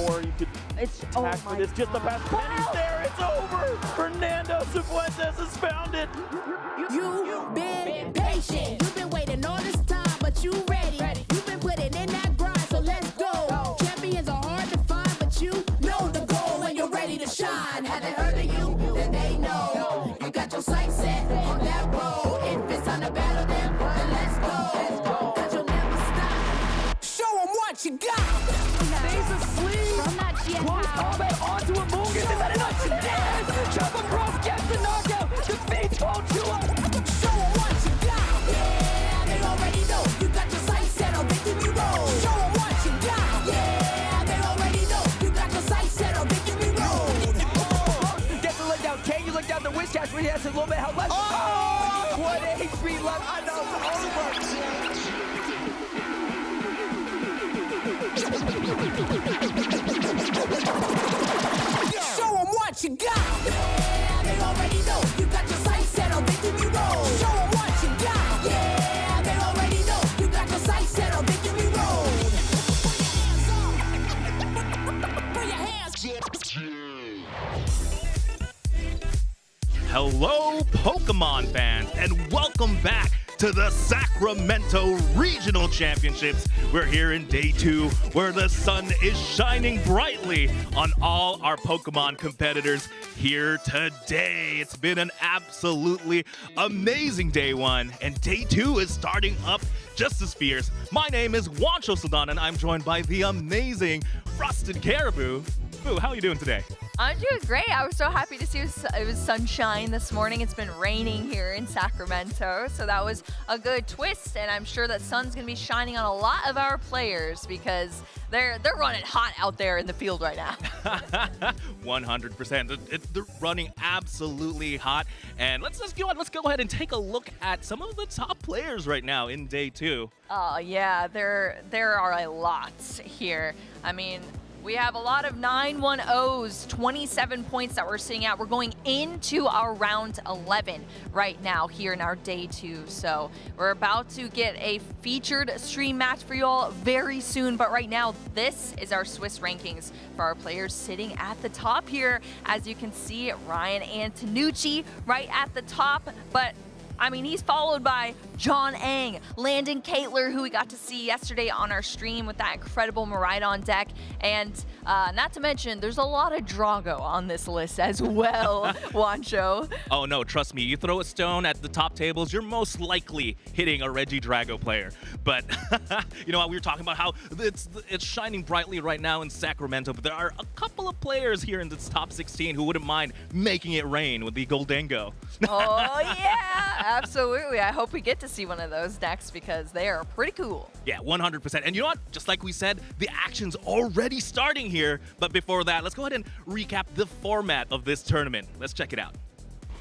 or you could attack for this. Just the past pennies there. It's over. Fernando Cifuentes has found it. You've been patient. You've been waiting all this time, but you ready. You've been putting in that grind, so let's go. Champions are hard to find, but you know the goal when you're ready to shine. Haven't heard of you, then they know. You got your sights set on that road. If it's time to battle them, then let's go. Cause you'll never stop. Show them what you got. Stays asleep. From that GM Close house. combat onto a Mungus. Is that enough? Yes! Chopper Cross gets the knockout. Defeats Chua. Show them what you got. Yeah, they already know. You got your sights set on victory road. Show them what you got. Yeah, they already know. You got your sights set on victory road. Gets the look down. Can you look down the wish cash where he has a little bit of health left? Oh! What HP left. I know Show them what you got. Yeah, they already know. You got your sights set on victory road. Show them what you got. Yeah, they already know. You got your sights set on victory road. Put your hands Hello, Pokemon fans, and welcome back to the Sacramento Regional Championships. We're here in day 2, where the sun is shining brightly on all our Pokemon competitors here today. It's been an absolutely amazing day 1, and day 2 is starting up just as fierce. My name is Juancho Saldan, and I'm joined by the amazing Rusted Caribou. Boo, how are you doing today? I'm doing great. I was so happy to see it was sunshine this morning. It's been raining here in Sacramento, so that was a good twist, and I'm sure that sun's going to be shining on a lot of our players because they're running hot out there in the field right now. 100%. They're running absolutely hot. And let's go ahead and take a look at some of the top players right now in day 2. Oh, yeah, there are a lot here. I mean, we have a lot of 9-1-0s, 27 points that we're seeing out. We're going into our round 11 right now here in our day 2. So we're about to get a featured stream match for you all very soon. But right now, this is our Swiss rankings for our players sitting at the top here. As you can see, Ryan Antonucci right at the top. But I mean, he's followed by John Ang, Landon Caitler, who we got to see yesterday on our stream with that incredible Miraidon deck. And not to mention, there's a lot of Drago on this list as well, Juancho. Oh no, trust me, you throw a stone at the top tables, you're most likely hitting a Regidrago player. But you know what, we were talking about how it's shining brightly right now in Sacramento, but there are a couple of players here in this top 16 who wouldn't mind making it rain with the Goldango. Oh yeah, absolutely. I hope we get to see one of those decks because they are pretty cool. Yeah, 100%. And you know what? Just like we said, the action's already starting here. But before that, let's go ahead and recap the format of this tournament. Let's check it out.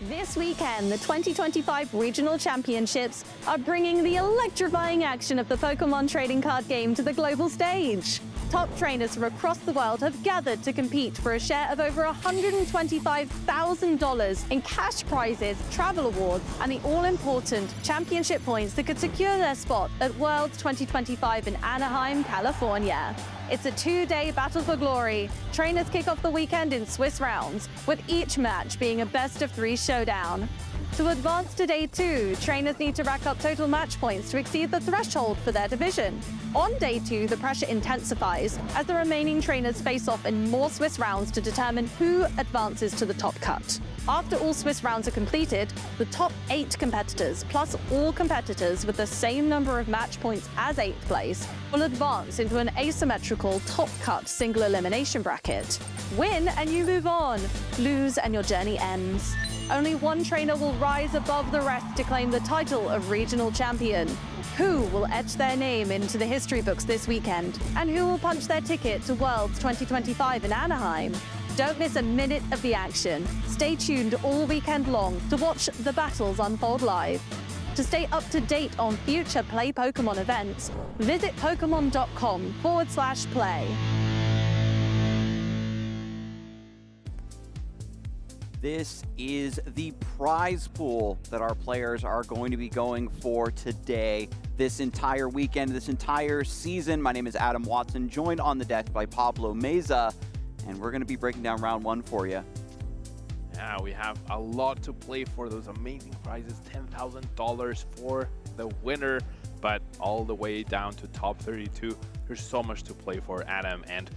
This weekend, the 2025 Regional Championships are bringing the electrifying action of the Pokémon trading card game to the global stage. Top trainers from across the world have gathered to compete for a share of over $125,000 in cash prizes, travel awards, and the all-important championship points that could secure their spot at Worlds 2025 in Anaheim, California. It's a 2-day battle for glory. Trainers kick off the weekend in Swiss rounds, with each match being a best-of-3 showdown. To advance to day 2, trainers need to rack up total match points to exceed the threshold for their division. On day 2, the pressure intensifies as the remaining trainers face off in more Swiss rounds to determine who advances to the top cut. After all Swiss rounds are completed, the top 8 competitors, plus all competitors with the same number of match points as 8th place, will advance into an asymmetrical top cut single elimination bracket. Win and you move on. Lose and your journey ends. Only one trainer will rise above the rest to claim the title of regional champion. Who will etch their name into the history books this weekend? And who will punch their ticket to Worlds 2025 in Anaheim? Don't miss a minute of the action. Stay tuned all weekend long to watch the battles unfold live. To stay up to date on future Play Pokemon events, visit pokemon.com/play. This is the prize pool that our players are going to be going for today. This entire weekend, this entire season. My name is Adam Watson, joined on the deck by Pablo Meza, and we're going to be breaking down round one for you. Yeah, we have a lot to play for. Those amazing prizes, $10,000 for the winner, but all the way down to top 32. There's so much to play for, Adam, and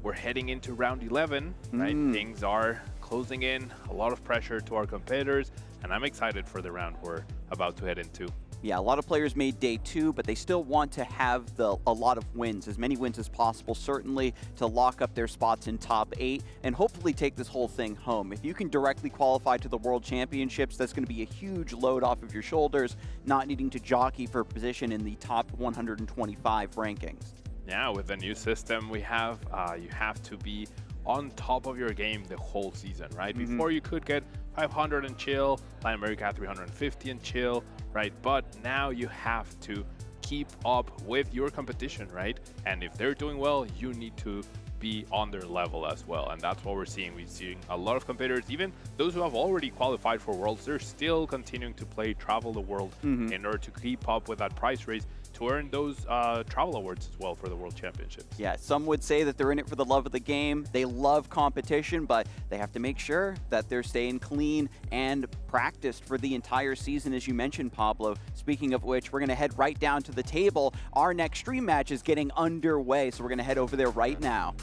we're heading into round 11, right? Things are closing in, a lot of pressure to our competitors, and I'm excited for the round we're about to head into. Yeah, a lot of players made day two, but they still want to have a lot of wins, as many wins as possible, certainly to lock up their spots in top 8 and hopefully take this whole thing home. If you can directly qualify to the World Championships, that's going to be a huge load off of your shoulders, not needing to jockey for position in the top 125 rankings. Yeah, with the new system we have, you have to be on top of your game the whole season, right? Before you could get 500 and chill, Latin America 350 and chill, right? But now you have to keep up with your competition, right? And if they're doing well, you need to be on their level as well. And that's what we're seeing. We're seeing a lot of competitors, even those who have already qualified for Worlds, they're still continuing to play Travel the World in order to keep up with that prize race, to earn those travel awards as well for the World Championships. Yeah, some would say that they're in it for the love of the game. They love competition, but they have to make sure that they're staying clean and practiced for the entire season, as you mentioned, Pablo. Speaking of which, we're going to head right down to the table. Our next stream match is getting underway, so we're going to head over there right now.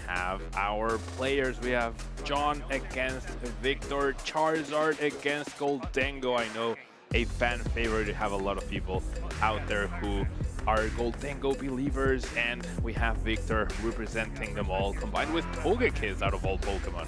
Have our players. We have John against Victor, Charizard against Goldengo. I know a fan favorite. To have a lot of people out there who are Goldengo believers, and we have Victor representing them all, combined with Togekiss out of all Pokemon.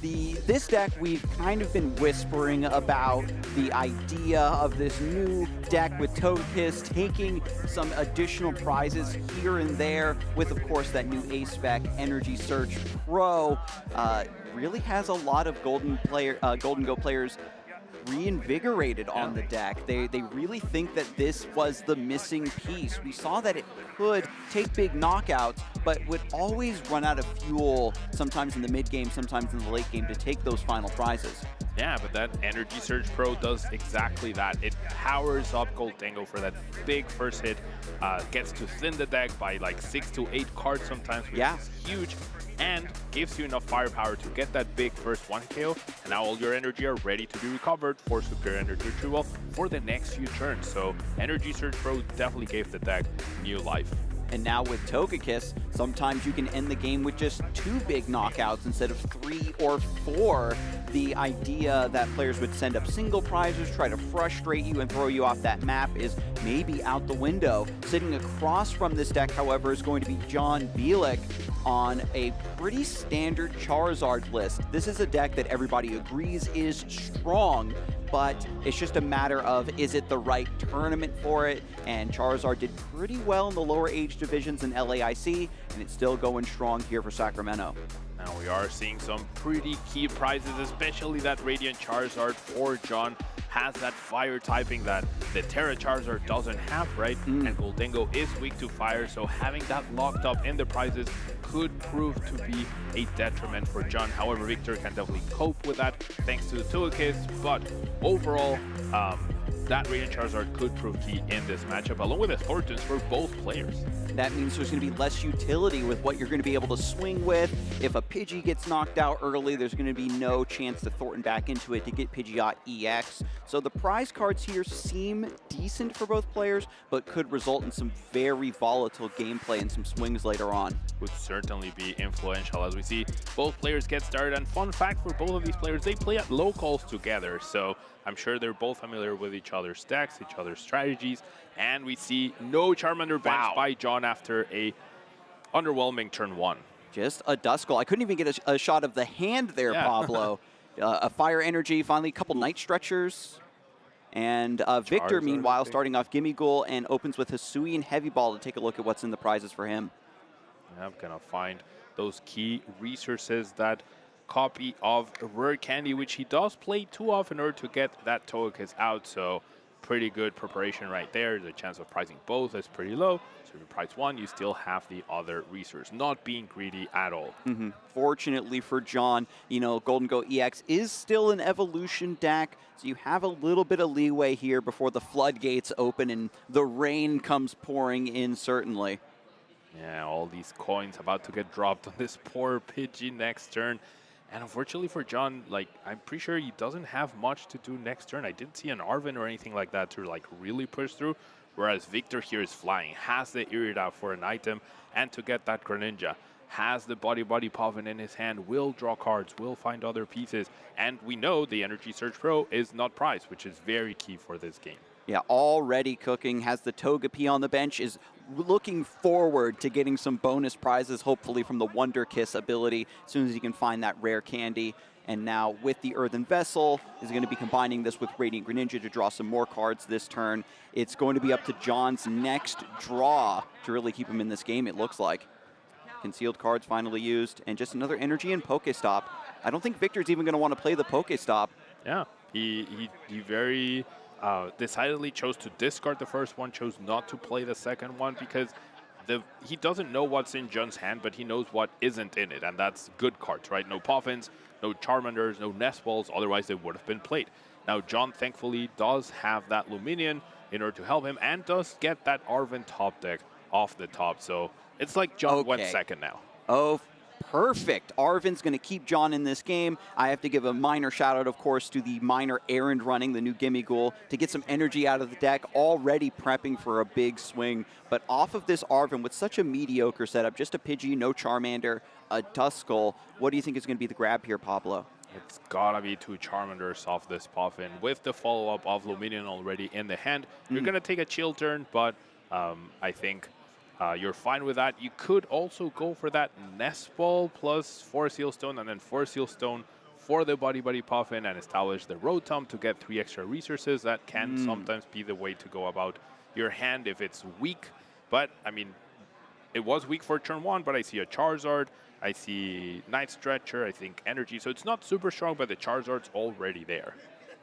This deck, we've kind of been whispering about the idea of this new deck with Togekiss taking some additional prizes here and there with, of course, that new A-Spec Energy Surge Pro. Really has a lot of Goldengo players reinvigorated on the deck. They really think that this was the missing piece. We saw that it could take big knockouts, but would always run out of fuel, sometimes in the mid game, sometimes in the late game, to take those final prizes. Yeah, but that Energy Surge Pro does exactly that. It powers up Goldengo for that big first hit, gets to thin the deck by like 6 to 8 cards sometimes, which is huge, and gives you enough firepower to get that big first 1 KO, and now all your energy are ready to be recovered for superior energy retrieval for the next few turns. So Energy Surge Pro definitely gave the deck new life. And now with Togekiss, sometimes you can end the game with just 2 big knockouts instead of 3 or 4. The idea that players would send up single prizes, try to frustrate you and throw you off that map is maybe out the window. Sitting across from this deck, however, is going to be John Bielik on a pretty standard Charizard list. This is a deck that everybody agrees is strong, but it's just a matter of, is it the right tournament for it? And Charizard did pretty well in the lower age divisions in LAIC, and it's still going strong here for Sacramento. Now we are seeing some pretty key prizes, especially that Radiant Charizard for John. Has that fire typing that the Terra Charizard doesn't have, right? And Goldengo is weak to fire, so having that locked up in the prizes could prove to be a detriment for John. However, Victor can definitely cope with that thanks to the Togekiss, but overall, that Radiant Charizard could prove key in this matchup, along with the Thorntons for both players. That means there's going to be less utility with what you're going to be able to swing with. If a Pidgey gets knocked out early, there's going to be no chance to Thornton back into it to get Pidgeot EX. So the prize cards here seem decent for both players, but could result in some very volatile gameplay and some swings later on. Would certainly be influential as we see both players get started. And fun fact for both of these players, they play at locals together, so I'm sure they're both familiar with each other's decks, each other's strategies, and we see no Charmander bench by John after a underwhelming turn 1. Just a Duskull. I couldn't even get a shot of the hand there, Pablo. A Fire Energy, finally a couple Night Stretchers. And Victor, meanwhile, starting off Gimmighoul and opens with Hisuian Heavy Ball to take a look at what's in the prizes for him. I'm gonna find those key resources, that copy of Rare Candy, which he does play too often in order to get that Togekiss out. So pretty good preparation right there. The chance of pricing both is pretty low. So if you price one, you still have the other resource, not being greedy at all. Fortunately for John, you know, Golden Go EX is still an evolution deck, so you have a little bit of leeway here before the floodgates open and the rain comes pouring in, certainly. Yeah, all these coins about to get dropped on this poor Pidgey next turn. And unfortunately for John, like, I'm pretty sure he doesn't have much to do next turn. I didn't see an Arven or anything like that to, like, really push through. Whereas Victor here is flying, has the Irida for an item, and to get that Greninja, has the Body Puffin in his hand, will draw cards, will find other pieces. And we know the Energy Surge Pro is not priced, which is very key for this game. Yeah, already cooking, has the Togepi on the bench, is looking forward to getting some bonus prizes, hopefully from the Wonder Kiss ability, as soon as he can find that rare candy. And now with the Earthen Vessel, is going to be combining this with Radiant Greninja to draw some more cards this turn. It's going to be up to John's next draw to really keep him in this game, it looks like. Concealed cards finally used, and just another energy and Pokestop. I don't think Victor's even going to want to play the Pokestop. Yeah, he very decidedly chose to discard the first one, chose not to play the second one, because he doesn't know what's in John's hand, but he knows what isn't in it, and that's good cards, right? No Puffins, no Charmanders, no Nest Balls, otherwise they would have been played. Now, John thankfully does have that Luminion in order to help him, and does get that Arven top deck off the top, so it's like John went second now. Oh, perfect. Arven's going to keep John in this game. I have to give a minor shout out, of course, to the minor errand running, the new Gimme Ghoul, to get some energy out of the deck, already prepping for a big swing. But off of this Arven with such a mediocre setup, just a Pidgey, no Charmander, a Duskull, what do you think is going to be the grab here, Pablo? It's gotta be 2 Charmanders off this Puffin with the follow-up of Luminion already in the hand. You're gonna take a chill turn, but I think you're fine with that. You could also go for that Nest Ball plus 4 Seal Stone and then 4 Seal Stone for the Body Puffin and establish the Rotom to get 3 extra resources. That can sometimes be the way to go about your hand if it's weak. But, I mean, it was weak for turn 1, but I see a Charizard, I see Night Stretcher, I think Energy. So it's not super strong, but the Charizard's already there.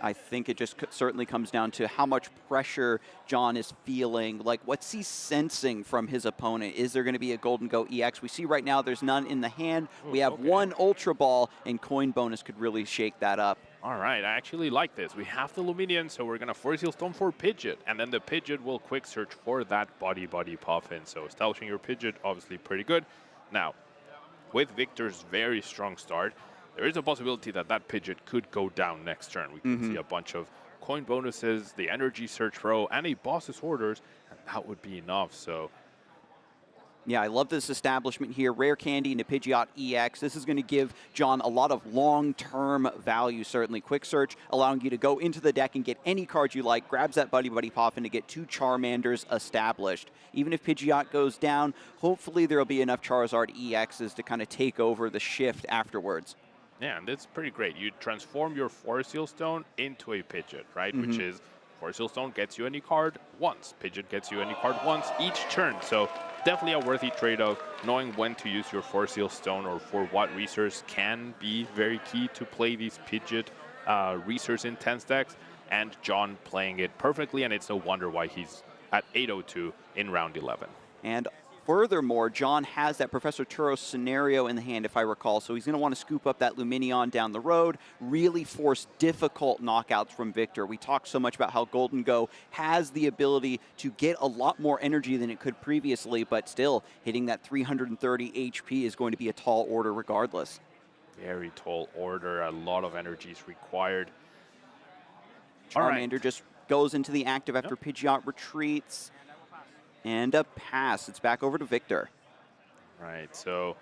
I think it just certainly comes down to how much pressure John is feeling. Like, what's he sensing from his opponent? Is there going to be a Golden Go EX? We see right now there's none in the hand. We have one Ultra Ball, and coin bonus could really shake that up. All right, I actually like this. We have the Luminion, so we're going to Force Seal Stone for Pidgeot, and then the Pidgeot will quick search for that Body Puffin. So establishing your Pidgeot, obviously pretty good. Now, with Victor's very strong start, there is a possibility that that Pidgeot could go down next turn. We could see a bunch of coin bonuses, the Energy Search Pro, and a Boss's Orders, and that would be enough. So, yeah, I love this establishment here. Rare Candy into Pidgeot EX. This is going to give John a lot of long-term value, certainly. Quick Search, allowing you to go into the deck and get any card you like. Grabs that Buddy Puffin to get 2 Charmanders established. Even if Pidgeot goes down, hopefully there will be enough Charizard EXs to kind of take over the shift afterwards. Yeah, and that's pretty great. You transform your Forest Seal Stone into a Pidgeot, right? Which is, Forest Seal Stone gets you any card once. Pidgeot gets you any card once each turn. So definitely a worthy trade-off. Knowing when to use your Forest Seal Stone or for what resource can be very key to play these Pidgeot resource-intense decks. And John playing it perfectly, and it's no wonder why he's at 802 in round 11. And furthermore, John has that Professor Turos scenario in the hand, if I recall, so he's going to want to scoop up that Luminion down the road, really force difficult knockouts from Victor. We talked so much about how Golden Go has the ability to get a lot more energy than it could previously, but still, hitting that 330 HP is going to be a tall order regardless. Very tall order, a lot of energy is required. Charmander just goes into the active after Pidgeot retreats. And a pass. It's back over to Victor. Right, so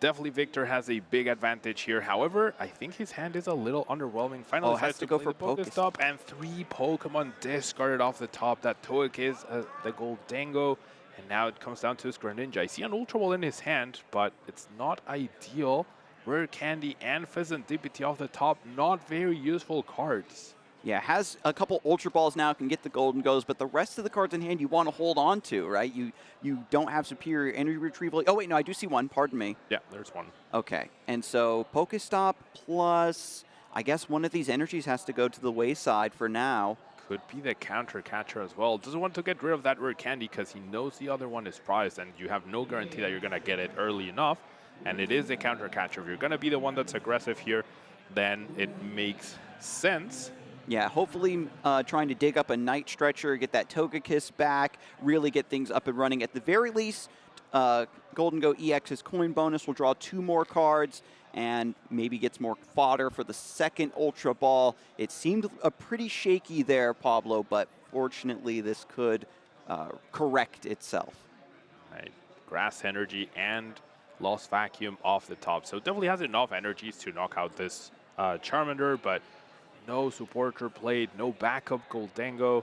definitely Victor has a big advantage here. However, I think his hand is a little underwhelming. Finally has to go for Pokestop, and 3 Pokemon discarded off the top. That Togekiss, the Goldango, and now it comes down to his Greninja. I see an Ultra Ball in his hand, but it's not ideal. Rare Candy and Pheasantipity off the top, not very useful cards. Yeah, has a couple Ultra Balls now, can get the Golden Goes, but the rest of the cards in hand you want to hold on to, right? You don't have superior energy retrieval. Oh, wait, no, I do see one. Pardon me. Yeah, there's one. Okay, and so Pokestop plus, I guess one of these energies has to go to the wayside for now. Could be the counter catcher as well. Doesn't want to get rid of that rare candy because he knows the other one is prized and you have no guarantee that you're going to get it early enough. And it is the counter catcher. If you're going to be the one that's aggressive here, then it makes sense. Yeah, hopefully trying to dig up a Night Stretcher, get that Togekiss back, really get things up and running. At the very least, Golden Go EX's coin bonus will draw 2 more cards and maybe gets more fodder for the second Ultra Ball. It seemed pretty shaky there, Pablo, but fortunately this could correct itself. Right. Grass Energy and Lost Vacuum off the top. So definitely has enough energies to knock out this Charmander, but no supporter played, no backup Goldengo.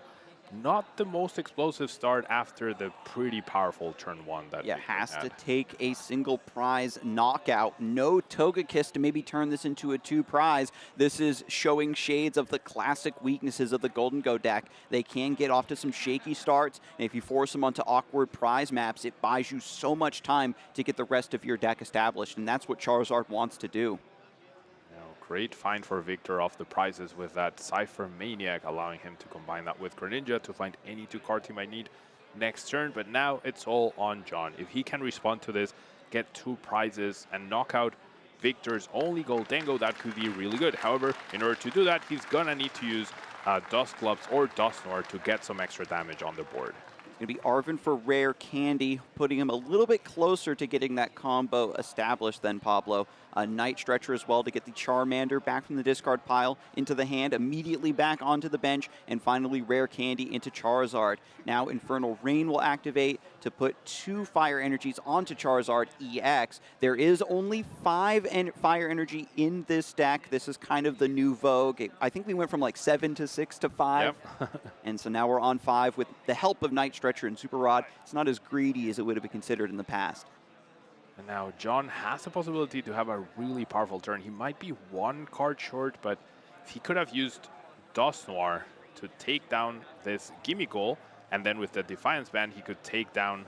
Not the most explosive start after the pretty powerful turn 1 that has to take a single prize knockout. No Togekiss to maybe turn this into a 2 prize. This is showing shades of the classic weaknesses of the Golden Go deck. They can get off to some shaky starts, and if you force them onto awkward prize maps, it buys you so much time to get the rest of your deck established, and that's what Charizard wants to do. Great find for Victor off the prizes with that Cypher Maniac, allowing him to combine that with Greninja to find any 2 cards he might need next turn. But now it's all on John. If he can respond to this, get 2 prizes, and knock out Victor's only Goldengo, that could be really good. However, in order to do that, he's gonna need to use Dusclops or Dusknoir to get some extra damage on the board. Going to be Arven for Rare Candy, putting him a little bit closer to getting that combo established than Pablo. A Night Stretcher as well to get the Charmander back from the discard pile into the hand, immediately back onto the bench, and finally Rare Candy into Charizard. Now Infernal Rain will activate to put 2 Fire Energies onto Charizard EX. There is only 5 Fire Energy in this deck. This is kind of the new vogue. I think we went from like 7 to 6 to 5. Yep. And so now we're on 5 with the help of Night Stretcher and Super Rod. It's not as greedy as it would have been considered in the past. And now John has the possibility to have a really powerful turn. He might be 1 card short, but if he could have used Dusknoir to take down this Gimmighoul, and then with the Defiance Band he could take down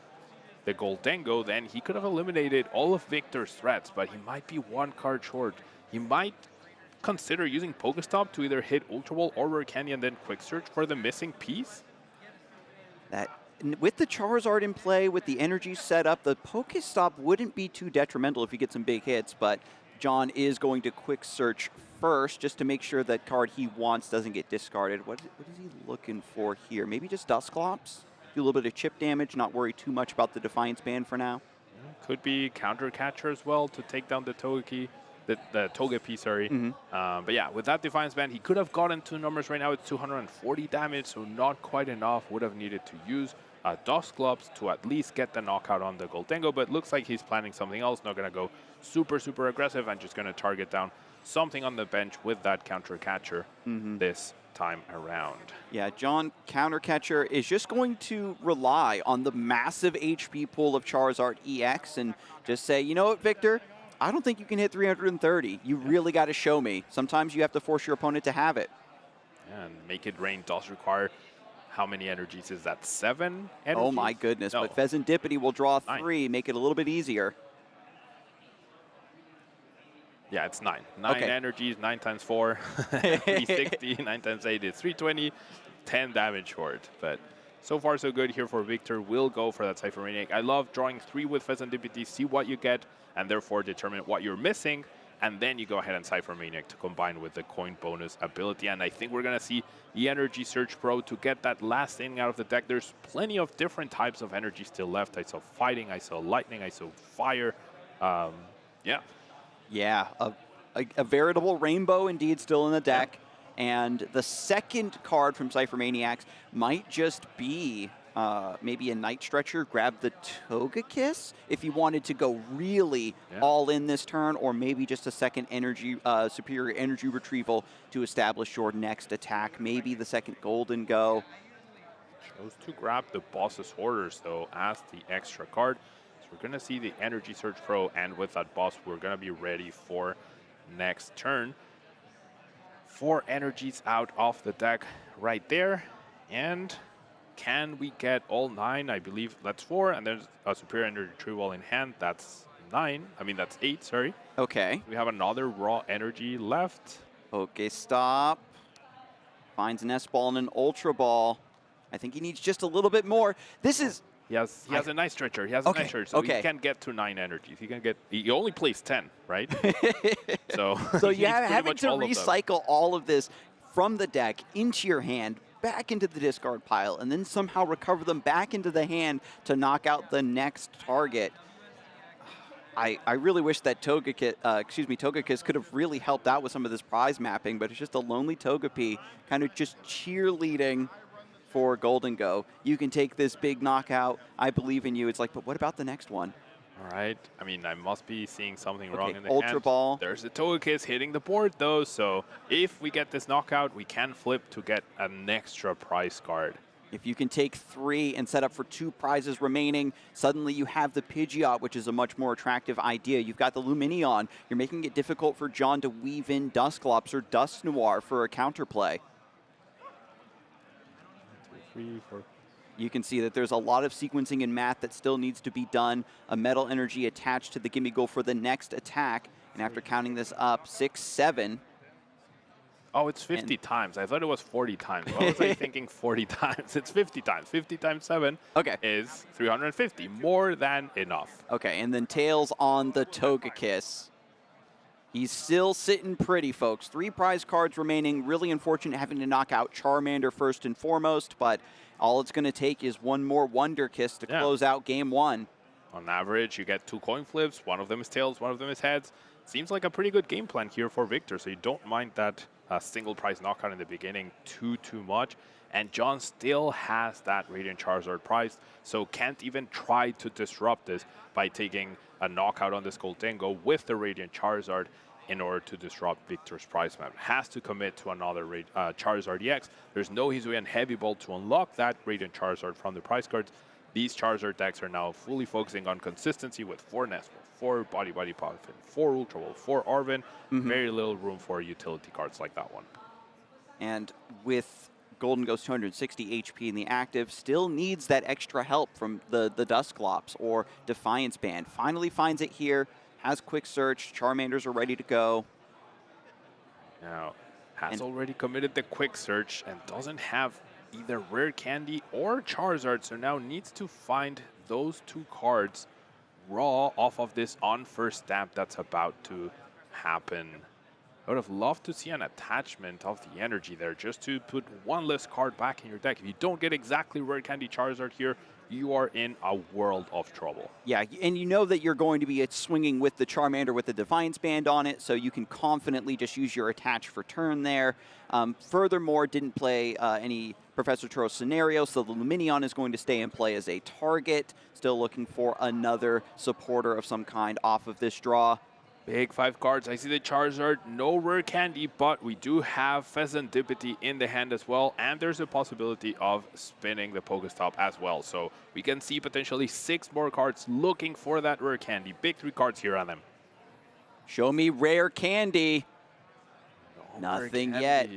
the Goldengo, then he could have eliminated all of Victor's threats, but he might be 1 card short. He might consider using Pokestop to either hit Ultra Ball or Rare Candy and then Quick Search for the missing piece. With the Charizard in play, with the energy set up, the Pokestop wouldn't be too detrimental if you get some big hits, but John is going to Quick Search first just to make sure that card he wants doesn't get discarded. What is he looking for here? Maybe just Dusclops? Do a little bit of chip damage, not worry too much about the Defiance Band for now. Could be Counter Catcher as well to take down the Togepi. The Togepi, sorry. But yeah, with that Defiance Band, he could have gotten 2 numbers. Right now it's 240 damage, so not quite enough. Would have needed to use Dusclops to at least get the knockout on the Goldengo, but looks like he's planning something else. Not going to go super aggressive and just going to target down something on the bench with that Counter Catcher this time around. Yeah, John Counter Catcher is just going to rely on the massive HP pool of Charizard EX and just say, you know what, Victor? I don't think you can hit 330. You really got to show me. Sometimes you have to force your opponent to have it. And Make It Rain does require how many energies is that? 7 energies? Oh my goodness, no. But Pheasantipity will draw 3, make it a little bit easier. Yeah, it's 9. 9 energies, 9 times 4, 360, 9 times 8 is 320, 10 damage short. But so far so good here for Victor. Will go for that Cypher Maniac. I love drawing 3 with Pheasantipity, see what you get, and therefore determine what you're missing, and then you go ahead and Cypher Maniac to combine with the coin bonus ability. And I think we're going to see the Energy Search Pro to get that last inning out of the deck. There's plenty of different types of energy still left. I saw Fighting, I saw Lightning, I saw Fire. Yeah, a veritable rainbow indeed still in the deck. And the second card from Cypher Maniacs might just be maybe a Night Stretcher, grab the Togekiss if you wanted to go really all in this turn, or maybe just a second energy, superior energy retrieval to establish your next attack. Maybe the second Golden Go. Chose to grab the Boss's Orders though as the extra card. So we're going to see the Energy Search Pro, and with that boss, we're going to be ready for next turn. 4 energies out of the deck right there, and can we get all 9? I believe that's 4, and there's a superior energy retrieval in hand. That's 9. I mean, that's 8, sorry. Okay. We have another raw energy left. Pokestop. Finds an S-Ball and an Ultra Ball. I think he needs just a little bit more. This is... He has a nice stretcher. He has a nice stretcher, so okay. he can get to 9 energies. He only plays 10, right? so you having to recycle all of this from the deck into your hand, back into the discard pile, and then somehow recover them back into the hand to knock out the next target. I really wish that Togekiss could have really helped out with some of this prize mapping, but it's just a lonely Togepi kind of just cheerleading for Golden Go. You can take this big knockout. I believe in you. It's like, but what about the next one? All right. I mean, I must be seeing something wrong in the Ultra hand. Ball. There's the Togekiss hitting the board, though, so if we get this knockout, we can flip to get an extra prize card. If you can take 3 and set up for 2 prizes remaining, suddenly you have the Pidgeot, which is a much more attractive idea. You've got the Luminion. You're making it difficult for John to weave in Dusclops or Dust Noir for a counterplay. 2, 3, 4. You can see that there's a lot of sequencing and math that still needs to be done. A Metal Energy attached to the Gimme Goal for the next attack. And after counting this up, 6, 7. Oh, it's 50 times. I thought it was 40 times. What was I thinking 40 times? It's 50 times. 50 times 7 is 350. More than enough. Okay, and then Tails on the Togekiss. He's still sitting pretty, folks. 3 prize cards remaining. Really unfortunate having to knock out Charmander first and foremost, but all it's going to take is one more Wonder Kiss to close out game 1. On average, you get 2 coin flips. One of them is tails, one of them is heads. Seems like a pretty good game plan here for Victor, so you don't mind that single prize knockout in the beginning too much. And John still has that Radiant Charizard prize, so can't even try to disrupt this by taking a knockout on this Goldengo with the Radiant Charizard in order to disrupt Victor's prize map. Has to commit to another Charizard EX. There's no Hisuian and Heavy Ball to unlock that Radiant Charizard from the prize cards. These Charizard decks are now fully focusing on consistency with 4 Nestle, 4 Body Puffin, 4 Ultra Ball, 4 Arven. Very little room for utility cards like that one. And with Golden Ghost 260 HP in the active, still needs that extra help from the Dusclops or Defiance Band. Finally finds it here, has Quick Search, Charmanders are ready to go. Now, has already committed the Quick Search and doesn't have either Rare Candy or Charizard, so now needs to find those 2 cards raw off of this on first stamp that's about to happen. I would have loved to see an attachment of the energy there just to put 1 less card back in your deck. If you don't get exactly Rare Candy Charizard here, you are in a world of trouble. Yeah, and you know that you're going to be swinging with the Charmander with the Defiance Band on it, so you can confidently just use your attach for turn there. Furthermore, didn't play any Professor Turo scenario, so the Luminion is going to stay in play as a target. Still looking for another supporter of some kind off of this draw. Big 5 cards. I see the Charizard, no Rare Candy, but we do have Pheasantipity in the hand as well, and there's a possibility of spinning the Pokestop as well. So we can see potentially 6 more cards looking for that Rare Candy. Big 3 cards here on them. Show me Rare Candy. Nothing yet.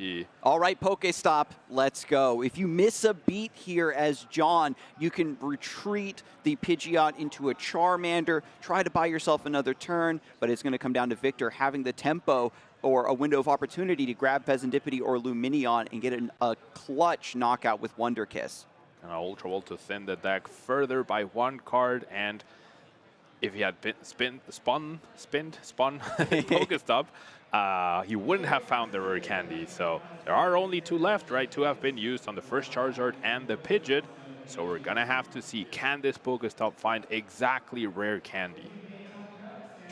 All right, Pokestop, let's go. If you miss a beat here as John, you can retreat the Pidgeot into a Charmander, try to buy yourself another turn, but it's going to come down to Victor having the tempo or a window of opportunity to grab Pheasantipity or Luminion and get a clutch knockout with Wonder Kiss. And Ultra Ball to thin the deck further by 1 card, and if he had spun Pokestop, he wouldn't have found the Rare Candy. So there are only 2 left, right? 2 have been used on the first Charizard and the Pidgeot. So we're going to have to see, can this Pokestop find exactly Rare Candy?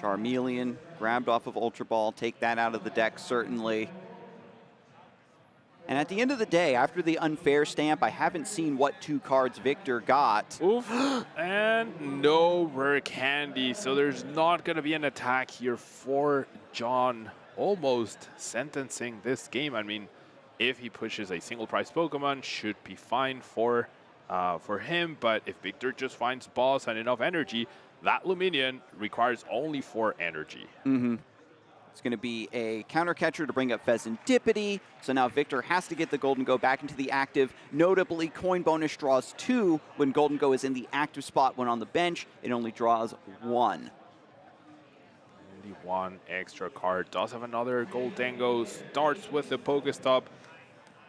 Charmeleon grabbed off of Ultra Ball. Take that out of the deck, certainly. And at the end of the day, after the unfair stamp, I haven't seen what 2 cards Victor got. Oof, and no Rare Candy. So there's not going to be an attack here for John, almost sentencing this game. I mean, if he pushes a single prize Pokemon, should be fine for him. But if Victor just finds boss and enough energy, that Luminion requires only 4 energy. It's going to be a counter catcher to bring up Pheasantipity. So now Victor has to get the Golden Go back into the active. Notably, coin bonus draws 2 when Golden Go is in the active spot. When on the bench, it only draws 1. Only 1 extra card. Does have another Goldengo. Starts with the Pokestop.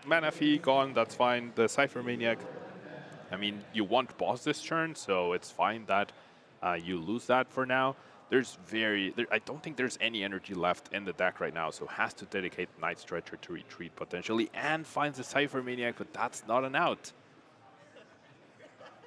Manaphy gone, that's fine. The Cypher Maniac, I mean, you want boss this turn, so it's fine that you lose that for now. I don't think there's any energy left in the deck right now, so has to dedicate Night Stretcher to retreat potentially, and finds the Cypher Maniac, but that's not an out.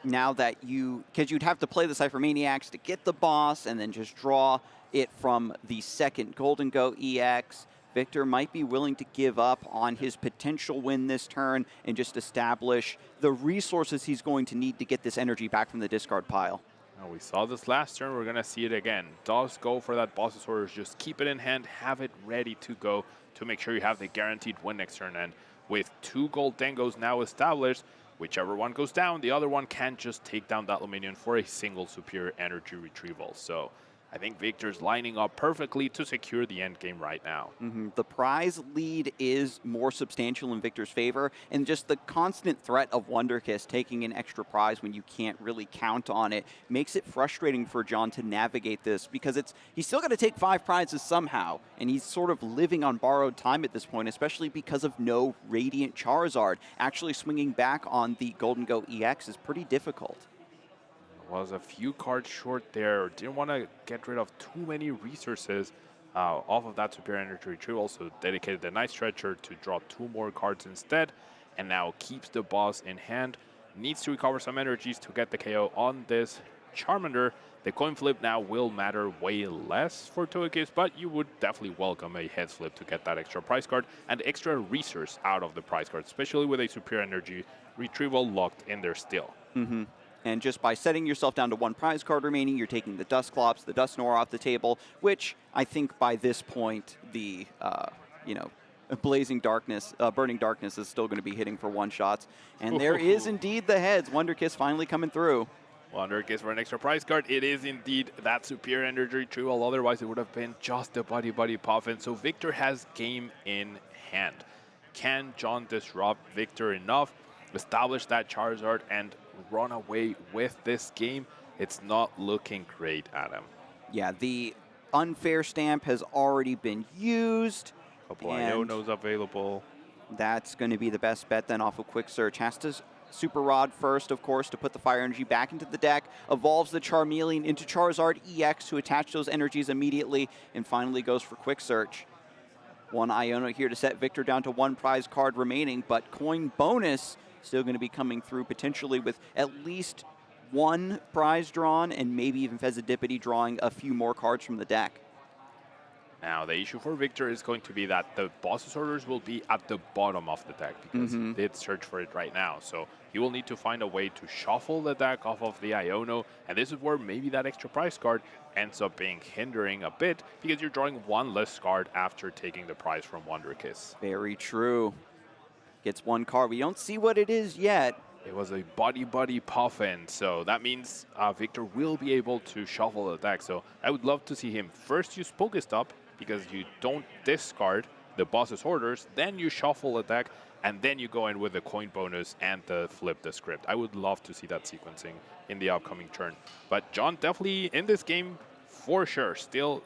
Now that because you'd have to play the Cypher Maniacs to get the boss and then just draw it from the second Golden Go EX. Victor might be willing to give up on his potential win this turn and just establish the resources he's going to need to get this energy back from the discard pile. Now, we saw this last turn, we're going to see it again. Does go for that boss's orders, just keep it in hand, have it ready to go to make sure you have the guaranteed win next turn. And with 2 gold Dengos now established, whichever one goes down, the other one can just take down that Luminion for a single superior energy retrieval. So I think Victor's lining up perfectly to secure the end game right now. The prize lead is more substantial in Victor's favor, and just the constant threat of Wonderkiss taking an extra prize when you can't really count on it makes it frustrating for John to navigate this, because he's still got to take 5 prizes somehow, and he's sort of living on borrowed time at this point, especially because of no Radiant Charizard. Actually swinging back on the Golden Go EX is pretty difficult. Was a few cards short there. Didn't want to get rid of too many resources off of that superior energy retrieval, so dedicated the Night Stretcher to draw 2 more cards instead, and now keeps the boss in hand. Needs to recover some energies to get the KO on this Charmander. The coin flip now will matter way less for Togekiss, but you would definitely welcome a heads flip to get that extra prize card and extra resource out of the prize card, especially with a superior energy retrieval locked in there still. And just by setting yourself down to 1 prize card remaining, you're taking the Dusclops, the Dusknoir off the table, which I think by this point, the, Burning Darkness is still going to be hitting for 1-shots. And there is indeed the heads. Wonderkiss finally coming through. Wonderkiss for an extra prize card. It is indeed that superior energy retrieval. Otherwise, it would have been just a Buddy Puffin. So Victor has game in hand. Can John disrupt Victor enough, establish that Charizard, and run away with this game? It's not looking great, Adam. Yeah, the unfair stamp has already been used. Couple Ionos available. That's going to be the best bet then off of Quick Search. Has to Super Rod first, of course, to put the fire energy back into the deck. Evolves the Charmeleon into Charizard EX to attach those energies immediately, and finally goes for Quick Search. 1 Iono here to set Victor down to 1 prize card remaining, but coin bonus still going to be coming through potentially with at least 1 prize drawn, and maybe even Fezidipity drawing a few more cards from the deck. Now, the issue for Victor is going to be that the boss's orders will be at the bottom of the deck, because he did search for it right now. So he will need to find a way to shuffle the deck off of the Iono, and this is where maybe that extra prize card ends up being hindering a bit, because you're drawing 1 less card after taking the prize from Wonderkiss. Very true. Gets 1 card. We don't see what it is yet. It was a Buddy Puffin, so that means Victor will be able to shuffle the deck. So I would love to see him first use Pokestop, because you don't discard the boss's orders, then you shuffle the deck, and then you go in with the coin bonus and the flip the script. I would love to see that sequencing in the upcoming turn. But John definitely in this game, for sure, still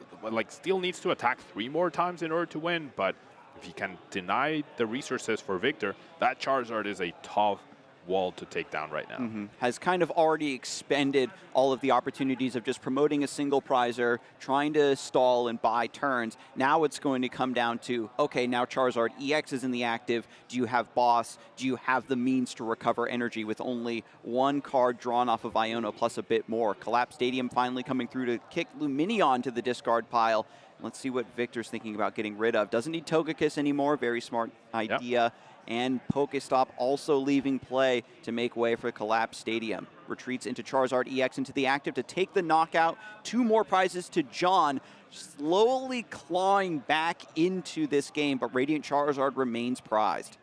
needs to attack 3 more times in order to win, but if he can deny the resources for Victor, that Charizard is a tough wall to take down right now. Has kind of already expended all of the opportunities of just promoting a single prizer, trying to stall and buy turns. Now it's going to come down to, okay, now Charizard EX is in the active. Do you have boss? Do you have the means to recover energy with only 1 card drawn off of Iono plus a bit more? Collapse Stadium finally coming through to kick Luminion to the discard pile. Let's see what Victor's thinking about getting rid of. Doesn't need Togekiss anymore. Very smart idea. Yep. And Pokestop also leaving play to make way for Collapse Stadium. Retreats into Charizard EX into the active to take the knockout. 2 more prizes to John. Slowly clawing back into this game, but Radiant Charizard remains prized.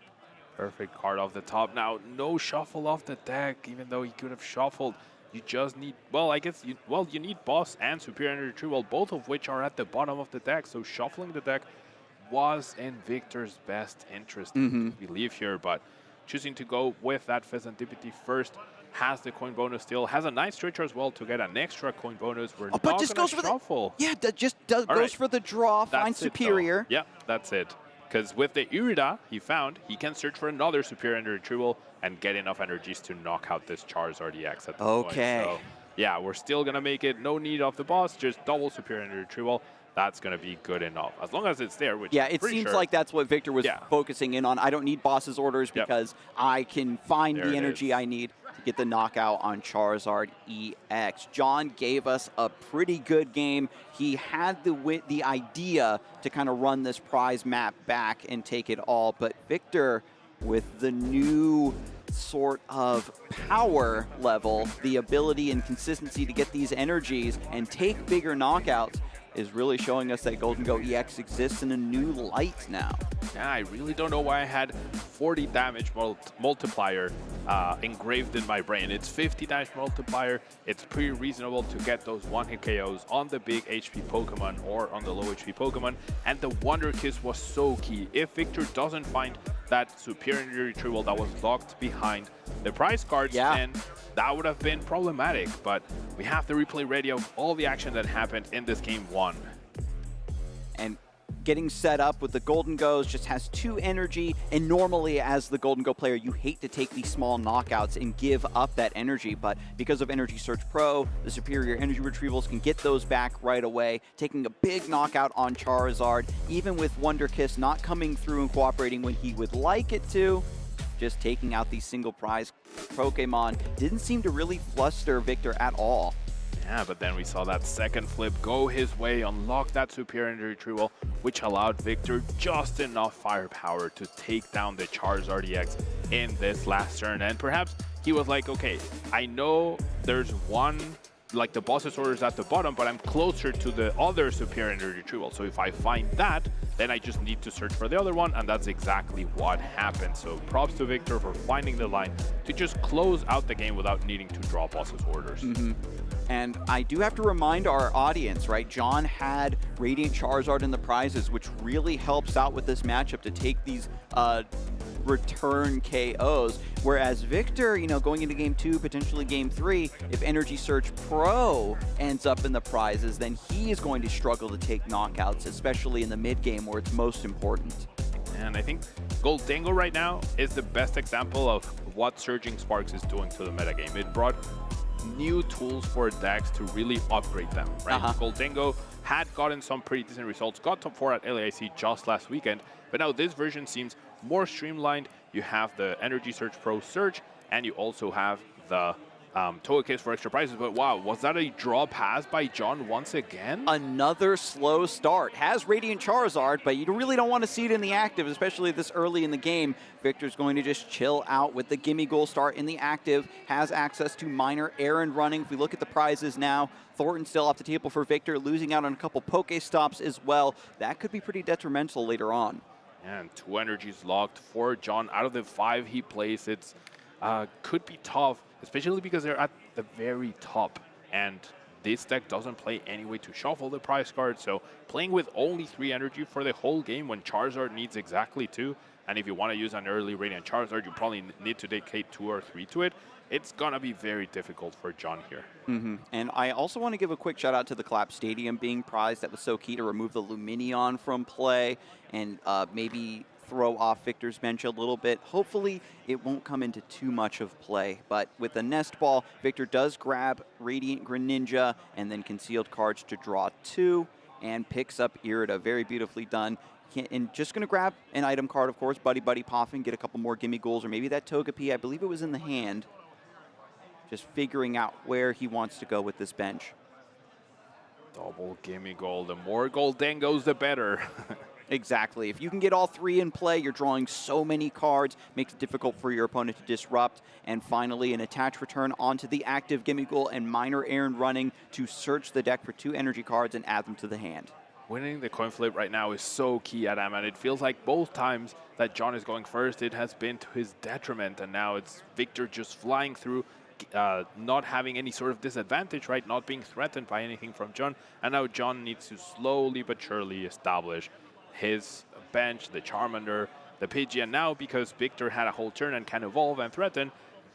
Perfect card off the top. Now, no shuffle off the deck, even though he could have shuffled. You just need, you need boss and superior energy retrieval, both of which are at the bottom of the deck. So shuffling the deck was in Victor's best interest, we believe here, but choosing to go with that Fezandipity first, has the coin bonus still, has a nice stretcher as well to get an extra coin bonus. We're not just gonna goes for shuffle. goes for the draw, finds superior. Yeah, that's it. Because with the Irida he found, he can search for another superior energy retrieval and get enough energies to knock out this Charizard EX at the point. So, yeah, we're still going to make it no need of the boss, just double superior energy retrieval. That's going to be good enough, as long as it's there, which yeah, it seems like that's what Victor was focusing in on. I don't need boss's orders because I can find the energy I need to get the knockout on Charizard EX. John gave us a pretty good game. He had the idea to kind of run this prize map back and take it all, but Victor, with the new sort of power level, the ability and consistency to get these energies and take bigger knockouts, is really showing us that Golden Go EX exists in a new light now. Yeah, I really don't know why I had 40 damage multiplier engraved in my brain. It's 50 damage multiplier. It's pretty reasonable to get those one-hit KOs on the big HP Pokemon or on the low HP Pokemon. And the Wonder Kiss was so key. If Victor doesn't find that superior energy retrieval that was locked behind the prize cards, then that would have been problematic. But we have the replay ready of all the action that happened in this game 1. And getting set up with the Golden Goes just has 2 energy, and normally as the Golden Go player, you hate to take these small knockouts and give up that energy, but because of Energy Search Pro, the superior energy retrievals can get those back right away, taking a big knockout on Charizard, even with Wonder Kiss not coming through and cooperating when he would like it to. Just taking out these single prize Pokemon didn't seem to really fluster Victor at all. Yeah, but then we saw that second flip go his way, unlock that superior energy retrieval, which allowed Victor just enough firepower to take down the Charizard EX in this last turn. And perhaps he was like, okay, I know there's one, like the boss's order is at the bottom, but I'm closer to the other superior energy retrieval. So if I find that, then I just need to search for the other one, and that's exactly what happened. So props to Victor for finding the line to just close out the game without needing to draw boss's orders. And I do have to remind our audience, right? John had Radiant Charizard in the prizes, which really helps out with this matchup to take these return KOs. Whereas Victor, you know, going into game 2, potentially game 3, if Energy Search Pro ends up in the prizes, then he is going to struggle to take knockouts, especially in the mid game where it's most important. And I think Goldango right now is the best example of what Surging Sparks is doing to the metagame. It brought new tools for decks to really upgrade them, right? Goldango had gotten some pretty decent results, got top 4 at LAIC just last weekend, but now this version seems more streamlined. You have the Energy Search Pro Search, and you also have the Togekiss for extra prizes. But wow, was that a draw pass by John once again? Another slow start. Has Radiant Charizard, but you really don't want to see it in the active, especially this early in the game. Victor's going to just chill out with the Gimme Goal start in the active, has access to minor errand running. If we look at the prizes now, Thornton still off the table for Victor, losing out on a couple Pokestops as well. That could be pretty detrimental later on. And 2 energies locked for John out of the 5 he plays. It's could be tough, especially because they're at the very top. And this deck doesn't play any way to shuffle the prize card. So playing with only 3 energy for the whole game when Charizard needs exactly 2. And if you want to use an early Radiant Charizard, you probably need to dedicate 2 or 3 to it. It's going to be very difficult for John here. And I also want to give a quick shout out to the Clap Stadium being prized. That was so key to remove the Luminion from play and maybe throw off Victor's bench a little bit. Hopefully it won't come into too much of play, but with the Nest Ball, Victor does grab Radiant Greninja and then Concealed Cards to draw 2 and picks up Irida. Very beautifully done. And just going to grab an item card, of course, Buddy Poffin, get a couple more Gimme Goals, or maybe that Togepi. I believe it was in the hand. Just figuring out where he wants to go with this bench. Double Gimme Goal. The more Goldangos, the better. Exactly. If you can get all 3 in play, you're drawing so many cards, makes it difficult for your opponent to disrupt. And finally, an attach return onto the active Gimme Goal and minor errand running to search the deck for 2 energy cards and add them to the hand. Winning the coin flip right now is so key at Adam, and it feels like both times that John is going first, it has been to his detriment, and now it's Victor just flying through, not having any sort of disadvantage, right? Not being threatened by anything from John, and now John needs to slowly but surely establish his bench, the Charmander, the Pidgey, and now because Victor had a whole turn and can evolve and threaten,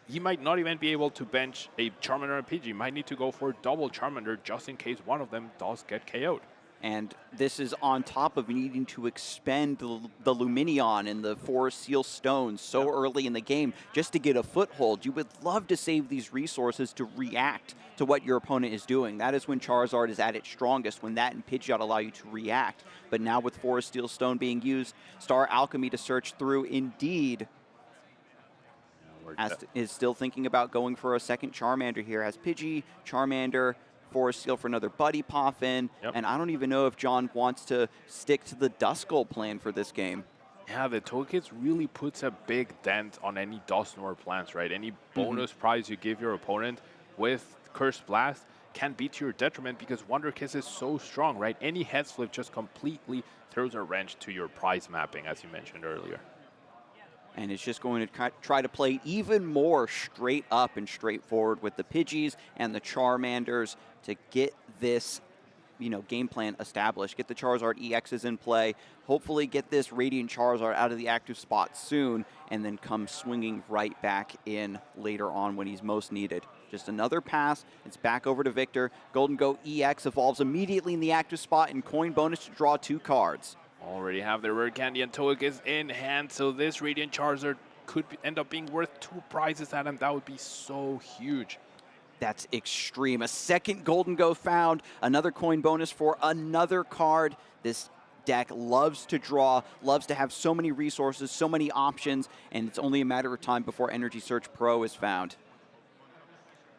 he might not even be able to bench a Charmander and Pidgey. Might need to go for double Charmander just in case one of them does get KO'd. And this is on top of needing to expend the Luminion and the Forest Seal Stones so early in the game just to get a foothold. You would love to save these resources to react to what your opponent is doing. That is when Charizard is at its strongest, when that and Pidgeot allow you to react. But now with Forest Seal Stone being used, Star Alchemy to search through, indeed, is still thinking about going for a second Charmander here. Has Pidgey, Charmander, Forest Seal for another Buddy Poffin, and I don't even know if John wants to stick to the Duskull plan for this game. Yeah, the Togekiss really puts a big dent on any Dusknoir plans, right? Any bonus prize you give your opponent with Curse Blast can be to your detriment because Wonderkiss is so strong, right? Any heads flip just completely throws a wrench to your prize mapping, as you mentioned earlier. And it's just going to try to play even more straight up and straightforward with the Pidgeys and the Charmanders to get this, game plan established. Get the Charizard EXs in play. Hopefully get this Radiant Charizard out of the active spot soon, and then come swinging right back in later on when he's most needed. Just another pass. It's back over to Victor. Golden Go EX evolves immediately in the active spot and coin bonus to draw 2 cards. Already have their Rare Candy and Togekiss in hand, so this Radiant Charizard could end up being worth 2 prizes at him. That would be so huge. That's extreme. A second Golden Go found, another coin bonus for another card. This deck loves to draw, loves to have so many resources, so many options, and it's only a matter of time before Energy Search Pro is found.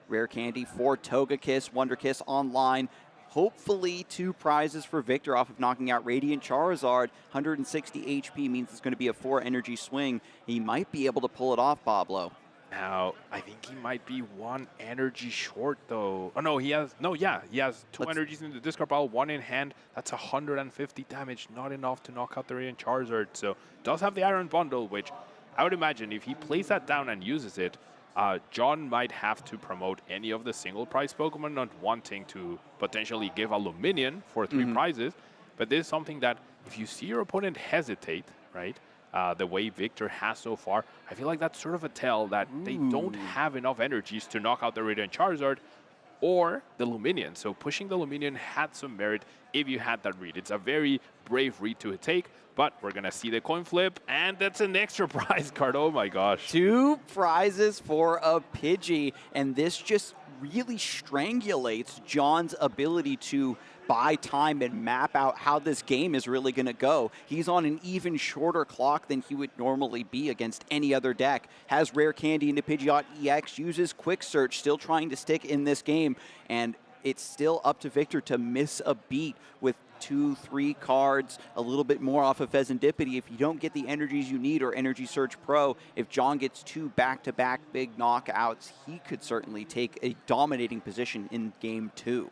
Rare Candy for Togekiss, Wonderkiss online. Hopefully 2 prizes for Victor off of knocking out Radiant Charizard. 160 HP means it's going to be a 4 energy swing. He might be able to pull it off, Pablo. Now, I think he might be 1 energy short, though. Oh, no, he has 2 energies in the discard pile, 1 in hand. That's 150 damage, not enough to knock out the Radiant Charizard. So, does have the Iron Bundle, which I would imagine if he plays that down and uses it, John might have to promote any of the single prize Pokemon, not wanting to potentially give a Luminion for 3 prizes. But this is something that if you see your opponent hesitate, right, the way Victor has so far, I feel like that's sort of a tell that they don't have enough energies to knock out the Radiant Charizard or the Luminion. So pushing the Luminion had some merit if you had that read. It's a very brave read to take, but we're going to see the coin flip, and that's an extra prize card. Oh my gosh. 2 prizes for a Pidgey, and this just really strangulates John's ability to buy time and map out how this game is really going to go. He's on an even shorter clock than he would normally be against any other deck. Has Rare Candy into Pidgeot EX, uses Quick Search, still trying to stick in this game, and it's still up to Victor to miss a beat with 2-3 cards, a little bit more off of Pheasantipity. If you don't get the energies you need or Energy Search Pro, if John gets 2 back-to-back big knockouts, he could certainly take a dominating position in Game 2.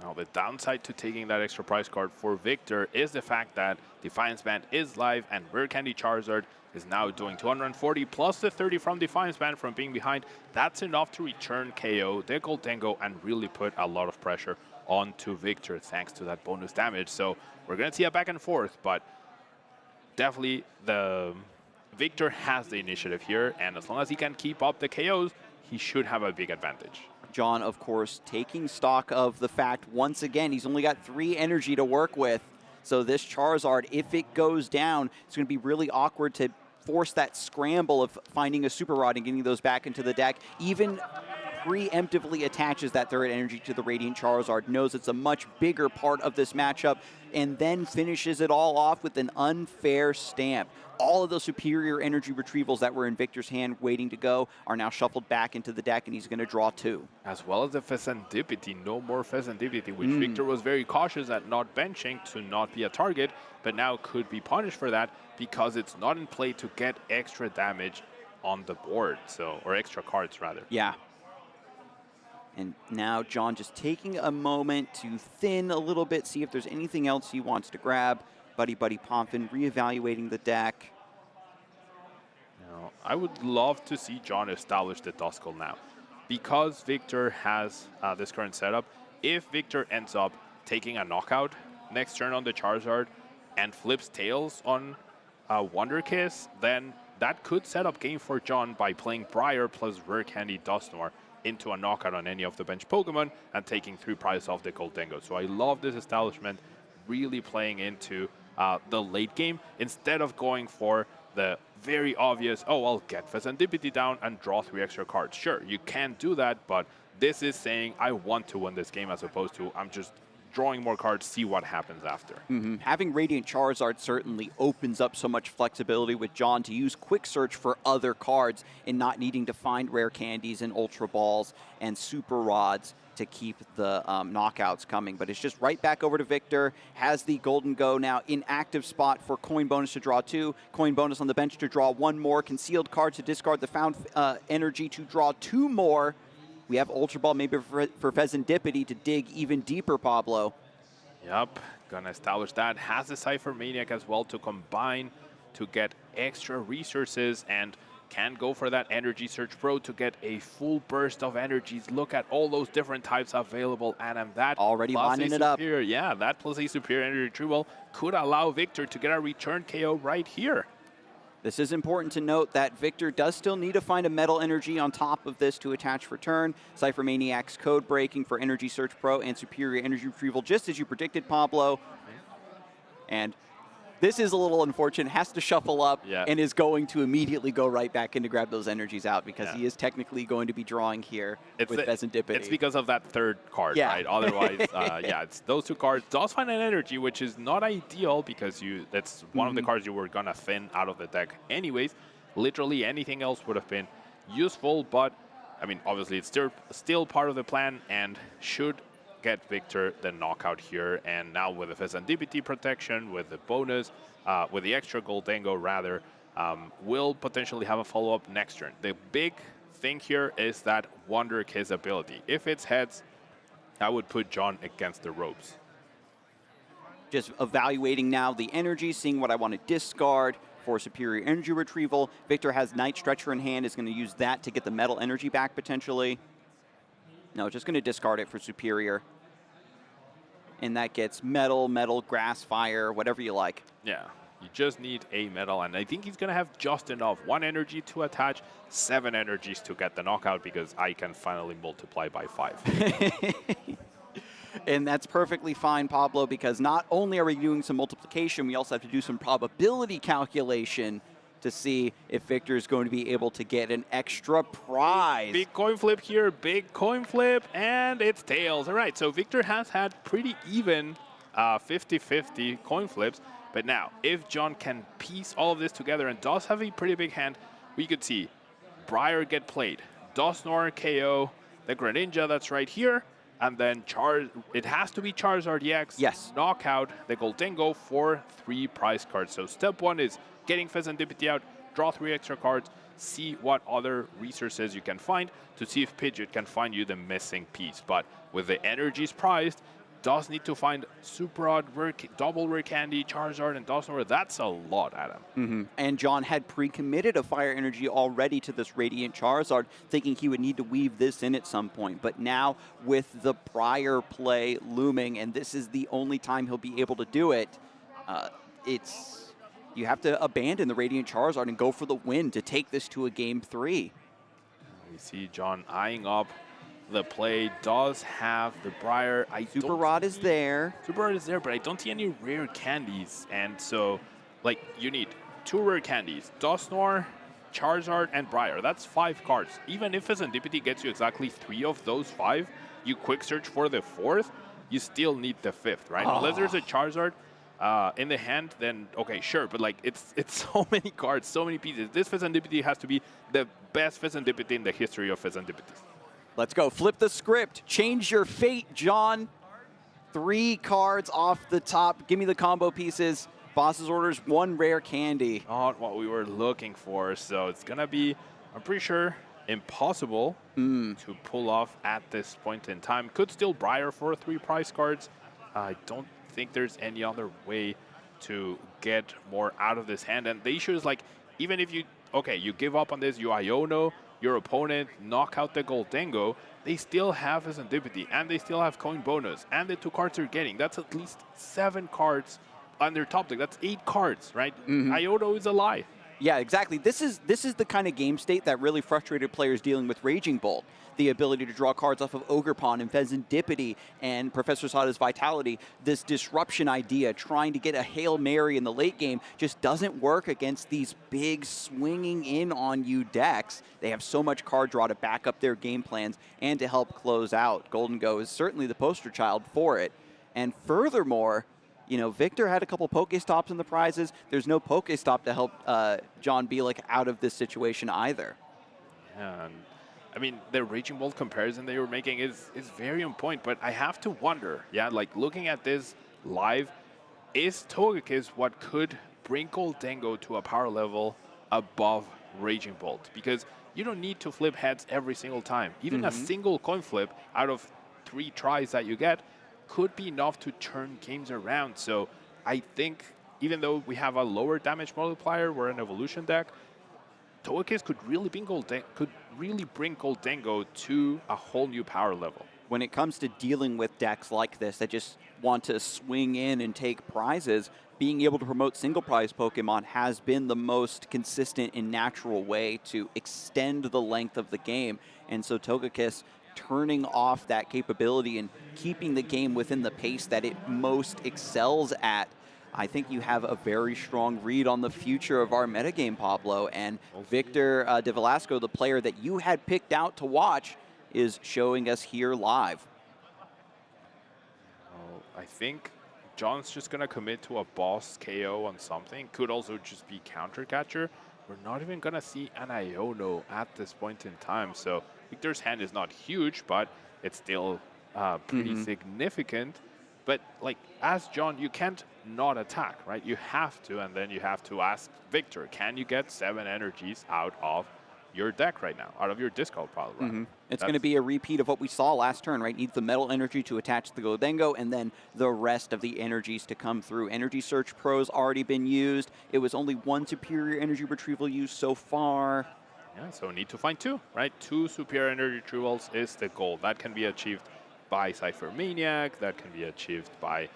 Now, the downside to taking that extra prize card for Victor is the fact that Defiance Band is live and Rare Candy Charizard is now doing 240 plus the 30 from Defiance Band from being behind. That's enough to return KO the Goldengo and really put a lot of pressure onto Victor thanks to that bonus damage. So we're going to see a back and forth, but definitely the Victor has the initiative here, and as long as he can keep up the KOs, he should have a big advantage. John, of course, taking stock of the fact, once again, he's only got 3 energy to work with. So this Charizard, if it goes down, it's going to be really awkward to force that scramble of finding a Super Rod and getting those back into the deck. Even preemptively attaches that 3rd energy to the Radiant Charizard, knows it's a much bigger part of this matchup, and then finishes it all off with an unfair stamp. All of those superior energy retrievals that were in Victor's hand waiting to go are now shuffled back into the deck, and he's going to draw 2. As well as the Pheasantipity, no more Pheasantipity, which Victor was very cautious at not benching to not be a target, but now could be punished for that because it's not in play to get extra damage on the board, so, or extra cards rather. Yeah. And now John just taking a moment to thin a little bit, see if there's anything else he wants to grab. Buddy Pompin reevaluating the deck. Now, I would love to see John establish the Duskull now. Because Victor has this current setup, if Victor ends up taking a knockout next turn on the Charizard and flips Tails on Wonderkiss, then that could set up game for John by playing Briar plus Rare Candy Dusknoir into a knockout on any of the bench Pokemon and taking 3 prizes off the Goldengo. So I love this establishment. really playing into the late game instead of going for the very obvious, oh, I'll get Serendipity down and draw 3 extra cards. Sure, you can do that, but this is saying I want to win this game as opposed to I'm just drawing more cards, see what happens after. Having Radiant Charizard certainly opens up so much flexibility with John to use Quick Search for other cards and not needing to find rare candies and Ultra Balls and Super Rods to keep the knockouts coming. But it's just right back over to Victor, has the Golden Go now in active spot for coin bonus to draw 2, coin bonus on the bench to draw 1 more, concealed card to discard the found energy to draw 2 more. We have Ultra Ball maybe for Serendipity to dig even deeper, Pablo. Yep, gonna establish that. Has the Cypher Maniac as well to combine to get extra resources and can go for that Energy Search Pro to get a full burst of energies. Look at all those different types available, Adam. That already lining it up. Yeah, that plus a superior energy retrieval could allow Victor to get a return KO right here. This is important to note that Victor does still need to find a Metal Energy on top of this to attach for turn. Cypher Maniac's code breaking for Energy Search Pro and Superior Energy Retrieval, just as you predicted, Pablo. And this is a little unfortunate, has to shuffle up and is going to immediately go right back in to grab those energies out because he is technically going to be drawing here with Serendipity. It's because of that third card, right? Otherwise, it's those 2 cards. Does find an energy, which is not ideal because that's one of the cards you were going to thin out of the deck anyways. Literally anything else would have been useful, but, I mean, obviously it's still part of the plan and should get Victor the knockout here. And now with the Serendipity protection, with the bonus, with the extra Goldengo rather, will potentially have a follow-up next turn. The big thing here is that Wonder Kiss ability. If it's heads, I would put John against the ropes. Just evaluating now the energy, seeing what I want to discard for Superior Energy Retrieval. Victor has Night Stretcher in hand, is going to use that to get the Metal Energy back potentially. No, just going to discard it for Superior. And that gets Metal, Grass, Fire, whatever you like. Yeah, you just need a Metal, and I think he's going to have just enough. 1 energy to attach, 7 energies to get the knockout because I can finally multiply by 5. And that's perfectly fine, Pablo, because not only are we doing some multiplication, we also have to do some probability calculation to see if Victor is going to be able to get an extra prize. Big coin flip here, big coin flip, and it's tails. All right, so Victor has had pretty even 50-50 coin flips, but now if John can piece all of this together and does have a pretty big hand, we could see Briar get played, Dusknoir KO, the Greninja that's right here, and then it has to be Charizard EX. Yes. Knockout the Goldengo for 3 prize cards. So step 1 is getting Serendipity out, draw 3 extra cards, see what other resources you can find to see if Pidgeot can find you the missing piece. But with the energies prized, does need to find Super Rod, double Rare Candy, Charizard, and Dusknoir. That's a lot, Adam. And John had pre-committed a Fire Energy already to this Radiant Charizard, thinking he would need to weave this in at some point. But now, with the Briar play looming, and this is the only time he'll be able to do it, you have to abandon the Radiant Charizard and go for the win to take this to a Game 3. We see John eyeing up the play, does have the Briar. Super Rod is there. Super Rod is there, but I don't see any rare candies. And so, like, you need 2 rare candies. Dusknoir, Charizard, and Briar. That's 5 cards. Even if Serendipity gets you exactly 3 of those 5, you quick search for the 4th, you still need the 5th, right? Unless there's a Charizard in the hand, then okay, sure. But like, it's so many cards, so many pieces. This Serendipity has to be the best Serendipity in the history of Serendipities. Let's go. Flip the script. Change your fate, John. 3 cards off the top. Give me the combo pieces. Boss's orders, 1 rare candy. Not what we were looking for. So it's going to be, I'm pretty sure, impossible to pull off at this point in time. Could still Briar for 3 prize cards. I don't think there's any other way to get more out of this hand. And the issue is, like, even if you give up on this, you Iono your opponent, knock out the Goldengo, they still have Serendipity, and they still have coin bonus, and the 2 cards they're getting. That's at least 7 cards on their top deck. That's 8 cards, right? Iono is a lie. Yeah, exactly. This is the kind of game state that really frustrated players dealing with Raging Bolt. The ability to draw cards off of Ogre Pawn and Pheasantipity and Professor Sada's Vitality. This disruption idea, trying to get a Hail Mary in the late game, just doesn't work against these big swinging in on you decks. They have so much card draw to back up their game plans and to help close out. Golden Go is certainly the poster child for it. And furthermore, you know, Victor had a couple Pokestops in the prizes. There's no Pokestop to help John Bielik out of this situation either. And I mean, the Raging Bolt comparison that you were making is very on point, but I have to wonder, yeah, like looking at this live, is Togekiss what could bring Goldengo to a power level above Raging Bolt? Because you don't need to flip heads every single time. Even a single coin flip out of 3 tries that you get could be enough to turn games around. So I think even though we have a lower damage multiplier, we're an evolution deck, Togekiss could really bring Goldengo to a whole new power level. When it comes to dealing with decks like this that just want to swing in and take prizes, being able to promote single prize Pokemon has been the most consistent and natural way to extend the length of the game. And so Togekiss turning off that capability and keeping the game within the pace that it most excels at, I think you have a very strong read on the future of our metagame, Pablo. And Victor de Velasco, the player that you had picked out to watch, is showing us here live. Well, I think John's just going to commit to a boss KO on something. Could also just be counter catcher. We're not even going to see an Iono at this point in time. So Victor's hand is not huge, but it's still pretty significant. But like, as John, you can't not attack, right? You have to, and then you have to ask Victor, can you get 7 energies out of your deck right now, out of your discard pile? Right? It's going to be a repeat of what we saw last turn, right? Needs the metal energy to attach to the Goldengo, and then the rest of the energies to come through. Energy Search Pro's already been used. It was only 1 superior energy retrieval used so far. Yeah, so need to find 2, right? 2 superior energy retrievals is the goal. That can be achieved by Cypher Maniac, that can be achieved by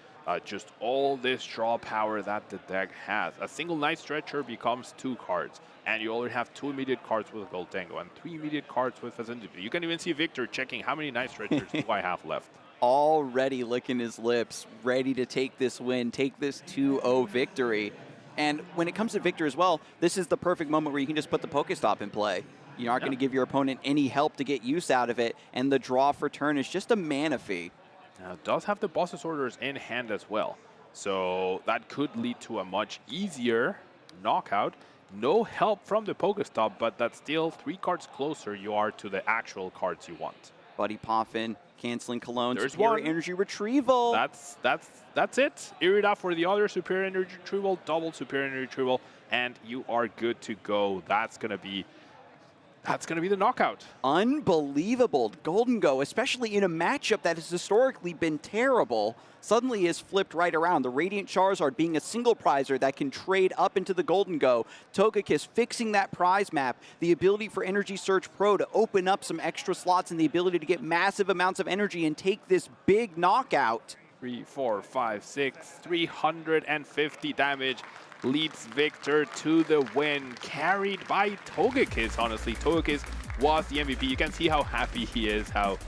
just all this draw power that the deck has. A single Night Stretcher becomes 2 cards, and you already have 2 immediate cards with Goldengo and 3 immediate cards with Pheasantipity. You can even see Victor checking how many Night Stretchers do I have left. Already licking his lips, ready to take this win, take this 2-0 victory. And when it comes to Victor as well, this is the perfect moment where you can just put the Pokestop in play. You aren't going to give your opponent any help to get use out of it, and the draw for turn is just a mana fee. Now, it does have the boss's orders in hand as well, so that could lead to a much easier knockout. No help from the Pokestop, but that's still 3 cards closer you are to the actual cards you want. Buddy Poffin canceling Cologne. There's superior one. Energy retrieval. That's it. Irida for the other superior energy retrieval, double superior energy retrieval, and you are good to go. That's gonna be the knockout. Unbelievable. Goldengo, especially in a matchup that has historically been terrible, suddenly is flipped right around. The Radiant Charizard being a single prizer that can trade up into the Goldengo. Togekiss fixing that prize map. The ability for Energy Search Pro to open up some extra slots and the ability to get massive amounts of energy and take this big knockout. 3, 4, 5, 6, 350 damage. Leads Victor to the win, carried by Togekiss, honestly. Togekiss was the MVP. You can see how happy he is, how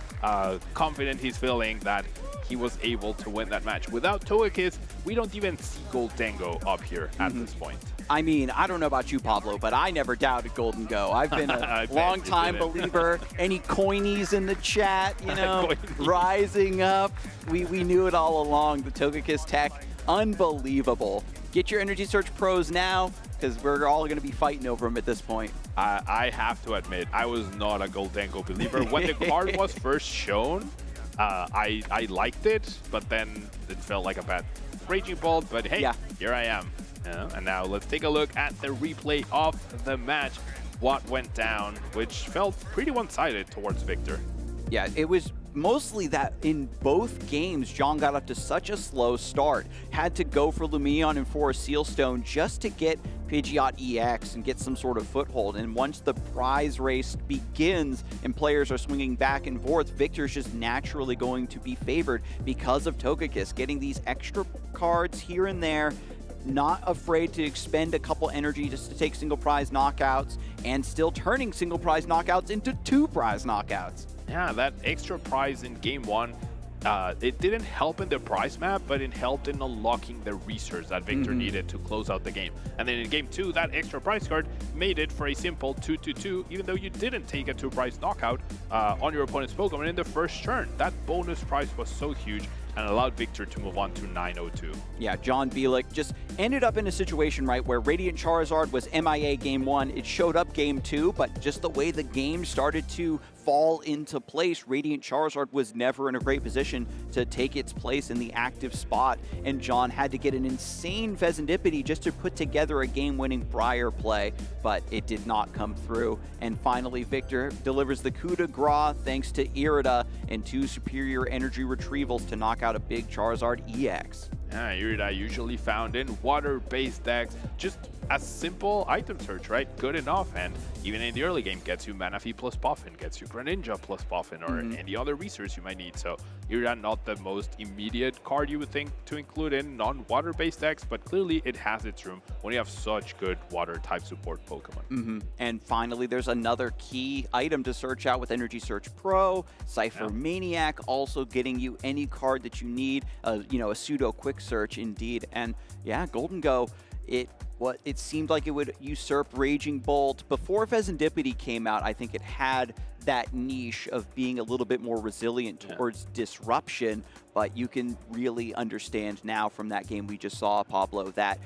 confident he's feeling that he was able to win that match. Without Togekiss, we don't even see Goldengo up here at this point. I mean, I don't know about you, Pablo, but I never doubted Goldengo. I've been a long-time believer. Any coinies in the chat, you know, rising up. We knew it all along. The Togekiss tech, unbelievable. Get your Energy Search Pros now, because we're all going to be fighting over them at this point. I have to admit, I was not a Goldengo believer. When the card was first shown, I liked it, but then it felt like a bad Raging Bolt. But hey, here I am. And now let's take a look at the replay of the match. What went down, which felt pretty one-sided towards Victor. Yeah, it was mostly that in both games, John got up to such a slow start. Had to go for Lumion and for a Sealstone just to get Pidgeot EX and get some sort of foothold. And once the prize race begins and players are swinging back and forth, Victor's just naturally going to be favored because of Togekiss. Getting these extra cards here and there, not afraid to expend a couple energy just to take single prize knockouts, and still turning single prize knockouts into 2 prize knockouts. Yeah, that extra prize in game 1, it didn't help in the prize map, but it helped in unlocking the resource that Victor needed to close out the game. And then in game 2, that extra prize card made it for a simple 2-2-2, even though you didn't take a 2 prize knockout on your opponent's Pokemon in the first turn. That bonus prize was so huge and allowed Victor to move on to 9-0-2. Yeah, John Bielik just ended up in a situation, right, where Radiant Charizard was MIA game 1. It showed up game 2, but just the way the game started to fall into place, Radiant Charizard was never in a great position to take its place in the active spot, and John had to get an insane Vezendipity just to put together a game-winning Briar play, but it did not come through. And finally, Victor delivers the coup de grace thanks to Irida and 2 superior energy retrievals to knock out a big Charizard EX. Yeah, Irida usually found in water-based decks, just a simple item search, right? Good enough, and even in the early game gets you Manaphy plus Puffin, gets you Greninja plus Puffin, or any other resource you might need. So Irida not the most immediate card you would think to include in non-water-based decks, but clearly it has its room when you have such good water-type support Pokemon. And finally, there's another key item to search out with Energy Search Pro, Cypher Maniac, also getting you any card that you need, you know, a pseudo quick search indeed. And yeah, Golden Go, it seemed like it would usurp Raging Bolt. Before Vezendipity came out, I think it had that niche of being a little bit more resilient towards disruption, but you can really understand now from that game we just saw, Pablo, that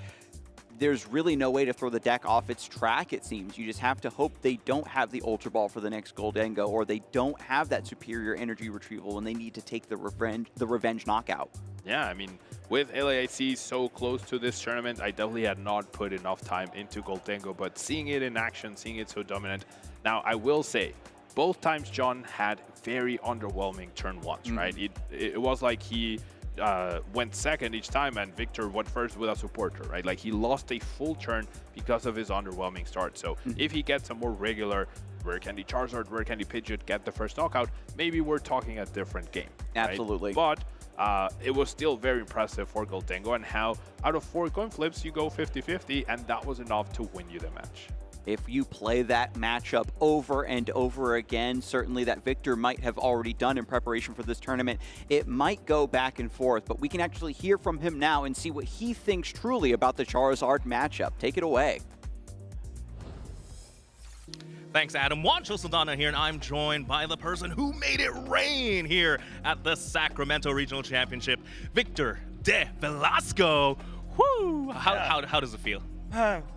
there's really no way to throw the deck off its track, it seems. You just have to hope they don't have the Ultra Ball for the next Goldengo, or they don't have that superior energy retrieval when they need to take the revenge knockout. Yeah, I mean, with LAIC so close to this tournament, I definitely had not put enough time into Goldengo, but seeing it in action, seeing it so dominant. Now, I will say, both times John had very underwhelming turn ones, right? It was like he went second each time and Victor went first with a supporter, right? Like he lost a full turn because of his underwhelming start. So if he gets a more regular Rare Candy Charizard, Rare Candy Pidgeot, get the first knockout, maybe we're talking a different game. Absolutely. Right? But it was still very impressive for Goldengo, and how out of 4 coin flips you go 50-50, and that was enough to win you the match. If you play that matchup over and over again, certainly that Victor might have already done in preparation for this tournament, it might go back and forth, but we can actually hear from him now and see what he thinks truly about the Charizard matchup. Take it away. Thanks, Adam. Juancho Saldana here, and I'm joined by the person who made it rain here at the Sacramento Regional Championship, Victor de Velasco. Woo! How does it feel?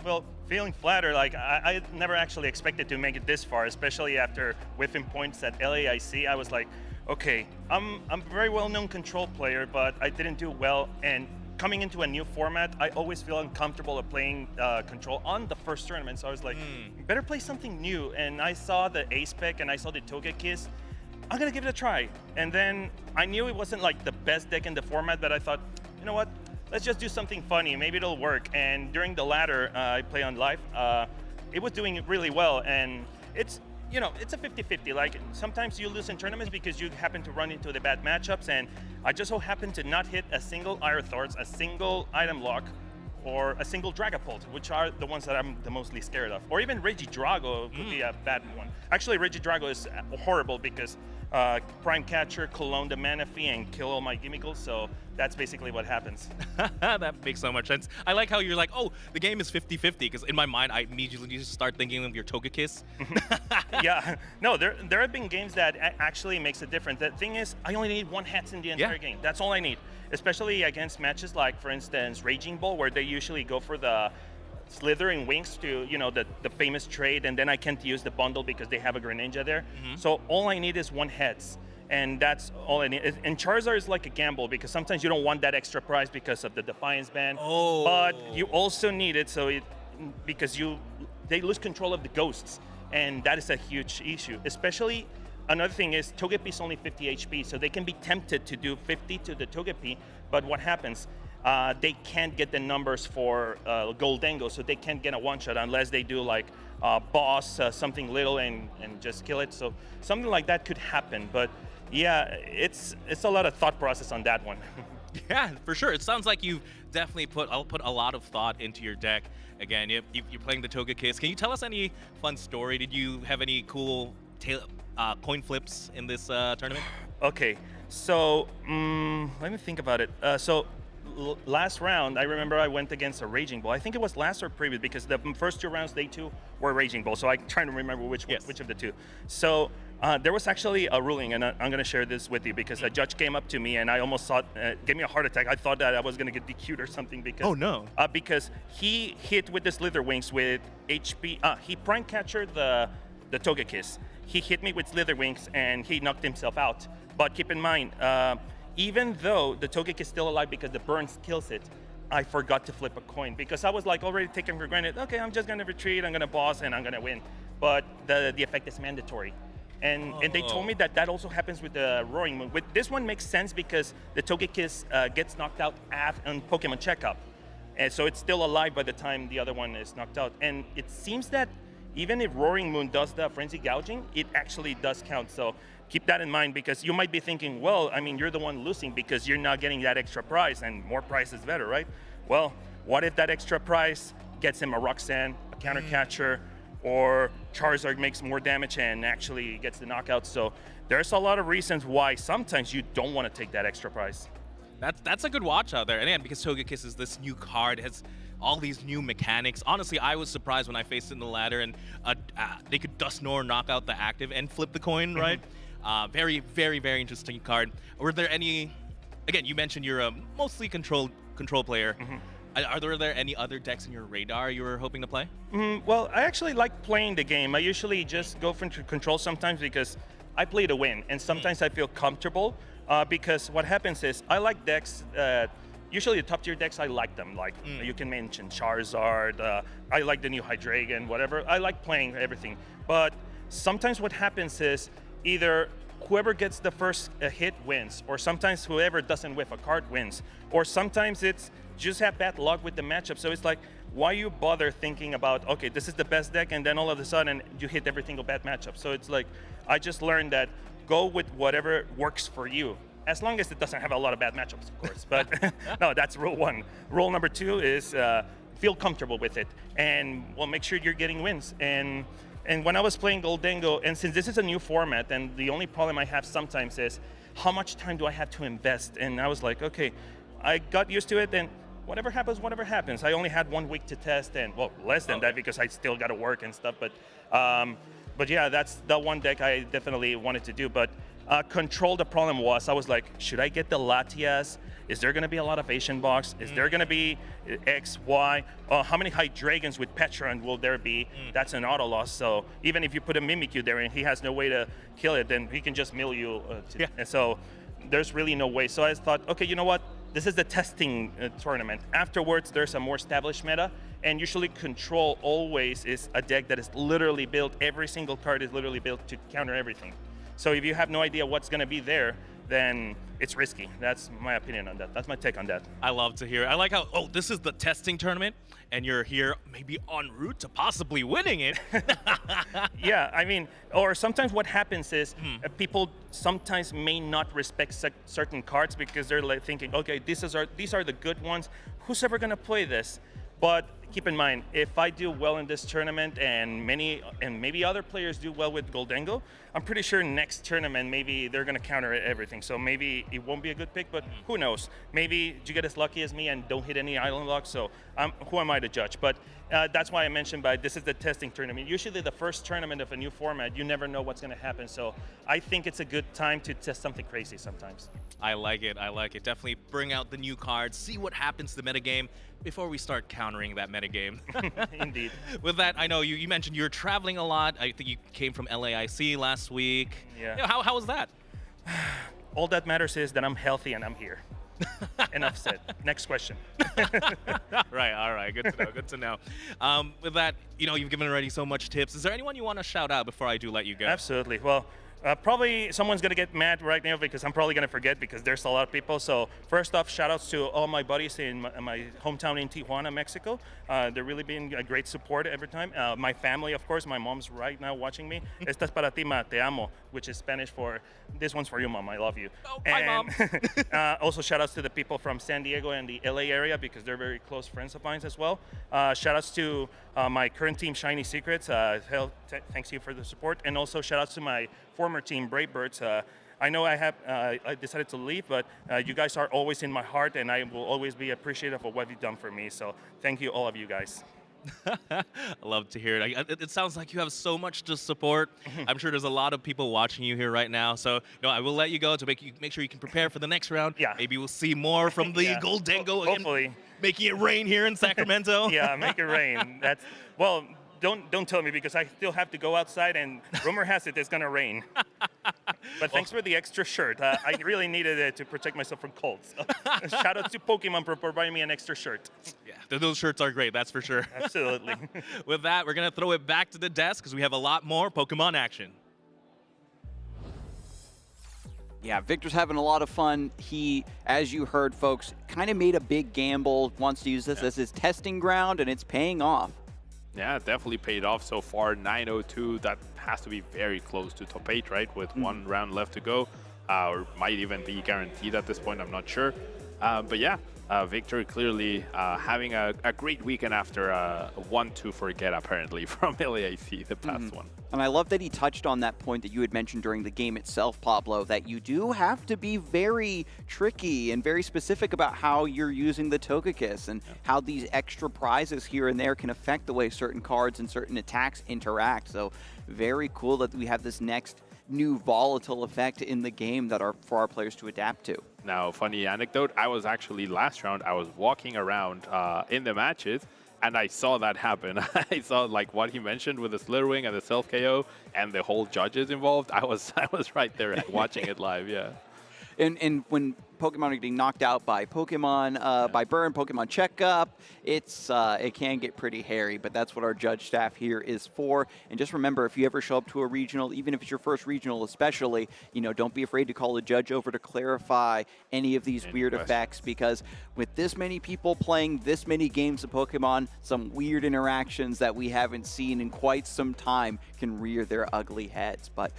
Well, feeling flattered. Like I never actually expected to make it this far, especially after whiffing points at LAIC. I was like, okay, I'm a very well-known control player, but I didn't do well. And coming into a new format, I always feel uncomfortable of playing control on the first tournament. So I was like, better play something new. And I saw the Ace Spec and I saw the Togekiss. I'm gonna give it a try. And then I knew it wasn't like the best deck in the format, but I thought, you know what? Let's just do something funny. Maybe it'll work. And during the ladder, I play on live. It was doing really well, and it's a 50-50. Like sometimes you lose in tournaments because you happen to run into the bad matchups, and I just so happened to not hit a single Aerothorns, a single item lock, or a single Dragapult, which are the ones that I'm the mostly scared of. Or even Regidrago could be a bad one. Actually, Regidrago is horrible because Prime Catcher, Cologne the Manaphy, and kill all my Gimmigles, so that's basically what happens. That makes so much sense. I like how you're like, oh, the game is 50-50, because in my mind, I immediately just start thinking of your Togekiss. Yeah, no, there have been games that actually makes a difference. The thing is, I only need 1 Hats in the entire game. That's all I need, especially against matches like, for instance, Raging Bull, where they usually go for the Slithering Wings to, the famous trade, and then I can't use the bundle because they have a Greninja there. So all I need is 1 Heads, and that's all I need. And Charizard is like a gamble because sometimes you don't want that extra prize because of the Defiance ban. Oh. But you also need it because they lose control of the ghosts, and that is a huge issue. Especially, another thing is Togepi is only 50 HP, so they can be tempted to do 50 to the Togepi, but what happens? They can't get the numbers for Goldengo, so they can't get a one-shot unless they do like boss, something little, and just kill it. So something like that could happen, but yeah, it's a lot of thought process on that one. Yeah, for sure. It sounds like you've definitely put a lot of thought into your deck. Again, you're playing the Togekiss. Can you tell us any fun story? Did you have any cool coin flips in this tournament? Okay, so let me think about it. Last round, I remember I went against a Raging Bull. I think it was last or previous because the first 2 rounds, day 2, were Raging Bull. So I'm trying to remember which of the 2. So there was actually a ruling, and I'm going to share this with you because a judge came up to me and I almost thought, gave me a heart attack. I thought that I was going to get DQ'd or something because. Oh no! Because he hit with the Slither Wings with HP. He prime captured the Togekiss. He hit me with Slither Wings and he knocked himself out. But keep in mind, even though the Togekiss is still alive because the burns kills it, I forgot to flip a coin because I was like already taken for granted. Okay, I'm just gonna retreat, I'm gonna boss, and I'm gonna win. But the effect is mandatory. And they told me that also happens with the Roaring Moon. With this one makes sense because the Togekiss gets knocked out on Pokemon Checkup. And so it's still alive by the time the other one is knocked out. And it seems that even if Roaring Moon does the Frenzy Gouging, it actually does count. So keep that in mind because you might be thinking, well, I mean, you're the one losing because you're not getting that extra prize and more prize is better, right? Well, what if that extra prize gets him a Roxanne, a Counter Catcher, or Charizard makes more damage and actually gets the knockout? So there's a lot of reasons why sometimes you don't want to take that extra prize. That's a good watch out there. And again, because Togekiss is this new card, has all these new mechanics. Honestly, I was surprised when I faced it in the ladder and they could Dust Nor knock out the active and flip the coin, right? Very, very, very interesting card. Were there any, again, you mentioned you're a mostly control player. Are there any other decks in your radar you were hoping to play? Well, I actually like playing the game. I usually just go for control sometimes because I play to win, and sometimes I feel comfortable because what happens is I like decks. Usually the top tier decks, I like them. Like you can mention Charizard. I like the new Hydreigon, whatever. I like playing everything. But sometimes what happens is either whoever gets the first hit wins, or sometimes whoever doesn't whiff a card wins, or sometimes it's just have bad luck with the matchup. So it's like, why you bother thinking about, okay, this is the best deck, and then all of a sudden you hit every single bad matchup. So it's like, I just learned that go with whatever works for you, as long as it doesn't have a lot of bad matchups, of course. But no, that's rule 1. Rule number 2 is feel comfortable with it, and well, make sure you're getting wins. And when I was playing Goldengo, and since this is a new format, and the only problem I have sometimes is how much time do I have to invest? And I was like, okay, I got used to it, and whatever happens, whatever happens. I only had 1 week to test, and well, less than that because I still got to work and stuff. But yeah, that's the one deck I definitely wanted to do. But Control, the problem was, I was like, should I get the Latias? Is there going to be a lot of Asian box? Is there going to be X, Y? How many Hydreigons with Petron will there be? That's an auto loss. So even if you put a Mimikyu there and he has no way to kill it, then he can just mill you. And so there's really no way. So I thought, okay, you know what? This is the testing tournament. Afterwards, there's a more established meta. And usually Control always is a deck that is literally built, every single card is literally built to counter everything. So if you have no idea what's going to be there, then it's risky. That's my opinion on that. That's my take on that. I love to hear it. I like how, this is the testing tournament, and you're here maybe en route to possibly winning it. Yeah, I mean, or sometimes what happens is people sometimes may not respect certain cards because they're like thinking, okay, these are the good ones. Who's ever going to play this? But keep in mind, if I do well in this tournament and maybe other players do well with Goldengo, I'm pretty sure next tournament maybe they're going to counter everything. So maybe it won't be a good pick, but who knows? Maybe you get as lucky as me and don't hit any island locks. So who am I to judge? But that's why I mentioned this is the testing tournament. Usually the first tournament of a new format, you never know what's going to happen. So I think it's a good time to test something crazy sometimes. I like it. I like it. Definitely bring out the new cards, see what happens to the metagame before we start countering that metagame. Indeed. With that, I know you mentioned you're traveling a lot. I think you came from LAIC last week. Yeah. How was that? All that matters is that I'm healthy and I'm here. Enough said. Next question. Right. All right. Good to know. Good to know. With that, you've given already so much tips. Is there anyone you want to shout out before I do let you go? Absolutely. Well, Probably someone's going to get mad right now because I'm probably going to forget because there's a lot of people. So first off, shout outs to all my buddies in my hometown in Tijuana, Mexico. They're really being a great support every time. My family, of course, my mom's right now watching me. Esta es para ti, ma, te amo, which is Spanish for this one's for you, mom, I love you. Oh, hi, Mom. Also shout outs to the people from San Diego and the LA area because they're very close friends of mine as well. Shout outs to my current team, Shiny Secrets. Thanks to you for the support. And also shout outs to my former team, Brave Birds. I know I decided to leave, but you guys are always in my heart, and I will always be appreciative of what you've done for me. So thank you, all of you guys. I love to hear it. It sounds like you have so much to support. I'm sure there's a lot of people watching you here right now. So, I will let you go to make sure you can prepare for the next round. Yeah. Maybe we'll see more from the Goldengo again, hopefully. making it rain here in Sacramento. Yeah, make it rain. Well, don't tell me because I still have to go outside, and rumor has it it's gonna rain. But thanks for the extra shirt. I really needed it to protect myself from colds. So, shout out to Pokemon for providing me an extra shirt. Yeah, those shirts are great, that's for sure. Absolutely. With that, we're gonna throw it back to the desk because we have a lot more Pokemon action. Yeah, Victor's having a lot of fun. He, as you heard, folks, kind of made a big gamble, wants to use this as his testing ground, and it's paying off. Yeah, definitely paid off so far. 902, that has to be very close to top 8, right? With one round left to go, or might even be guaranteed at this point, I'm not sure. But yeah, Victor clearly having a great weekend after a 1-2 forget, apparently, from LAIC, the past one. And I love that he touched on that point that you had mentioned during the game itself, Pablo, that you do have to be very tricky and very specific about how you're using the Togekiss and how these extra prizes here and there can affect the way certain cards and certain attacks interact. So very cool that we have this next new volatile effect in the game that are for our players to adapt to. Now, funny anecdote, I was actually last round, I was walking around in the matches, and I saw that happen. I saw like what he mentioned with the Slitherwing and the self KO and the whole judges involved. I was right there watching it live. Yeah. And when Pokemon are getting knocked out by Pokemon, by Burn, Pokemon Checkup, it can get pretty hairy, but that's what our judge staff here is for. And just remember, if you ever show up to a regional, even if it's your first regional especially, don't be afraid to call the judge over to clarify any of these weird effects, because with this many people playing this many games of Pokemon, some weird interactions that we haven't seen in quite some time can rear their ugly heads. But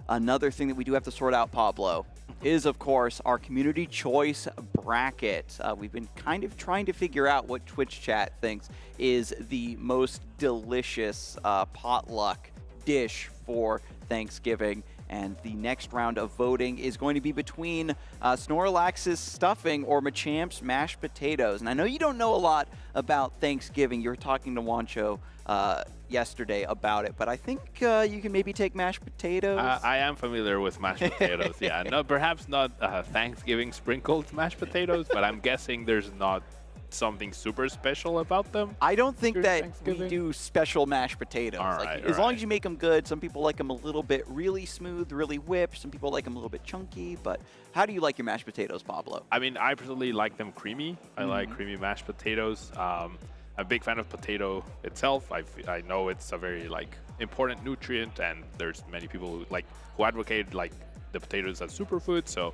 another thing that we do have to sort out, Pablo, is, of course, our community choice bracket. We've been kind of trying to figure out what Twitch chat thinks is the most delicious potluck dish for Thanksgiving. And the next round of voting is going to be between Snorlax's stuffing or Machamp's mashed potatoes. And I know you don't know a lot about Thanksgiving. You were talking to Wancho yesterday about it, but I think you can maybe take mashed potatoes. I am familiar with mashed potatoes. Yeah, no, perhaps not Thanksgiving sprinkled mashed potatoes, but I'm guessing there's not something super special about them. I don't think that we do special mashed potatoes. As long as you make them good. Some people like them a little bit really smooth, really whipped. Some people like them a little bit chunky. But how do you like your mashed potatoes, Pablo? I mean, I personally like them creamy. I like creamy mashed potatoes. I'm a big fan of potato itself. I know it's a very important nutrient, and there's many people who advocate the potatoes as superfood. So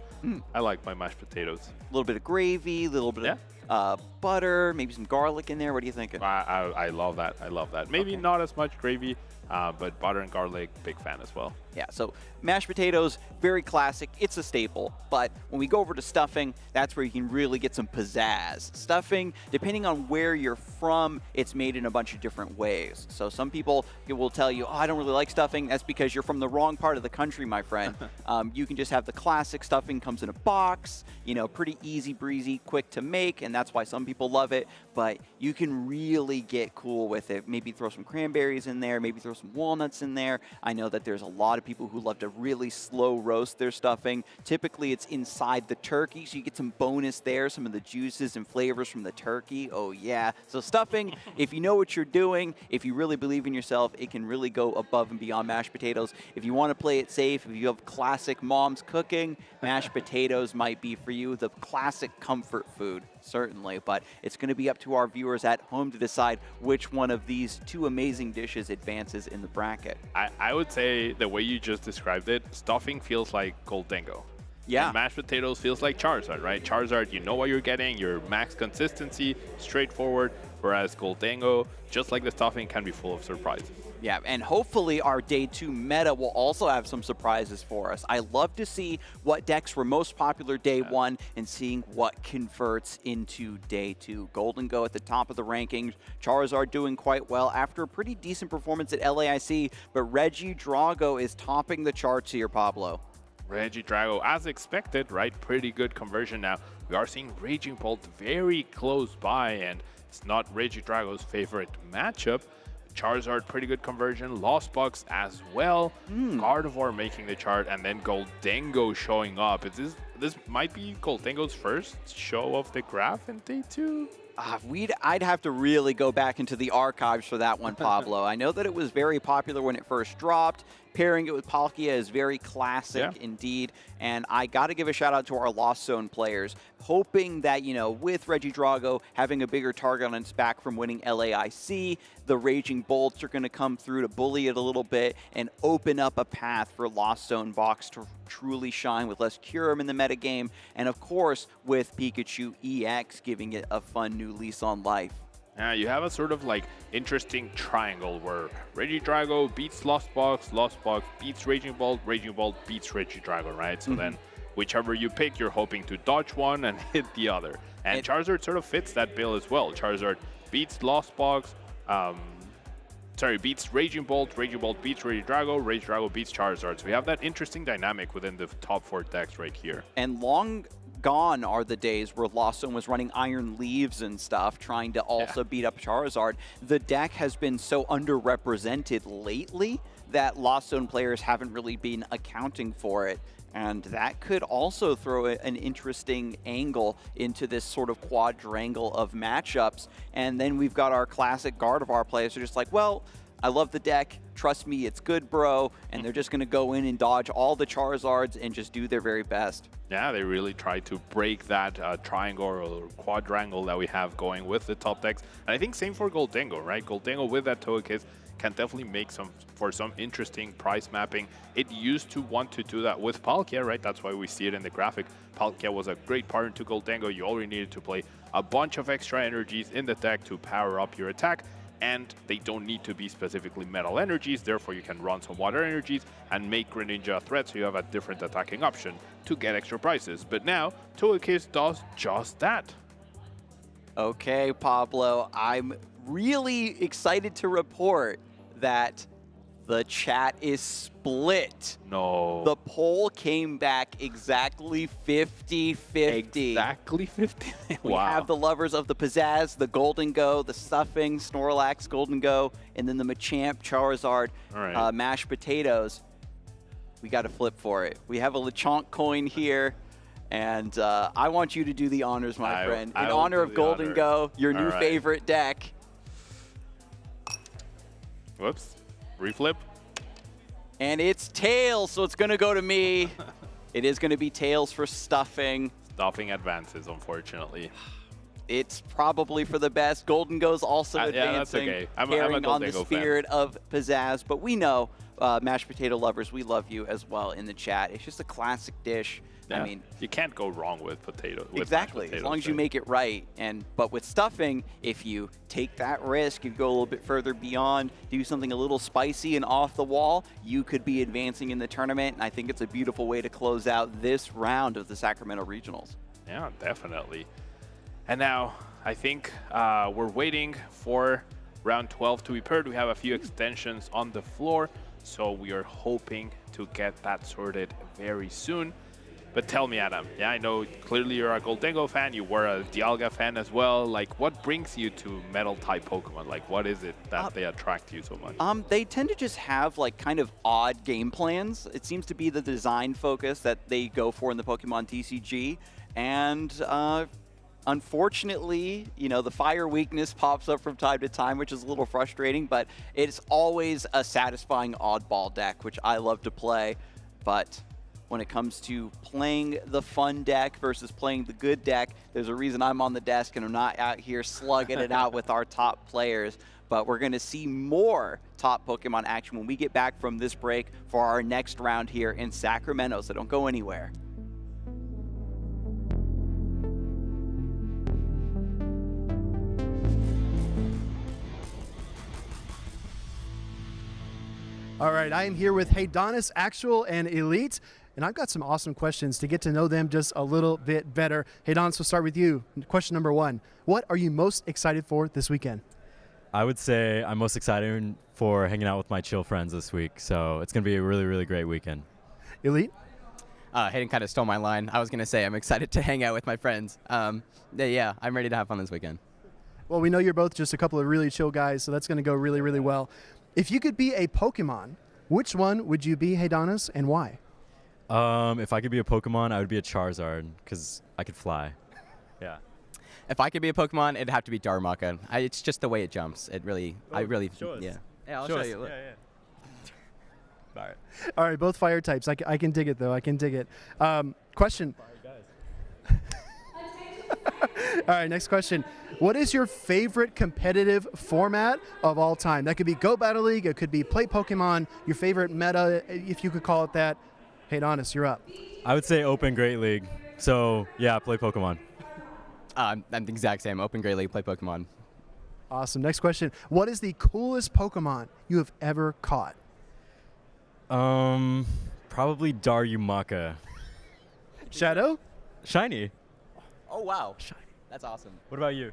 I like my mashed potatoes. A little bit of gravy, a little bit of butter, maybe some garlic in there. What are you thinking? I love that. I love that. Maybe not as much gravy, but butter and garlic, big fan as well. Yeah, so mashed potatoes, very classic. It's a staple. But when we go over to stuffing, that's where you can really get some pizzazz. Stuffing, depending on where you're from, it's made in a bunch of different ways. So some people will tell you, I don't really like stuffing. That's because you're from the wrong part of the country, my friend. You can just have the classic stuffing, comes in a box, pretty easy breezy, quick to make, and that's why some people love it. But you can really get cool with it. Maybe throw some cranberries in there, maybe throw some walnuts in there. I know that there's a lot of people who love to really slow roast their stuffing. Typically, it's inside the turkey, so you get some bonus there, some of the juices and flavors from the turkey. Oh, yeah. So stuffing, if you know what you're doing, if you really believe in yourself, it can really go above and beyond mashed potatoes. If you want to play it safe, if you have classic mom's cooking, mashed potatoes might be for you the classic comfort food. Certainly, but it's going to be up to our viewers at home to decide which one of these two amazing dishes advances is in the bracket. I would say the way you just described it, stuffing feels like Goldengo. Yeah. And mashed potatoes feels like Charizard, right? Charizard, you know what you're getting, your max consistency, straightforward, whereas Goldengo, just like the stuffing, can be full of surprises. Yeah, and hopefully our Day 2 meta will also have some surprises for us. I love to see what decks were most popular Day 1 and seeing what converts into Day 2. Goldengo at the top of the rankings, Charizard doing quite well after a pretty decent performance at LAIC, but Regidrago is topping the charts here, Pablo. Regidrago, as expected, right? Pretty good conversion now. We are seeing Raging Bolt very close by, and it's not Regidrago's favorite matchup. Charizard, pretty good conversion. Lost Box as well. Gardevoir making the chart, and then Goldengo showing up. This might be Goldengo's first show of the graph in Day 2. I'd have to really go back into the archives for that one, Pablo. I know that it was very popular when it first dropped. Pairing it with Palkia is very classic indeed. And I got to give a shout out to our Lost Zone players, hoping that, you know, with Regidrago having a bigger target on its back from winning LAIC, the Raging Bolts are going to come through to bully it a little bit and open up a path for Lost Zone Box to truly shine with less Kyurem in the metagame. And of course, with Pikachu EX giving it a fun new lease on life. You have a sort of like interesting triangle where Regidrago beats Lost Box beats Raging Bolt beats Regidrago, right? So then whichever you pick, you're hoping to dodge one and hit the other. And Charizard sort of fits that bill as well. Charizard beats Lost Box, beats Raging Bolt beats Regidrago beats Charizard. So we have that interesting dynamic within the top 4 decks right here. And long gone are the days where Lost Zone was running Iron Leaves and stuff, trying to also beat up Charizard. The deck has been so underrepresented lately that Lost Zone players haven't really been accounting for it. And that could also throw an interesting angle into this sort of quadrangle of matchups. And then we've got our classic Gardevoir players who are just like, well, I love the deck, trust me, it's good, bro. And they're just going to go in and dodge all the Charizards and just do their very best. Yeah, they really try to break that triangle or quadrangle that we have going with the top decks. And I think same for Goldengo, right? Goldengo with that Togekiss can definitely make some interesting price mapping. It used to want to do that with Palkia, right? That's why we see it in the graphic. Palkia was a great partner to Goldengo. You only needed to play a bunch of extra energies in the deck to power up your attack. And they don't need to be specifically metal energies, therefore you can run some water energies and make Greninja a threat, so you have a different attacking option to get extra prices. But now, Togekiss does just that. Okay, Pablo, I'm really excited to report that the chat is split. No. The poll came back exactly 50-50. Exactly 50? We have the lovers of the Pizzazz, the Goldengo, the Stuffing, Snorlax, Goldengo, and then the Machamp, Charizard, mashed potatoes. We got to flip for it. We have a Lechonk coin here, and I want you to do the honors, my friend. In honor of Goldengo, your new favorite deck. Whoops. Reflip. And it's Tails, so it's going to go to me. It is going to be Tails for Stuffing. Stuffing advances, unfortunately. It's probably for the best. Goldengo's also advancing, that's okay. carrying on the Goldengo spirit of pizzazz. But we know, mashed potato lovers, we love you as well in the chat. It's just a classic dish. Yeah. I mean, you can't go wrong with potato. Exactly, as long as you make it right. But with stuffing, if you take that risk, you go a little bit further beyond, do something a little spicy and off the wall, you could be advancing in the tournament. And I think it's a beautiful way to close out this round of the Sacramento Regionals. Yeah, definitely. And now I think we're waiting for round 12 to be paired. We have a few extensions on the floor, so we are hoping to get that sorted very soon. But tell me, Adam, yeah, I know clearly you're a Goldengo fan, you were a Dialga fan as well. Like, what brings you to metal-type Pokemon? Like, what is it that they attract you so much? They tend to just have, like, kind of odd game plans. It seems to be the design focus that they go for in the Pokemon TCG. And unfortunately, you know, the fire weakness pops up from time to time, which is a little frustrating, but it's always a satisfying oddball deck, which I love to play. But when it comes to playing the fun deck versus playing the good deck, there's a reason I'm on the desk and I'm not out here slugging it out with our top players. but we're going to see more top Pokemon action when we get back from this break for our next round here in Sacramento, so don't go anywhere. All right, I am here with Heidonis, Actual, and Elite, and I've got some awesome questions to get to know them just a little bit better. Heidonis, we'll start with you. Question number 1, what are you most excited for this weekend? I would say I'm most excited for hanging out with my chill friends this week, so it's going to be a really, really great weekend. Elite? Hayden kind of stole my line. I was going to say I'm excited to hang out with my friends. Yeah, I'm ready to have fun this weekend. Well, we know you're both just a couple of really chill guys, so that's going to go really, really well. If you could be a Pokemon, which one would you be, Heidonis, and why? If I could be a Pokemon, I would be a Charizard because I could fly. Yeah. If I could be a Pokemon, it'd have to be Darumaka. It's just the way it jumps. It really, show us. yeah. Yeah, I'll show you. Look. All right. All right, both fire types. I can dig it, though. I can dig it. Question. All right, next question. What is your favorite competitive format of all time? That could be Go Battle League. It could be Play Pokemon. Your favorite meta, if you could call it that. Heidonis, you're up. I would say Open Great League. So, yeah, play Pokemon. I'm the exact same. Open Great League, play Pokemon. Awesome. Next question. What is the coolest Pokemon you have ever caught? Probably Darumaka. Shadow? Shiny. Oh, wow. That's awesome. What about you?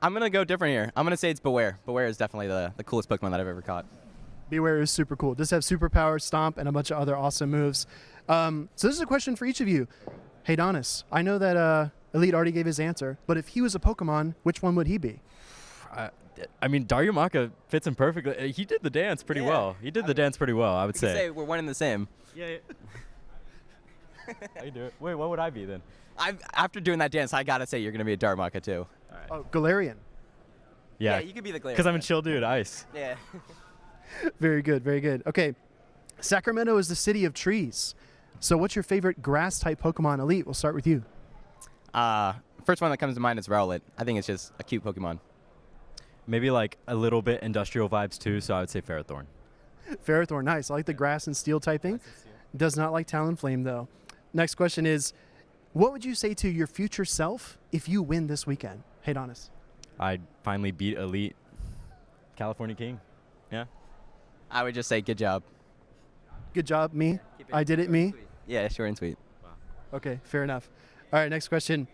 I'm going to go different here. I'm going to say it's Beware. Beware is definitely the coolest Pokemon that I've ever caught. Beware is super cool. Does have superpower, stomp, and a bunch of other awesome moves. So this is a question for each of you. Heidonis, I know that Elite already gave his answer, but if he was a Pokemon, which one would he be? I mean, Darumaka fits him perfectly. He did the dance pretty well. He did the dance pretty well, I would say. We're one and the same. Yeah. How you do it? Wait, what would I be then? After doing that dance, I got to say you're going to be a Darumaka, too. All right. Oh, Galarian. Yeah, you could be the Galarian. Because I'm a chill dude, ice. Yeah. Very good, very good. Okay, Sacramento is the city of trees. So what's your favorite grass-type Pokemon? Elite, we'll start with you. First one that comes to mind is Rowlet. I think it's just a cute Pokemon. Maybe like a little bit industrial vibes too, so I would say Ferrothorn. Ferrothorn, nice. I like the grass and steel typing. Does not like Talonflame, though. Next question is, what would you say to your future self if you win this weekend? Heidonis. I'd finally beat Elite. California King. Yeah. I would just say good job. Good job, me. I did it, me. Yeah, short and sweet. Wow. Okay, fair enough. All right, next question.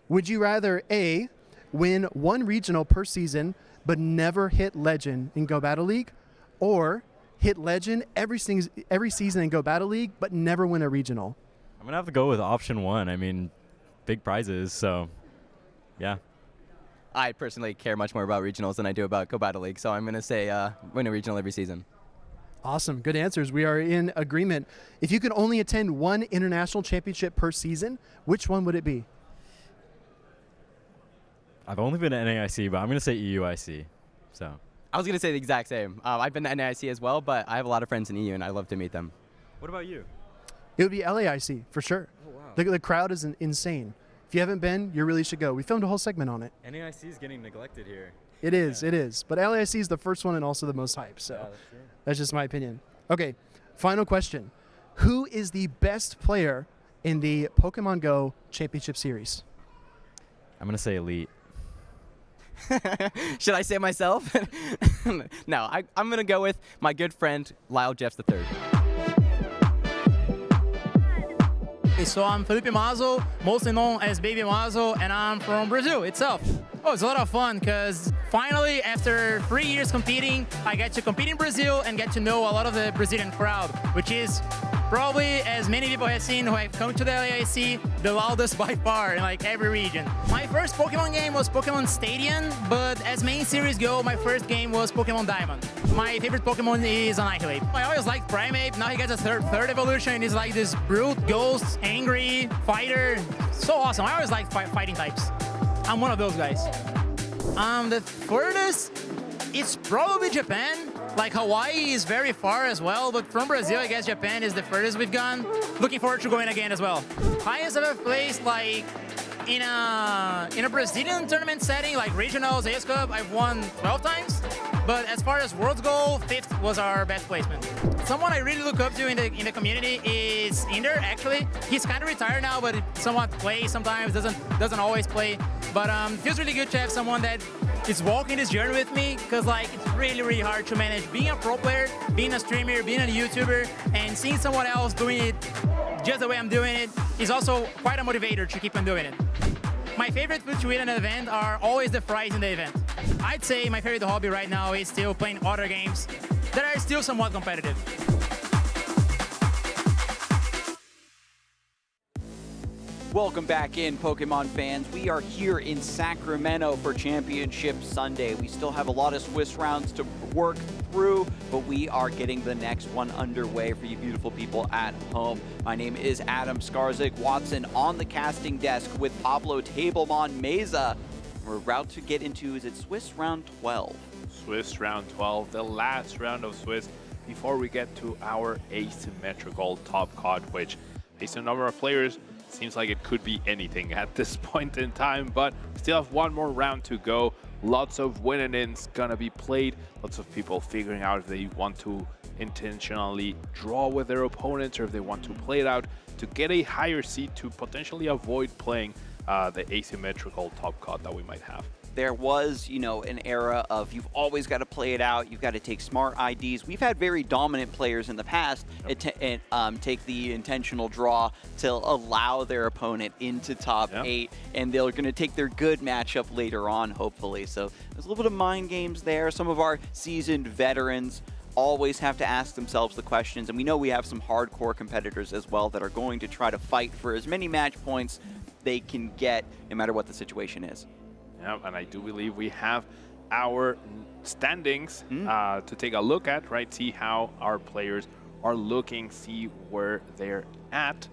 Would you rather A, win one regional per season but never hit Legend in Go Battle League, or hit Legend every season in Go Battle League but never win a regional? I'm going to have to go with option 1. I mean, big prizes, so yeah. I personally care much more about regionals than I do about Go Battle League, so I'm going to say win a regional every season. Awesome. Good answers. We are in agreement. If you could only attend one international championship per season, which one would it be? I've only been to NAIC, but I'm going to say EUIC. So I was going to say the exact same. I've been to NAIC as well, but I have a lot of friends in EU, and I love to meet them. What about you? It would be LAIC, for sure. Oh, wow. The crowd is insane. If you haven't been, you really should go. We filmed a whole segment on it. NAIC is getting neglected here. It is, it is. But LAIC is the first one and also the most hype, so Yeah, that's true. That's just my opinion. Okay, final question. Who is the best player in the Pokemon Go Championship Series? I'm going to say Elite. Should I say myself? No, I'm going to go with my good friend, Lyle Jeffs III. So I'm Felipe Mazo, mostly known as Baby Mazo, and I'm from Brazil itself. Oh, it's a lot of fun because finally, after 3 years competing, I get to compete in Brazil and get to know a lot of the Brazilian crowd, which is probably, as many people have seen who have come to the LAIC, the loudest by far in like every region. My first Pokemon game was Pokemon Stadium, but as main series go, my first game was Pokemon Diamond. My favorite Pokemon is Annihilate. I always liked Primeape. Now he gets a third evolution. He's like this brute, ghost, angry, fighter. So awesome. I always liked fighting types. I'm one of those guys. The furthest, it's probably Japan. Like Hawaii is very far as well, but from Brazil, I guess Japan is the furthest we've gone. Looking forward to going again as well. Highest I've ever placed, like in a Brazilian tournament setting, like regionals, Ace Cup, I've won 12 times. But as far as Worlds go, 5th was our best placement. Someone I really look up to in the community is Inder, actually. He's kind of retired now, but somewhat plays sometimes, doesn't always play. But feels really good to have someone that is walking this journey with me, because like it's really, really hard to manage being a pro player, being a streamer, being a YouTuber, and seeing someone else doing it just the way I'm doing it is also quite a motivator to keep on doing it. My favorite food to eat in an event are always the fries in the event. I'd say my favorite hobby right now is still playing other games that are still somewhat competitive. Welcome back in, Pokemon fans. We are here in Sacramento for Championship Sunday. We still have a lot of Swiss rounds to work through, but we are getting the next one underway for you beautiful people at home. My name is Adam Skarzik Watson on the casting desk with Pablo Tablemon Meza. We're about to get into, is it Swiss round 12? Swiss round 12, the last round of Swiss before we get to our asymmetrical top card, which based on the number of players, seems like it could be anything at this point in time, but still have one more round to go. Lots of win-and-ins gonna be played. Lots of people figuring out if they want to intentionally draw with their opponents or if they want to play it out to get a higher seed to potentially avoid playing the asymmetrical top card that we might have. There was, you know, an era of you've always got to play it out. You've got to take smart IDs. We've had very dominant players in the past take the intentional draw to allow their opponent into top 8, and they're going to take their good matchup later on, hopefully. So there's a little bit of mind games there. Some of our seasoned veterans always have to ask themselves the questions, and we know we have some hardcore competitors as well that are going to try to fight for as many match points they can get, no matter what the situation is. Yeah, and I do believe we have our standings to take a look at, right? See how our players are looking, see where they're at,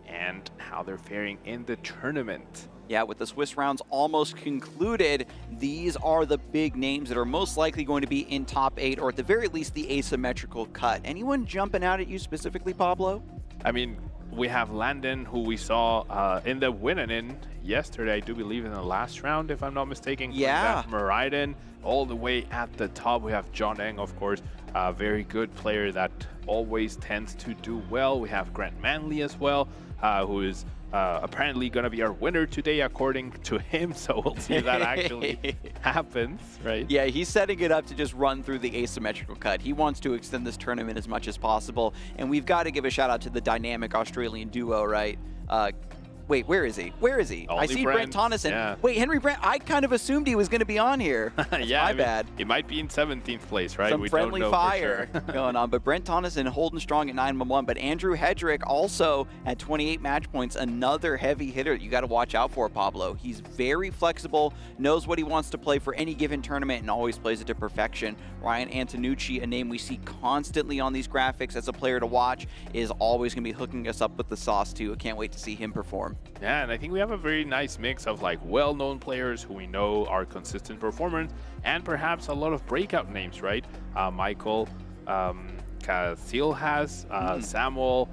and how they're faring in the tournament. Yeah, with the Swiss rounds almost concluded, these are the big names that are most likely going to be in top 8, or at the very least, the asymmetrical cut. Anyone jumping out at you specifically, Pablo? I mean, we have Landon, who we saw in the win-and-in yesterday, I do believe in the last round, if I'm not mistaken. Yeah. Meraiden all the way at the top. We have John Eng, of course, a very good player that always tends to do well. We have Grant Manley as well, who is apparently going to be our winner today, according to him. So we'll see if that actually happens, right? Yeah, he's setting it up to just run through the asymmetrical cut. He wants to extend this tournament as much as possible. And we've got to give a shout out to the dynamic Australian duo, right? Wait, where is he? Where is he? I see Brent Tonneson. Yeah. Wait, Henry Brent, I kind of assumed he was going to be on here. Yeah, my bad. He might be in 17th place, right? Some we friendly don't know fire for sure. going on. But Brent Tonneson holding strong at 9-1. But Andrew Hedrick also at 28 match points, another heavy hitter you got to watch out for, Pablo. He's very flexible, knows what he wants to play for any given tournament, and always plays it to perfection. Ryan Antonucci, a name we see constantly on these graphics as a player to watch, is always going to be hooking us up with the sauce too. I can't wait to see him perform. Yeah, and I think we have a very nice mix of like well-known players who we know are consistent performers, and perhaps a lot of breakout names, right? Michael Casil has, Samuel,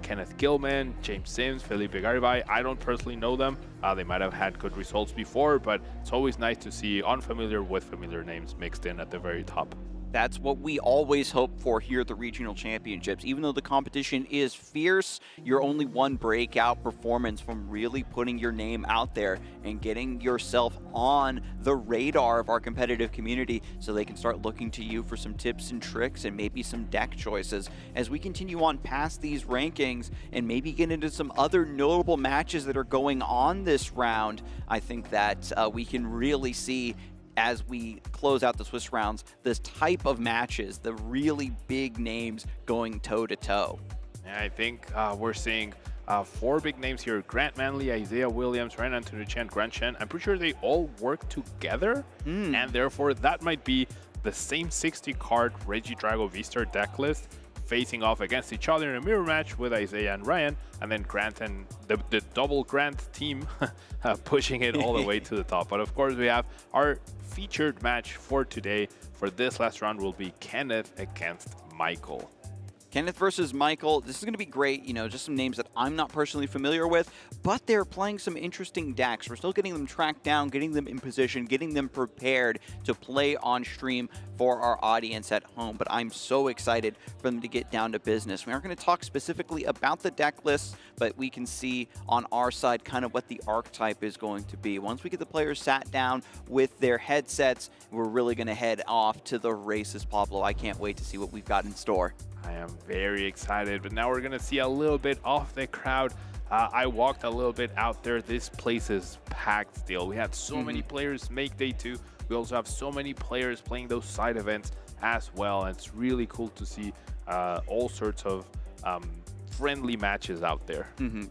Kenneth Gilman, James Sims, Felipe Garibay. I don't personally know them. They might have had good results before, but it's always nice to see unfamiliar with familiar names mixed in at the very top. That's what we always hope for here at the regional championships. Even though the competition is fierce, you're only one breakout performance from really putting your name out there and getting yourself on the radar of our competitive community so they can start looking to you for some tips and tricks and maybe some deck choices. As we continue on past these rankings and maybe get into some other notable matches that are going on this round, I think that we can really see, as we close out the Swiss rounds, this type of matches, the really big names going toe-to-toe. Yeah, I think we're seeing 4 big names here: Grant Manley, Isaiah Williams, Ryan Antonucci, and Grant Shen. I'm pretty sure they all work together, and therefore that might be the same 60-card Reggie Drago V-Star deck list facing off against each other in a mirror match with Isaiah and Ryan, and then Grant and the double Grant team pushing it all the way to the top. But of course, we have our featured match for today. For this last round will be Kenneth against Michael. Kenneth versus Michael. This is going to be great. You know, just some names that I'm not personally familiar with, but they're playing some interesting decks. We're still getting them tracked down, getting them in position, getting them prepared to play on stream for our audience at home. But I'm so excited for them to get down to business. We aren't going to talk specifically about the deck lists, but we can see on our side kind of what the archetype is going to be. Once we get the players sat down with their headsets, we're really going to head off to the races, Pablo. I can't wait to see what we've got in store. I am very excited, but now we're going to see a little bit of the crowd. I walked a little bit out there. This place is packed still. We had so many players make day 2. We also have so many players playing those side events as well. And it's really cool to see all sorts of friendly matches out there.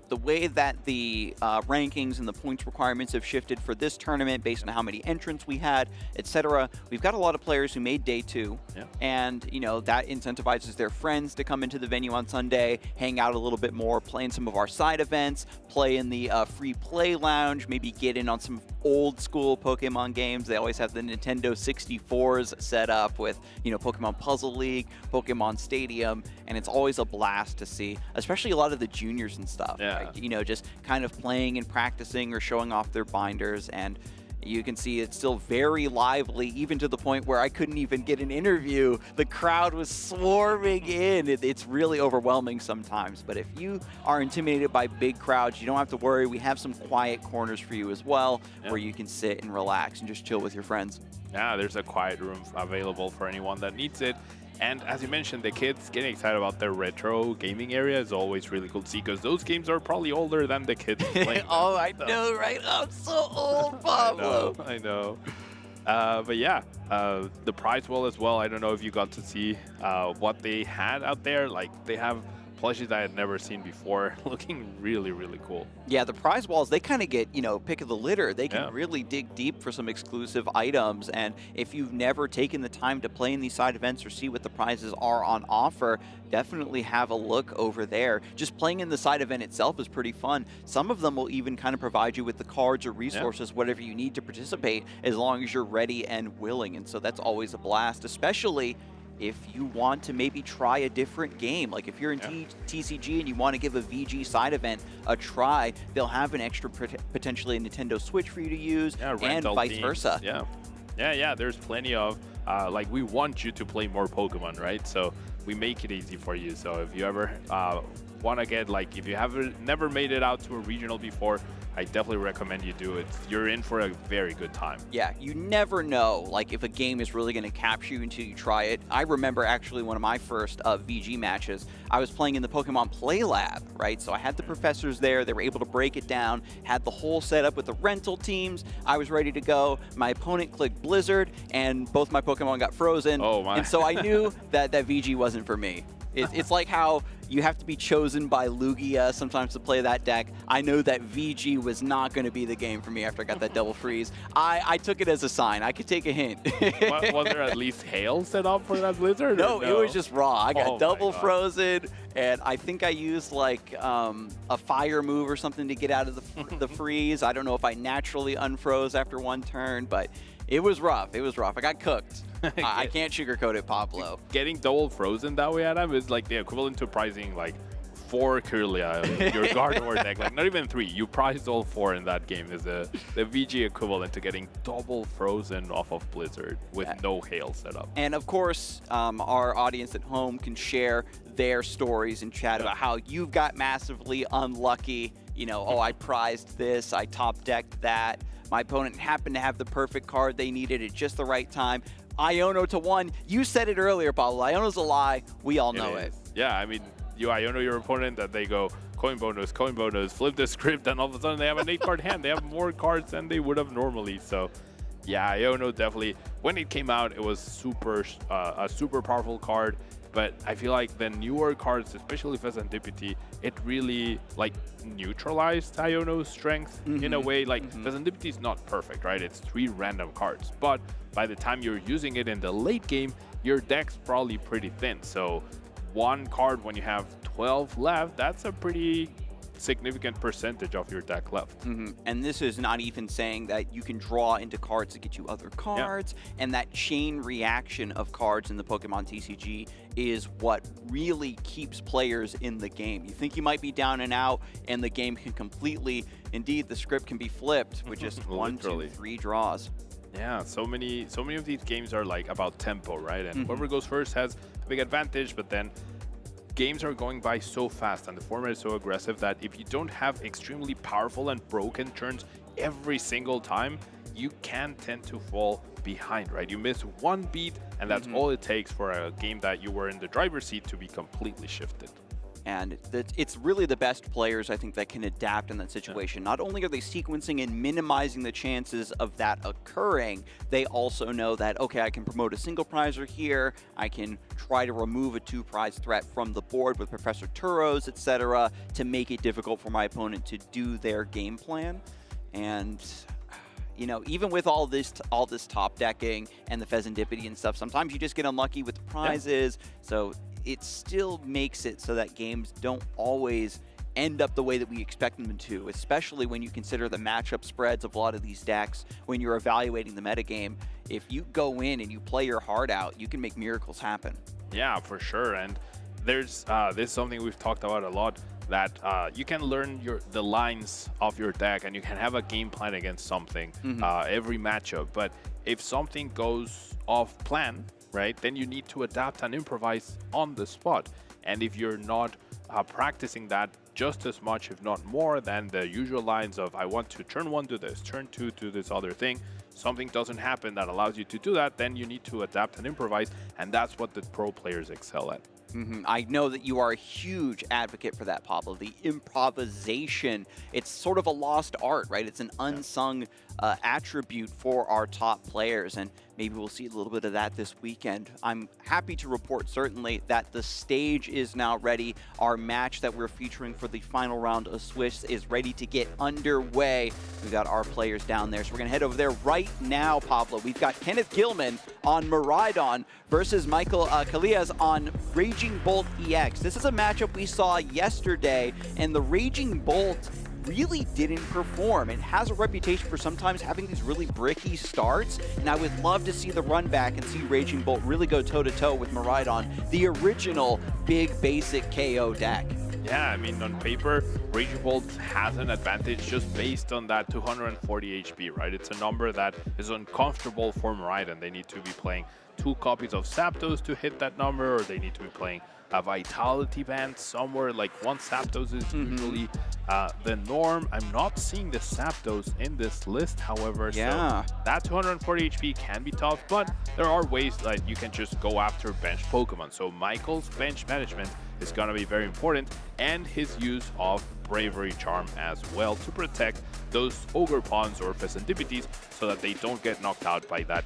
The way that the rankings and the points requirements have shifted for this tournament based on how many entrants we had, etc. We've got a lot of players who made day 2, and you know that incentivizes their friends to come into the venue on Sunday, hang out a little bit more, play in some of our side events, play in the free play lounge, maybe get in on some old school Pokemon games. They always have the Nintendo 64s set up with, you know, Pokemon Puzzle League, Pokemon Stadium, and it's always a blast to see, especially a lot of the juniors and stuff. Like, you know, just kind of playing and practicing or showing off their binders, and you can see it's still very lively, even to the point where I couldn't even get an interview. The crowd was swarming in. It's really overwhelming sometimes, but if you are intimidated by big crowds, you don't have to worry. We have some quiet corners for you as well, where you can sit and relax and just chill with your friends. Yeah, there's a quiet room available for anyone that needs it. And as you mentioned, the kids getting excited about their retro gaming area is always really cool to see, because those games are probably older than the kids playing. Oh, I know, right? I'm so old, Pablo. I know. But yeah, the prize wall as well. I don't know if you got to see what they had out there. Like, they have plushies I had never seen before, looking really, really cool. Yeah, the prize walls, they kind of get, you know, pick of the litter. They can really dig deep for some exclusive items. And if you've never taken the time to play in these side events or see what the prizes are on offer, definitely have a look over there. Just playing in the side event itself is pretty fun. Some of them will even kind of provide you with the cards or resources, whatever you need to participate, as long as you're ready and willing. And so that's always a blast, especially if you want to maybe try a different game. Like if you're in TCG and you want to give a VG side event a try, they'll have an extra, potentially a Nintendo Switch for you to use, and vice versa. Yeah, there's plenty of, like, we want you to play more Pokemon, right? So we make it easy for you. So if you ever want to get, like, if you haven't never made it out to a regional before, I definitely recommend you do it. You're in for a very good time. Yeah, you never know, like, if a game is really going to capture you until you try it. I remember actually one of my first VG matches. I was playing in the Pokemon Play Lab, right? So I had the professors there. They were able to break it down, had the whole setup with the rental teams. I was ready to go. My opponent clicked Blizzard, and both my Pokemon got frozen. Oh, my. And so I knew that VG wasn't for me. It's like how you have to be chosen by Lugia sometimes to play that deck. I know that VG was not going to be the game for me after I got that double freeze. I took it as a sign. I could take a hint. Was there at least hail set up for that Blizzard? No, it was just raw. I got double frozen, and I think I used like a fire move or something to get out of the freeze. I don't know if I naturally unfroze after one turn, but it was rough. It was rough. I got cooked. I can't sugarcoat it, Pablo. Getting double frozen that way, Adam, is like the equivalent to pricing like 4 Kirlia, your Gardevoir deck. Like, not even 3. You priced all 4 in that game. Is the VG equivalent to getting double frozen off of Blizzard with no hail setup. And of course, our audience at home can share their stories and chat about how you got massively unlucky. You know, oh, I prized this, I top decked that. My opponent happened to have the perfect card they needed at just the right time. Iono to 1. You said it earlier, Pablo. Iono's a lie. We all know it. Yeah, I mean, you Iono your opponent, that they go coin bonus, flip the script, and all of a sudden they have an 8-card hand. They have more cards than they would have normally. So, yeah, Iono definitely, when it came out, it was a super powerful card. But I feel like the newer cards, especially Fezandipity, it really like neutralized Iono's strength in a way. Like Fezandipity is not perfect, right? It's 3 random cards, but by the time you're using it in the late game, your deck's probably pretty thin. So 1 card when you have 12 left, that's a pretty significant percentage of your deck left. And this is not even saying that you can draw into cards to get you other cards, and that chain reaction of cards in the Pokemon TCG is what really keeps players in the game. You think you might be down and out, and the game can completely, indeed, the script can be flipped with just 1, 2, 3 draws. Yeah, so many of these games are like about tempo, right? And whoever goes first has a big advantage, but then games are going by so fast and the format is so aggressive that if you don't have extremely powerful and broken turns every single time, you can tend to fall behind, right? You miss one beat and that's all it takes for a game that you were in the driver's seat to be completely shifted. And it's really the best players, I think, that can adapt in that situation. Not only are they sequencing and minimizing the chances of that occurring, they also know that, okay, I can promote a single prizer here, I can try to remove a 2-prize threat from the board with Professor Turos, etc., to make it difficult for my opponent to do their game plan. And you know, even with all this top decking and the Pheasantipity and stuff, sometimes you just get unlucky with the prizes. So it still makes it so that games don't always end up the way that we expect them to, especially when you consider the matchup spreads of a lot of these decks when you're evaluating the metagame. If you go in and you play your heart out, you can make miracles happen. Yeah, for sure. And there's this is something we've talked about a lot, that you can learn the lines of your deck and you can have a game plan against something every matchup. But if something goes off plan, right, then you need to adapt and improvise on the spot. And if you're not practicing that just as much, if not more, than the usual lines of I want to turn 1 do this, turn 2 do this other thing, something doesn't happen that allows you to do that, then you need to adapt and improvise, and that's what the pro players excel at. I know that you are a huge advocate for that, Pablo. The improvisation, it's sort of a lost art, right? It's an unsung attribute for our top players, and maybe we'll see a little bit of that this weekend. I'm happy to report, certainly, that the stage is now ready. Our match that we're featuring for the final round of Swiss is ready to get underway. We've got our players down there, so we're going to head over there right now, Pablo. We've got Kenneth Gilman on Miraidon versus Michael Calillas on Raging Bolt EX. This is a matchup we saw yesterday, and the Raging Bolt really didn't perform. It has a reputation for sometimes having these really bricky starts, and I would love to see the run back and see Raging Bolt really go toe-to-toe with Miraidon, the original big basic KO deck. Yeah, I mean, on paper, Raging Bolt has an advantage just based on that 240 HP, right? It's a number that is uncomfortable for Miraidon. They need to be playing 2 copies of Zapdos to hit that number, or they need to be playing a Vitality Band somewhere. Like 1 Zapdos is usually the norm. I'm not seeing the Zapdos in this list, however, so that 240 HP can be tough, but there are ways that you can just go after bench Pokemon. So Michael's bench management is going to be very important, and his use of Bravery Charm as well to protect those Ogre Pawns or Pheasantipities so that they don't get knocked out by that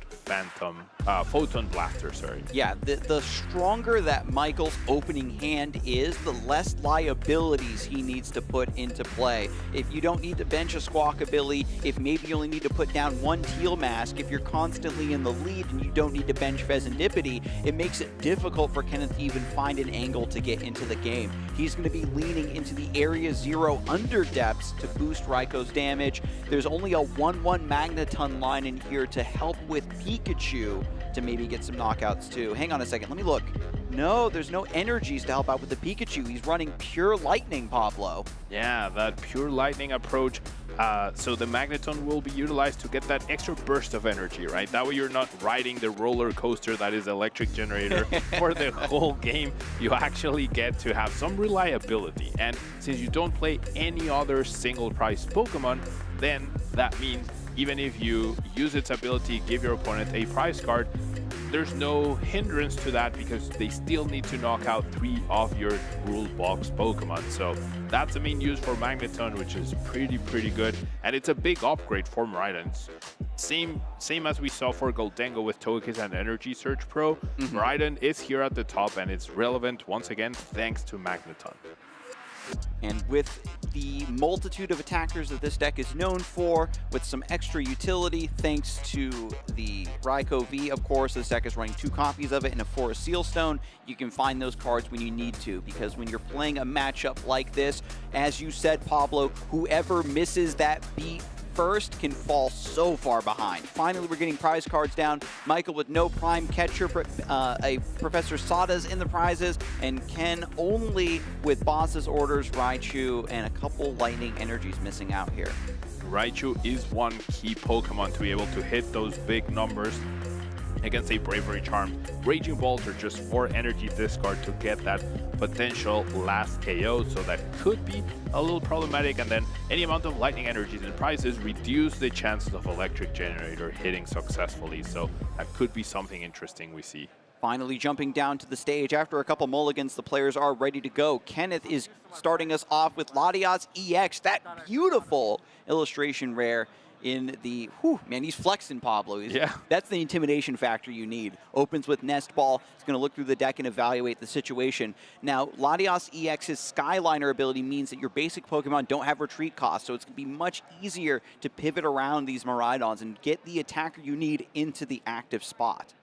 Photon Blaster, sorry. Yeah, the stronger that Michael's opening hand is, the less liabilities he needs to put into play. If you don't need to bench a Squawkabilly, if maybe you only need to put down 1 Teal Mask, if you're constantly in the lead and you don't need to bench Pheasantipity, it makes it difficult for Kenneth to even find an angle to get into the game. He's going to be leaning into the Area 0 under depths to boost Raiko's damage. There's only a 1/1 Magneton line in here to help with Pikachu to maybe get some knockouts too. Hang on a second, let me look. No, there's no energies to help out with the Pikachu. He's running Pure Lightning, Pablo. Yeah, that Pure Lightning approach. So the Magneton will be utilized to get that extra burst of energy, right? That way you're not riding the roller coaster that is Electric Generator for the whole game. You actually get to have some reliability. And since you don't play any other single prize Pokemon, then that means even if you use its ability, give your opponent a prize card, there's no hindrance to that because they still need to knock out 3 of your rule box Pokemon. So that's the main use for Magneton, which is pretty good. And it's a big upgrade for Miraidon. Same as we saw for Goldengo with Togekiss and Energy Surge Pro. Miraidon is here at the top, and it's relevant once again thanks to Magneton. And with the multitude of attackers that this deck is known for, with some extra utility, thanks to the Raikou V, of course, this deck is running 2 copies of it and a Forest Sealstone. You can find those cards when you need to, because when you're playing a matchup like this, as you said, Pablo, whoever misses that beat first can fall so far behind. Finally, we're getting prize cards down. Michael with no prime catcher, a Professor Sada's in the prizes, and Ken only with boss's orders, Raichu, and a couple lightning energies missing out here. Raichu is one key Pokemon to be able to hit those big numbers against a Bravery Charm. Raging Bolt or just 4 energy discard to get that potential last KO, so that could be a little problematic, and then any amount of lightning energies and prizes reduce the chances of Electric Generator hitting successfully, so that could be something interesting we see. Finally jumping down to the stage after a couple mulligans, the players are ready to go. Kenneth is starting us off with Latias EX, that beautiful illustration rare in the, man, he's flexing, Pablo. That's the intimidation factor you need. Opens with Nest Ball. He's going to look through the deck and evaluate the situation. Now, Latias EX's Skyliner ability means that your basic Pokemon don't have retreat costs, so it's going to be much easier to pivot around these Miraidons and get the attacker you need into the active spot.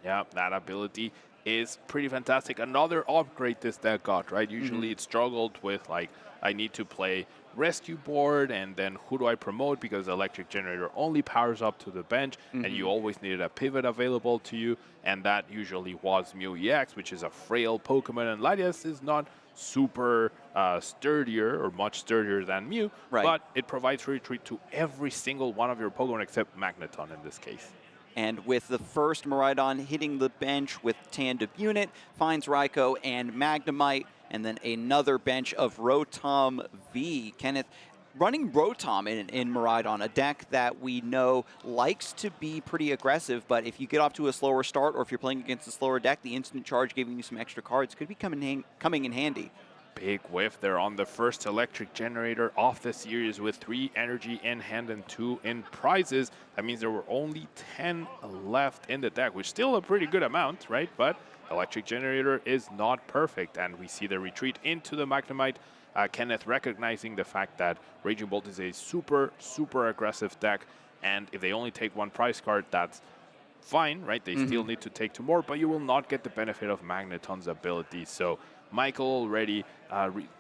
Yeah, that ability is pretty fantastic. Another upgrade this deck got, right? Usually it struggled with, like, I need to play rescue board, and then who do I promote, because Electric Generator only powers up to the bench, and you always needed a pivot available to you, and that usually was Mew EX, which is a frail Pokemon, and Latias is not super sturdier or much sturdier than Mew, but it provides retreat to every single one of your Pokemon except Magneton in this case. And with the first Miraidon hitting the bench with Tandem Unit, finds Raikou and Magnemite, and then another bench of Rotom V. Kenneth, running Rotom in Miraidon, a deck that we know likes to be pretty aggressive, but if you get off to a slower start, or if you're playing against a slower deck, the instant charge giving you some extra cards could be coming in handy. Big whiff there on the first Electric Generator off the series with 3 energy in hand and 2 in prizes. That means there were only 10 left in the deck, which is still a pretty good amount, right? But Electric Generator is not perfect, and we see the retreat into the Magnemite. Kenneth recognizing the fact that Raging Bolt is a super, super aggressive deck, and if they only take 1 prize card, that's fine, right? They still need to take 2 more, but you will not get the benefit of Magneton's ability. So Michael already,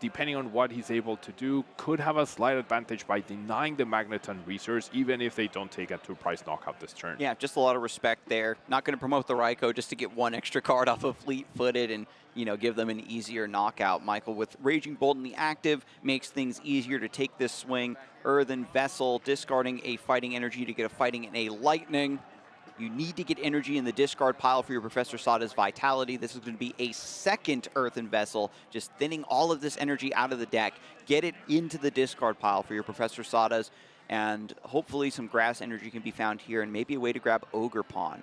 depending on what he's able to do, could have a slight advantage by denying the Magneton resource, even if they don't take a 2-prize knockout this turn. Yeah, just a lot of respect there. Not going to promote the Raikou just to get 1 extra card off of Fleet-Footed and, you know, give them an easier knockout. Michael with Raging Bolt in the active makes things easier to take this swing. Earthen Vessel discarding a Fighting Energy to get a Fighting and a Lightning. You need to get energy in the discard pile for your Professor Sada's Vitality. This is going to be a second Earthen Vessel, just thinning all of this energy out of the deck. Get it into the discard pile for your Professor Sada's, and hopefully some grass energy can be found here, and maybe a way to grab Ogre Pawn.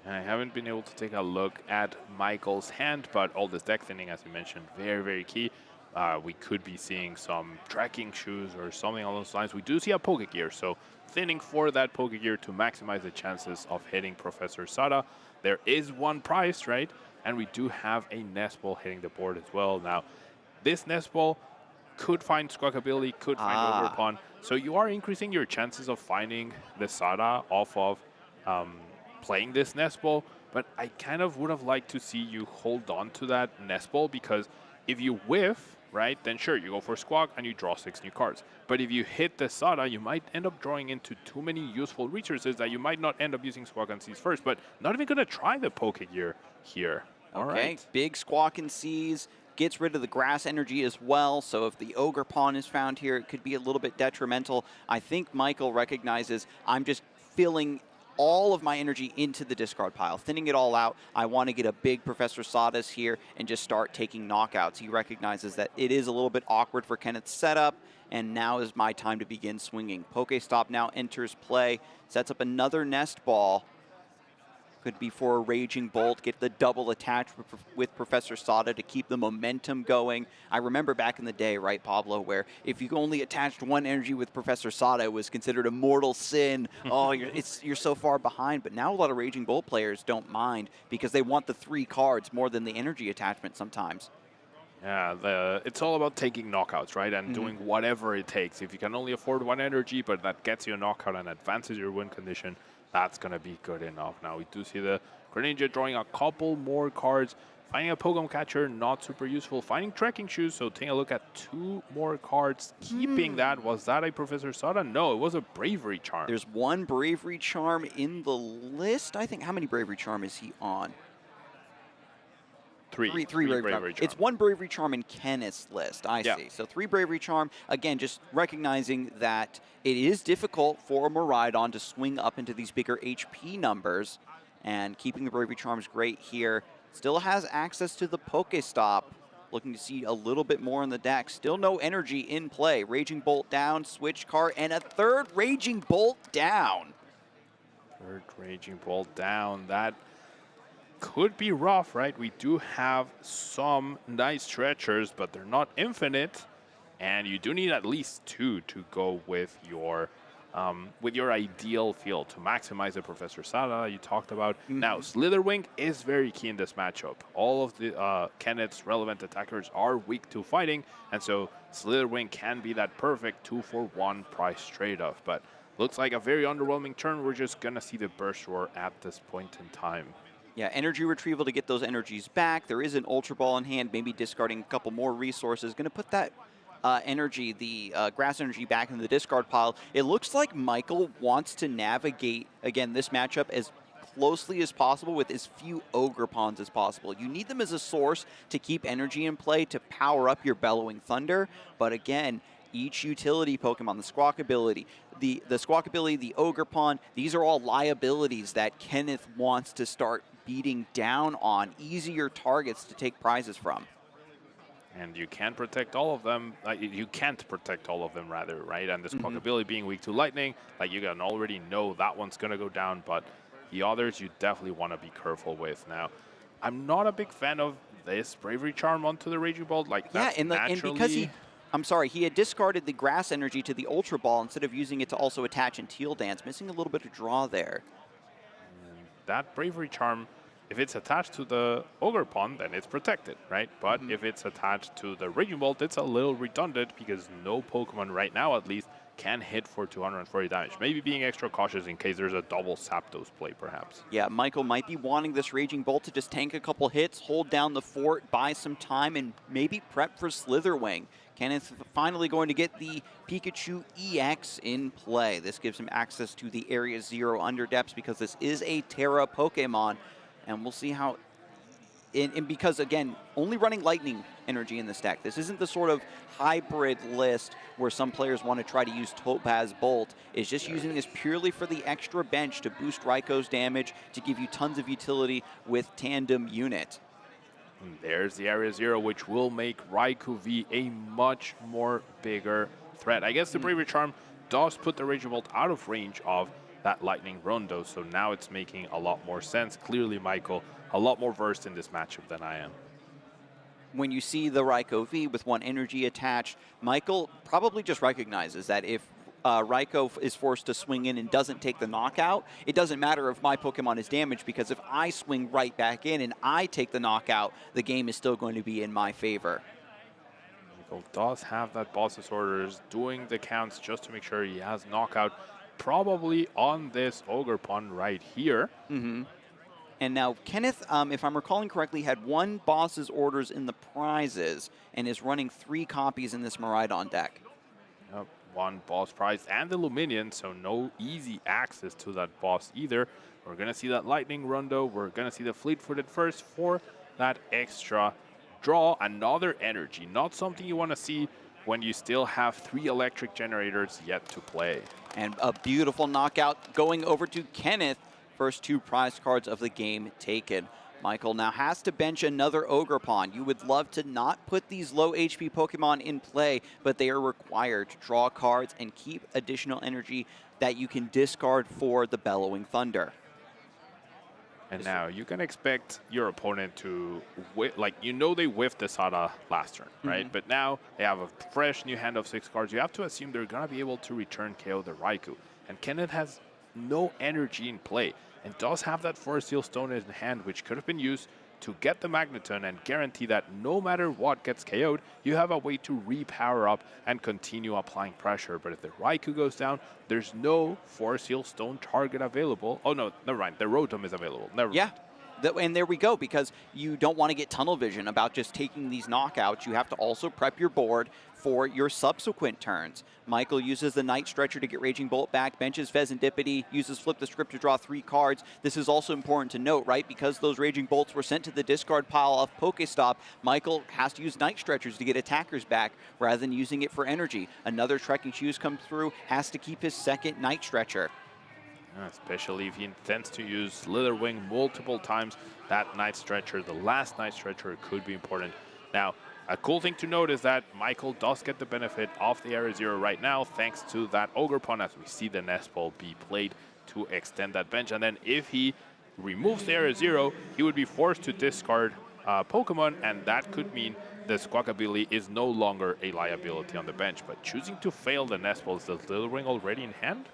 I haven't been able to take a look at Michael's hand, but all this deck thinning, as you mentioned, very, very key. We could be seeing some tracking shoes or something along those lines. We do see a Pokegear, so thinning for that Pokegear to maximize the chances of hitting Professor Sada. There is 1 prize, right? And we do have a Nest Ball hitting the board as well. Now, this Nest Ball could find Squawkabilly, could find Ogre Pawn. So you are increasing your chances of finding the Sada off of playing this Nest Ball. But I kind of would have liked to see you hold on to that Nest Ball, because if you whiff, right, then sure, you go for Squawk and you draw 6 new cards. But if you hit the Sada, you might end up drawing into too many useful resources that you might not end up using Squawk and Seize first, but not even going to try the Pokegear here. All right. Big Squawk and Seize gets rid of the grass energy as well, so if the Ogre Pawn is found here, it could be a little bit detrimental. I think Michael recognizes I'm just filling all of my energy into the discard pile, thinning it all out. I want to get a big Professor Sada's here and just start taking knockouts. He recognizes that it is a little bit awkward for Kenneth's setup, and now is my time to begin swinging. Pokestop now enters play, sets up another Nest Ball. Could be for a Raging Bolt, get the double attach with Professor Sada to keep the momentum going. I remember back in the day, right, Pablo, where if you only attached 1 energy with Professor Sada, it was considered a mortal sin. Oh, you're so far behind. But now a lot of Raging Bolt players don't mind, because they want the 3 cards more than the energy attachment sometimes. Yeah, it's all about taking knockouts, right? And doing whatever it takes. If you can only afford one energy, but that gets you a knockout and advances your win condition, that's going to be good enough. Now, we do see the Greninja drawing a couple more cards. Finding a Pokemon Catcher, not super useful. Finding Trekking Shoes, so taking a look at 2 more cards. Keeping that, was that a Professor Sada? No, it was a Bravery Charm. There's 1 Bravery Charm in the list, I think. How many Bravery Charm is he on? 3 Bravery Charm. It's 1 Bravery Charm in Kenneth's list, I Yeah. see. So 3 Bravery Charm. Again, just recognizing that it is difficult for a Miraidon to swing up into these bigger HP numbers, and keeping the Bravery Charm is great here. Still has access to the Pokestop. Looking to see a little bit more in the deck. Still no energy in play. Raging Bolt down, switch card, and a 3rd Raging Bolt down. 3rd Raging Bolt down. That could be rough, right? We do have some nice stretchers, but they're not infinite. And you do need at least 2 to go with your ideal field to maximize the Professor Sada you talked about. Now, Slitherwing is very key in this matchup. All of the Kenneth's relevant attackers are weak to fighting, and so Slitherwing can be that perfect 2-for-1 price trade-off. But looks like a very underwhelming turn. We're just going to see the Burst Roar at this point in time. Yeah, energy retrieval to get those energies back. There is an Ultra Ball in hand, maybe discarding a couple more resources. Going to put that energy, the grass energy, back in the discard pile. It looks like Michael wants to navigate, again, this matchup as closely as possible with as few Ogre Pawns as possible. You need them as a source to keep energy in play to power up your Bellowing Thunder, but again, each utility Pokemon, the Squawk ability, the Squawk ability, the Ogre Pawn, these are all liabilities that Kenneth wants to start beating down on, easier targets to take prizes from. And you can't protect all of them. You can't protect all of them, rather, right? And this Squawk ability being weak to lightning, like you can already know that one's going to go down, but the others you definitely want to be careful with. Now, I'm not a big fan of this Bravery Charm onto the Raging Bolt. Like, yeah, and because he had discarded the grass energy to the Ultra Ball instead of using it to also attach in Teal Dance, missing a little bit of draw there. That Bravery Charm, if it's attached to the Ogre Pawn, then it's protected, right? But if it's attached to the Raging Bolt, it's a little redundant because no Pokemon right now, at least, can hit for 240 damage. Maybe being extra cautious in case there's a double Zapdos play, perhaps. Yeah, Michael might be wanting this Raging Bolt to just tank a couple hits, hold down the fort, buy some time, and maybe prep for Slitherwing. Kenneth finally going to get the Pikachu EX in play. This gives him access to the Area 0 Underdepths because this is a Terra Pokemon. And we'll see how, and because, again, only running Lightning energy in this deck. This isn't the sort of hybrid list where some players want to try to use Topaz Bolt. It's just using this purely for the extra bench to boost Raiko's damage, to give you tons of utility with Tandem Unit. And there's the Area 0, which will make Raikou V a much more bigger threat. I guess the Bravery Charm does put the Raging Bolt out of range of that Lightning Rondo, so now it's making a lot more sense. Clearly, Michael, a lot more versed in this matchup than I am. When you see the Raikou V with 1 energy attached, Michael probably just recognizes that if Raikou is forced to swing in and doesn't take the knockout, it doesn't matter if my Pokemon is damaged, because if I swing right back in and I take the knockout, the game is still going to be in my favor. Michael does have that Boss's Orders, doing the counts just to make sure he has knockout, probably on this Ogre Pawn right here. And now Kenneth, if I'm recalling correctly, had 1 Boss's Orders in the prizes and is running 3 copies in this Miraidon deck. Yep, 1 boss prize and the Luminion, so no easy access to that boss either. We're going to see that Lightning Rondo. We're going to see the Fleet-Footed first for that extra draw. Another energy, not something you want to see when you still have 3 electric generators yet to play. And a beautiful knockout going over to Kenneth. First 2 prize cards of the game taken. Michael now has to bench another Ogre Pawn. You would love to not put these low HP Pokemon in play, but they are required to draw cards and keep additional energy that you can discard for the Bellowing Thunder. And now you can expect your opponent to, they whiffed the Sada last turn, right? But now they have a fresh new hand of 6 cards. You have to assume they're going to be able to return KO the Raikou. And Kenneth has no energy in play and does have that Forest Seal Stone in hand, which could have been used to get the Magneton and guarantee that no matter what gets KO'd, you have a way to re-power up and continue applying pressure. But if the Raikou goes down, there's no Force Seal Stone target available. Oh no, never mind. The Rotom is available. Never mind. And there we go, because you don't want to get tunnel vision about just taking these knockouts. You have to also prep your board for your subsequent turns. Michael uses the Night Stretcher to get Raging Bolt back, benches Pheasantipity, uses Flip the Script to draw 3 cards. This is also important to note, right? Because those Raging Bolts were sent to the discard pile of Pokestop, Michael has to use Night Stretchers to get attackers back rather than using it for energy. Another Trekking Shoes comes through, has to keep his second Night Stretcher. Especially if he intends to use Slitherwing multiple times, that Night Stretcher, the last Night Stretcher, could be important. Now, a cool thing to note is that Michael does get the benefit of the Area Zero right now, thanks to that Ogre Pawn, as we see the Nest Ball be played to extend that bench. And then if he removes the Area Zero, he would be forced to discard Pokemon, and that could mean the Squawkabilly is no longer a liability on the bench. But choosing to fail the Nest Ball, is the Slitherwing already in hand?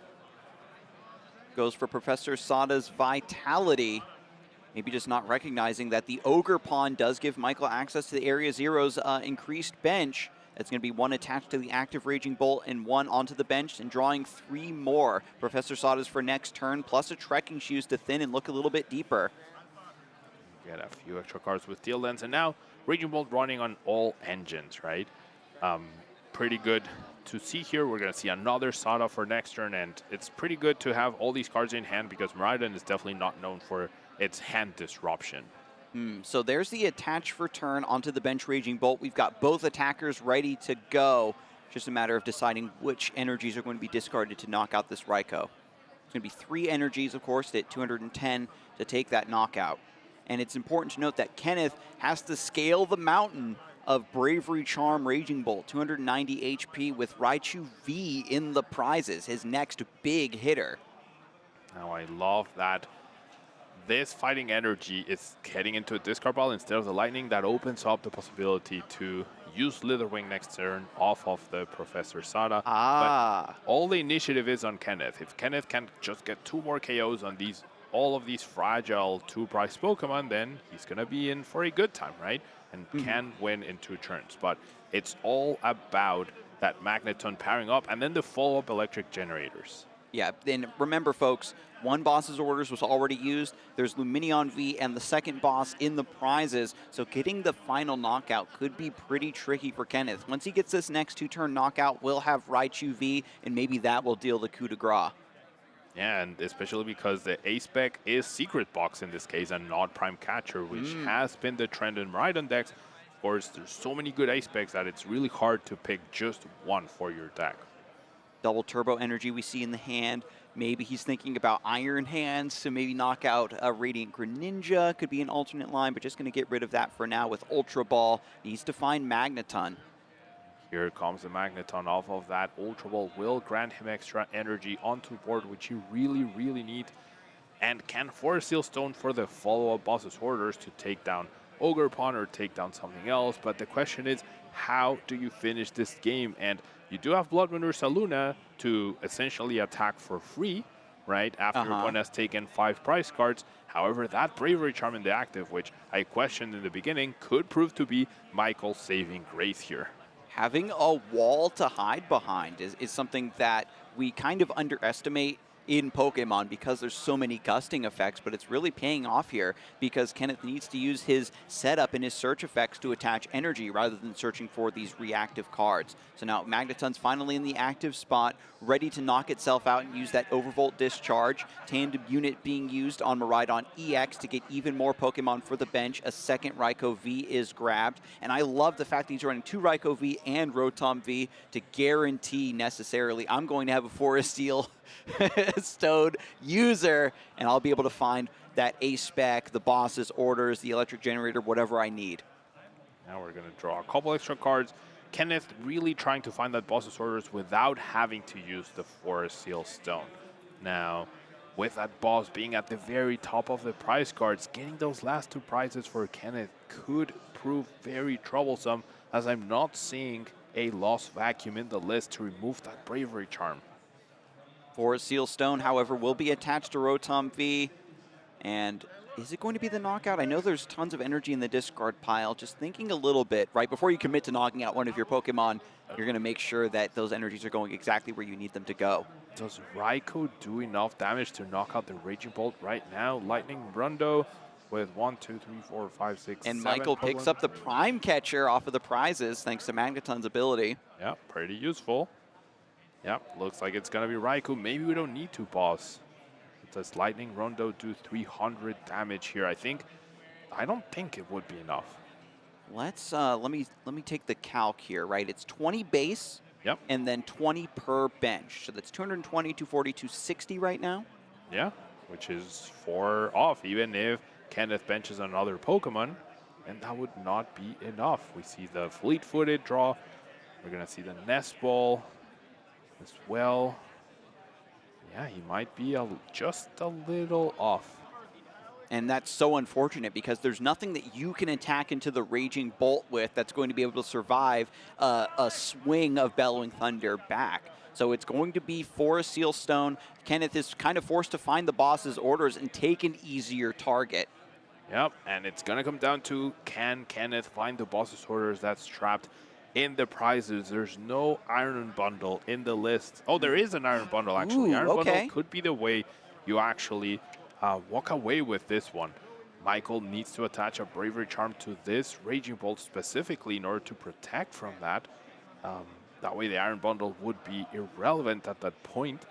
Goes for Professor Sada's Vitality. Maybe just not recognizing that the Ogre Pawn does give Michael access to the Area Zero's increased bench. It's going to be 1 attached to the active Raging Bolt and 1 onto the bench, and drawing 3 more. Professor Sada's for next turn, plus a Trekking Shoes to thin and look a little bit deeper. Get a few extra cards with Steel Lens, and now Raging Bolt running on all engines, right? Pretty good to see here. We're going to see another Sada for next turn, and it's pretty good to have all these cards in hand because Miraidon is definitely not known for its hand disruption. So there's the attach for turn onto the bench Raging Bolt. We've got both attackers ready to go. Just a matter of deciding which energies are going to be discarded to knock out this Raikou. It's going to be 3 energies, of course, at 210 to take that knockout. And it's important to note that Kenneth has to scale the mountain of Bravery Charm Raging Bolt, 290 HP with Raichu V in the prizes, his next big hitter. Now I love that this Fighting Energy is heading into a discard pile instead of the Lightning. That opens up the possibility to use Slitherwing next turn off of the Professor Sada. But all the initiative is on Kenneth. If Kenneth can just get 2 more KOs on all of these fragile 2-price Pokemon, then he's going to be in for a good time, right? And can win in 2 turns. But it's all about that Magneton powering up and then the follow-up electric generators. Yeah, and remember, folks, 1 boss's orders was already used. There's Luminion V and the second boss in the prizes, so getting the final knockout could be pretty tricky for Kenneth. Once he gets this next 2-turn knockout, we'll have Raichu V, and maybe that will deal the coup de grace. Yeah, and especially because the A-Spec is Secret Box in this case and not Prime Catcher, which has been the trend in Miraidon decks. Of course, there's so many good A-Specs that it's really hard to pick just one for your deck. Double Turbo Energy we see in the hand. Maybe he's thinking about Iron Hands to maybe knock out a Radiant Greninja. Could be an alternate line, but just going to get rid of that for now with Ultra Ball. Needs to find Magneton. Here comes the Magneton off of that. Ultra Ball will grant him extra energy onto board, which you really, really need. And can Force Seal Stone for the follow-up boss's orders to take down Ogre Pawn or take down something else. But the question is, how do you finish this game? And you do have Blood Moon Ursaluna to essentially attack for free, right? After your opponent has taken 5 prize cards. However, that Bravery Charm in the active, which I questioned in the beginning, could prove to be Michael's saving grace here. Having a wall to hide behind is something that we kind of underestimate in Pokemon because there's so many gusting effects, but it's really paying off here because Kenneth needs to use his setup and his search effects to attach energy rather than searching for these reactive cards. So now Magneton's finally in the active spot, ready to knock itself out and use that Overvolt Discharge. Tandem unit being used on Miraidon EX to get even more Pokemon for the bench. A second Raikou V is grabbed, and I love the fact that he's running 2 Raikou V and Rotom V to guarantee necessarily I'm going to have a Forest Seal Stone user, and I'll be able to find that A-Spec, the boss's orders, the electric generator, whatever I need. Now we're going to draw a couple extra cards. Kenneth really trying to find that boss's orders without having to use the Forest Seal Stone. Now, with that boss being at the very top of the prize cards, getting those last 2 prizes for Kenneth could prove very troublesome, as I'm not seeing a Lost Vacuum in the list to remove that Bravery Charm. Forest Seal Stone, however, will be attached to Rotom V, and Is it going to be the knockout? I know there's tons of energy in the discard pile. Just thinking a little bit, right? Before you commit to knocking out one of your Pokemon, you're going to make sure that those energies are going exactly where you need them to go. Does Raikou do enough damage to knock out the Raging Bolt right now? Lightning Rondo with 1, 2, 3, 4, 5, 6, and 7 Michael picks up the Prime Catcher off of the prizes thanks to Magneton's ability. Yeah, pretty useful. Yeah, looks like it's going to be Raikou. Maybe we don't need to, boss. Does Lightning Rondo do 300 damage here? I don't think it would be enough. Let's let me take the calc here, right? It's 20 base, yep, and then 20 per bench. So that's 220, 240, 260 right now. Yeah, which is 4 off, even if Kenneth benches another Pokemon, and that would not be enough. We see the fleet-footed draw. We're gonna see the Nest Ball as well. Yeah, he might be just a little off. And that's so unfortunate because there's nothing that you can attack into the Raging Bolt with that's going to be able to survive a swing of Bellowing Thunder back. So it's going to be for a Seal Stone. Kenneth is kind of forced to find the boss's orders and take an easier target. Yep, and it's going to come down to, can Kenneth find the boss's orders that's trapped in the prizes? There's no Iron Bundle in the list. Oh, there is an Iron Bundle, actually. Ooh, Iron okay. Bundle could be the way you actually walk away with this one. Michael needs to attach a Bravery Charm to this Raging Bolt specifically in order to protect from that. That way the Iron Bundle would be irrelevant at that point.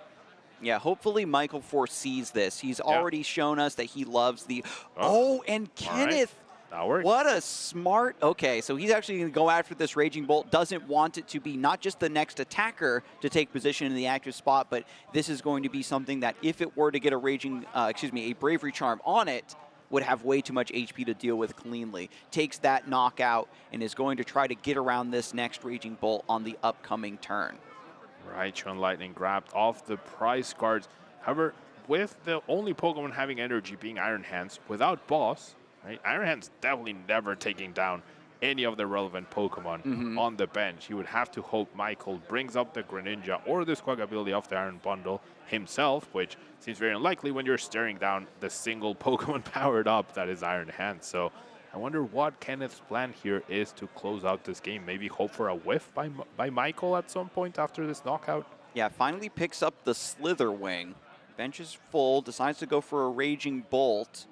Yeah, hopefully Michael foresees this. He's already shown us that he loves the... Oh, and Kenneth... That works. What a smart... Okay, so he's actually going to go after this Raging Bolt. Doesn't want it to be not just the next attacker to take position in the active spot, but this is going to be something that if it were to get a Bravery Charm on it, would have way too much HP to deal with cleanly. Takes that knockout and is going to try to get around this next Raging Bolt on the upcoming turn. Raichu and Lightning grabbed off the prize cards. However, with the only Pokemon having energy being Iron Hands, without boss, right? Iron Hands definitely never taking down any of the relevant Pokemon on the bench. You would have to hope Michael brings up the Greninja or the Squawkabilly off the Iron Bundle himself, which seems very unlikely when you're staring down the single Pokemon powered up that is Iron Hands. So I wonder what Kenneth's plan here is to close out this game. Maybe hope for a whiff by Michael at some point after this knockout. Yeah, finally picks up the Slitherwing. Bench is full, decides to go for a Raging Bolt.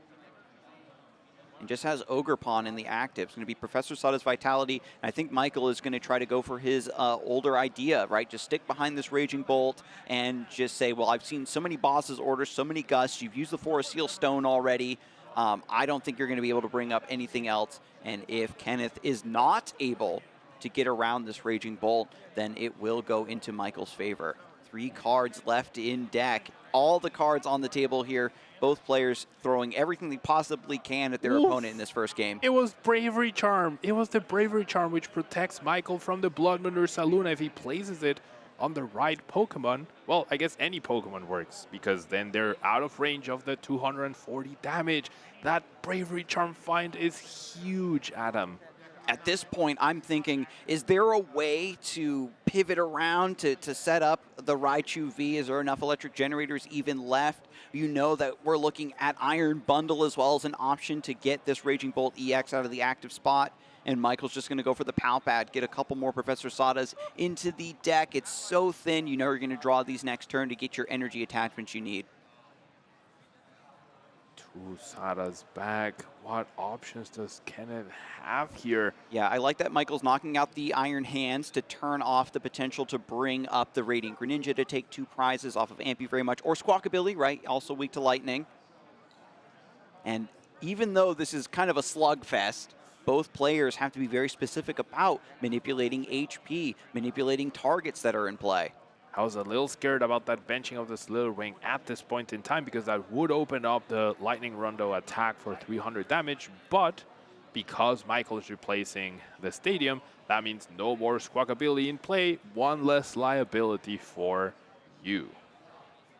And just has Ogerpon in the active. It's going to be Professor Sada's Vitality. And I think Michael is going to try to go for his older idea, right? Just stick behind this Raging Bolt and just say, well, I've seen so many bosses orders, so many gusts. You've used the Forest Seal Stone already. I don't think you're going to be able to bring up anything else. And if Kenneth is not able to get around this Raging Bolt, then it will go into Michael's favor. 3 cards left in deck. All the cards on the table here. Both players throwing everything they possibly can at their opponent in this first game. It was Bravery Charm. It was the Bravery Charm which protects Michael from the Blood Moon Ursa Luna if he places it on the right Pokemon. Well, I guess any Pokemon works because then they're out of range of the 240 damage. That Bravery Charm find is huge, Adam. At this point, I'm thinking, is there a way to pivot around to set up the Raichu V? Is there enough electric generators even left? You know that we're looking at Iron Bundle as well as an option to get this Raging Bolt EX out of the active spot. And Michael's just going to go for the Pal Pad, get a couple more Professor Sadas into the deck. It's so thin, you know you're going to draw these next turn to get your energy attachments you need. 2 Sadas back. What options does Kenneth have here? Yeah, I like that Michael's knocking out the Iron Hands to turn off the potential to bring up the Radiant Greninja to take 2 prizes off of Ampy very much. Or Squawkabilly, right? Also weak to Lightning. And even though this is kind of a slugfest, both players have to be very specific about manipulating HP, manipulating targets that are in play. I was a little scared about that benching of the Slitherwing at this point in time because that would open up the Lightning Rondo attack for 300 damage, but because Michael is replacing the stadium, that means no more Squawkabilly in play, 1 less liability for you.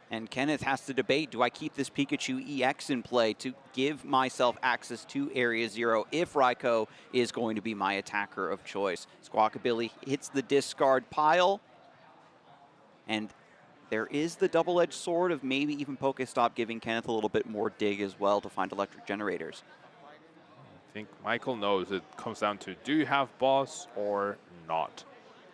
And Kenneth has to debate, do I keep this Pikachu EX in play to give myself access to Area 0 if Raikou is going to be my attacker of choice? Squawkabilly hits the discard pile. And there is the double-edged sword of maybe even Pokestop giving Kenneth a little bit more dig as well to find electric generators. I think Michael knows it comes down to, do you have boss or not?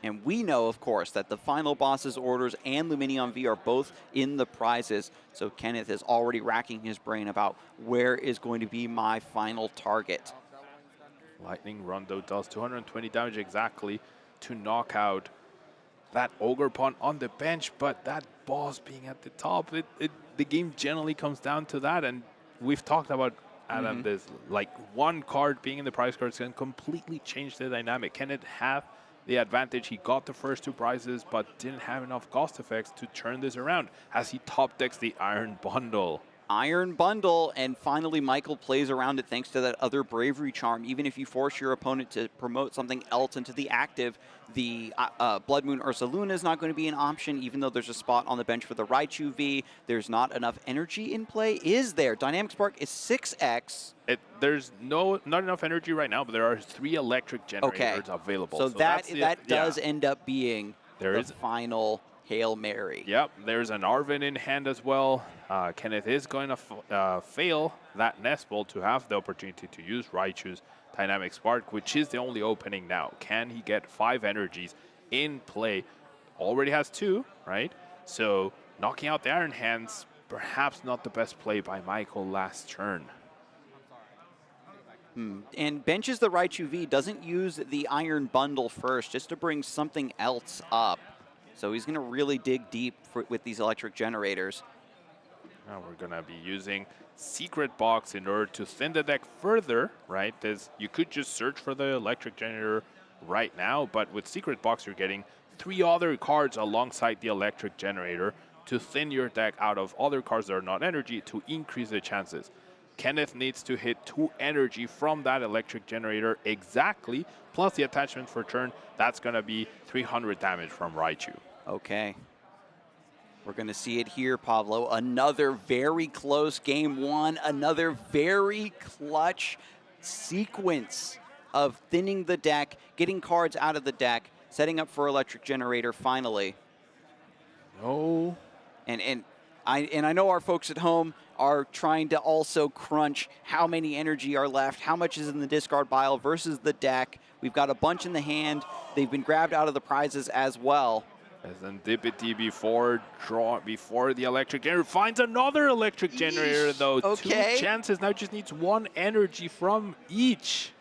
And we know, of course, that the final boss's orders and Luminion V are both in the prizes. So Kenneth is already racking his brain about where is going to be my final target. Lightning Rondo does 220 damage exactly to knock out that Ogre Pawn on the bench, but that boss being at the top, the game generally comes down to that. And we've talked about, Adam, this, like one card being in the prize cards can completely change the dynamic. Can it have the advantage? He got the first 2 prizes, but didn't have enough cost effects to turn this around as he top decks the Iron Bundle. Iron Bundle, and finally Michael plays around it thanks to that other Bravery Charm. Even if you force your opponent to promote something else into the active, the Blood Moon Ursaluna is not going to be an option, even though there's a spot on the bench for the Raichu V. There's not enough energy in play, is there? Dynamic Spark is 6x. There's not enough energy right now, but there are 3 electric generators available. So that does end up being the final Hail Mary. Yep, there's an Arven in hand as well. Kenneth is going to fail that Nest Ball to have the opportunity to use Raichu's Dynamic Spark, which is the only opening now. Can he get 5 energies in play? Already has 2, right? So knocking out the Iron Hands, perhaps not the best play by Michael last turn. And benches the Raichu V, doesn't use the Iron Bundle first, just to bring something else up. So he's going to really dig deep with these electric generators. Now we're going to be using Secret Box in order to thin the deck further, right? You could just search for the electric generator right now, but with Secret Box you're getting 3 other cards alongside the electric generator to thin your deck out of other cards that are not energy to increase the chances. Kenneth needs to hit 2 energy from that electric generator exactly, plus the attachment for turn. That's going to be 300 damage from Raichu. Okay. We're going to see it here, Pablo. Another very close game 1, another very clutch sequence of thinning the deck, getting cards out of the deck, setting up for electric generator finally. No. And I know our folks at home are trying to also crunch how many energy are left, how much is in the discard pile versus the deck. We've got a bunch in the hand. They've been grabbed out of the prizes as well. As Serendipity before the electric generator finds another electric generator though. Okay. 2 chances, now just needs 1 energy from each.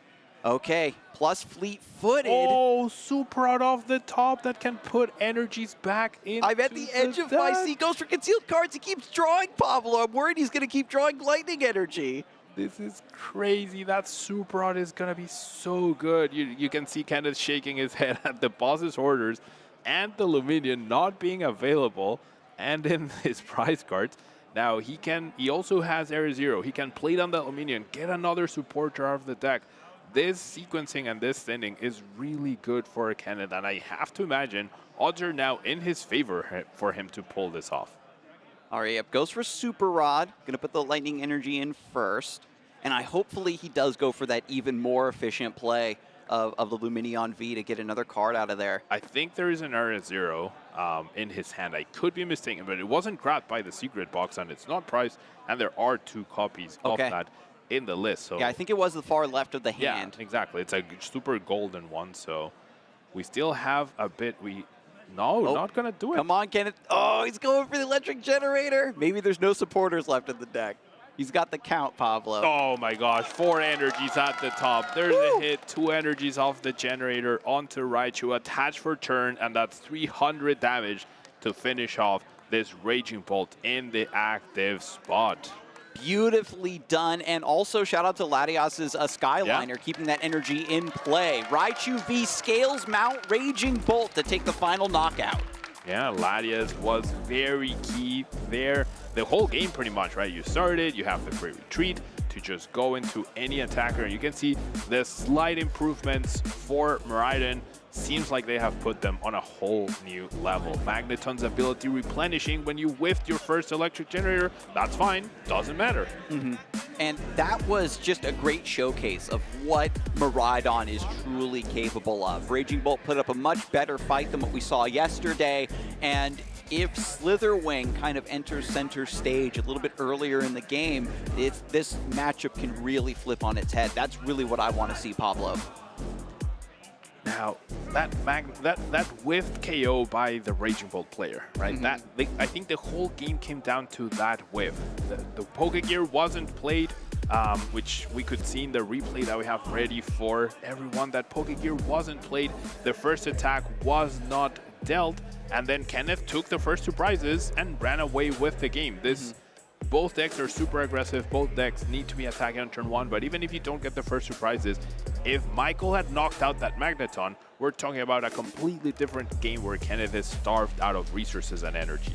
Okay, plus fleet-footed. Oh, super out off the top that can put energies back in. I'm at the edge of my seat. Goes for concealed cards. He keeps drawing, Pablo. I'm worried he's going to keep drawing lightning energy. This is crazy. That super out is going to be so good. You can see Kenneth shaking his head at the boss's orders and the Luminion not being available and in his prize cards. Now he also has Area Zero. He can play down the Luminion, get another supporter out of the deck. This sequencing and this thinning is really good for Kenneth, and I have to imagine odds are now in his favor for him to pull this off. All right, yep, goes for Super Rod. Going to put the lightning energy in first, and hopefully he does go for that even more efficient play of the Luminion V to get another card out of there. I think there is an Area Zero in his hand. I could be mistaken, but it wasn't grabbed by the Secret Box, and it's not priced, and there are 2 copies of that in the list. So yeah, I think it was the far left of the hand. Yeah, exactly. It's a super golden one, so we still have a bit. Not going to do it. Come on, Kenneth. Oh, he's going for the electric generator. Maybe there's no supporters left in the deck. He's got the count, Pablo. Oh my gosh, 4 energies at the top. There's a hit, 2 energies off the generator onto Raichu, attached for turn, and that's 300 damage to finish off this Raging Bolt in the active spot. Beautifully done, and also shout out to Latias's Skyliner, keeping that energy in play. Raichu V scales Mount Raging Bolt to take the final knockout. Yeah, Latias was very key there. The whole game pretty much, right? You started, you have the free retreat to just go into any attacker. And you can see the slight improvements for Miraidon. Seems like they have put them on a whole new level. Magneton's ability replenishing when you whiffed your first electric generator, that's fine, doesn't matter. And that was just a great showcase of what Miraidon is truly capable of. Raging Bolt put up a much better fight than what we saw yesterday, and if Slitherwing kind of enters center stage a little bit earlier in the game, this matchup can really flip on its head. That's really what I want to see, Pablo. Now, that whiffed KO by the Raging Bolt player, right? I think the whole game came down to that whiff. The Pokegear wasn't played, which we could see in the replay that we have ready for everyone. That Pokegear wasn't played. The first attack was not dealt, and then Kenneth took the first 2 prizes and ran away with the game. Both decks are super aggressive. Both decks need to be attacking on turn 1, but even if you don't get the first 2 prizes, if Michael had knocked out that Magneton, we're talking about a completely different game where Kenneth is starved out of resources and energy.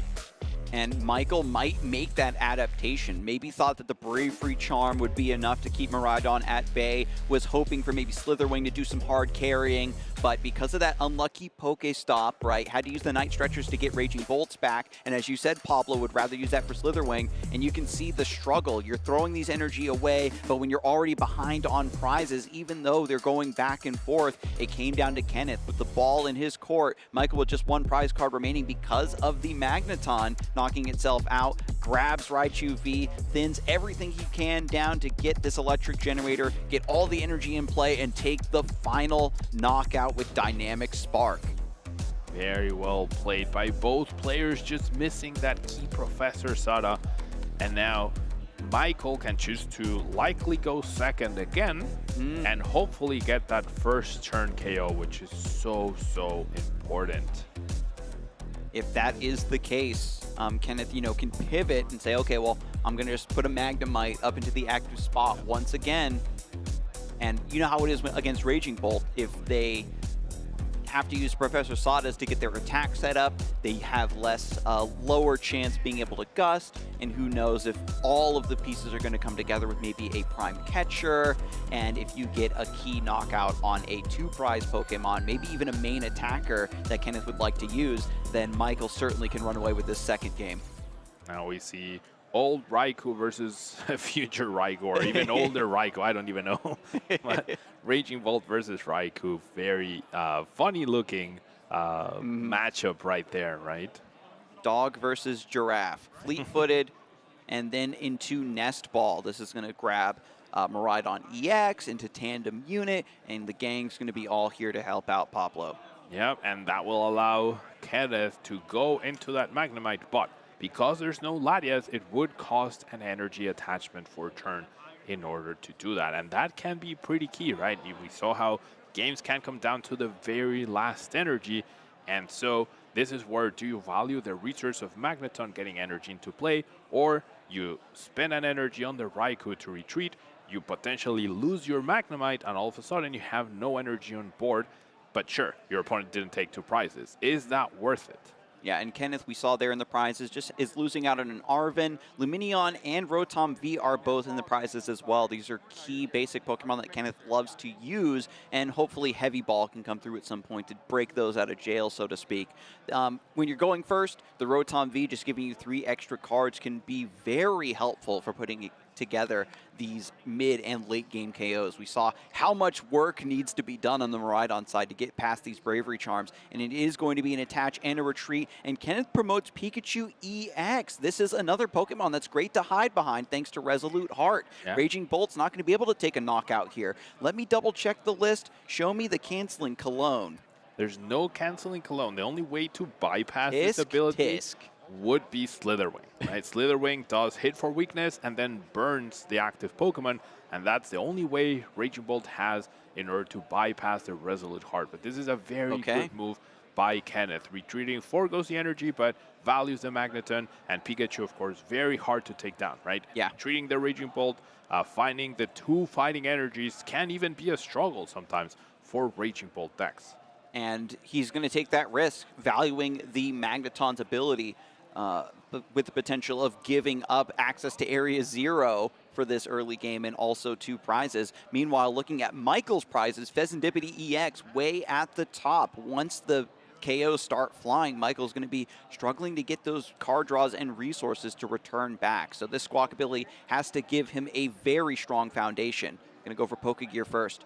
And Michael might make that adaptation. Maybe thought that the Bravery Charm would be enough to keep Miraidon at bay, was hoping for maybe Slitherwing to do some hard carrying, but because of that unlucky Pokestop, right, had to use the Night Stretchers to get Raging Bolts back, and as you said, Pablo would rather use that for Slitherwing, and you can see the struggle. You're throwing these energy away, but when you're already behind on prizes, even though they're going back and forth, it came down to Kenneth with the ball in his court. Michael with just 1 prize card remaining because of the Magneton knocking itself out, grabs Raichu V, thins everything he can down to get this electric generator, get all the energy in play, and take the final knockout with Dynamic Spark. Very well played by both players, just missing that key Professor Sada. And now Michael can choose to likely go second again and hopefully get that first turn KO, which is so important. If that is the case, Kenneth, can pivot and say, okay, well, I'm going to just put a Magnemite up into the active spot once again. And you know how it is against Raging Bolt. If they have to use Professor Sawdust to get their attack set up, they have lower chance being able to gust, and who knows if all of the pieces are going to come together with maybe a prime catcher, and if you get a key knockout on a 2-prize Pokemon, maybe even a main attacker that Kenneth would like to use, then Michael certainly can run away with this second game. Now we see old Raikou versus a future Raikou, or even older Raikou, I don't even know. But Raging Bolt versus Raikou, very funny looking matchup right there, right? Dog versus Giraffe, fleet-footed, and then into Nest Ball. This is going to grab Miraidon EX into Tandem Unit, and the gang's going to be all here to help out Pablo. Yep, and that will allow Kenneth to go into that Magnemite, but because there's no Latias, it would cost an energy attachment for a turn in order to do that. And that can be pretty key, right? We saw how games can come down to the very last energy. And so this is where do you value the resource of Magneton getting energy into play, or you spend an energy on the Raikou to retreat, you potentially lose your Magnemite, and all of a sudden you have no energy on board. But sure, your opponent didn't take 2 prizes. Is that worth it? Yeah, and Kenneth, we saw there in the prizes, just is losing out on an Arven. Luminion and Rotom V are both in the prizes as well. These are key basic Pokemon that Kenneth loves to use, and hopefully Heavy Ball can come through at some point to break those out of jail, so to speak. When you're going first, the Rotom V just giving you 3 extra cards can be very helpful for putting together these mid and late game KOs. We saw how much work needs to be done on the Miraidon side to get past these Bravery Charms, and it is going to be an attach and a retreat, and Kenneth promotes Pikachu EX. This is another Pokemon that's great to hide behind thanks to Resolute Heart. Yeah. Raging Bolt's not going to be able to take a knockout here. Let me double check the list. Show me the canceling Cologne. There's no canceling Cologne. The only way to bypass this ability would be Slitherwing, right? Slitherwing does hit for weakness and then burns the active Pokemon, and that's the only way Raging Bolt has in order to bypass the Resolute Heart. But this is a very good move by Kenneth. Retreating foregoes the energy, but values the Magneton, and Pikachu, of course, very hard to take down, right? Yeah. Treating the Raging Bolt, finding the 2 fighting energies can even be a struggle sometimes for Raging Bolt decks. And he's going to take that risk, valuing the Magneton's ability with the potential of giving up access to Area 0 for this early game and also 2 prizes. Meanwhile, looking at Michael's prizes, Pheasantipity EX way at the top. Once the KOs start flying, Michael's going to be struggling to get those card draws and resources to return back. So this Squawk ability has to give him a very strong foundation. Going to go for Pokegear first.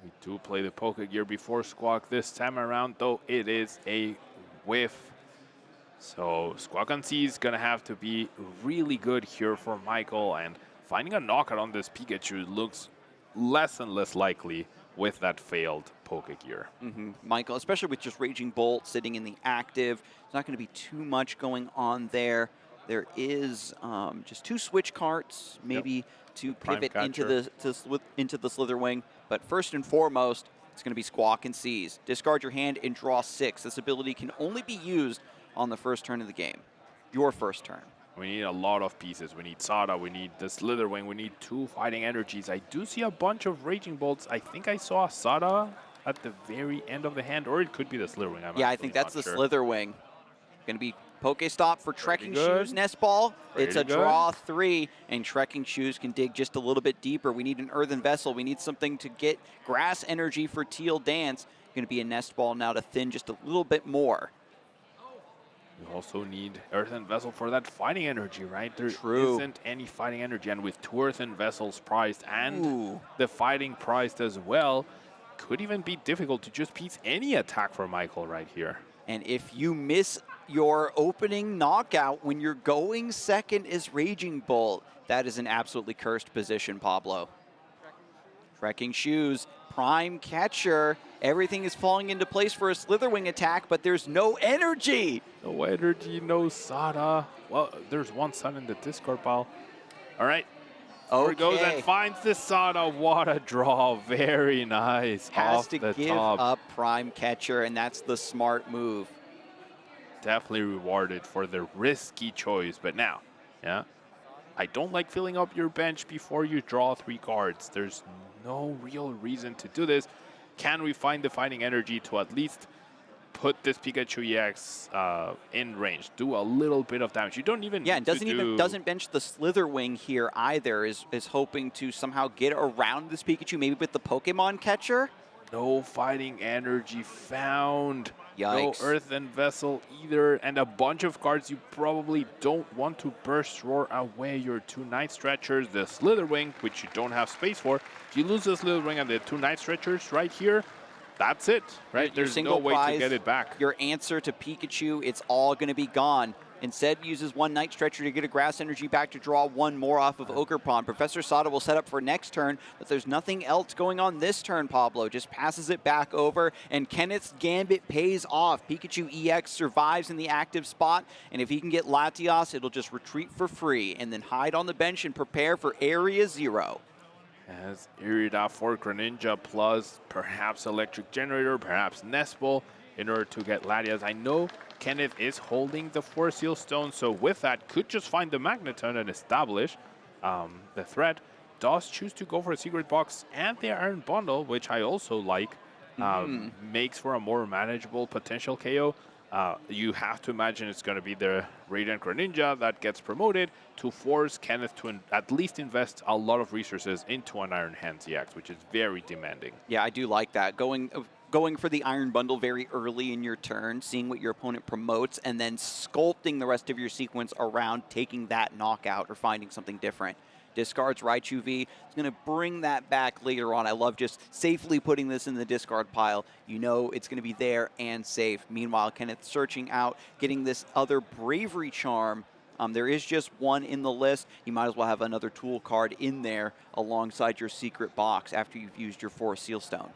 We do play the Pokegear before Squawk this time around, though it is a whiff. So Squawk and C is going to have to be really good here for Michael, and finding a knockout on this Pikachu looks less and less likely with that failed Pokegear. Michael, especially with just Raging Bolt sitting in the active, there's not going to be too much going on there. There is just 2 switch carts, maybe to pivot into the Slitherwing. But first and foremost, it's going to be Squawk and Seize. Discard your hand and draw 6. This ability can only be used on the first turn of the game. Your first turn. We need a lot of pieces. We need Sada, we need the Slitherwing, we need 2 Fighting Energies. I do see a bunch of Raging Bolts. I think I saw Sada at the very end of the hand, or it could be the Slitherwing. Yeah, I think that's the Slitherwing. Going to be Pokestop for Trekking Shoes, Nest Ball. It's a draw 3, and Trekking Shoes can dig just a little bit deeper. We need an Earthen Vessel. We need something to get Grass Energy for Teal Dance. Going to be a Nest Ball now to thin just a little bit more. We also need Earthen Vessel for that Fighting Energy, right? There isn't any Fighting Energy, and with 2 Earthen Vessels priced and the Fighting priced as well, could even be difficult to just piece any attack for Michael right here. And if you miss your opening knockout when you're going second is Raging Bolt, that is an absolutely cursed position, Pablo. Trekking Shoes, Prime Catcher. Everything is falling into place for a Slitherwing attack, but there's no energy. No energy, no Sada. Well, there's 1 Sada in the discard pile. All right. There goes and finds the Sada. What a draw. Very nice. Has to give up Prime Catcher, and that's the smart move. Definitely rewarded for the risky choice. But now, I don't like filling up your bench before you draw 3 cards. There's no real reason to do this. Can we find the Fighting Energy to at least put this Pikachu EX in range, do a little bit of damage? You don't even and doesn't bench the Slitherwing here either. Is hoping to somehow get around this Pikachu, maybe with the Pokemon Catcher. No Fighting Energy found. Yikes. No Earthen Vessel either, and a bunch of cards you probably don't want to Burst Roar away. Your 2 Night Stretchers, the Slitherwing, which you don't have space for. If you lose the Slitherwing and the 2 Night Stretchers right here, that's it, right? There's no way to get it back. Your answer to Pikachu, it's all going to be gone. Instead, uses 1 Night Stretcher to get a Grass Energy back to draw 1 more off of Ogerpon. Professor Sada will set up for next turn, but there's nothing else going on this turn, Pablo. Just passes it back over, and Kenneth's Gambit pays off. Pikachu EX survives in the active spot, and if he can get Latios, it'll just retreat for free, and then hide on the bench and prepare for Area 0. As Irida for Greninja plus perhaps Electric Generator, perhaps Nest Ball in order to get Latias. I know Kenneth is holding the 4 Seal Stones, so with that, could just find the Magneton and establish the threat. Does choose to go for a Secret Box and the Iron Bundle, which I also like. Makes for a more manageable potential KO. You have to imagine it's going to be the Radiant Greninja that gets promoted to force Kenneth to at least invest a lot of resources into an Iron Hands EX, which is very demanding. Yeah, I do like that. Going for the Iron Bundle very early in your turn, seeing what your opponent promotes, and then sculpting the rest of your sequence around taking that knockout or finding something different. Discards Raichu V. It's going to bring that back later on. I love just safely putting this in the discard pile. You know it's going to be there and safe. Meanwhile, Kenneth searching out, getting this other Bravery Charm. There is just 1 in the list. You might as well have another tool card in there alongside your secret box after you've used your 4 Seal Stone.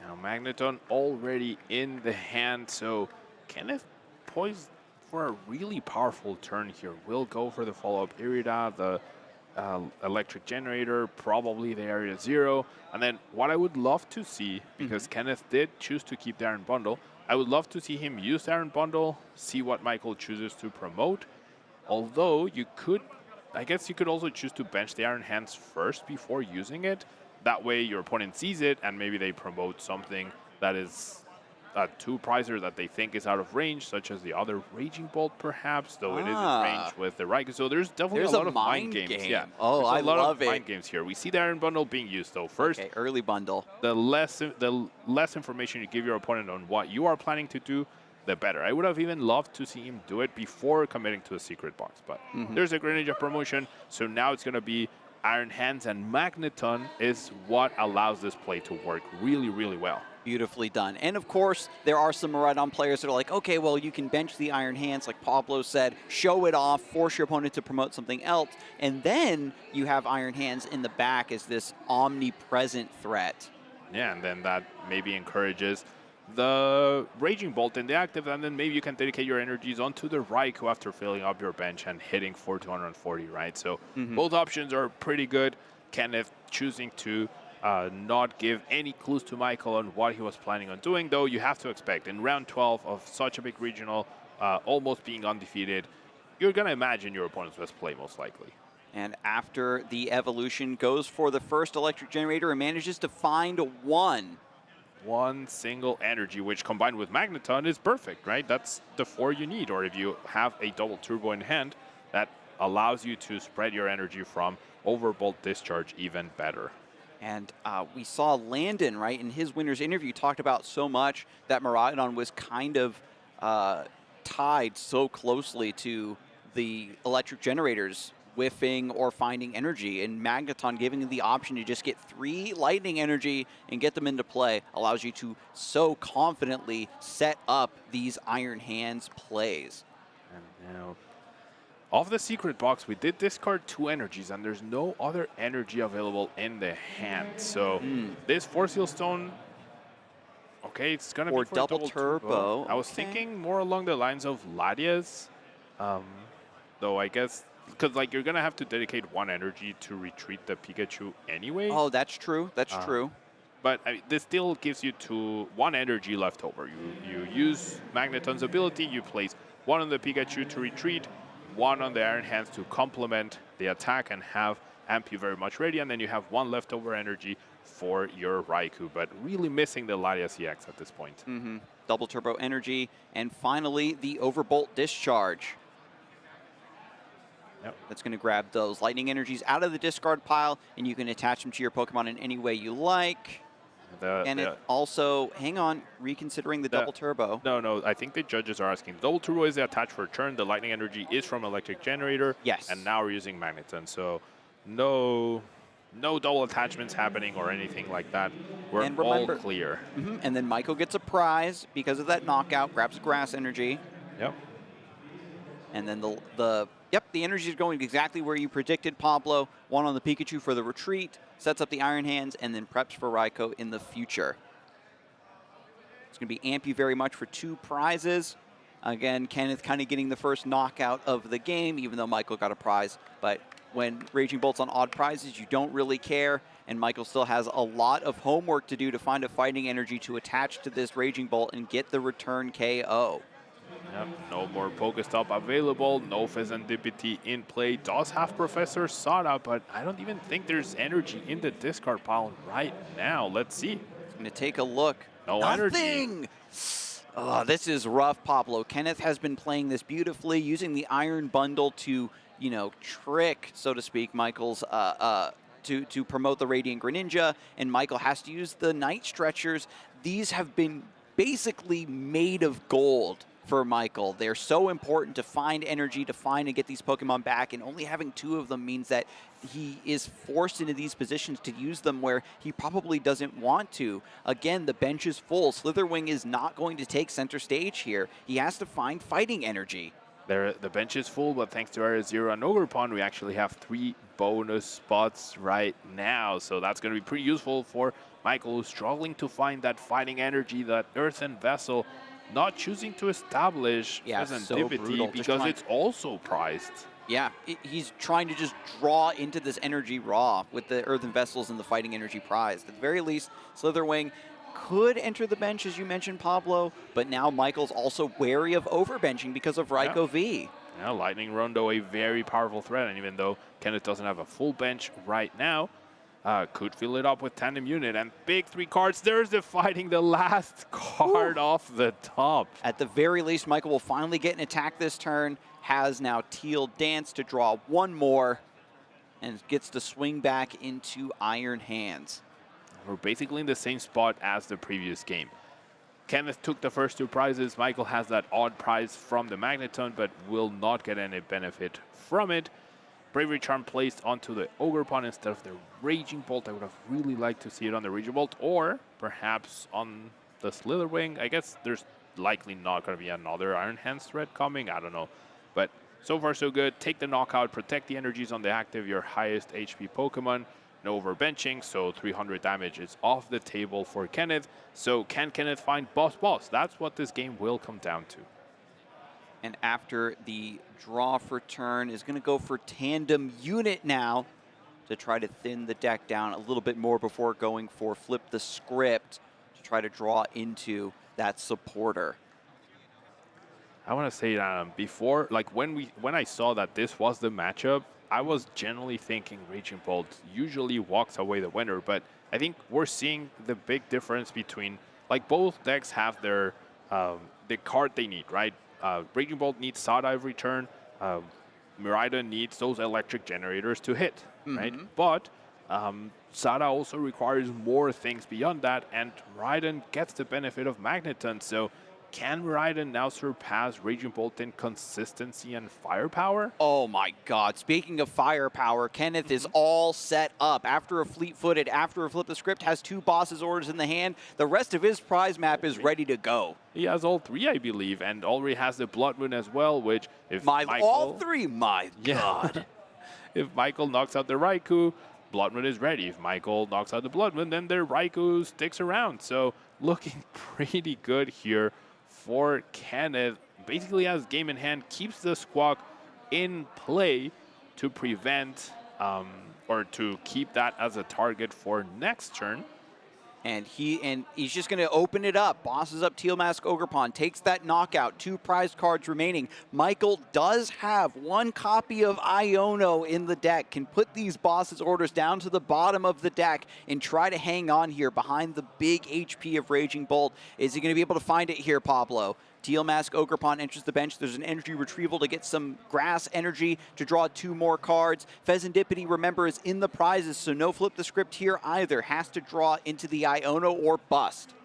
Now Magneton already in the hand, so Kenneth poised for a really powerful turn here. Will go for the follow-up Irida, the Electric Generator, probably the Area 0. And then what I would love to see, because Kenneth did choose to keep the Iron Bundle, I would love to see him use the Iron Bundle, see what Michael chooses to promote. Although you could, I guess you could also choose to bench the Iron Hands first before using it. That way your opponent sees it and maybe they promote something that is a 2-pricer that they think is out of range, such as the other Raging Bolt perhaps, though it is in range with the Raikou. So there's definitely a lot of mind games. Yeah. Oh, I love it. There's a lot of mind games here. We see the Iron Bundle being used though. First, early bundle. The less information you give your opponent on what you are planning to do, the better. I would have even loved to see him do it before committing to a secret box, but there's a Greninja promotion, so now it's going to be Iron Hands, and Magneton is what allows this play to work really, really well. Beautifully done. And of course, there are some Miraidon players that are like, okay, well, you can bench the Iron Hands, like Pablo said, show it off, force your opponent to promote something else, and then you have Iron Hands in the back as this omnipresent threat. Yeah, and then that maybe encourages the Raging Bolt in the active, and then maybe you can dedicate your energies onto the Raikou after filling up your bench and hitting for 240, right? So both options are pretty good. Kenneth choosing to not give any clues to Michael on what he was planning on doing, though you have to expect in round 12 of such a big regional, almost being undefeated, you're going to imagine your opponent's best play most likely. And after the evolution, goes for the first electric generator and manages to find one single energy, which combined with Magneton is perfect, right? That's the 4 you need. Or if you have a double turbo in hand, that allows you to spread your energy from Overbolt Discharge even better. And we saw Landon, right, in his winner's interview, talked about so much that Miraidon was kind of tied so closely to the electric generators whiffing or finding energy, and Magneton giving you the option to just get 3 lightning energy and get them into play allows you to so confidently set up these Iron Hands plays. And now, off the secret box, we did discard 2 energies, and there's no other energy available in the hand. So this Force Seal Stone, okay, it's gonna be for double turbo. I was thinking more along the lines of Latias, though I guess, because like you're gonna have to dedicate 1 energy to retreat the Pikachu anyway. Oh, that's true. That's true. But I mean, this still gives you 1 energy left over. You use Magneton's ability. You place 1 on the Pikachu to retreat, 1 on the Iron Hands to complement the attack and have amp you very much ready, and then you have 1 leftover energy for your Raikou, but really missing the Latias EX at this point. Double turbo energy, and finally the Overbolt Discharge. Yep. That's going to grab those lightning energies out of the discard pile, and you can attach them to your Pokemon in any way you like. It also, hang on, reconsidering the double turbo. No, I think the judges are asking. Double turbo is the attach for a turn. The lightning energy is from electric generator. Yes. And now we're using Magneton, so no double attachments happening or anything like that. We're all clear. And then Michael gets a prize because of that knockout, grabs grass energy. Yep. And then the energy is going exactly where you predicted, Pablo. 1 on the Pikachu for the retreat, sets up the Iron Hands, and then preps for Raikou in the future. It's going to be amp you very much for 2 prizes. Again, Kenneth kind of getting the first knockout of the game, even though Michael got a prize. But when Raging Bolt's on odd prizes, you don't really care. And Michael still has a lot of homework to do to find a fighting energy to attach to this Raging Bolt and get the return KO. Yep, no more Pokestop available, no Fezandipity in play. Does have Professor Sada, but I don't even think there's energy in the discard pile right now. Let's see. I'm going to take a look. No Nothing! Oh, this is rough, Pablo. Kenneth has been playing this beautifully, using the Iron Bundle to, you know, trick, so to speak, Michael's to promote the Radiant Greninja, and Michael has to use the Night Stretchers. These have been basically made of gold for Michael. They're so important to find energy, to find and get these Pokemon back, and only having 2 of them means that he is forced into these positions to use them where he probably doesn't want to. Again, the bench is full. Slitherwing is not going to take center stage here. He has to find fighting energy. The bench is full, but thanks to Area Zero and Ogerpon, we actually have 3 bonus spots right now. So that's going to be pretty useful for Michael, who's struggling to find that fighting energy, that Earthen Vessel, not choosing to establish Fezandipity because it's also prized. Yeah, he's trying to just draw into this energy raw with the Earthen Vessels and the fighting energy prized. At the very least, Slitherwing could enter the bench, as you mentioned, Pablo, but now Michael's also wary of overbenching because of Raikou V. Yeah, Lightning Rondo, a very powerful threat, and even though Kenneth doesn't have a full bench right now, could fill it up with Tandem Unit, and big 3 cards. There's the fighting, the last card off the top. At the very least, Michael will finally get an attack this turn, has now Teal Dance to draw 1 more, and gets to swing back into Iron Hands. We're basically in the same spot as the previous game. Kenneth took the first 2 prizes. Michael has that odd prize from the Magneton, but will not get any benefit from it. Bravery Charm placed onto the Ogerpon instead of the Raging Bolt. I would have really liked to see it on the Raging Bolt, or perhaps on the Slitherwing. I guess there's likely not going to be another Iron Hands threat coming. I don't know. But so far, so good. Take the knockout, protect the energies on the active, your highest HP Pokemon. No overbenching, so 300 damage is off the table for Kenneth. So can Kenneth find Boss? That's what this game will come down to. And after the draw for turn is going to go for Tandem Unit now to try to thin the deck down a little bit more before going for Flip the Script to try to draw into that supporter. I want to say before, like when I saw that this was the matchup, I was generally thinking Raging Bolt usually walks away the winner, but I think we're seeing the big difference between, like, both decks have their the card they need, right? Raging Bolt needs Sada every turn. Miraidon needs those electric generators to hit, right? But Sada also requires more things beyond that, and Miraidon gets the benefit of Magneton. So can Miraidon now surpass Raging Bolt in consistency and firepower? Oh my god. Speaking of firepower, Kenneth is all set up. After a fleet-footed, after a Flip the Script, has 2 bosses orders in the hand. The rest of his prize map is ready to go. He has all 3, I believe, and already has the Blood Moon as well, which if all 3, my god. If Michael knocks out the Raikou, Blood Moon is ready. If Michael knocks out the Blood Moon, then their Raikou sticks around. So looking pretty good here for Kenneth. Basically has game in hand, keeps the Squawk in play to prevent or to keep that as a target for next turn. And he's just going to open it up. Bosses up Teal Mask Ogerpon, takes that knockout, 2 prized cards remaining. Michael does have 1 copy of Iono in the deck, can put these bosses orders down to the bottom of the deck and try to hang on here behind the big HP of Raging Bolt. Is he going to be able to find it here, Pablo? Teal Mask Ogerpon enters the bench. There's an energy retrieval to get some grass energy to draw 2 more cards. Pheasantipity, remember, is in the prizes, so no Flip the Script here either. Has to draw into the Iono or bust.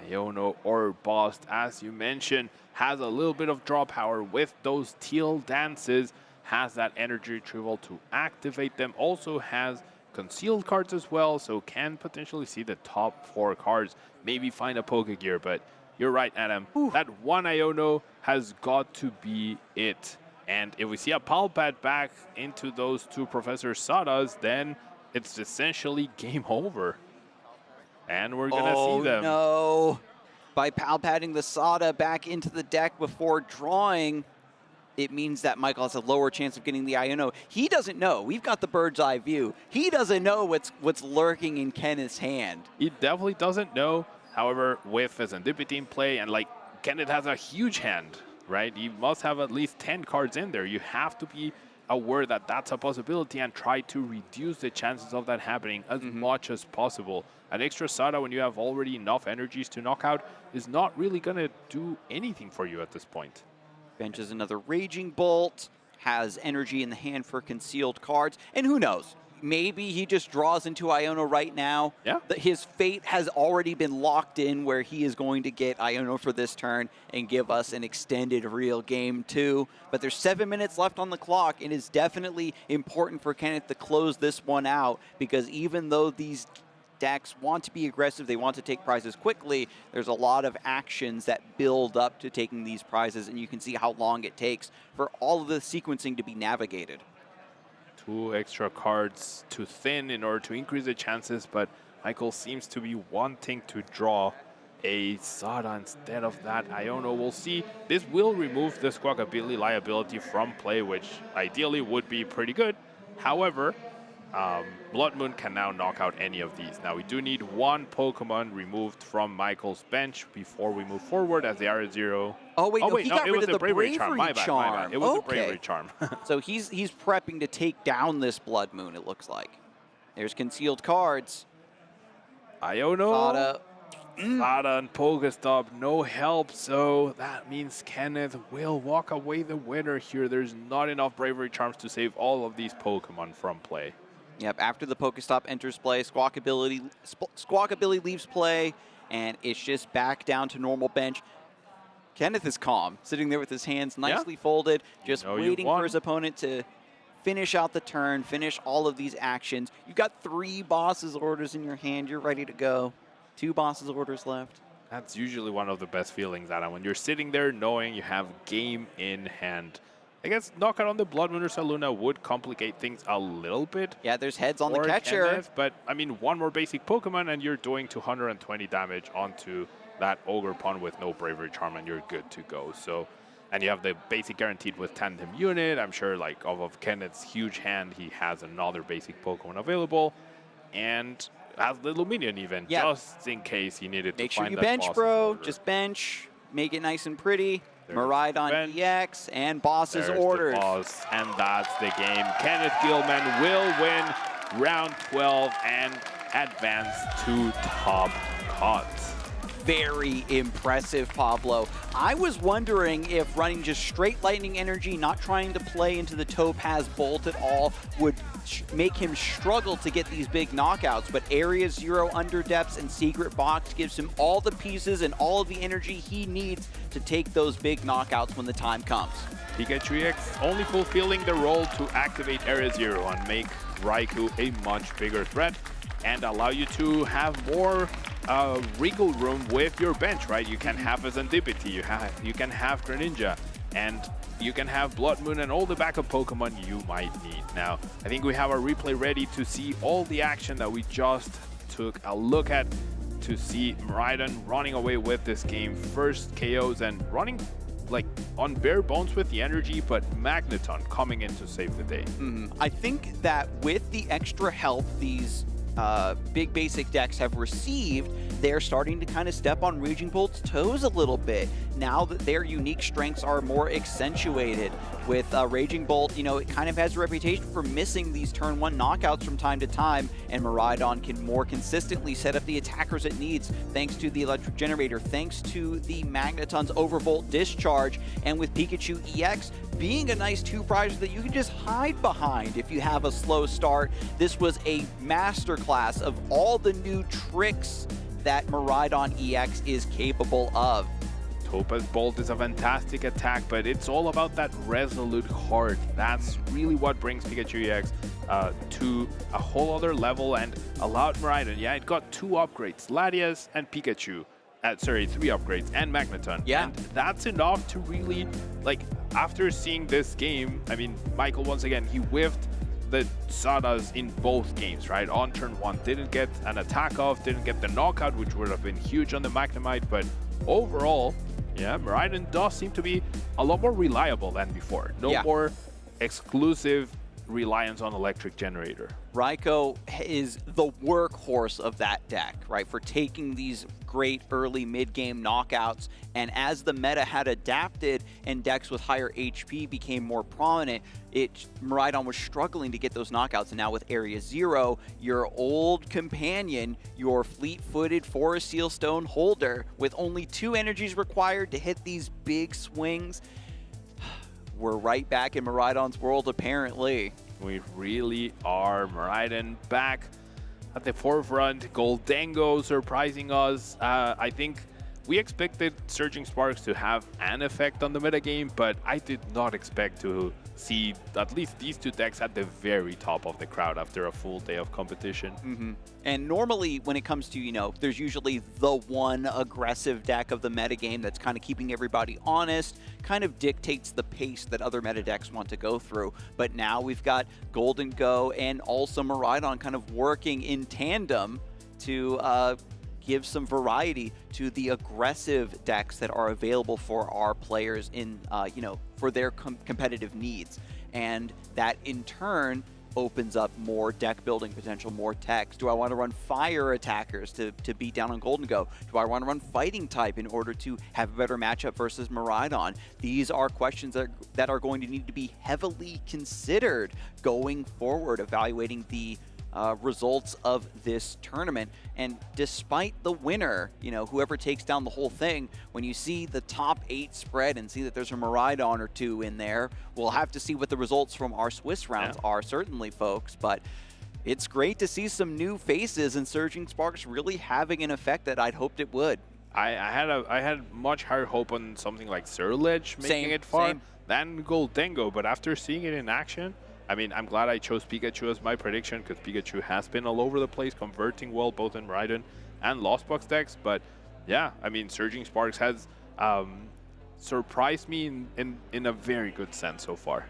Iono or bust, as you mentioned, has a little bit of draw power with those teal dances. Has that energy retrieval to activate them. Also has concealed cards as well, so can potentially see the top 4 cards. Maybe find a Pokegear, but you're right, Adam. That 1 Iono has got to be it. And if we see a Palpad back into those 2 Professor Sadas, then it's essentially game over. And we're going to see them. Oh, no. By Palpadding the Sada back into the deck before drawing, it means that Michael has a lower chance of getting the Iono. He doesn't know. We've got the bird's eye view. He doesn't know what's lurking in Kenneth's hand. He definitely doesn't know. However, with Pheasantipity in play, and like Kenneth has a huge hand, right? He must have at least 10 cards in there. You have to be aware that that's a possibility and try to reduce the chances of that happening as much as possible. An extra Sada when you have already enough energies to knock out is not really going to do anything for you at this point. Benches another Raging Bolt, has energy in the hand for concealed cards, and who knows? Maybe he just draws into Iono right now. Yeah. His fate has already been locked in where he is going to get Iono for this turn and give us an extended real game 2. But there's 7 minutes left on the clock. It is definitely important for Kenneth to close this one out, because even though these decks want to be aggressive, they want to take prizes quickly, there's a lot of actions that build up to taking these prizes, and you can see how long it takes for all of the sequencing to be navigated. 2 extra cards to thin in order to increase the chances, but Michael seems to be wanting to draw a Sada instead of that Iono. We'll see. This will remove the Squawk ability liability from play, which ideally would be pretty good. However, Blood Moon can now knock out any of these. Now we do need 1 Pokemon removed from Michael's bench before we move forward, as they are at 0. Oh wait, no, he got rid of the Bravery Charm. My bad. It was the Bravery Charm. So he's prepping to take down this Blood Moon, it looks like. There's concealed cards. Iono. Sada and Pokestop, no help, so that means Kenneth will walk away the winner here. There's not enough Bravery Charms to save all of these Pokemon from play. Yep, after the Pokestop enters play, Squawk ability leaves play, and it's just back down to normal bench. Kenneth is calm, sitting there with his hands nicely folded, just waiting for his opponent to finish out the turn, finish all of these actions. You got 3 bosses orders in your hand. You're ready to go. 2 bosses orders left. That's usually one of the best feelings, Adam, when you're sitting there knowing you have game in hand. I guess knockout on the Blood Moon or Saluna would complicate things a little bit. Yeah, there's heads on the for catcher. Kenneth, but I mean, one more basic Pokemon and you're doing 220 damage onto that Ogre Pond with no Bravery Charm and you're good to go. So, and you have the basic guaranteed with Tandem Unit. I'm sure like off of Kenneth's huge hand, he has another basic Pokemon available. And has Little Minion even, just in case he needed to Make sure find you that bench, boss's bro. order. Just bench. Make it nice and pretty. There's Miraidon bench. EX and bosses There's orders. the boss, and that's the game. Kenneth Gilman will win round 12 and advance to top cut. Very impressive, Pablo. I was wondering if running just straight lightning energy, not trying to play into the Topaz Bolt at all, would make him struggle to get these big knockouts, but Area Zero, Under Depths, and Secret Box gives him all the pieces and all of the energy he needs to take those big knockouts when the time comes. Pikachu EX only fulfilling the role to activate Area Zero and make Raikou a much bigger threat and allow you to have more wriggle room with your bench, right? You can have a Zendipity, you can have Greninja, and you can have Blood Moon and all the backup Pokemon you might need. Now, I think we have our replay ready to see all the action that we just took a look at, to see Miraidon running away with this game. First KOs and running like on bare bones with the energy, but Magneton coming in to save the day. I think that with the extra help these big basic decks have received, they're starting to kind of step on Raging Bolt's toes a little bit. Now that their unique strengths are more accentuated. With Raging Bolt, you know, it kind of has a reputation for missing these turn 1 knockouts from time to time, and Miraidon can more consistently set up the attackers it needs thanks to the Electric Generator, thanks to the Magneton's Overvolt Discharge, and with Pikachu EX being a nice 2-prizer that you can just hide behind if you have a slow start. This was a masterclass of all the new tricks that Miraidon EX is capable of. Topaz Bolt is a fantastic attack, but it's all about that resolute heart. That's really what brings Pikachu EX to a whole other level and allowed Miraidon. Yeah, it got 2 upgrades, Latias and Pikachu. 3 upgrades and Magneton. Yeah. And that's enough to really, like, after seeing this game, I mean, Michael, once again, he whiffed the Sadas in both games, right? On turn 1, didn't get an attack off, didn't get the knockout, which would have been huge on the Magnemite, but overall, yeah, Miraidon does seem to be a lot more reliable than before. No more exclusive reliance on Electric Generator. Raikou is the workhorse of that deck, right? For taking these great early mid-game knockouts, and as the meta had adapted and decks with higher HP became more prominent, Miraidon was struggling to get those knockouts, and now with Area Zero, your old companion, your fleet-footed Forest Seal Stone holder, with only 2 energies required to hit these big swings, we're right back in Miraidon's world, apparently. We really are. Miraidon back at the forefront. Goldango surprising us. I think we expected Surging Sparks to have an effect on the metagame, but I did not expect to see at least these 2 decks at the very top of the crowd after a full day of competition. And normally when it comes to, you know, there's usually the one aggressive deck of the metagame that's kind of keeping everybody honest, kind of dictates the pace that other meta decks want to go through. But now we've got Goldango and also Miraidon kind of working in tandem to give some variety to the aggressive decks that are available for our players in, you know, for their competitive needs. And that in turn opens up more deck building potential, more techs. Do I want to run fire attackers to beat down on Goldango? Do I want to run fighting type in order to have a better matchup versus Miraidon? These are questions that are going to need to be heavily considered going forward, evaluating the results of this tournament. And despite the winner, you know, whoever takes down the whole thing, when you see the top 8 spread and see that there's a Miraidon or 2 in there, we'll have to see what the results from our Swiss rounds are, certainly, folks. But it's great to see some new faces and Surging Sparks really having an effect that I'd hoped it would. I had much higher hope on something like Surledge making it far than Goldango, but after seeing it in action, I mean, I'm glad I chose Pikachu as my prediction because Pikachu has been all over the place, converting well both in Miraidon and Lost Box decks. But yeah, I mean, Surging Sparks has surprised me in a very good sense so far.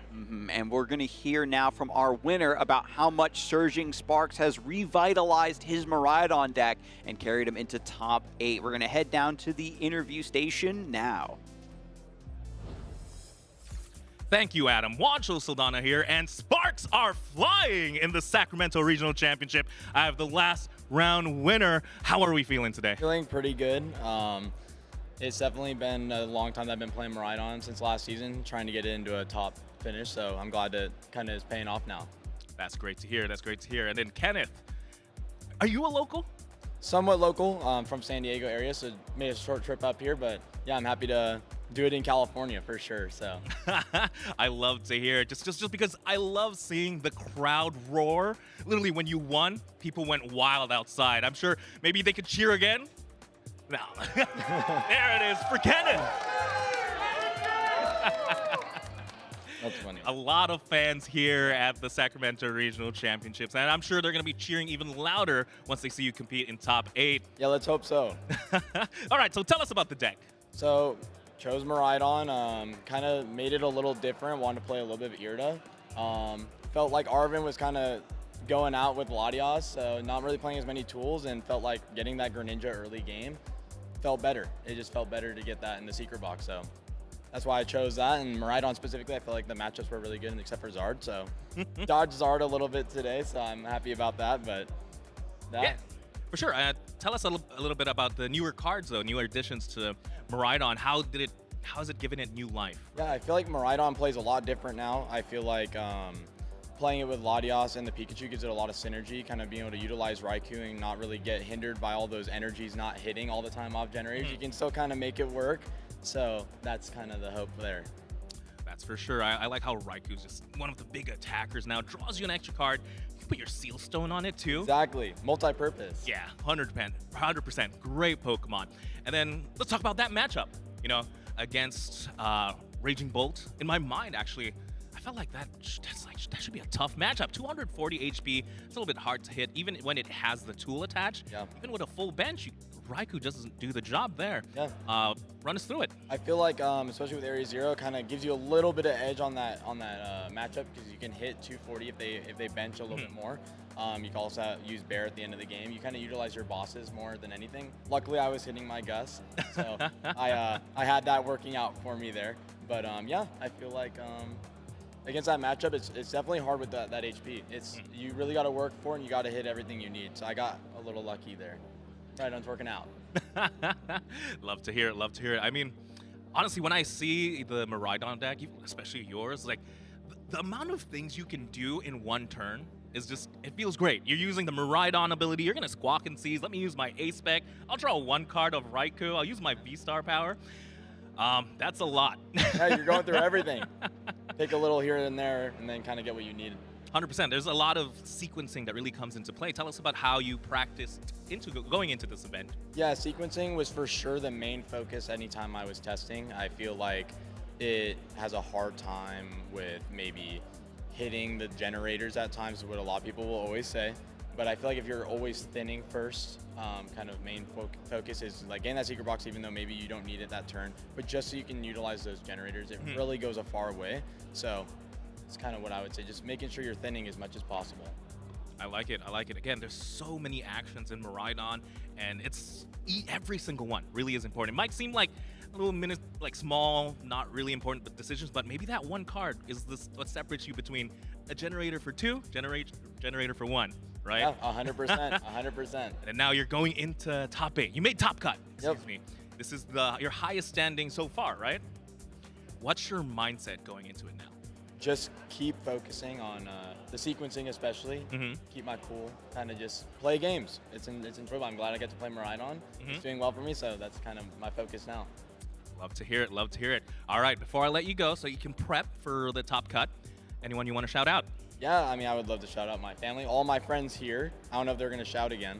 And we're going to hear now from our winner about how much Surging Sparks has revitalized his Miraidon deck and carried him into top 8. We're going to head down to the interview station now. Thank you, Adam. Juancho Saldana here, and Sparks are flying in the Sacramento Regional Championship. I have the last round winner. How are we feeling today? Feeling pretty good. It's definitely been a long time that I've been playing Miraidon since last season, trying to get it into a top finish, so I'm glad that kind of is paying off now. That's great to hear. That's great to hear. And then Kenneth, are you a local? Somewhat local, from San Diego area, so made a short trip up here, but yeah, I'm happy to do it in California for sure. So I love to hear it. Just because I love seeing the crowd roar. Literally, when you won, people went wild outside. I'm sure maybe they could cheer again. No. There it is for Kenneth. That's funny. A lot of fans here at the Sacramento Regional Championships, and I'm sure they're going to be cheering even louder once they see you compete in top 8. Yeah, let's hope so. All right, so tell us about the deck. So chose Miraidon, kind of made it a little different, wanted to play a little bit of Irida. Felt like Arvin was kind of going out with Latias, so not really playing as many tools, and felt like getting that Greninja early game felt better. It just felt better to get that in the secret box, so that's why I chose that. And Miraidon specifically, I feel like the matchups were really good, except for Zard, so dodged Zard a little bit today, so I'm happy about that, but Yeah, for sure. Tell us a little bit about the newer cards, though, newer additions to Miraidon. How has it given it new life? Yeah, I feel like Miraidon plays a lot different now. I feel like playing it with Latias and the Pikachu gives it a lot of synergy, kind of being able to utilize Raikou and not really get hindered by all those energies not hitting all the time off generators. You can still kind of make it work, so that's kind of the hope there. That's for sure. I like how Raikou's just one of the big attackers now. Draws you an extra card. You can put your Seal Stone on it, too. Exactly. Multi-purpose. Yeah, 100%. Great Pokemon. And then let's talk about that matchup, against Raging Bolt. In my mind, actually, I felt like that should be a tough matchup. 240 HP, it's a little bit hard to hit, even when it has the tool attached. Yeah. Even with a full bench, Raikou just doesn't do the job there. Yeah. Run us through it. I feel like, especially with Area Zero, kind of gives you a little bit of edge on that matchup because you can hit 240 if they bench a little bit more. You can also use Bear at the end of the game. You kind of utilize your bosses more than anything. Luckily, I was hitting my Gus, so I had that working out for me there. But yeah, I feel like against that matchup, it's definitely hard with that HP. You really got to work for it, and you got to hit everything you need. So I got a little lucky there. Miraidon's working out. Love to hear it. I mean, honestly, when I see the Miraidon deck, especially yours, like the amount of things you can do in one turn is just, it feels great. You're using the Miraidon ability. You're going to Squawk and Seize. Let me use my A-Spec. I'll draw one card of Raikou. I'll use my V-Star power. That's a lot. Yeah, you're going through everything. Take a little here and there, and then kind of get what you need. 100%. There's a lot of sequencing that really comes into play. Tell us about how you practiced going into this event. Yeah, sequencing was for sure the main focus anytime I was testing. I feel like it has a hard time with maybe hitting the generators at times, is what a lot of people will always say. But I feel like if you're always thinning first, kind of main focus is like getting that secret box, even though maybe you don't need it that turn, but just so you can utilize those generators, it really goes a far way. So it's kind of what I would say, just making sure you're thinning as much as possible. I like it. Again, there's so many actions in Miraidon, and every single one really is important. It might seem like a little small, not really important decisions, but maybe that one card is what separates you between a generator for 2, generator for 1, right? Yeah, 100%, 100%. And now you're going into top 8. You made top cut, excuse me. This is your highest standing so far, right? What's your mindset going into it now? Just keep focusing on the sequencing, especially. Keep my cool. Kind of just play games. It's enjoyable. I'm glad I get to play Miraidon. It's doing well for me, so that's kind of my focus now. Love to hear it. All right, before I let you go, so you can prep for the top cut, anyone you want to shout out? Yeah, I mean, I would love to shout out my family, all my friends here. I don't know if they're going to shout again.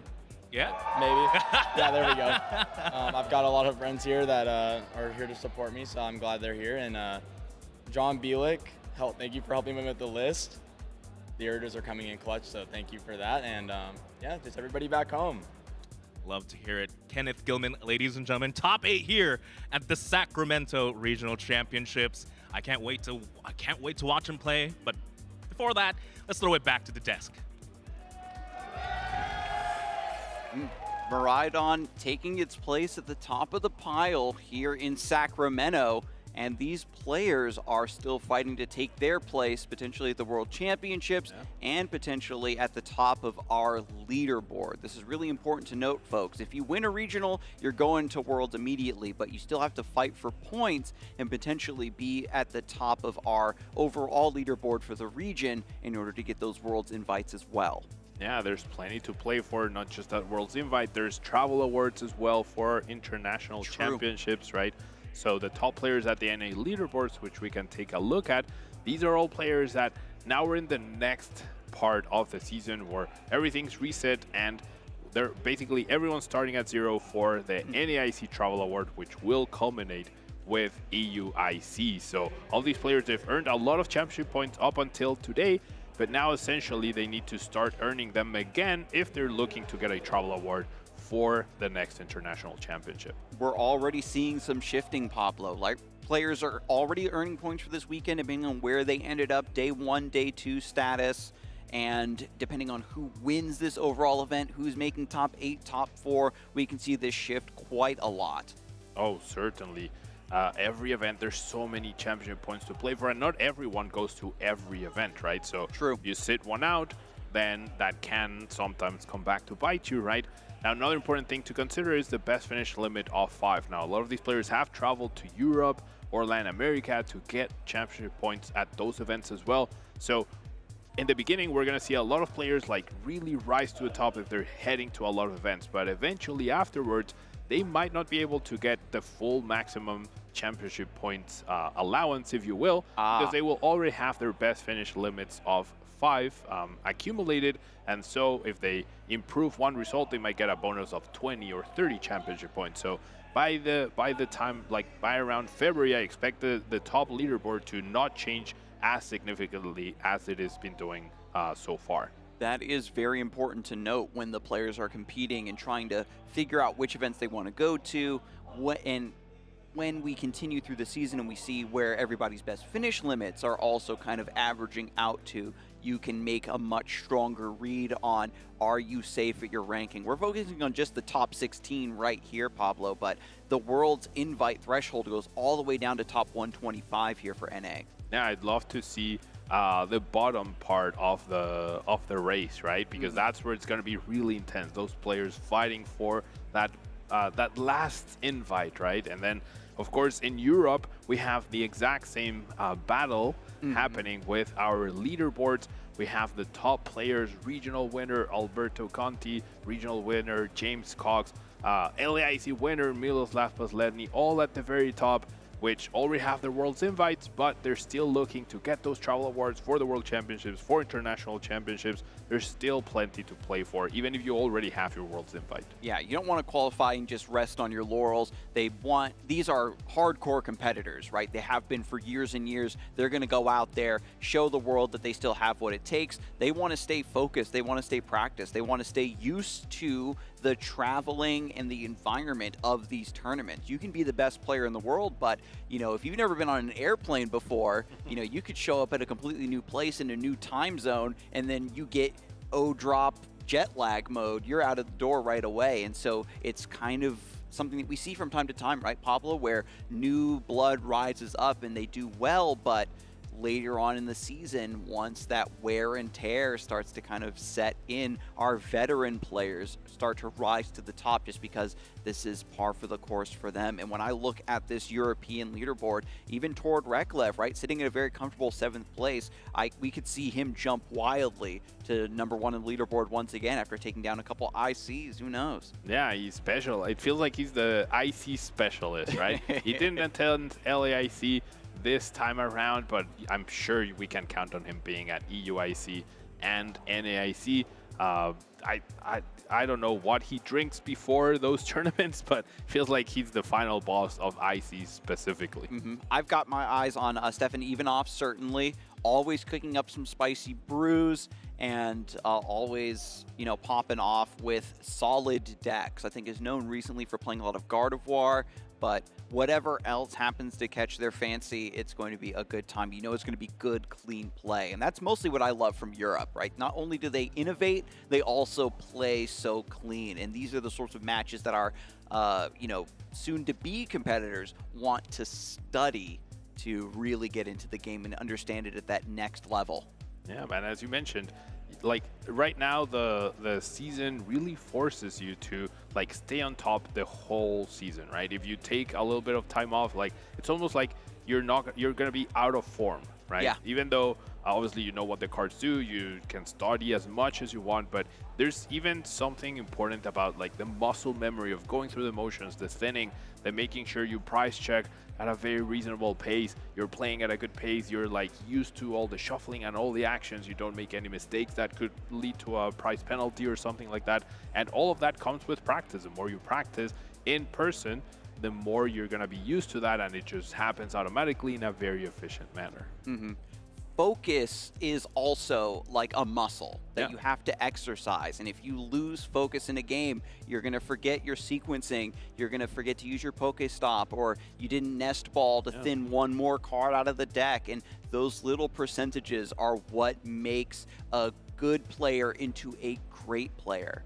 Yeah? Maybe. Yeah, there we go. I've got a lot of friends here that are here to support me, so I'm glad they're here. And John Bielik, thank you for helping me with the list. the Erders are coming in clutch, so thank you for that. And yeah, just everybody back home. Love to hear it. Kenneth Gilman, ladies and gentlemen, top 8 here at the Sacramento Regional Championships. I can't wait to watch him play, but before that, let's throw it back to the desk. Miraidon taking its place at the top of the pile here in Sacramento, and these players are still fighting to take their place potentially at the World Championships and potentially at the top of our leaderboard. This is really important to note, folks. If you win a regional, you're going to Worlds immediately, but you still have to fight for points and potentially be at the top of our overall leaderboard for the region in order to get those Worlds invites as well. Yeah, there's plenty to play for, not just that Worlds invite. There's travel awards as well for international championships, right? So the top players at the NA leaderboards, which we can take a look at, these are all players that now we're in the next part of the season where everything's reset and they're basically everyone's starting at 0 for the NAIC Travel Award, which will culminate with EUIC. So all these players, they've earned a lot of championship points up until today, but now essentially they need to start earning them again if they're looking to get a travel award for the next international championship. We're already seeing some shifting, Pablo. Like, players are already earning points for this weekend depending on where they ended up, day 1, day 2 status, and depending on who wins this overall event, who's making top 8, top 4, we can see this shift quite a lot. Oh, certainly. Every event, there's so many championship points to play for, and not everyone goes to every event, right? So you sit one out, then that can sometimes come back to bite you, right? Now, another important thing to consider is the best finish limit of 5. Now, a lot of these players have traveled to Europe or Latin America to get championship points at those events as well. So in the beginning, we're going to see a lot of players like really rise to the top if they're heading to a lot of events, but eventually afterwards, they might not be able to get the full maximum championship points allowance, if you will, because they will already have their best finish limits of 5 accumulated, and so if they improve one result, they might get a bonus of 20 or 30 championship points. So by the time, like by around February, I expect the top leaderboard to not change as significantly as it has been doing so far. That is very important to note when the players are competing and trying to figure out which events they want to go to. And when we continue through the season and we see where everybody's best finish limits are also kind of averaging out to, you can make a much stronger read on, are you safe at your ranking? We're focusing on just the top 16 right here, Pablo, but the World's invite threshold goes all the way down to top 125 here for NA. Yeah, I'd love to see the bottom part of the race, right? Because that's where it's going to be really intense. Those players fighting for that that last invite, right? And then, of course, in Europe, we have the exact same battle happening with our leaderboards. We have the top players, regional winner Alberto Conti, regional winner James Cox, LAIC winner Miloslav Posledny, all at the very top, which already have their World's invites, but they're still looking to get those travel awards for the World Championships, for international championships. There's still plenty to play for, even if you already have your World's invite. Yeah, you don't want to qualify and just rest on your laurels. These are hardcore competitors, right? They have been for years and years. They're going to go out there, show the world that they still have what it takes. They want to stay focused. They want to stay practiced. They want to stay used to the traveling and the environment of these tournaments. You can be the best player in the world, but if you've never been on an airplane before, you could show up at a completely new place in a new time zone, and then you get drop jet lag mode. You're out of the door right away. And so it's kind of something that we see from time to time, right, Pablo, where new blood rises up and they do well, but later on in the season, once that wear and tear starts to kind of set in, our veteran players start to rise to the top just because this is par for the course for them. And when I look at this European leaderboard, even Tord Reklev, right, sitting in a very comfortable 7th place, we could see him jump wildly to number 1 in the leaderboard once again after taking down a couple ICs. Who knows? Yeah, he's special. It feels like he's the IC specialist, right? He didn't attend LAIC this time around, but I'm sure we can count on him being at EUIC and NAIC. I don't know what he drinks before those tournaments, but feels like he's the final boss of IC specifically. I've got my eyes on Stefan Ivanov, certainly. always cooking up some spicy brews and always, popping off with solid decks. I think is known recently for playing a lot of Gardevoir, but whatever else happens to catch their fancy, it's going to be a good time. It's going to be good, clean play. And that's mostly what I love from Europe, right? Not only do they innovate, they also play so clean. And these are the sorts of matches that our, soon-to-be competitors want to study to really get into the game and understand it at that next level. Yeah, man, as you mentioned, like right now the season really forces you to like stay on top the whole season, right? If you take a little bit of time off, like it's almost like you're gonna be out of form, right? Yeah. Even though obviously you know what the cards do, you can study as much as you want, but there's even something important about like the muscle memory of going through the motions, the thinning, the making sure you price check at a very reasonable pace, you're playing at a good pace, you're like used to all the shuffling and all the actions, you don't make any mistakes that could lead to a price penalty or something like that. And all of that comes with practice. The more you practice in person, the more you're gonna be used to that, and it just happens automatically in a very efficient manner. Focus is also like a muscle that you have to exercise. And if you lose focus in a game, you're going to forget your sequencing. You're going to forget to use your Pokestop, or you didn't nest ball to thin one more card out of the deck. And those little percentages are what makes a good player into a great player.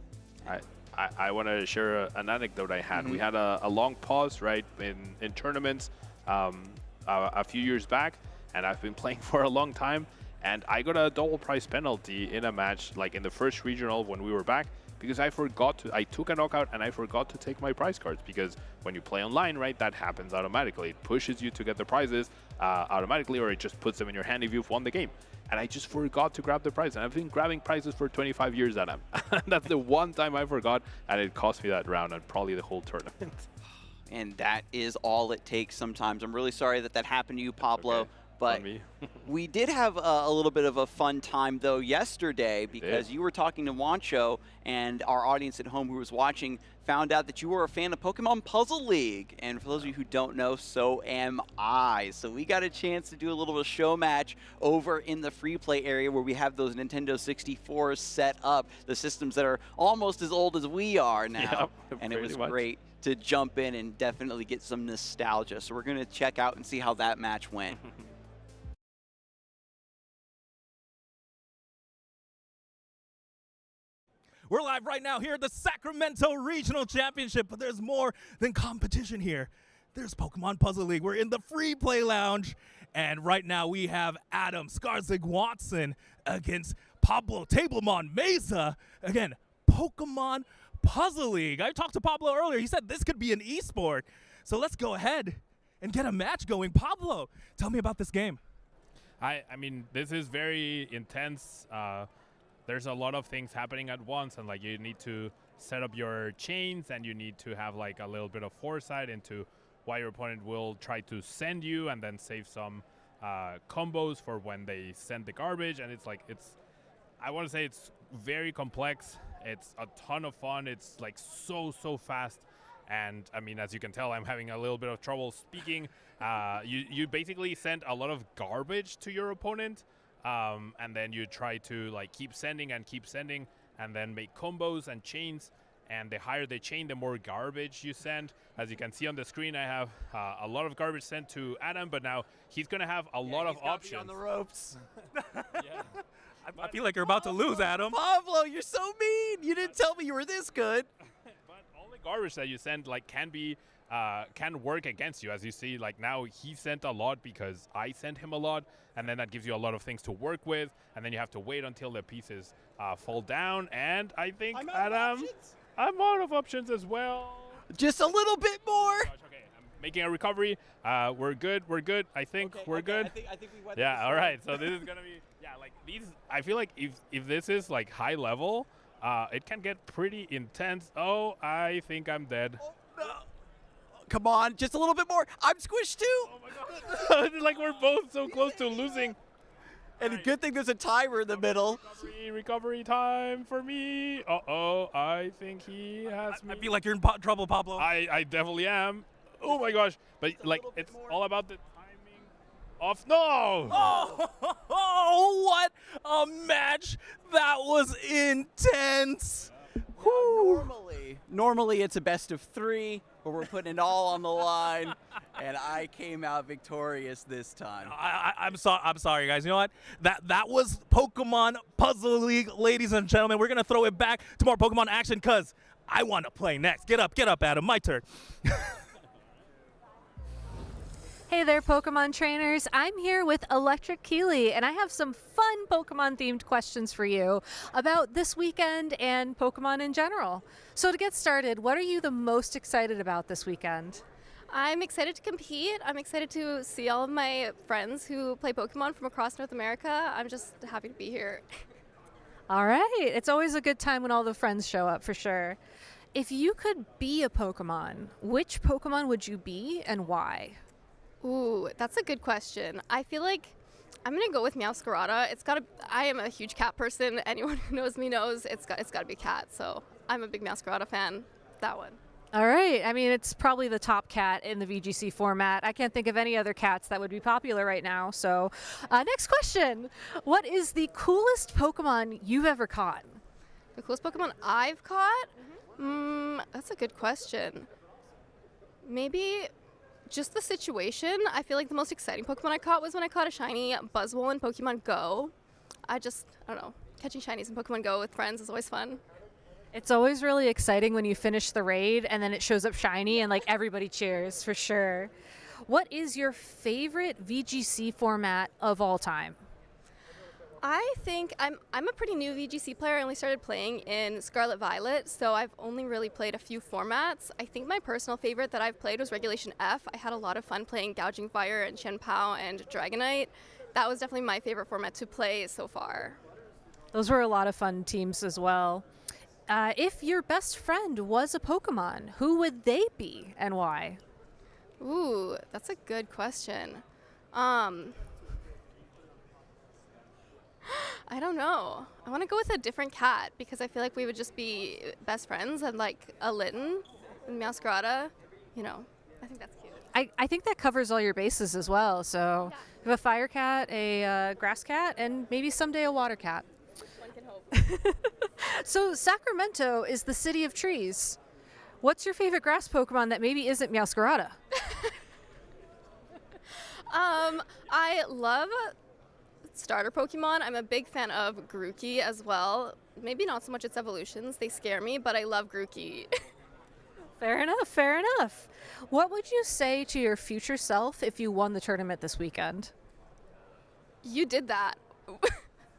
I want to share an anecdote I had. We had a long pause, right, in tournaments a few years back. And I've been playing for a long time, and I got a double price penalty in a match, like in the first regional when we were back, because I took a knockout and I forgot to take my prize cards, because when you play online, right, that happens automatically. It pushes you to get the prizes automatically, or it just puts them in your hand if you've won the game. And I just forgot to grab the prize, and I've been grabbing prizes for 25 years at them. That's the one time I forgot, and it cost me that round and probably the whole tournament. And that is all it takes sometimes. I'm really sorry that happened to you, Pablo. Okay. But we did have a little bit of a fun time, though, yesterday, because you were talking to Wancho, and our audience at home who was watching found out that you were a fan of Pokemon Puzzle League. And for those of you who don't know, so am I. So we got a chance to do a little bit of show match over in the free play area where we have those Nintendo 64s set up, the systems that are almost as old as we are now. Yep, and it was great to jump in and definitely get some nostalgia. So we're going to check out and see how that match went. We're live right now here at the Sacramento Regional Championship, but there's more than competition here. There's Pokemon Puzzle League. We're in the free play lounge, and right now we have Adam Skarzig-Watson against Pablo Tablemon Meza. Again, Pokemon Puzzle League. I talked to Pablo earlier. He said this could be an esport. So let's go ahead and get a match going. Pablo, tell me about this game. I mean, this is very intense. There's a lot of things happening at once, and like you need to set up your chains, and you need to have like a little bit of foresight into why your opponent will try to send you, and then save some combos for when they send the garbage. And I want to say it's very complex. It's a ton of fun. It's like so fast. And I mean, as you can tell, I'm having a little bit of trouble speaking. You basically send a lot of garbage to your opponent. And then you try to like keep sending, and then make combos and chains. And the higher the chain, the more garbage you send. As you can see on the screen, I have a lot of garbage sent to Adam, but now he's going to have a lot of options. On the ropes. I feel like you're about to lose, Adam. Pablo, you're so mean. You didn't tell me you were this good. But all the garbage that you send like can work against you. As you see, like now he sent a lot because I sent him a lot, and then that gives you a lot of things to work with, and then you have to wait until the pieces fall down. And I think I'm out of options as well. Just a little bit more. Oh gosh, okay, I'm making a recovery. We're good. I think we're good. I think we went. Yeah. All right. So this is gonna be like these. I feel like if this is like high level, it can get pretty intense. Oh, I think I'm dead. Oh, no. Come on, just a little bit more. I'm squished too. Oh my god. Like we're both so close to losing. And a good thing there's a timer in the middle. Recovery time for me. Uh-oh, I think he has me. I feel like you're in trouble, Pablo. I definitely am. Oh my gosh. But like it's all about the timing of no. Oh! Oh, what a match. That was intense. Normally it's a best of 3, but we're putting it all on the line, and I came out victorious this time. I'm sorry, guys. You know what? That was Pokemon Puzzle League, ladies and gentlemen. We're gonna throw it back to more Pokemon action because I want to play next. Get up, Adam. My turn. Hey there, Pokemon trainers. I'm here with Electric Keeley, and I have some fun Pokemon-themed questions for you about this weekend and Pokemon in general. So to get started, what are you the most excited about this weekend? I'm excited to compete. I'm excited to see all of my friends who play Pokemon from across North America. I'm just happy to be here. All right. It's always a good time when all the friends show up, for sure. If you could be a Pokemon, which Pokemon would you be and why? Ooh, that's a good question. I feel like I'm gonna go with Meowscarada. I am a huge cat person. Anyone who knows me knows it's got to be cat. So I'm a big Meowscarada fan. That one. All right. I mean, it's probably the top cat in the VGC format. I can't think of any other cats that would be popular right now. So next question. What is the coolest Pokemon you've ever caught? The coolest Pokemon I've caught? That's a good question. Maybe just the situation. I feel like the most exciting Pokemon I caught was when I caught a shiny Buzzwole in Pokemon Go. I don't know. Catching shinies in Pokemon Go with friends is always fun. It's always really exciting when you finish the raid and then it shows up shiny and like everybody cheers, for sure. What is your favorite VGC format of all time? I think I'm a pretty new VGC player. I only started playing in Scarlet Violet, so I've only really played a few formats. I think my personal favorite that I've played was Regulation F. I had a lot of fun playing Gouging Fire and Chien-Pao and Dragonite. That was definitely my favorite format to play so far. Those were a lot of fun teams as well. If your best friend was a Pokemon, who would they be and why? Ooh, that's a good question. I don't know. I want to go with a different cat because I feel like we would just be best friends and like a Litten and Meowscarada. You know, I think that's cute. I think that covers all your bases as well. So you have a fire cat, a grass cat, and maybe someday a water cat. One can hope. So Sacramento is the city of trees. What's your favorite grass Pokemon that maybe isn't Meowscarada? I love starter Pokemon. I'm a big fan of Grookey as well. Maybe not so much its evolutions. They scare me, but I love Grookey. Fair enough, fair enough. What would you say to your future self if you won the tournament this weekend? You did that.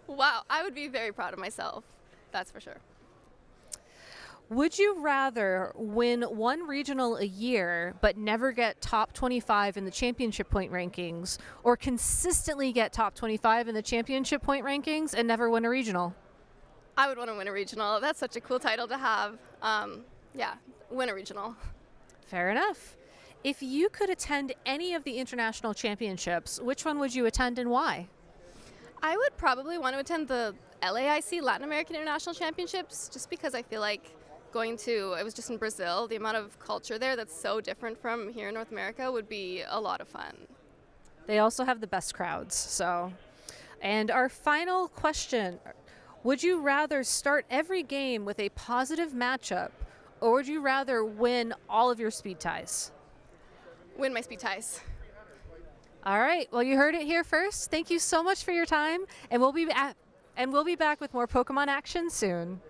Wow, I would be very proud of myself. That's for sure. Would you rather win one regional a year but never get top 25 in the championship point rankings, or consistently get top 25 in the championship point rankings and never win a regional? I would want to win a regional. That's such a cool title to have. Yeah, win a regional. Fair enough. If you could attend any of the international championships, which one would you attend and why? I would probably want to attend the LAIC, Latin American International Championships, just because I feel like it was just in Brazil, the amount of culture there that's so different from here in North America would be a lot of fun. They also have the best crowds, so. And our final question, would you rather start every game with a positive matchup, or would you rather win all of your speed ties? Win my speed ties. All right, well, you heard it here first. Thank you so much for your time, and we'll be back with more Pokemon action soon.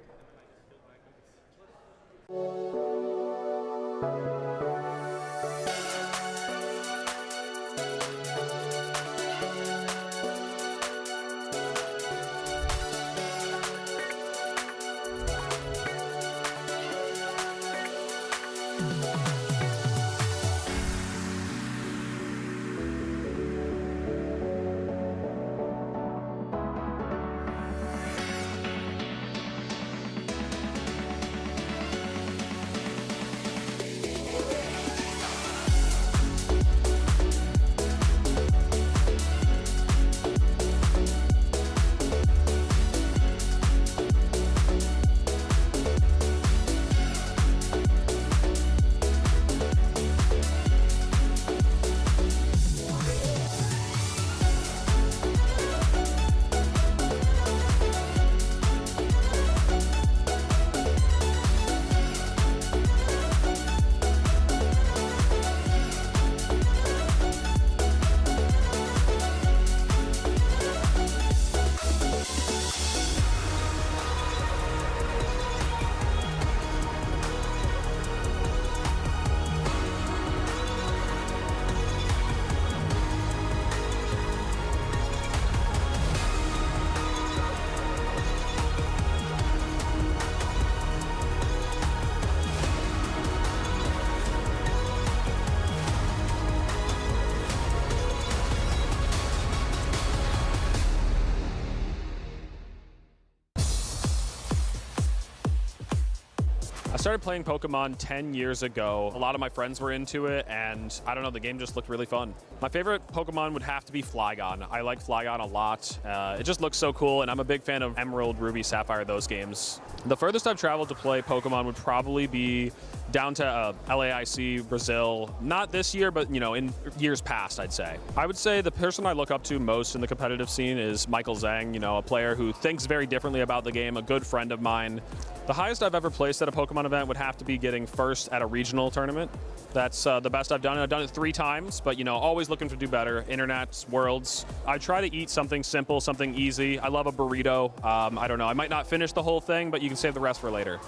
I started playing Pokemon 10 years ago. A lot of my friends were into it, and I don't know, the game just looked really fun. My favorite Pokemon would have to be Flygon. I like Flygon a lot. It just looks so cool, and I'm a big fan of Emerald, Ruby, Sapphire, those games. The furthest I've traveled to play Pokemon would probably be down to LAIC, Brazil. Not this year, but, you know, in years past, I'd say. I would say the person I look up to most in the competitive scene is Michael Zhang, you know, a player who thinks very differently about the game, a good friend of mine. The highest I've ever placed at a Pokemon event would have to be getting first at a regional tournament. That's the best I've done. I've done it 3 times, but, you know, always looking to do better. Internets, Worlds. I try to eat something simple, something easy. I love a burrito. I don't know. I might not finish the whole thing, but you can save the rest for later.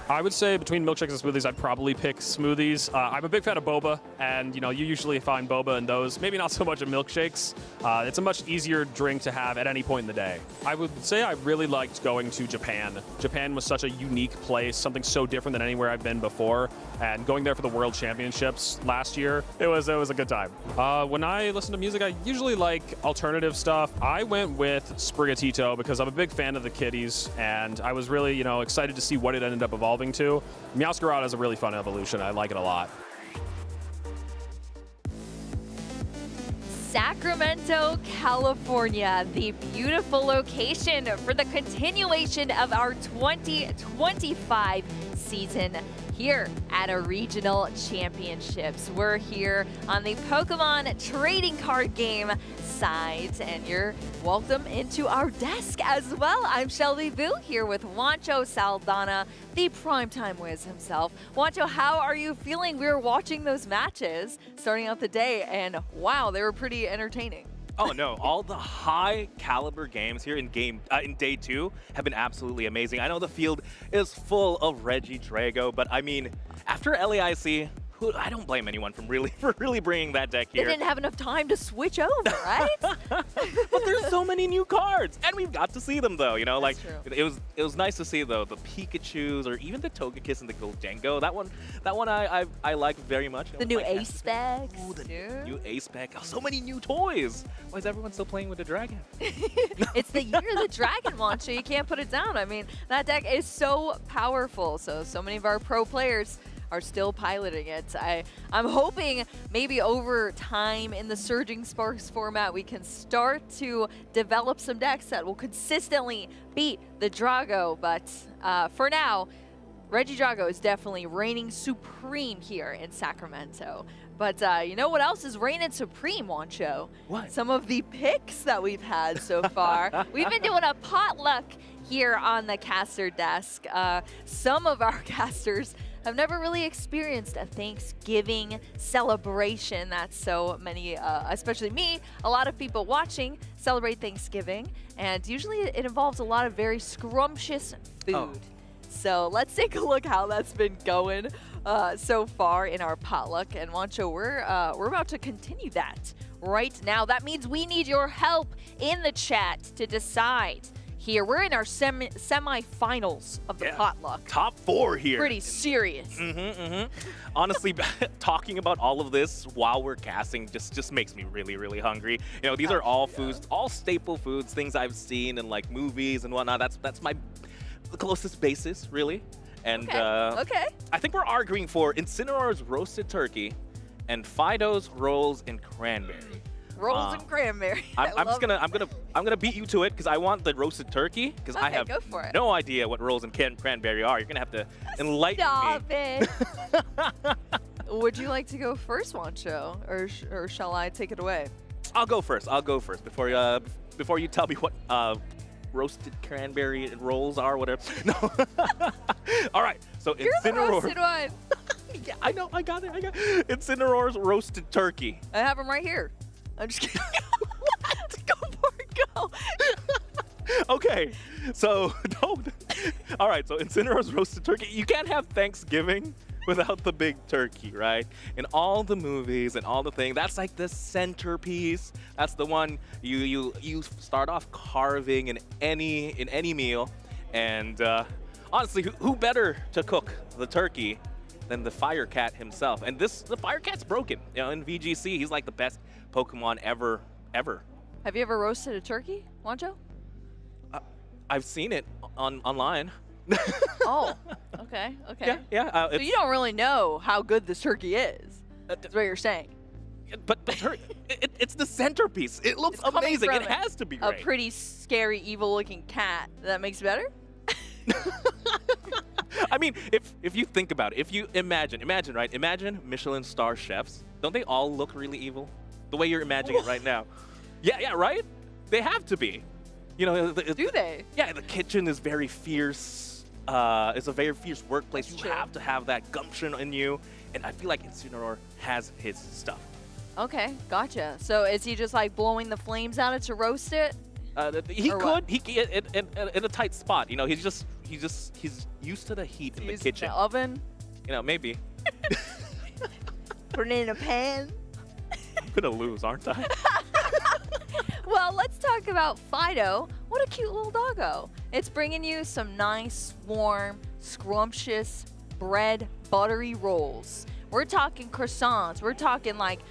I would say between milkshakes and smoothies, I'd probably pick smoothies. I'm a big fan of boba, and, you know, you usually find boba in those. Maybe not so much in milkshakes. It's a much easier drink to have at any point in the day. I would say I really liked going to Japan. Japan was such a unique place, something so different than anywhere I've been before, and going there for the World Championships last year, it was a good time. When I listen to music, I usually like alternative stuff. I went with Sprigatito because I'm a big fan of the kitties, and I was really, you know, excited to see what it ended up evolving to. Meowscarada is a really fun evolution. I like it a lot. Sacramento, California, the beautiful location for the continuation of our 2025 season here at a regional championships. We're here on the Pokemon trading card game side, and you're welcome into our desk as well. I'm Shelby Vu here with Juancho Saldana, the primetime whiz himself. Juancho, how are you feeling? We were watching those matches starting out the day, and wow, they were pretty entertaining. Oh no, all the high caliber games here in day 2 have been absolutely amazing. I know the field is full of Regidrago, but I mean, after LAIC, I don't blame anyone for really bringing that deck here. They didn't have enough time to switch over, right? But there's so many new cards, and we've got to see them though. You know, That's like true. it was nice to see though the Pikachus or even the Togekiss and the Goldengo. That one I like very much. The new Ace specs. Ooh, the new Ace spec. Oh, so many new toys. Why is everyone still playing with the dragon? It's the year of the dragon launch, so you can't put it down. I mean, that deck is so powerful. So many of our pro players are still piloting it. I'm hoping maybe over time in the Surging Sparks format, we can start to develop some decks that will consistently beat the Drago. But for now, Regidrago is definitely reigning supreme here in Sacramento. But you know what else is reigning supreme, Juancho? What? Some of the picks that we've had so far. We've been doing a potluck here on the caster desk. Some of our casters have never really experienced a Thanksgiving celebration that so many, especially me, a lot of people watching celebrate Thanksgiving, and usually it involves a lot of very scrumptious food. Oh. So let's take a look how that's been going so far in our potluck. And Juancho, we're about to continue that right now. That means we need your help in the chat to decide. Here, we're in our semi-finals of the potluck. Top 4 here. Pretty serious. Honestly, talking about all of this while we're casting just makes me really hungry. You know, these are all foods, all staple foods, things I've seen in like movies and whatnot. That's my closest basis, really. And okay. I think we're arguing for Incineroar's roasted turkey and Fido's rolls and cranberry. Rolls and cranberry. I'm gonna beat you to it because I want the roasted turkey because I have go for it. no idea what rolls and cranberry are. You're gonna have to enlighten Stop me. it. Would you like to go first, Juancho, or shall I take it away? I'll go first. Before you tell me what roasted cranberry rolls are, whatever. No. All right. So You're the roasted one. Yeah, I know. I got it. Incineroar's roasted turkey. I have them right here. I'm just kidding. What? Go for it. Go. Okay. So all right. So Incineroar's roasted turkey. You can't have Thanksgiving without the big turkey, right? In all the movies and all the things, that's like the centerpiece. That's the one you start off carving in any meal. And honestly, who better to cook the turkey than the Fire Cat himself? And the Fire Cat's broken. You know, in VGC, he's like the best Pokemon ever. Have you ever roasted a turkey, Juancho? I've seen it online. Oh, Okay. Okay. Yeah. So you don't really know how good this turkey is. That's what you're saying. But it's the centerpiece. It looks amazing. It has to be A great. pretty scary, evil-looking cat. That makes it better? I mean, if you think about it, if you imagine, right? Imagine Michelin star chefs. Don't they all look really evil? The way you're imagining it right now. Yeah, right? They have to be. You know, do they? Yeah, the kitchen is very fierce. It's a very fierce workplace. You have to have that gumption in you. And I feel like Incineroar has his stuff. Okay, gotcha. So is he just like blowing the flames out to roast it? He Or could. what? He in a tight spot. You know, he's used to the heat in the kitchen. The oven? You know, maybe. Put it in a pan? I'm gonna lose, aren't I? Well, let's talk about Fido. What a cute little doggo. It's bringing you some nice, warm, scrumptious bread buttery rolls. We're talking croissants. We're talking like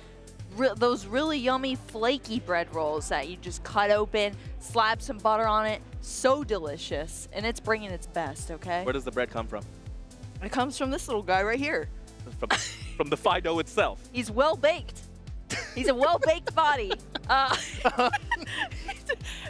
those really yummy flaky bread rolls that you just cut open, slap some butter on it. So delicious. And it's bringing its best, okay? Where does the bread come from? It comes from this little guy right here. From the Fido itself. He's well baked. He's a well-baked body.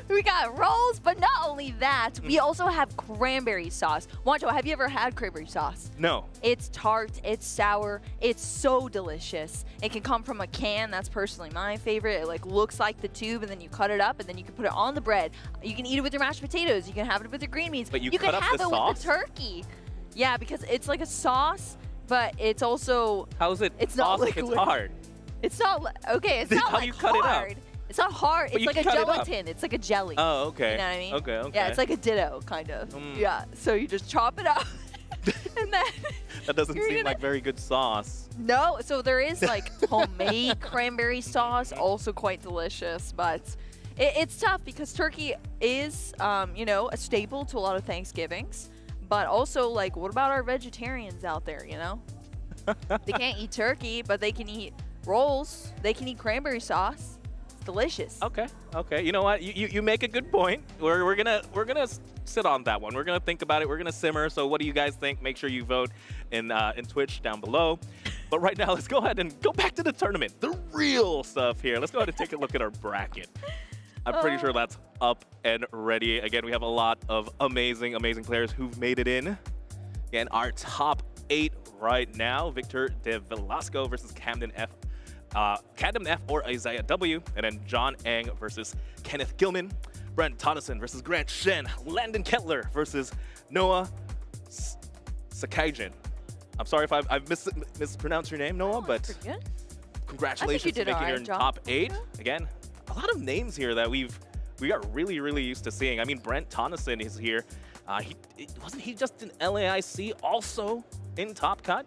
We got rolls, but not only that, we also have cranberry sauce. Wancho, have you ever had cranberry sauce? No. It's tart, it's sour, it's so delicious. It can come from a can, that's personally my favorite. It like looks like the tube, and then you cut it up, and then you can put it on the bread. You can eat it with your mashed potatoes, you can have it with your green beans. But you can cut up have the it sauce? with the turkey. Yeah, because it's like a sauce, but it's also... How is it It's sauce not if it's liquid. hard? It's not okay. It's not How like do you cut it up? hard. It's not hard. But It's you like a cut it up. gelatin. It's like a jelly. Oh, okay. You know what I mean? Okay. Yeah, it's like a ditto kind of. Yeah. So you just chop it up, and then That doesn't You're seem gonna- like very good sauce. no. So there is like homemade cranberry sauce, also quite delicious, but it's tough because turkey is, you know, a staple to a lot of Thanksgivings. But also, like, what about our vegetarians out there? You know, they can't eat turkey, but they can eat rolls. They can eat cranberry sauce. It's delicious. Okay. You know what? You make a good point. We're gonna sit on that one. We're gonna think about it. We're gonna simmer. So what do you guys think? Make sure you vote in Twitch down below. But right now, let's go ahead and go back to the tournament. The real stuff here. Let's go ahead and take a look at our bracket. I'm pretty sure that's up and ready. Again, we have a lot of amazing players who've made it in. Again, our top 8 right now: Victor De Velasco versus Camden F or Isaiah W, and then John Ang versus Kenneth Gilman, Brent Tonneson versus Grant Shen, Landon Kettler versus Noah Sakaijan. I'm sorry if I've mispronounced your name, Noah, but congratulations did to making all right, your John. top 8. Again, a lot of names here that we are really used to seeing. I mean, Brent Tonneson is here. Wasn't he just an LAIC also in Top Cut?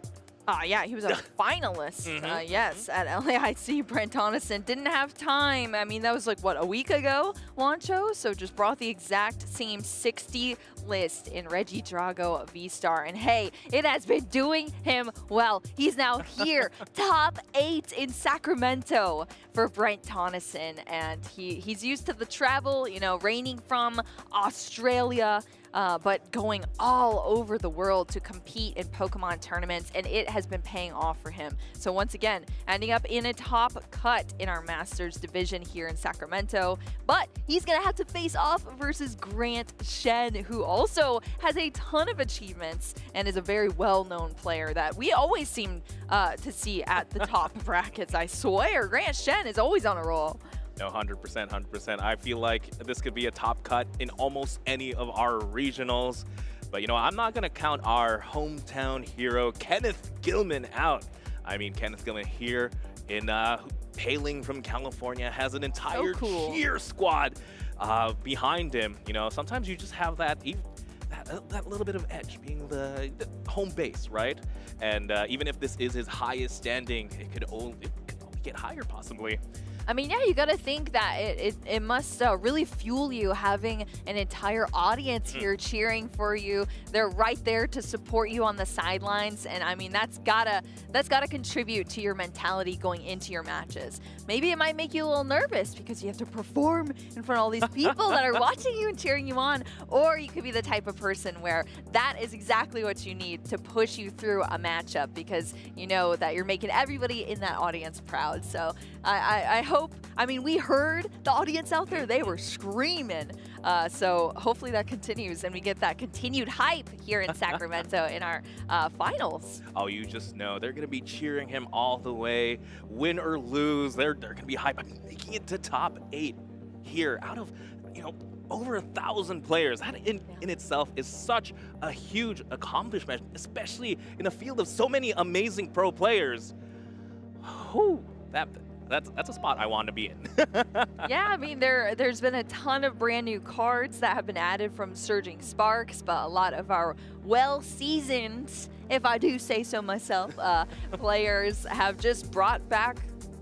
Yeah, he was a finalist, yes, at LAIC. Brent Tonneson didn't have time. I mean, that was like, what, a week ago, Wancho? So just brought the exact same 60 list in Reggie Drago V-Star. And hey, it has been doing him well. He's now here, top 8 in Sacramento for Brent Tonneson. And he's used to the travel, you know, reigning from Australia, but going all over the world to compete in Pokemon tournaments, and it has been paying off for him. So once again, ending up in a top cut in our Masters division here in Sacramento, but he's gonna have to face off versus Grant Shen, who also has a ton of achievements and is a very well-known player that we always seem to see at the top brackets. I swear, Grant Shen is always on a roll. No, 100%. I feel like this could be a top cut in almost any of our regionals. But, you know, I'm not going to count our hometown hero, Kenneth Gilman, out. I mean, Kenneth Gilman here in hailing from California has an entire cheer squad behind him. You know, sometimes you just have that little bit of edge being the home base, right? And even if this is his highest standing, it could only get higher possibly. I mean, yeah, you got to think that it must really fuel you having an entire audience here cheering for you. They're right there to support you on the sidelines, and I mean that's gotta contribute to your mentality going into your matches. Maybe it might make you a little nervous because you have to perform in front of all these people that are watching you and cheering you on, or you could be the type of person where that is exactly what you need to push you through a matchup because you know that you're making everybody in that audience proud. So I hope, I mean, we heard the audience out there, they were screaming. So hopefully that continues and we get that continued hype here in Sacramento in our finals. Oh, you just know they're going to be cheering him all the way, win or lose. They're going to be hype. I mean, making it to top 8 here out of, you know, over 1,000 players. That in itself is such a huge accomplishment, especially in a field of so many amazing pro players. Whew, that's a spot I want to be in. Yeah, I mean, there's been a ton of brand new cards that have been added from Surging Sparks, but a lot of our well-seasoned, if I do say so myself, players have just brought back,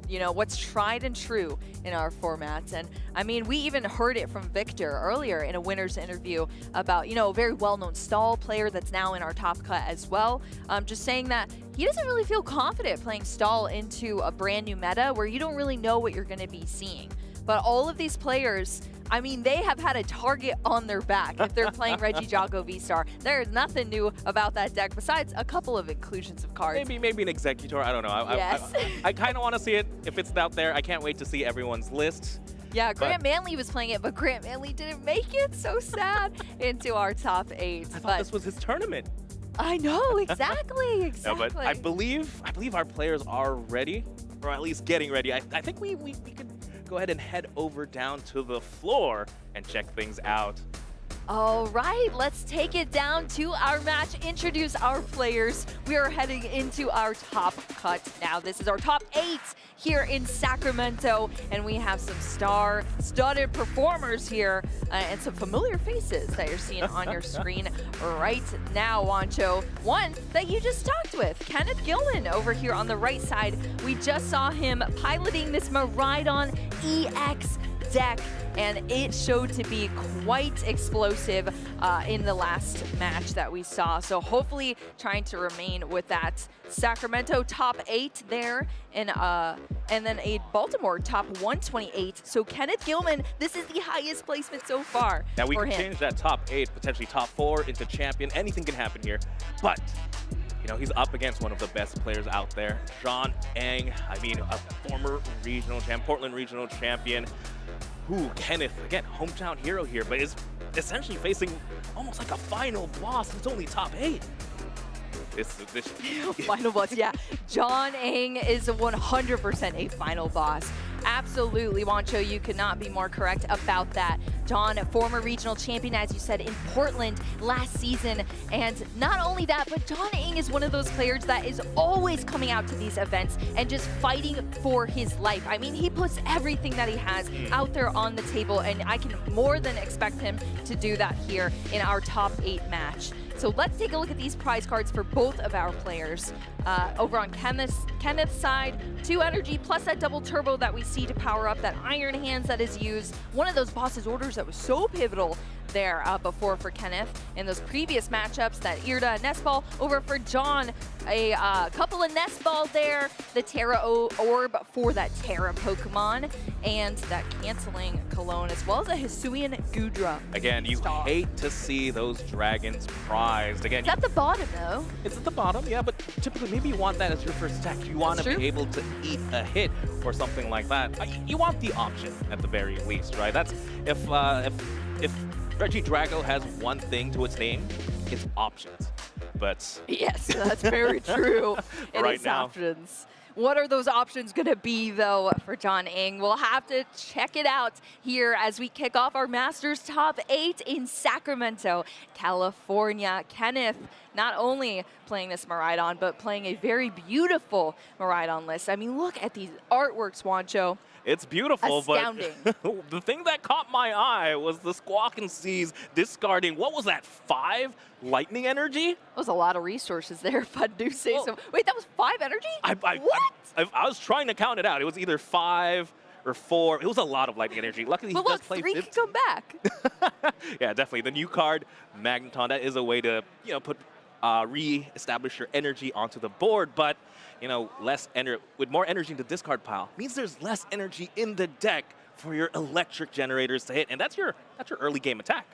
you know, what's tried and true in our formats. And I mean, we even heard it from Victor earlier in a winner's interview about, you know, a very well-known stall player that's now in our top cut as well. Just saying that he doesn't really feel confident playing stall into a brand new meta where you don't really know what you're going to be seeing. But all of these players, I mean, they have had a target on their back if they're playing Regijago V-Star. There's nothing new about that deck besides a couple of inclusions of cards. Maybe an Executor, I don't know. Yes. I kind of want to see it if it's out there. I can't wait to see everyone's list. Yeah, Grant Manley was playing it, but Grant Manley didn't make it. So sad into our top 8. I thought this was his tournament. I know, exactly. No, but I believe our players are ready, or at least getting ready. I think we could go ahead and head over down to the floor and check things out. All right, let's take it down to our match, introduce our players. We are heading into our top cut now. This is our top 8 here in Sacramento, and we have some star-studded performers here and some familiar faces that you're seeing on your screen right now, Wancho. One that you just talked with, Kenneth Gilman over here on the right side. We just saw him piloting this Maridon EX deck, and it showed to be quite explosive in the last match that we saw. So hopefully trying to remain with that Sacramento top 8 there, and then a Baltimore top 128. So Kenneth Gilman, this is the highest placement so far. Now we for can him. change that top 8, potentially top 4 into champion. Anything can happen here, but you know, he's up against one of the best players out there, John Ang. I mean, a former regional champ, Portland regional champion. Who, Kenneth, again, hometown hero here, but is essentially facing almost like a final boss. It's only top 8. This Final boss, yeah. John Ang is 100% a final boss. Absolutely, Wancho, you could not be more correct about that. John, former regional champion, as you said, in Portland last season. And not only that, but John Ang is one of those players that is always coming out to these events and just fighting for his life. I mean, he puts everything that he has out there on the table, and I can more than expect him to do that here in our top 8 match. So let's take a look at these prize cards for both of our players. Over on Kenneth's side, 2 energy plus that double turbo that we see to power up that Iron Hands that is used. One of those boss's orders that was so pivotal there before for Kenneth in those previous matchups, that Irda Nest Ball. Over for John, a couple of Nest Balls there, the Terra Orb for that Terra Pokemon, and that canceling Cologne, as well as a Hisuian Gudra. Again, you hate to see those dragons prized. Again, It's at the bottom, though. It's at the bottom, yeah, but typically maybe you want that as your first deck. You want to be able to eat a hit or something like that. You want the option at the very least, right? That's if Regidrago has one thing to its name, it's options. But yes, that's very true. Right now, options. What are those options going to be, though, for John Ang? We'll have to check it out here as we kick off our Masters Top 8 in Sacramento, California. Kenneth not only playing this Maridon, but playing a very beautiful Maridon list. I mean, look at these artworks, Wancho. It's beautiful, Astounding. But the thing that caught my eye was the Squawk and Seas discarding, what was that, 5 lightning energy? That was a lot of resources there, if I do say so. Wait, that was 5 energy? What? I was trying to count it out. It was either 5 or 4. It was a lot of lightning energy. Luckily, he But does look, play 3 15. can come back. Yeah, definitely. The new card, Magneton, that is a way to, put re-establish your energy onto the board, but, with more energy in the discard pile, means there's less energy in the deck for your electric generators to hit, and that's your early game attack.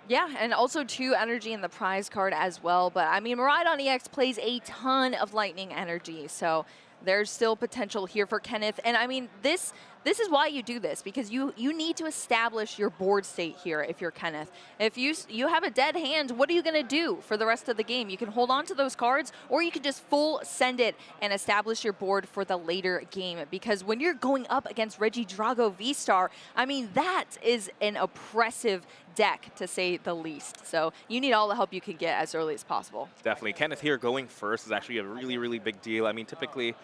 Yeah, and also 2 energy in the prize card as well. But I mean, Miraidon EX plays a ton of lightning energy, so there's still potential here for Kenneth. And I mean, this is why you do this, because you need to establish your board state here if you're Kenneth. If you have a dead hand, what are you going to do for the rest of the game? You can hold on to those cards, or you can just full send it and establish your board for the later game. Because when you're going up against Regidrago V-Star, I mean, that is an oppressive deck, to say the least. So you need all the help you can get as early as possible. Definitely. Kenneth here going first is actually a really, really big deal. I mean, typically,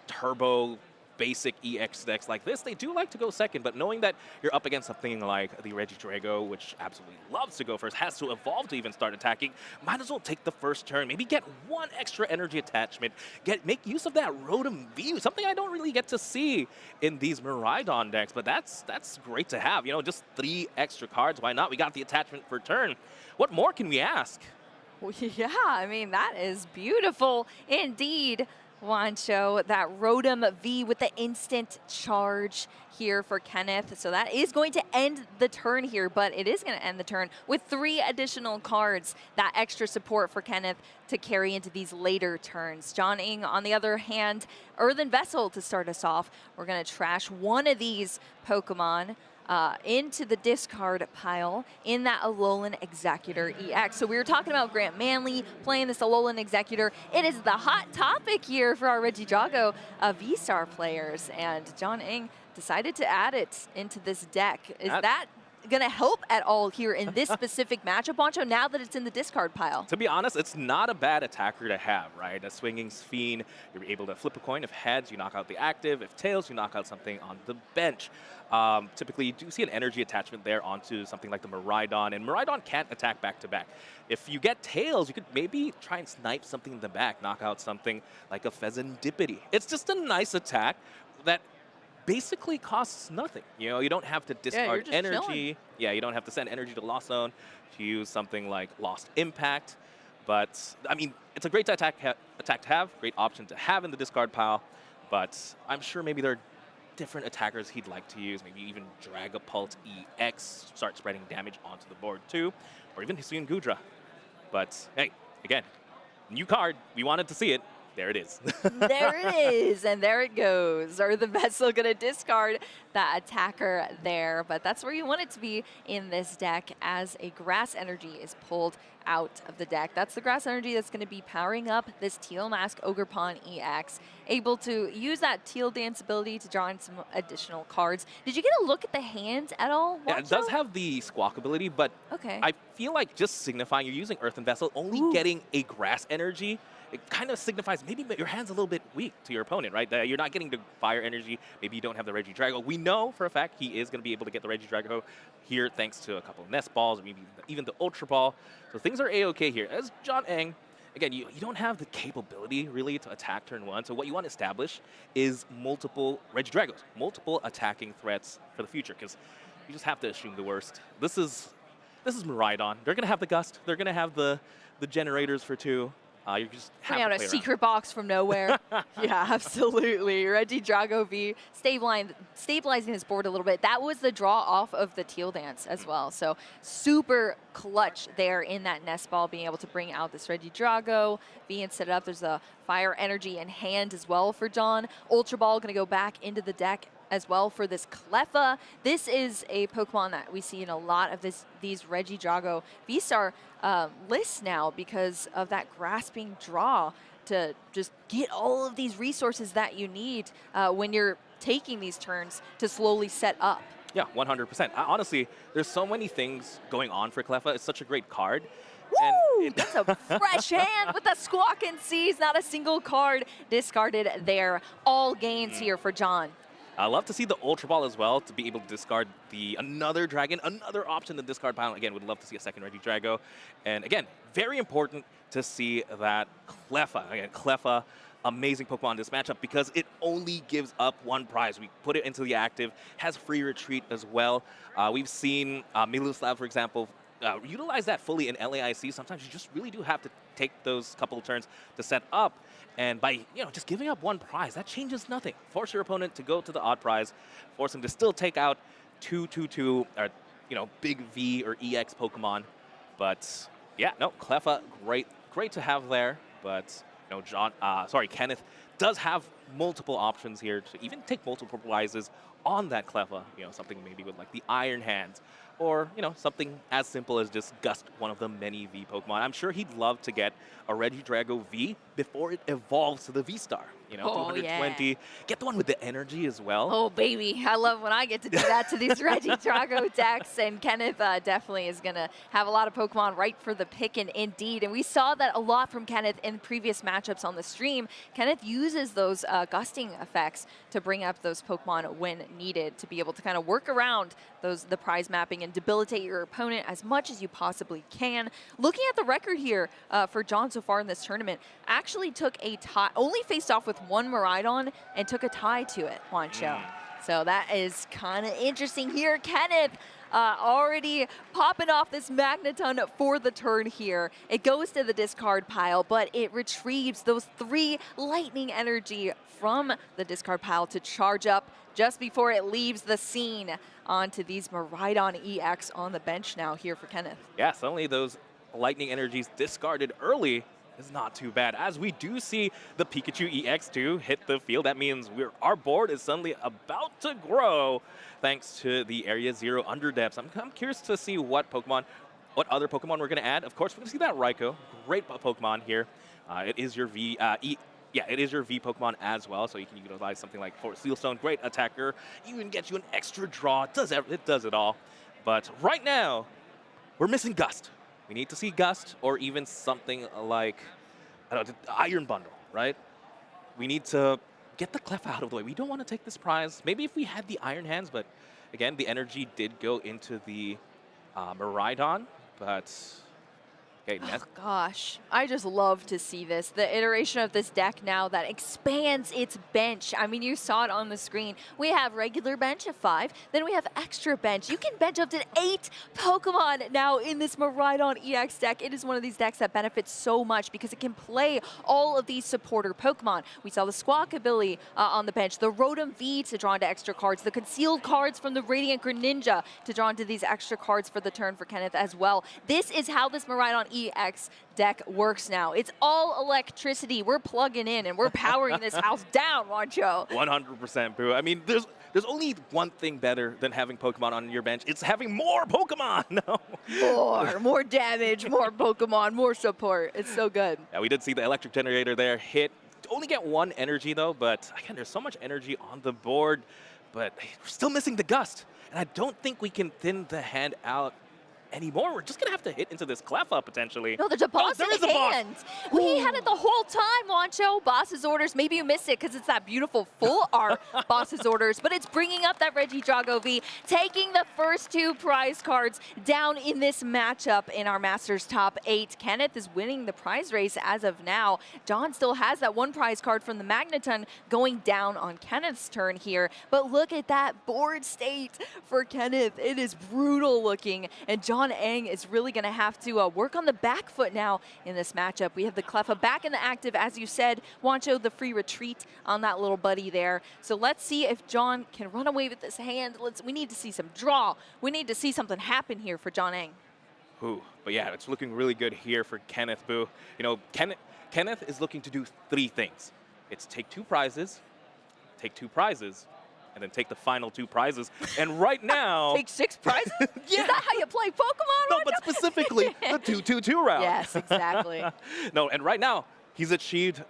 turbo basic EX decks like this, they do like to go second, but knowing that you're up against something like the Regidrago, which absolutely loves to go first, has to evolve to even start attacking, might as well take the first turn, maybe get 1 extra energy attachment, make use of that Rotom V, something I don't really get to see in these Miraidon decks, but that's great to have. Just 3 extra cards, why not? We got the attachment for turn. What more can we ask? Well, yeah, I mean, that is beautiful indeed. Wancho, that Rotom V with the instant charge here for Kenneth. So that is going to end the turn here, but it is going to end the turn with 3 additional cards, that extra support for Kenneth to carry into these later turns. John Ing, on the other hand, Earthen Vessel to start us off. We're going to trash one of these Pokemon into the discard pile in that Alolan Executor EX. So we were talking about Grant Manley playing this Alolan Executor. It is the hot topic here for our Regidrago V-Star players, and John Ing decided to add it into this deck. Is that going to help at all here in this specific matchup, Wancho, now that it's in the discard pile? To be honest, it's not a bad attacker to have, right? A Swinging Fiend, you're able to flip a coin. If heads, you knock out the active. If tails, you knock out something on the bench. Typically, you do see an energy attachment there onto something like the Miraidon, and Miraidon can't attack back-to-back. If you get tails, you could maybe try and snipe something in the back, knock out something like a Pheasantipity. It's just a nice attack that basically costs nothing. You don't have to discard energy. Chilling. Yeah, you don't have to send energy to Lost Zone to use something like Lost Impact. But, I mean, it's a great attack to have, great option to have in the discard pile. But I'm sure maybe there are different attackers he'd like to use. Maybe even Dragapult EX, start spreading damage onto the board too. Or even Hisuian Gudra. But, hey, again, new card. We wanted to see it. There it is. There it is, and there it goes. Or the Vessel going to discard that attacker there, but that's where you want it to be in this deck as a Grass Energy is pulled out of the deck. That's the Grass Energy that's going to be powering up this Teal Mask Ogerpon EX, able to use that Teal Dance ability to draw in some additional cards. Did you get a look at the hand at all, Wancho? Yeah, it does have the Squawk ability, but I feel like just signifying you're using Earthen Vessel, only getting a Grass Energy, it kind of signifies maybe your hand's a little bit weak to your opponent, right? That you're not getting the Fire Energy. Maybe you don't have the Regidrago. We know for a fact he is going to be able to get the Regidrago here thanks to a couple of Nest Balls, or maybe even the Ultra Ball. So things are A-okay here. As John Eng, again, you don't have the capability really to attack turn 1. So what you want to establish is multiple Regidragos, multiple attacking threats for the future, because you just have to assume the worst. This is Miraidon. They're going to have the Gust. They're going to have the generators for 2. You just have Bring out to a play secret box from nowhere. Yeah, absolutely. Regidrago V stabilizing his board a little bit. That was the draw off of the Teal Dance as well. So super clutch there in that Nest Ball, being able to bring out this Regidrago V and set it up. There's a Fire Energy in hand as well for John. Ultra Ball going to go back into the deck as well for this Cleffa. This is a Pokemon that we see in a lot of these Regidrago V-Star lists now because of that grasping draw to just get all of these resources that you need when you're taking these turns to slowly set up. Yeah, 100%. Honestly, there's so many things going on for Cleffa. It's such a great card. Woo! That's a fresh hand with the Squawk and Seize. Not a single card discarded there. All gains here for John. I love to see the Ultra Ball as well, to be able to discard another Dragon, another option to discard pile. Again, would love to see a second Regidrago. And again, very important to see that Cleffa. Again, Cleffa, amazing Pokemon in this matchup because it only gives up one prize. We put it into the active, has free retreat as well. We've seen Miluslav, for example, utilize that fully in LAIC. Sometimes you just really do have to take those couple of turns to set up. And by just giving up one prize, that changes nothing. Force your opponent to go to the odd prize, force him to still take out 2/2/2 or big V or EX Pokemon. But yeah, no, Cleffa, great to have there. But Kenneth does have multiple options here to even take multiple prizes on that Cleffa. Something maybe with like the Iron Hands, or something as simple as just Gust, one of the many V Pokemon. I'm sure he'd love to get a Regidrago V before it evolves to the V-Star. 220. Yeah. Get the one with the energy as well. Oh, baby. I love when I get to do that to these Regidrago decks. And Kenneth definitely is going to have a lot of Pokemon right for the picking indeed. And we saw that a lot from Kenneth in previous matchups on the stream. Kenneth uses those gusting effects to bring up those Pokemon when needed to be able to kind of work around the prize mapping and debilitate your opponent as much as you possibly can. Looking at the record here for John so far in this tournament, actually took a tie, only faced off with one Miraidon and took a tie to it, Juancho. So that is kind of interesting here. Kenneth already popping off this Magneton for the turn here. It goes to the discard pile, but it retrieves those 3 lightning energy from the discard pile to charge up just before it leaves the scene onto these Miraidon EX on the bench now here for Kenneth. Yeah, suddenly those lightning energies discarded early is not too bad. As we do see the Pikachu EX2 hit the field, that means our board is suddenly about to grow thanks to the Area 0 Underdepths. I'm curious to see what other Pokemon we're going to add. Of course, we're going to see that Raikou. Great Pokemon here. It is your V Pokemon as well, so you can utilize something like Sealstone, great attacker, even gets you an extra draw. It does it all. But right now, we're missing Gust. We need to see Gust or even something like, the Iron Bundle, right? We need to get the Cleffa out of the way. We don't want to take this prize. Maybe if we had the Iron Hands, but again, the energy did go into the Miraidon, but okay, Oh, gosh, I just love to see this. The iteration of this deck now that expands its bench. I mean, you saw it on the screen. We have regular bench of 5, then we have extra bench. You can bench up to 8 Pokemon now in this Miraidon EX deck. It is one of these decks that benefits so much because it can play all of these supporter Pokemon. We saw the Squawk ability on the bench, the Rotom V to draw into extra cards, the concealed cards from the Radiant Greninja to draw into these extra cards for the turn for Kenneth as well. This is how this Miraidon EX deck works now. It's all electricity. We're plugging in and we're powering this house down, Juancho. 100%, Boo. I mean, there's only one thing better than having Pokemon on your bench. It's having more Pokemon. More damage, more Pokemon, more support. It's so good. Yeah, we did see the electric generator there hit. Only get 1 energy though, but again, there's so much energy on the board, but we're still missing the Gust. And I don't think we can thin the hand out anymore. We're just going to have to hit into this Cleffa potentially. No, there's a boss there in is a boss. hand. We had it the whole time, Juancho. Boss's orders. Maybe you missed it because it's that beautiful full art Boss's orders, but it's bringing up that Regidrago V, taking the first 2 prize cards down in this matchup in our Masters top 8. Kenneth is winning the prize race as of now. John still has that 1 prize card from the Magneton going down on Kenneth's turn here, but look at that board state for Kenneth. It is brutal looking, and John Eng is really going to have to work on the back foot now in this matchup. We have the Cleffa back in the active, as you said. Juancho, the free retreat on that little buddy there. So let's see if John can run away with this hand. We need to see some draw. We need to see something happen here for John Eng. Ooh, but yeah, it's looking really good here for Kenneth, Boo. Kenneth is looking to do 3 things. It's take 2 prizes, and then take the final 2 prizes. And right now... Take 6 prizes? Yeah. Is that how you play Pokemon? No, but specifically the 2-2-2 round. Yes, exactly. No, and right now, he's achieved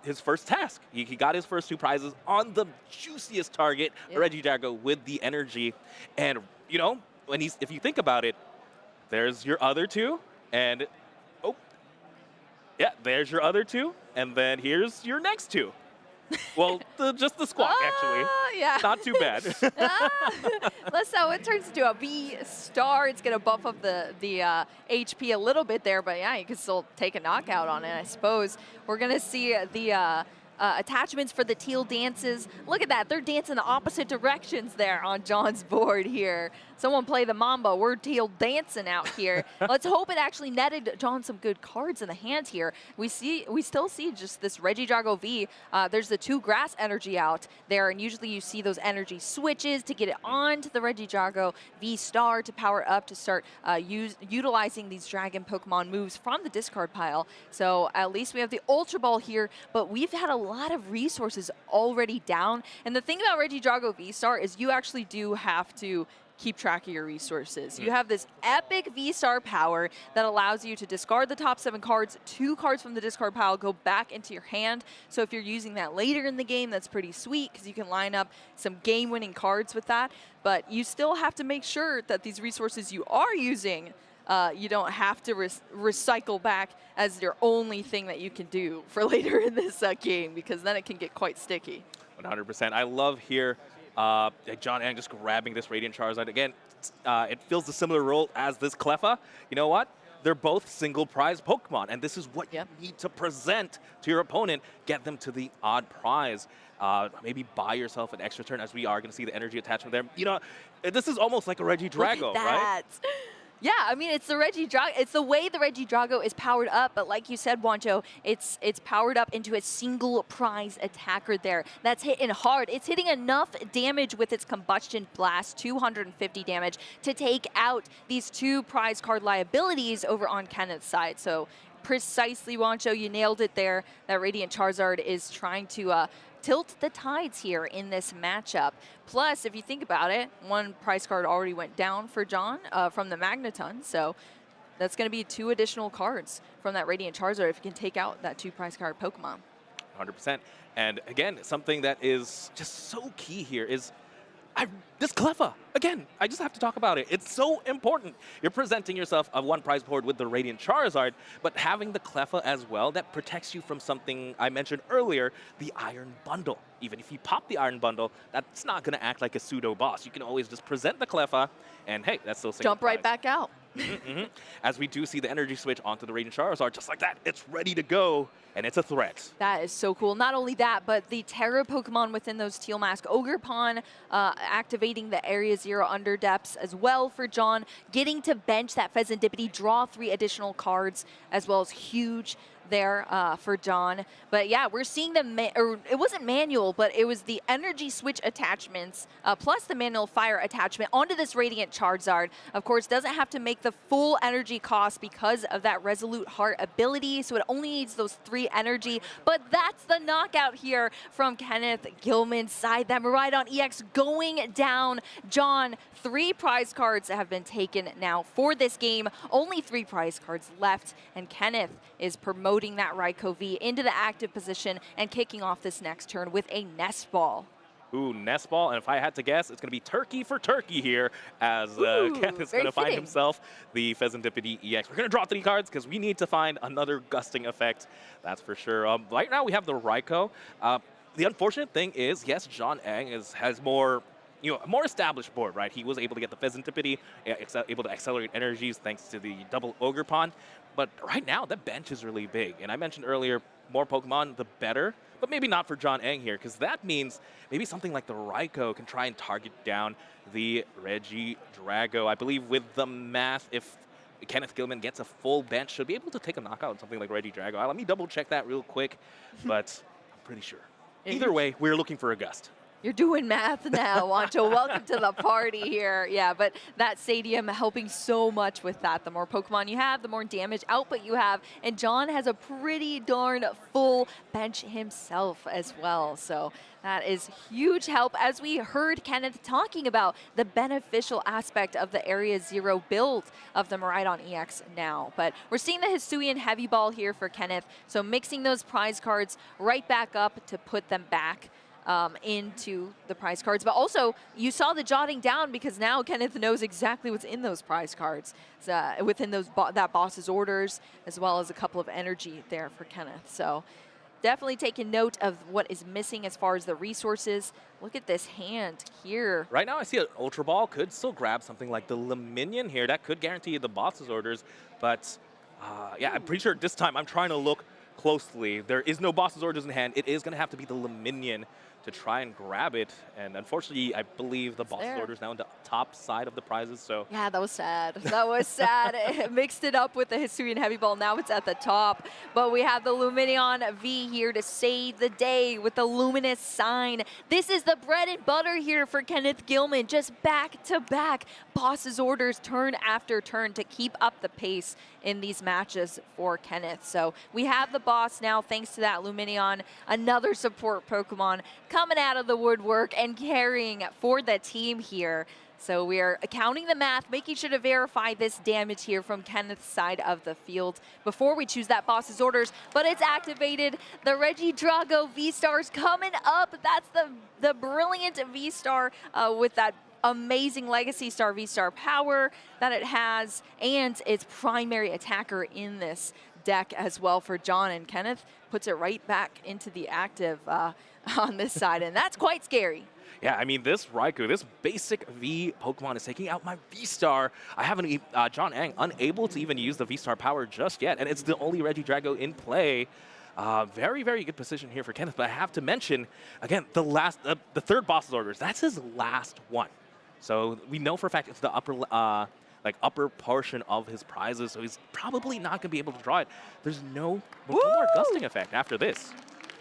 his first task. He got his first 2 prizes on the juiciest target, Regidrago, with the energy. And, if you think about it, there's your other 2, and... Oh, yeah, there's your other 2, and then here's your next 2. Well, just the squawk, actually. Yeah. Not too bad. Let's see how it turns into a V-star. It's going to buff up the HP a little bit there, but yeah, you can still take a knockout on it, I suppose. We're going to see the attachments for the teal dances. Look at that. They're dancing the opposite directions there on John's board here. Someone play the mambo. We're teal dancing out here. Let's hope it actually netted John some good cards in the hand here. We still see just this Regidrago V. There's the 2 grass energy out there, and usually you see those energy switches to get it onto the Regidrago V-Star to power up to start utilizing these dragon Pokemon moves from the discard pile. So at least we have the Ultra Ball here, but we've had a lot of resources already down. And the thing about Regidrago V-Star is you actually do have to keep track of your resources. You have this epic V-Star power that allows you to discard the top 7 cards, 2 cards from the discard pile go back into your hand. So if you're using that later in the game, that's pretty sweet because you can line up some game-winning cards with that. But you still have to make sure that these resources you are using, you don't have to recycle back as your only thing that you can do for later in this game, because then it can get quite sticky. 100%. I love here John Ang just grabbing this Radiant Charizard. Again, it fills a similar role as this Cleffa. You know what? They're both single prize Pokemon, and this is what you need to present to your opponent. Get them to the odd prize. Maybe buy yourself an extra turn, as we are going to see the energy attachment there. You know, this is almost like a Regidrago, right? Yeah, I mean, it's the Regidrago. It's the way the Regidrago is powered up, but like you said, Wancho, it's powered up into a single prize attacker there. That's hitting hard. It's hitting enough damage with its Combustion Blast, 250 damage, to take out these 2 prize card liabilities over on Kenneth's side. So precisely, Wancho, you nailed it there. That Radiant Charizard is trying to tilt the tides here in this matchup. Plus, if you think about it, 1 prize card already went down for John from the Magneton, so that's going to be 2 additional cards from that Radiant Charizard if you can take out that 2 prize card Pokemon. 100%. And again, something that is just so key here is this Cleffa. Again, I just have to talk about it. It's so important. You're presenting yourself a 1 prize board with the Radiant Charizard, but having the Cleffa as well, that protects you from something I mentioned earlier, the Iron Bundle. Even if you pop the Iron Bundle, that's not going to act like a pseudo boss. You can always just present the Cleffa, and hey, that's still single Jump right back out. As we do see the energy switch onto the Radiant Charizard, just like that, it's ready to go, and it's a threat. That is so cool. Not only that, but the Terra Pokemon within those Teal Mask Ogerpon activating the Area 0 Under Depths as well for John, getting to bench that Pheasantipity, draw 3 additional cards, as well as huge there for John. But yeah, we're seeing it wasn't manual, but it was the energy switch attachments plus the manual fire attachment onto this Radiant Charizard. Of course, doesn't have to make the full energy cost because of that Resolute Heart ability, so it only needs those 3 energy. But that's the knockout here from Kenneth Gilman's side. That Miraidon EX going down. John, 3 prize cards have been taken now for this game. Only 3 prize cards left, and Kenneth is promoting that Raikou V into the active position and kicking off this next turn with a Nest Ball. Ooh, Nest Ball, and if I had to guess, it's going to be turkey for turkey here, as Kenneth is going to find himself the Pheasantipity EX. We're going to draw 3 cards because we need to find another gusting effect, that's for sure. Right now we have the Raikou. The unfortunate thing is, yes, John Ang has more, a more established board, right? He was able to get the Pheasantipity, able to accelerate energies thanks to the double Ogerpon. But right now, the bench is really big. And I mentioned earlier, more Pokemon, the better. But maybe not for John Ang here, because that means maybe something like the Raikou can try and target down the Regidrago. I believe with the math, if Kenneth Gilman gets a full bench, should be able to take a knockout on something like Regidrago. Let me double check that real quick, but I'm pretty sure. Either way, we're looking for a gust. You're doing math now, Wancho. Welcome to the party here. Yeah, but that stadium helping so much with that. The more Pokemon you have, the more damage output you have. And John has a pretty darn full bench himself as well. So that is huge help, as we heard Kenneth talking about the beneficial aspect of the Area 0 build of the Miraidon EX now. But we're seeing the Hisuian Heavy Ball here for Kenneth. So mixing those prize cards right back up to put them back into the prize cards. But also, you saw the jotting down, because now Kenneth knows exactly what's in those prize cards within those that boss's orders, as well as a couple of energy there for Kenneth. So definitely taken note of what is missing as far as the resources. Look at this hand here. Right now, I see an Ultra Ball could still grab something like the Luminion here. That could guarantee you the boss's orders. But yeah, I'm pretty sure this time I'm trying to look closely. There is no boss's orders in hand. It is going to have to be the Luminion to try and grab it. And unfortunately, I believe the boss's orders now in the top side of the prizes. So yeah, that was sad. That was sad. It mixed it up with the Hisuian Heavy Ball. Now it's at the top. But we have the Luminion V here to save the day with the Luminous Sign. This is the bread and butter here for Kenneth Gilman. Just back-to-back boss's orders turn after turn to keep up the pace in these matches for Kenneth. So we have the boss now thanks to that Luminion, another support Pokemon coming out of the woodwork and carrying for the team here. So we are accounting the math, making sure to verify this damage here from Kenneth's side of the field before we choose that boss's orders. But it's activated. The Regidrago V-Star's coming up. That's the brilliant V-Star with that amazing Legacy Star V-Star power that it has, and its primary attacker in this deck as well for John. And Kenneth puts it right back into the active on this side, and that's quite scary. yeah, I mean, this Raikou, this basic V Pokemon is taking out my V-Star. I haven't, John Ang, unable to even use the V-Star power just yet, and it's the only Regidrago in play. Very, very good position here for Kenneth, but I have to mention, again, the third boss's orders, that's his last one. So we know for a fact it's the upper portion of his prizes, so he's probably not going to be able to draw it. There's no more gusting effect after this.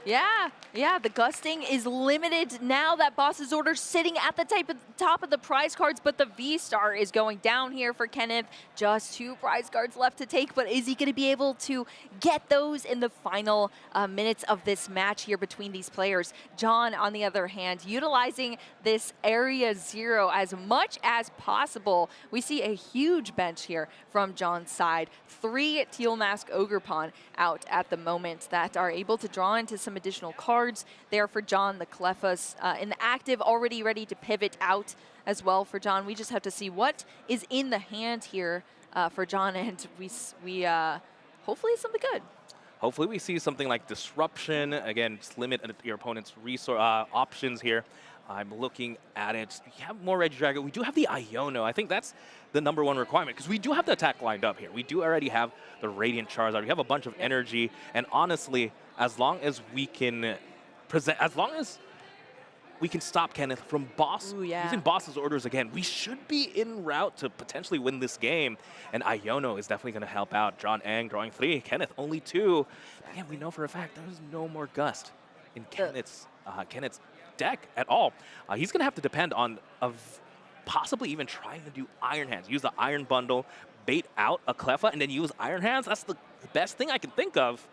Yeah, the gusting is limited now. That boss's order sitting at the top of the prize cards, but the V-Star is going down here for Kenneth. Just 2 prize cards left to take, but is he going to be able to get those in the final minutes of this match here between these players? John, on the other hand, utilizing this Area 0 as much as possible. We see a huge bench here from John's side. 3 Teal Mask Ogerpon out at the moment that are able to draw into some additional cards there for John. The Clefas in the active, already ready to pivot out as well for John. We just have to see what is in the hand here for John, and we hopefully it's something good. Hopefully we see something like Disruption. Again, just limit your opponent's resource options here. I'm looking at it. We have more Regidrago. We do have the Iono. I think that's the #1 requirement because we do have the attack lined up here. We do already have the Radiant Charizard. We have a bunch of energy. And honestly, as long as we can stop Kenneth from using boss's orders again, we should be en route to potentially win this game. And Iono is definitely going to help out. John Ang drawing 3, Kenneth only 2. Again, we know for a fact there's no more gust in Kenneth's deck at all. He's going to have to depend on possibly even trying to do Iron Hands. Use the Iron Bundle, bait out a Cleffa, and then use Iron Hands. That's the best thing I can think of.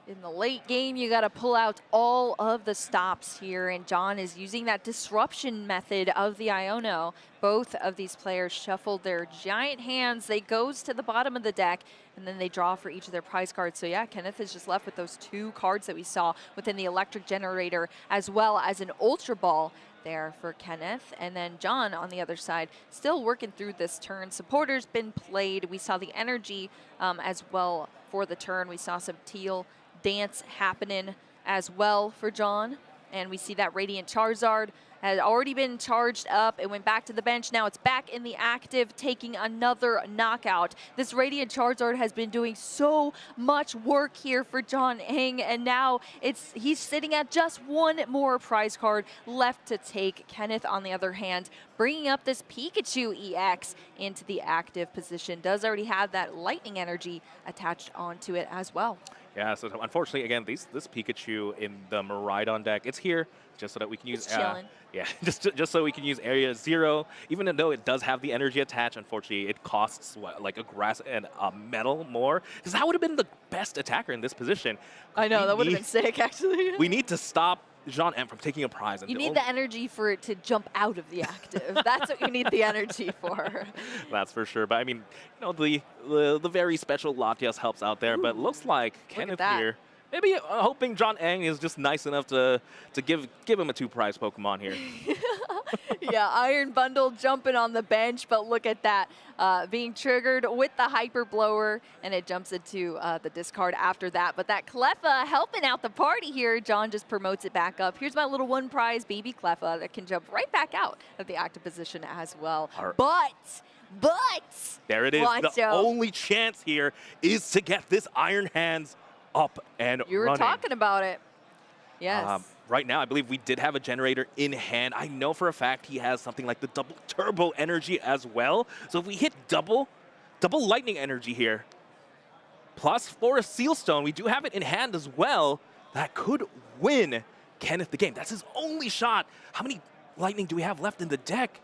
In the late game, you got to pull out all of the stops here, and John is using that disruption method of the Iono. Both of these players shuffled their giant hands. They goes to the bottom of the deck, and then they draw for each of their prize cards. So yeah, Kenneth is just left with those 2 cards that we saw within the Electric Generator, as well as an Ultra Ball there for Kenneth. And then John on the other side, still working through this turn. Supporter's been played. We saw the energy as well for the turn. We saw some teal dance happening as well for John. And we see that Radiant Charizard had already been charged up. It went back to the bench. Now it's back in the active, taking another knockout. This Radiant Charizard has been doing so much work here for John Ang, and now he's sitting at just 1 more prize card left to take. Kenneth, on the other hand, bringing up this Pikachu EX into the active position. Does already have that lightning energy attached onto it as well. Yeah, so unfortunately, again, this Pikachu in the Miraidon deck, it's here just so that we can use just so we can use Area 0. Even though it does have the energy attached, unfortunately, it costs like a grass and a metal more. Because that would have been the best attacker in this position. I know, that would have been sick, actually. We need to stop Jean M from taking a prize. You need the energy for it to jump out of the active. That's what you need the energy for. That's for sure. But I mean, the very special Latias helps out there. But looks like Kenneth here, maybe hoping John Ang is just nice enough to give him a 2 prize Pokemon here. Yeah, Iron Bundle jumping on the bench, but look at that. Being triggered with the Hyper Blower, and it jumps into the discard after that. But that Cleffa helping out the party here. John just promotes it back up. Here's my little one prize baby Cleffa that can jump right back out of the active position as well. But there it is. Wancho, the only chance here is to get this Iron Hands up and you were running. talking about it. Yes. Right now, I believe we did have a generator in hand. I know for a fact he has something like the double turbo energy as well. So if we hit double lightning energy here, plus Forest Sealstone, we do have it in hand as well. That could win Kenneth the game. That's his only shot. How many lightning do we have left in the deck?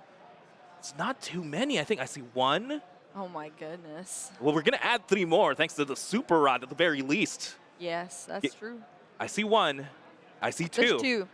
It's not too many. I think I see one. Oh my goodness. Well, we're going to add 3 more thanks to the Super Rod at the very least. Yes, that's true. I see 1. I see 2. There's 2.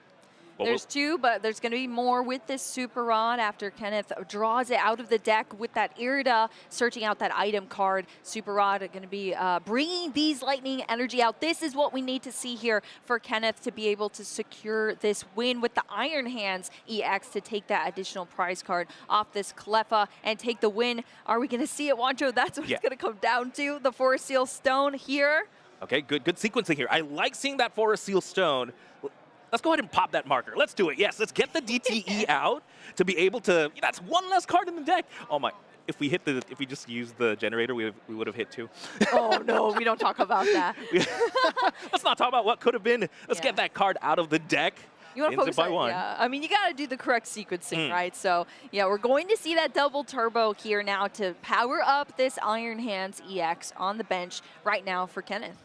There's 2, but there's going to be more with this Super Rod after Kenneth draws it out of the deck with that Irida, searching out that item card. Super Rod are going to be bringing these lightning energy out. This is what we need to see here for Kenneth to be able to secure this win with the Iron Hands EX to take that additional prize card off this Cleffa and take the win. Are we going to see it, Wancho? That's what it's going to come down to. The Forest Seal Stone here. Okay, good sequencing here. I like seeing that Forest Seal Stone. Let's go ahead and pop that marker. Let's do it. Yes, let's get the DTE out to be able to. That's one less card in the deck. Oh my! If we just used the generator, we would have hit 2. Oh no, we don't talk about that. Let's not talk about what could have been. Let's get that card out of the deck. You want to focus on, yeah. I mean, you got to do the correct sequencing, right? So, yeah, we're going to see that double turbo here now to power up this Iron Hands EX on the bench right now for Kenneth.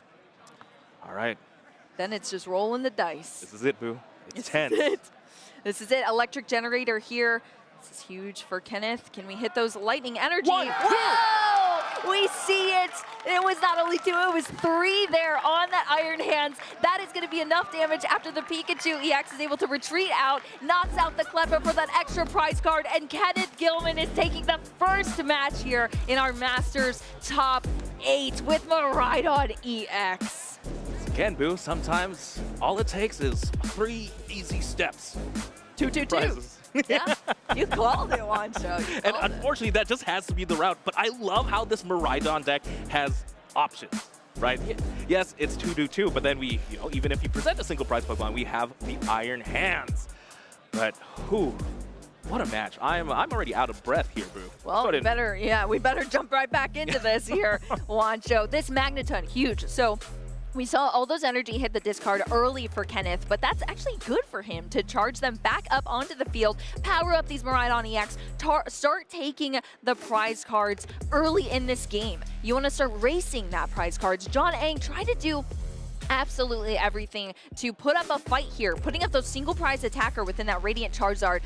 All right. Then it's just rolling the dice. This is it, Boo. It's 10. This is it. Electric generator here. This is huge for Kenneth. Can we hit those lightning energy? 1, 2. Whoa! We see it. It was not only 2, it was 3 there on that Iron Hands. That is going to be enough damage after the Pikachu EX is able to retreat out, knocks out the Cleffa for that extra prize card, and Kenneth Gilman is taking the first match here in our Masters Top 8 with Miraidon EX. Again, Boo, sometimes all it takes is 3 easy steps. 2, 2, 2. Yeah, you called it, Wancho. And unfortunately, that just has to be the route. But I love how this Miraidon deck has options, right? Yes, it's 2-2, but then we, even if you present a single prize Pokemon, we have the Iron Hands. But what a match! I'm already out of breath here, Boo. Well, we better jump right back into this here, Wancho. This Magneton, huge. So. We saw all those energy hit the discard early for Kenneth, but that's actually good for him to charge them back up onto the field, power up these Miraidon EX, start taking the prize cards early in this game. You want to start racing that prize cards. John Ang tried to do absolutely everything to put up a fight here, putting up those single prize attacker within that Radiant Charizard,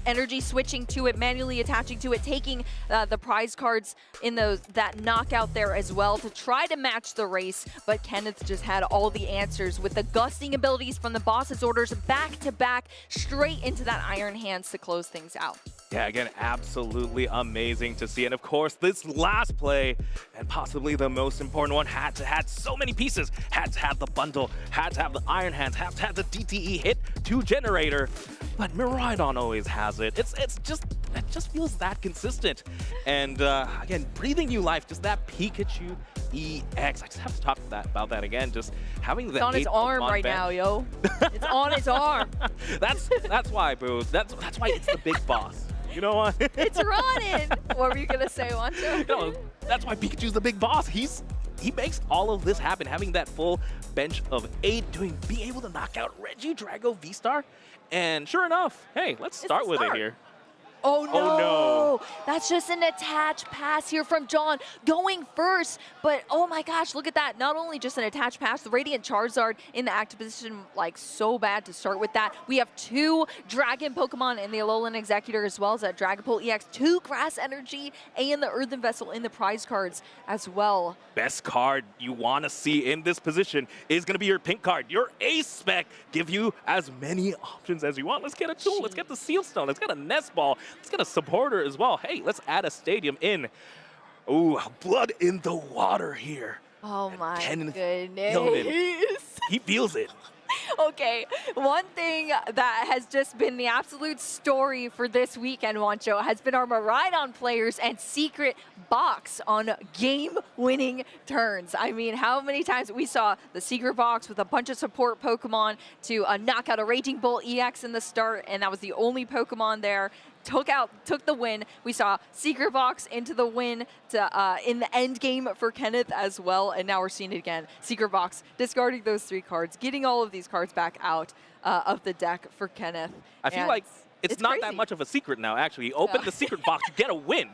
energy switching to it, manually attaching to it, taking the prize cards in that knockout there as well to try to match the race, but Kenneth just had all the answers with the gusting abilities from the boss's orders back to back, straight into that Iron Hands to close things out. Yeah, again, absolutely amazing to see. And of course, this last play, and possibly the most important one, had to have so many pieces. Had to have the bundle, had to have the Iron Hands, had to have the DTE hit to generator. But Miraidon always has it. It just feels that consistent. And again, breathing new life, just that Pikachu EX. I just have to talk about that again. Just having the. It's on his arm right now, yo. It's on his arm. That's why, Boo. That's why it's the big boss. You know what? It's running. What were you gonna say, Wancho? No, that's why Pikachu's the big boss. He makes all of this happen, having that full bench of 8, being able to knock out Reggie, Drago, V-Star, and sure enough, hey, let's start with it here. Oh no. That's just an attached pass here from John going first. But oh my gosh, look at that. Not only just an attached pass, the Radiant Charizard in the active position, like so bad to start with that. We have 2 Dragon Pokemon in the Alolan Executor as well as that Dragapult EX, 2 Grass Energy, and the Earthen Vessel in the prize cards as well. Best card you want to see in this position is going to be your pink card. Your Ace Spec. Give you as many options as you want. Let's get a tool. Let's get the Seal Stone. Let's get a Nest Ball. Let's get a supporter as well. Hey, let's add a stadium in. Ooh, blood in the water here. Oh my goodness. Gilman, he feels it. Okay, one thing that has just been the absolute story for this weekend, Wancho, has been our Miraidon players and Secret Box on game-winning turns. I mean, how many times we saw the Secret Box with a bunch of support Pokemon to knock out a Raging Bolt EX in the start, and that was the only Pokemon there. Took the win. We saw Secret Box into the win to, in the end game for Kenneth as well, and now we're seeing it again. Secret Box discarding those 3 cards, getting all of these cards back out of the deck for Kenneth. I feel like it's not that much of a secret now, actually. You open the secret box, you get a win.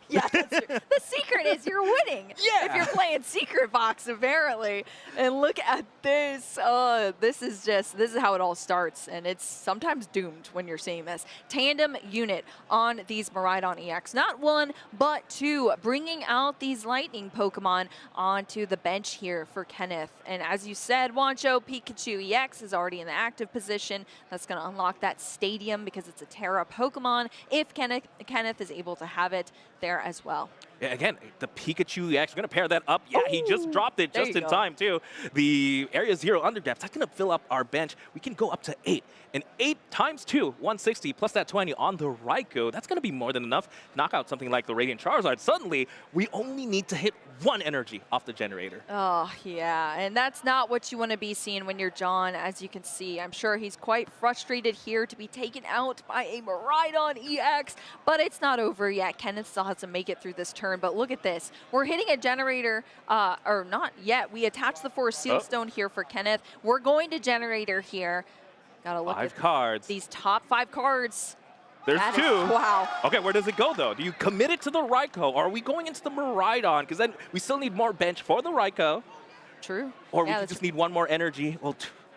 Yeah, that's true. The secret is you're winning. Yeah. If you're playing Secret Box, apparently. And look at this. This is how it all starts. And it's sometimes doomed when you're seeing this. Tandem unit on these Miraidon EX. Not 1, but 2. Bringing out these lightning Pokemon onto the bench here for Kenneth. And as you said, Wancho, Pikachu EX is already in the active position. That's going to unlock that stadium because it's a Terra Pokemon. If Kenneth is able to have it there as well. Yeah, again, the Pikachu EX, we're going to pair that up. Yeah, he just dropped it just in time, too. The Area 0 Underdepth, that's going to fill up our bench. We can go up to 8. And 8 times 2, 160, plus that 20 on the Raikou. That's going to be more than enough to knock out something like the Radiant Charizard. Suddenly, we only need to hit 1 energy off the generator. Oh, yeah. And that's not what you want to be seeing when you're John, as you can see. I'm sure he's quite frustrated here to be taken out by a Miraidon EX, but it's not over yet. Kenneth still has to make it through this turn, but look at this. We're hitting a generator, or not yet. We attach the Forest Seal Stone here for Kenneth. We're going to generator here. Gotta look 5 at cards. These top 5 cards. There's That 2. is- wow. Okay, where does it go, though? Do you commit it to the Raikou, or are we going into the Miraidon? Because then we still need more bench for the Raikou. True. Or Yeah, we just need 1 more energy. Well,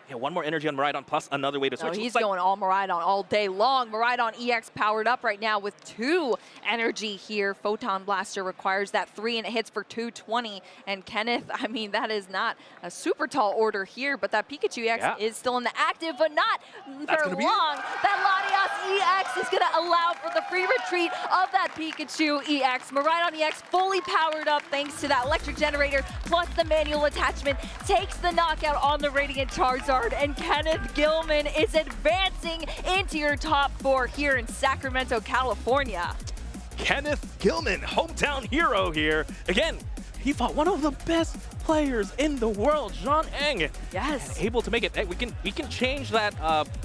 yeah, 1 more energy on Miraidon plus another way to No, switch. he's Looks like going all Miraidon all day long. Miraidon EX powered up right now with 2 energy here. Photon Blaster requires that 3 and it hits for 220. And Kenneth, I mean, that is not a super tall order here, but that Pikachu EX is still in the active, but not for long. That Latias EX is going to allow for the free retreat of that Pikachu EX. Miraidon EX fully powered up thanks to that electric generator plus the manual attachment. Takes the knockout on the Radiant Charizard. And Kenneth Gilman is advancing into your top 4 here in Sacramento, California. Kenneth Gilman, hometown hero here. Again, he fought one of the best players in the world, John Eng. Yes. And able to make it. Hey, we can change that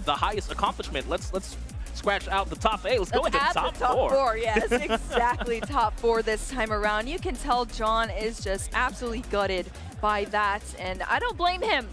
the highest accomplishment. Let's scratch out the top 8. Let's go into top 4. Yes, exactly. Top 4 this time around. You can tell John is just absolutely gutted by that, and I don't blame him.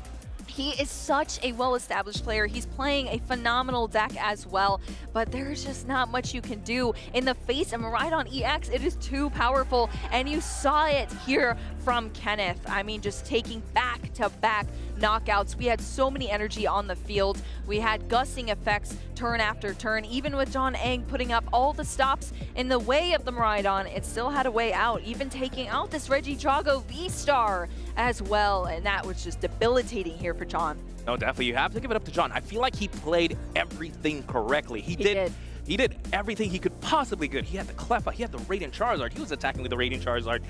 He is such a well-established player. He's playing a phenomenal deck as well, but there's just not much you can do in the face of Miraidon EX. It is too powerful, and you saw it here from Kenneth. I mean, just taking back-to-back knockouts. We had so many energy on the field. We had gusting effects turn after turn. Even with John Eng putting up all the stops in the way of the Miraidon, it still had a way out, even taking out this Regidrago V-Star as well, and that was just debilitating here for John. No, definitely. You have to give it up to John. I feel like he played everything correctly. He did everything he could possibly do. He had the Cleffa, he had the Radiant Charizard. He was attacking with the Radiant Charizard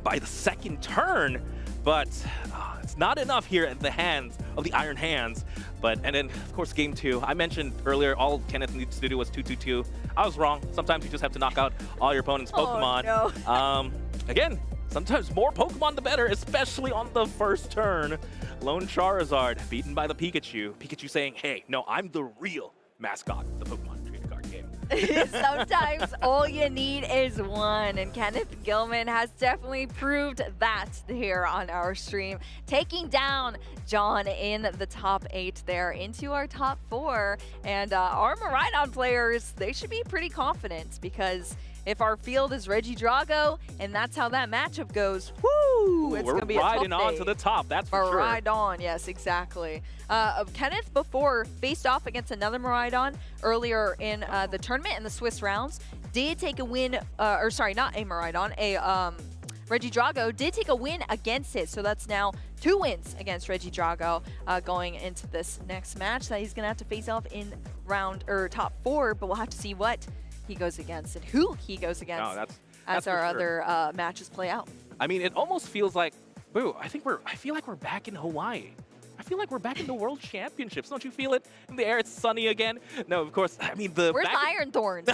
by the 2nd turn, but it's not enough here at the hands of the Iron Hands. And then, of course, game 2. I mentioned earlier all Kenneth needs to do was 2-2-2. I was wrong. Sometimes you just have to knock out all your opponent's Pokemon. Oh, no. Again, sometimes more Pokemon the better, especially on the 1st turn. Lone Charizard beaten by the Pikachu. Pikachu saying, hey, no, I'm the real mascot of the Pokemon trading card game. Sometimes all you need is 1, and Kenneth Gilman has definitely proved that here on our stream, taking down John in the top 8 there into our top 4. And our Miraidon players, they should be pretty confident, because if our field is Regidrago, and that's how that matchup goes, woo! It's going to be a tough day. We're riding on to the top, that's for sure. Miraidon, yes, exactly. Kenneth before faced off against another Miraidon earlier in the tournament in the Swiss rounds. Did take a win, or sorry, not a Miraidon, a Regidrago did take a win against it. So that's now 2 wins against Regidrago going into this next match that he's going to have to face off in top 4, but we'll have to see what he goes against and who he goes against as our other matches play out. I mean, it almost feels like, boo, I feel like we're back in Hawaii. I feel like we're back in the World Championships. Don't you feel it in the air? It's sunny again. No, of course. I mean, Where's the Iron Thorns?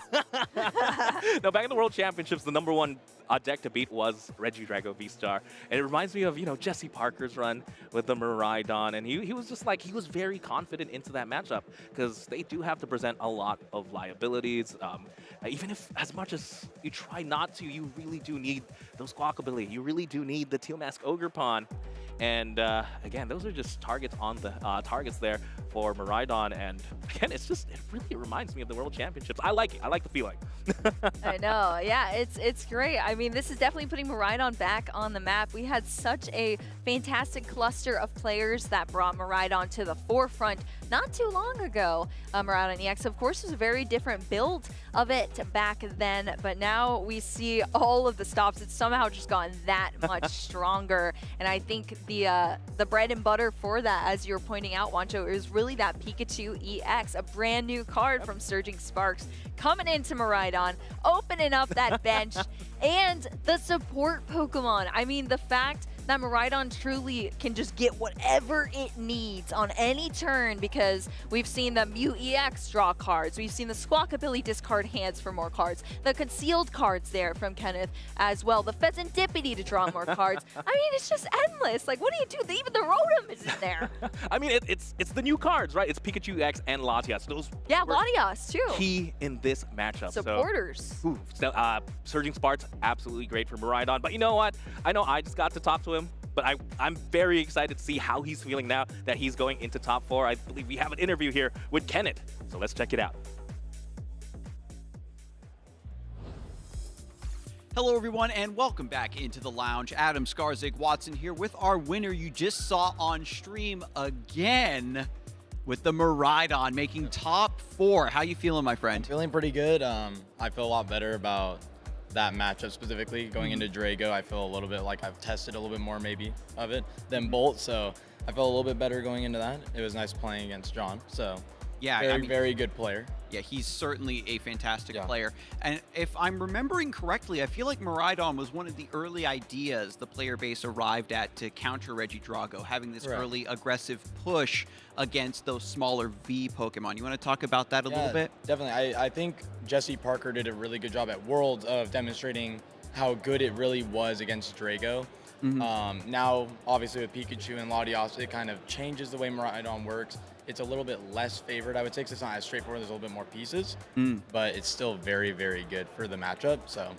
No, back in the World Championships, the #1 deck to beat was Regidrago V-Star. And it reminds me of, Jesse Parker's run with the Miraidon. And he was just like, he was very confident into that matchup because they do have to present a lot of liabilities. Even if, as much as you try not to, you really do need those Squawkabilly. You really do need the Teal Mask Ogre Pawn. And again, those are just targets on the targets there for Miraidon. And again, it really reminds me of the World Championships. I like it. I like the feeling. I know. Yeah, it's great. I mean, this is definitely putting Miraidon back on the map. We had such a fantastic cluster of players that brought Miraidon to the forefront not too long ago. Miraidon EX, of course, was a very different build of it back then, but now we see all of the stops. It's somehow just gotten that much stronger, and I think the bread and butter for that, as you're pointing out, Wancho, is really that Pikachu EX, a brand new card from Surging Sparks, coming into Miraidon, opening up that bench, and the support Pokemon. I mean, the fact that Miraidon truly can just get whatever it needs on any turn, because we've seen the Mew EX draw cards, we've seen the Squawkabilly discard hands for more cards, the concealed cards there from Kenneth as well, the Pheasantipity to draw more cards. I mean, it's just endless. Like, what do you do? Even the Rotom is in there. I mean, it's the new cards, right? It's Pikachu EX and Latias. Those Latias too. Key in this matchup. Supporters. So, Surging Sparks, absolutely great for Miraidon. But you know what? I know I just got to talk to him, but I'm very excited to see how he's feeling now that he's going into top 4. I believe we have an interview here with Kenneth, so let's check it out. Hello, everyone, and welcome back into the lounge. Adam Skarzig Watson here with our winner you just saw on stream again with the Miraidon making top 4. How you feeling, my friend? I'm feeling pretty good. I feel a lot better about that matchup specifically. Going into Drago, I feel a little bit like I've tested a little bit more maybe of it than Bolt, so I felt a little bit better going into that. It was nice playing against John, so yeah, very good player. Yeah, he's certainly a fantastic player. And if I'm remembering correctly, I feel like Miraidon was one of the early ideas the player base arrived at to counter Regidrago, having this early aggressive push against those smaller V Pokemon. You want to talk about that a little bit? Definitely. I think Jesse Parker did a really good job at Worlds of demonstrating how good it really was against Drago. Now, obviously, with Pikachu and Latias, it kind of changes the way Miraidon works. It's a little bit less favored, I would say, because it's not as straightforward. There's a little bit more pieces, but it's still very, very good for the matchup. So,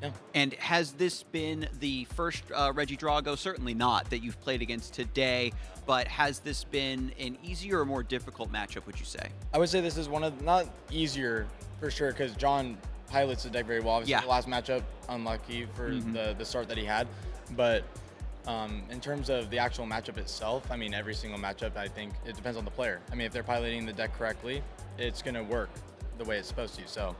yeah. And has this been the first Regidrago? Certainly not, that you've played against today, but has this been an easier or more difficult matchup, would you say? I would say this is one of, not easier for sure, because John pilots the deck very well. Obviously, the last matchup, unlucky for the start that he had, but in terms of the actual matchup itself, I mean, every single matchup, I think it depends on the player. I mean, if they're piloting the deck correctly, it's going to work the way it's supposed to. So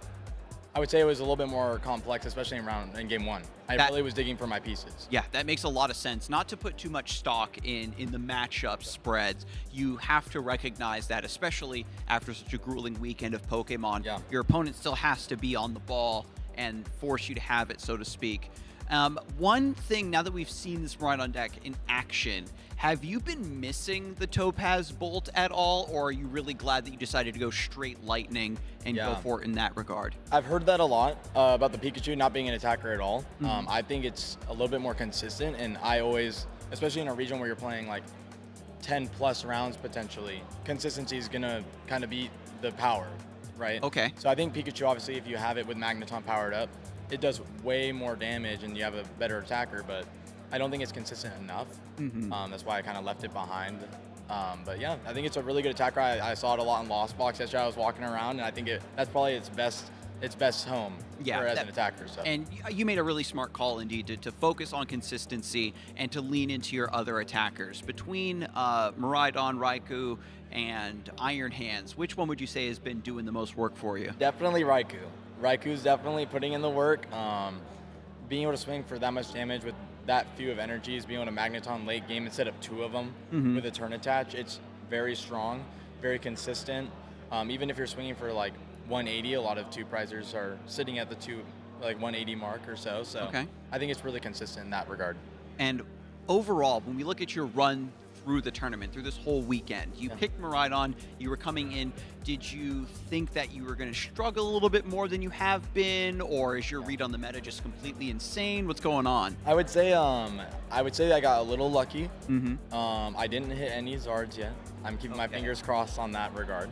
I would say it was a little bit more complex, especially in game 1. I really was digging for my pieces. Yeah, that makes a lot of sense. Not to put too much stock in the matchup spreads. You have to recognize that, especially after such a grueling weekend of Pokemon, your opponent still has to be on the ball and force you to have it, so to speak. One thing, now that we've seen this Miraidon deck in action, have you been missing the Topaz Bolt at all, or are you really glad that you decided to go straight Lightning and go for it in that regard? I've heard that a lot about the Pikachu not being an attacker at all. I think it's a little bit more consistent, and I always, especially in a region where you're playing like 10 plus rounds potentially, consistency is going to kind of be the power, right? Okay. So I think Pikachu, obviously, if you have it with Magneton powered up, it does way more damage and you have a better attacker, but I don't think it's consistent enough. That's why I kind of left it behind. But yeah, I think it's a really good attacker. I saw it a lot in Lost Box yesterday. I was walking around, and I think that's probably its best home as an attacker. So. And you made a really smart call indeed to focus on consistency and to lean into your other attackers. Between Miraidon, Raikou, and Iron Hands, which one would you say has been doing the most work for you? Definitely Raikou. Raiku's definitely putting in the work. Being able to swing for that much damage with that few of energies, being able to Magneton late game instead of 2 of them with a turn attach, it's very strong, very consistent. Even if you're swinging for like 180, a lot of 2-prizers are sitting at the 180 mark or so. So I think it's really consistent in that regard. And overall, when we look at your run through the tournament, through this whole weekend? You picked Miraidon, you were coming in. Did you think that you were going to struggle a little bit more than you have been, or is your read on the meta just completely insane? What's going on? I would say I got a little lucky. I didn't hit any Zards yet. I'm keeping my fingers crossed on that regard.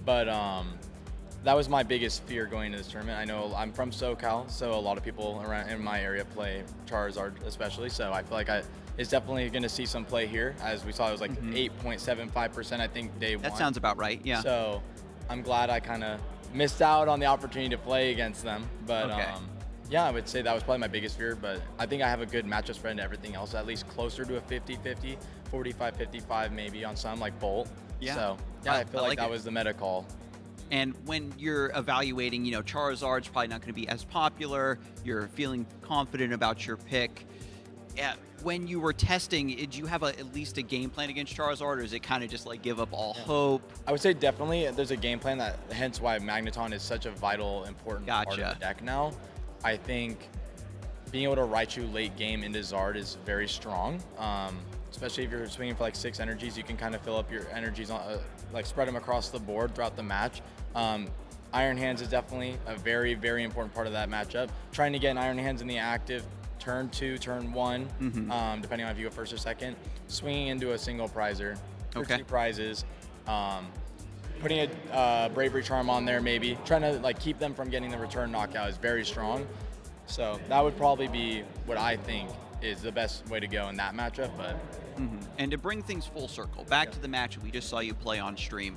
But that was my biggest fear going into this tournament. I know I'm from SoCal, so a lot of people around in my area play Charizard especially, so I feel like it's definitely going to see some play here. As we saw, it was like 8.75%, I think, day one. That sounds about right, yeah. So I'm glad I kind of missed out on the opportunity to play against them. But yeah, I would say that was probably my biggest fear, but I think I have a good matchup spread and everything else, at least closer to a 50-50, 45-55 maybe on some, like Bolt. Yeah. So yeah, I feel like that it. was the meta call. And when you're evaluating, Charizard's probably not going to be as popular, you're feeling confident about your pick. When you were testing, did you have at least a game plan against Charizard, or is it kind of just like give up all hope? I would say definitely there's a game plan, that hence why Magneton is such a vital, important part of the deck now. I think being able to Raichu late game into Zard is very strong. Especially if you're swinging for like 6 energies, you can kind of fill up your energies, like spread them across the board throughout the match. Iron Hands is definitely a very, very important part of that matchup. Trying to get an Iron Hands in the active turn 2, turn 1, depending on if you go first or second. Swinging into a single prizer, or 2 prizes. Putting a Bravery Charm on there maybe. Trying to like keep them from getting the return knockout is very strong. So that would probably be what I think is the best way to go in that matchup. But And to bring things full circle, back to the match we just saw you play on stream.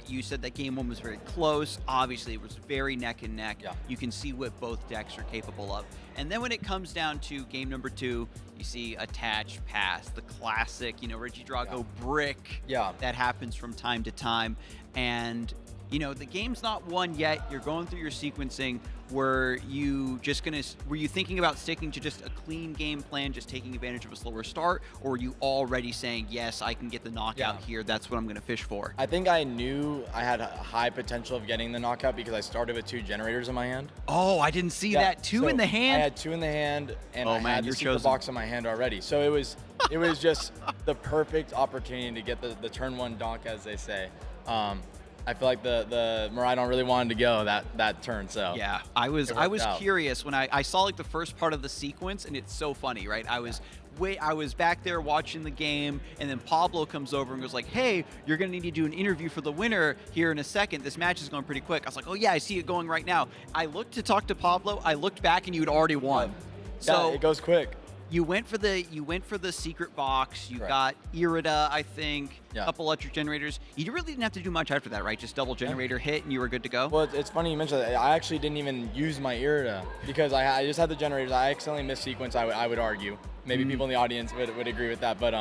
You said that game 1 was very close. Obviously, it was very neck and neck. You can see what both decks are capable of. And then when it comes down to game number 2, you see attach, pass, the classic, Regidrago brick that happens from time to time. And the game's not won yet. You're going through your sequencing. Were you thinking about sticking to just a clean game plan, just taking advantage of a slower start, or were you already saying, yes, I can get the knockout here, that's what I'm going to fish for? I think I knew I had a high potential of getting the knockout because I started with 2 generators in my hand. Oh, I didn't see that. 2 in the hand? I had 2 in the hand, and I had the secret box in my hand already. So it was just the perfect opportunity to get the turn 1 donk, as they say. I feel like the Miraidon really wanted to go that turn, so yeah. I was curious when I saw like the first part of the sequence, and it's so funny, right? I was back there watching the game, and then Pablo comes over and goes like, "Hey, you're gonna need to do an interview for the winner here in a second. This match is going pretty quick." I was like, "Oh yeah, I see it going right now." I looked to talk to Pablo. I looked back, and you had already won. So yeah, it goes quick. You went for the secret box. You got Irida, I think, a couple electric generators. You really didn't have to do much after that, right? Just double generator hit, and you were good to go. Well, it's funny you mentioned that. I actually didn't even use my Irida because I just had the generators. I accidentally missed sequence. I would argue. Maybe people in the audience would agree with that, but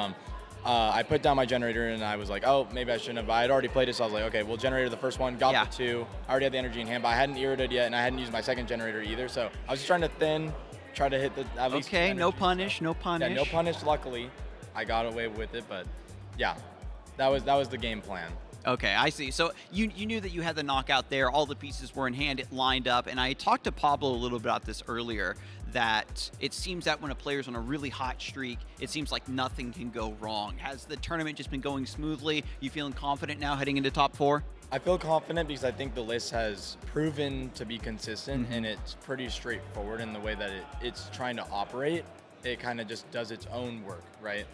I put down my generator and I was like, oh, maybe I shouldn't have. But I had already played it, so I was like, okay, well, generator the first one, got the 2. I already had the energy in hand, but I hadn't Irida'd yet, and I hadn't used my second generator either. So I was just trying to try to hit at least. Okay, no punish. Yeah, no punish. Luckily, I got away with it, but yeah, that was the game plan. Okay, I see. So you knew that you had the knockout there. All the pieces were in hand. It lined up, and I talked to Pablo a little bit about this earlier. That it seems that when a player's on a really hot streak, it seems like nothing can go wrong. Has the tournament just been going smoothly? You feeling confident now heading into top 4? I feel confident because I think the list has proven to be consistent, and it's pretty straightforward in the way that it's trying to operate. It kind of just does its own work, right?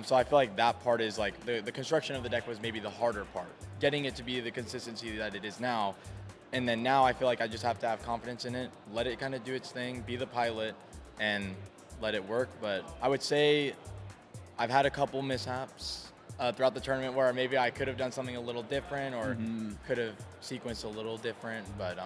So I feel like that part is like the construction of the deck was maybe the harder part. Getting it to be the consistency that it is now. And then now I feel like I just have to have confidence in it, let it kind of do its thing, be the pilot, and let it work. But I would say I've had a couple mishaps throughout the tournament where maybe I could have done something a little different or could have sequenced a little different, but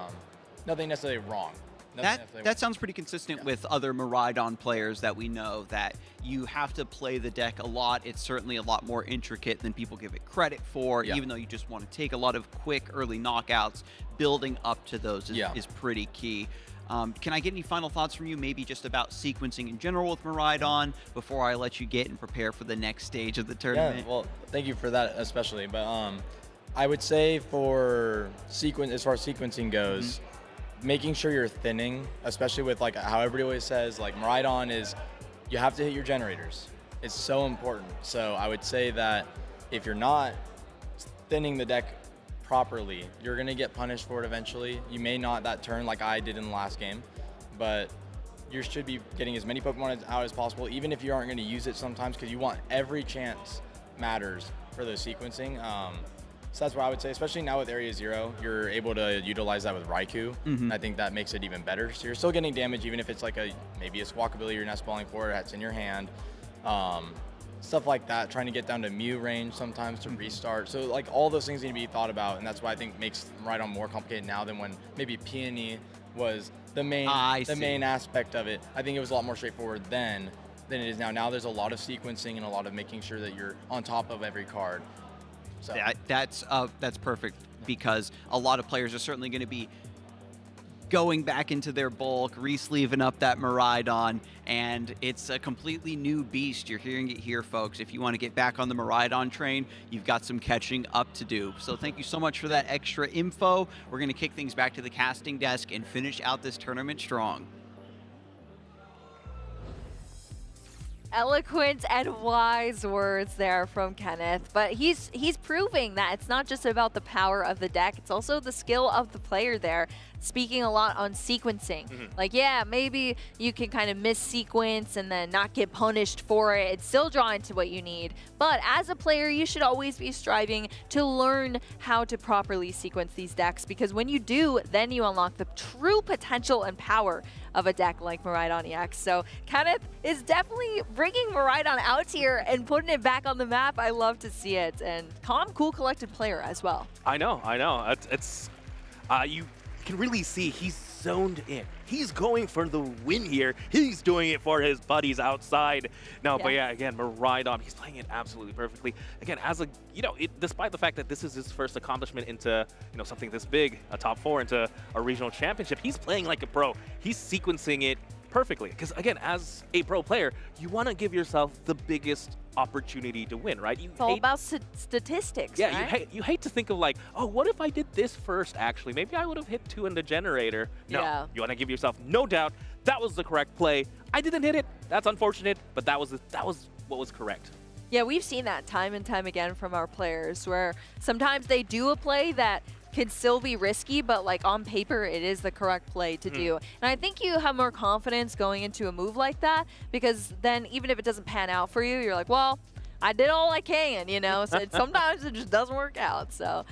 nothing necessarily wrong. That sounds pretty consistent with other Miraidon players that we know, that you have to play the deck a lot. It's certainly a lot more intricate than people give it credit for, even though you just want to take a lot of quick early knockouts. Building up to those is pretty key. Can I get any final thoughts from you, maybe just about sequencing in general with Miraidon before I let you get and prepare for the next stage of the tournament? Yeah, well, thank you for that especially. But I would say as far as sequencing goes, making sure you're thinning, especially with like how everybody always says, like Miraidon is, you have to hit your generators. is so important. So I would say that if you're not thinning the deck properly, you're going to get punished for it eventually. You may not that turn like I did in the last game, but you should be getting as many Pokemon out as possible, even if you aren't going to use it sometimes, because you want every chance matters for the sequencing. So that's what I would say, especially now with Area 0, you're able to utilize that with Raikou. And I think that makes it even better. So you're still getting damage, even if it's like maybe a Squawk ability you're not spawning for, that's in your hand. Stuff like that, trying to get down to Mew range sometimes to restart. So like all those things need to be thought about, and that's why I think makes Miraidon more complicated now than when maybe Peony was the main aspect of it. I think it was a lot more straightforward then than it is now. Now there's a lot of sequencing and a lot of making sure that you're on top of every card. So That's perfect, because a lot of players are certainly going to be going back into their bulk, re-sleeving up that Miraidon, and it's a completely new beast. You're hearing it here, folks. If you want to get back on the Miraidon train, you've got some catching up to do. So thank you so much for that extra info. We're going to kick things back to the casting desk and finish out this tournament strong. Eloquent and wise words there from Kenneth, but he's proving that it's not just about the power of the deck, it's also the skill of the player there, speaking a lot on sequencing. Like, yeah, maybe you can kind of miss sequence and then not get punished for it. It's still draw into what you need. But as a player, you should always be striving to learn how to properly sequence these decks, because when you do, then you unlock the true potential and power of a deck like Miraidon EX. So Kenneth is definitely bringing Miraidon out here and putting it back on the map. I love to see it. And calm, cool, collected player as well. I know. It's you can really see he's zoned in. He's going for the win here. He's doing it for his buddies outside. No, but yeah, again, Miraidon, he's playing it absolutely perfectly. Again, as a, despite the fact that this is his first accomplishment into, something this big, a top 4 into a regional championship, he's playing like a pro. He's sequencing it perfectly. Because again, as a pro player, you want to give yourself the biggest opportunity to win, right? It's all about statistics, yeah, right? you hate to think of like, oh, what if I did this first, actually? Maybe I would have hit 2 in the generator. No, you want to give yourself no doubt. That was the correct play. I didn't hit it. That's unfortunate, but that was what was correct. Yeah, we've seen that time and time again from our players, where sometimes they do a play that can still be risky, but like on paper, it is the correct play to do. And I think you have more confidence going into a move like that, because then even if it doesn't pan out for you, you're like, well, I did all I can, so sometimes it just doesn't work out. So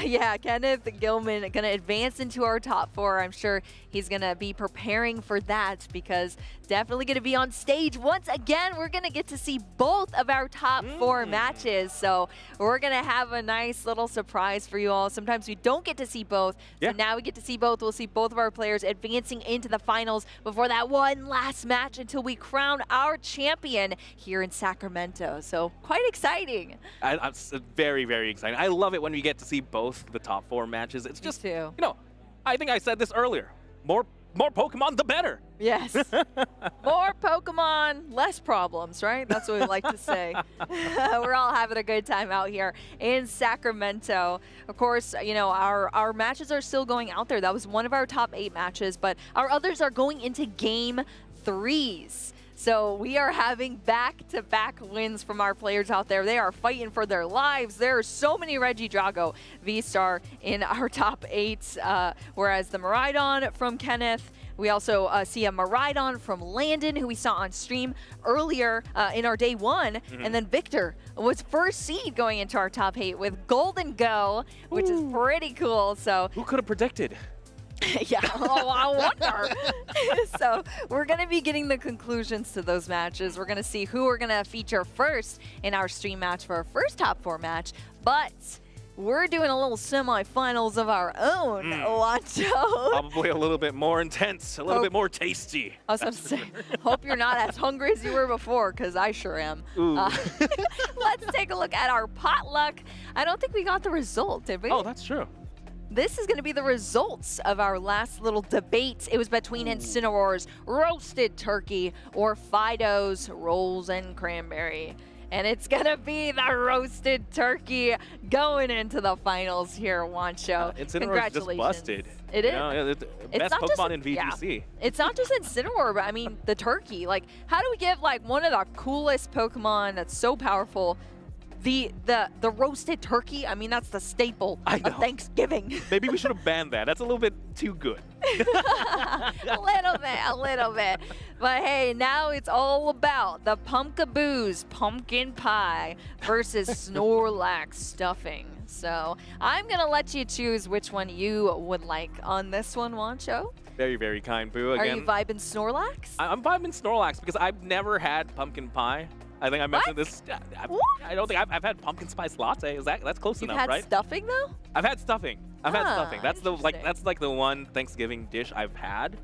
yeah, Kenneth Gilman going to advance into our top 4. I'm sure he's going to be preparing for that, because definitely going to be on stage once again. We're going to get to see both of our top 4 matches. So we're going to have a nice little surprise for you all. Sometimes we don't get to see both. So now we get to see both. We'll see both of our players advancing into the finals before that one last match until we crown our champion here in Sacramento. So quite exciting. I'm very, very excited. I love it when we get to see both the top 4 matches. It's just, I think I said this earlier. More Pokemon, the better. Yes. More Pokemon, less problems, right? That's what we like to say. We're all having a good time out here in Sacramento. Of course, our matches are still going out there. That was one of our top 8 matches, but our others are going into game 3s. So we are having back-to-back wins from our players out there. They are fighting for their lives. There are so many Regidrago V-Star in our top 8, whereas the Miraidon from Kenneth, we also see a Miraidon from Landon, who we saw on stream earlier in our day 1. And then Victor was first seed going into our top 8 with Golden Go, which is pretty cool. So who could have predicted? Yeah, I wonder. So we're going to be getting the conclusions to those matches. We're going to see who we're going to feature first in our stream match for our first top 4 match. But we're doing a little semifinals of our own, Wancho. Probably a little bit more intense, a little bit more tasty. I was going to say, hope you're not as hungry as you were before, because I sure am. Let's take a look at our potluck. I don't think we got the result, did we? Oh, that's true. This is going to be the results of our last little debate. It was between Incineroar's roasted turkey or Fido's rolls and cranberry. And it's going to be the roasted turkey going into the finals here, Wancho. Incineroar's just busted. It You is. know, yeah, the It's best not just Pokemon in yeah. VGC. It's not just Incineroar, but I mean the turkey. Like, how do we give like one of the coolest Pokemon that's so powerful, the roasted turkey? I mean, that's the staple of Thanksgiving. Maybe we should have banned that. That's a little bit too good. a little bit. But hey, now it's all about the Pumpkaboo's pumpkin pie versus Snorlax stuffing. So I'm gonna let you choose which one you would like on this one, Wancho. Very, very kind, Boo. Are Again, you vibing Snorlax? I'm vibing Snorlax because I've never had pumpkin pie. I think I mentioned this. I don't think I've had pumpkin spice latte. That's close You've enough, had right? stuffing though? I've had stuffing. I've had stuffing. Ah, That's like the one Thanksgiving dish I've had.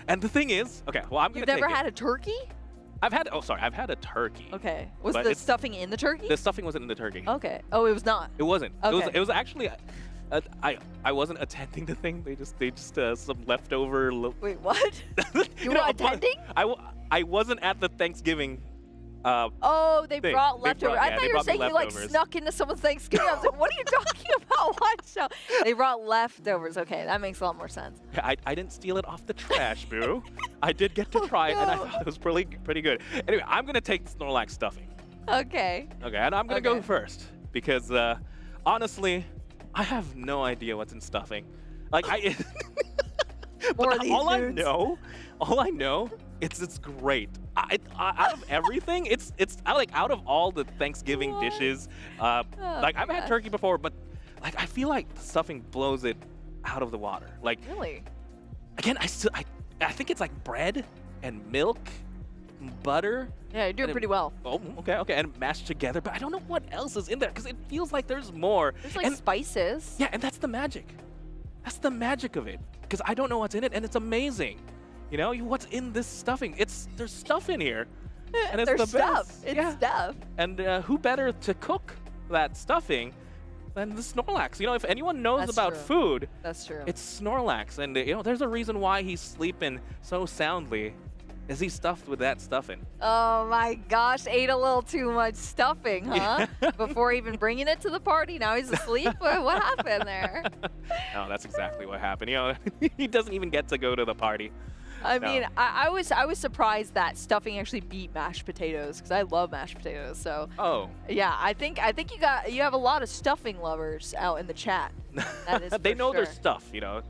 And the thing is, okay, well I'm gonna You've never take had it. a turkey? I've had a turkey. Okay. Was But the it's- stuffing in the turkey? The stuffing wasn't in the turkey. Okay. Oh, it was not. It wasn't. Okay. It was actually. I wasn't attending the thing. They just some leftover. Wait, what? You were attending? I wasn't at the Thanksgiving. Oh, they thing. brought They leftovers. brought- I yeah, thought they you were brought me saying you like leftovers. snuck into someone's Thanksgiving. I was like, what are you talking about? Watch They brought leftovers. Okay, that makes a lot more sense. Yeah, I didn't steal it off the trash, Boo. I did get to try it, and I thought it was pretty good. Anyway, I'm gonna take Snorlax stuffing. Okay. Okay, and I'm gonna go first because honestly, I have no idea what's in stuffing. Like all I know, it's great. Out of everything, it's like out of all the Thanksgiving dishes, like I've had turkey before, but like I feel like the stuffing blows it out of the water. Like Really? again, I think it's like bread and milk, and butter. Yeah, you're doing pretty well. Oh, okay, and mashed together. But I don't know what else is in there because it feels like there's more. There's like spices. Yeah, and that's the magic. That's the magic of it because I don't know what's in it, and it's amazing. You know, what's in this stuffing? There's stuff in here, and it's There's the stuff. best. It's stuff. And who better to cook that stuffing than the Snorlax? You know, if anyone knows That's about true. food, That's true. it's Snorlax, and you know, there's a reason why he's sleeping so soundly. Is he stuffed with that stuffing? Oh my gosh, ate a little too much stuffing, huh? Before even bringing it to the party. Now he's asleep? What happened there? No, that's exactly what happened. You know, he doesn't even get to go to the party. I No. mean, I was surprised that stuffing actually beat mashed potatoes because I love mashed potatoes. So Oh. yeah, I think you have a lot of stuffing lovers out in the chat. That is They for know their sure. stuff, you know.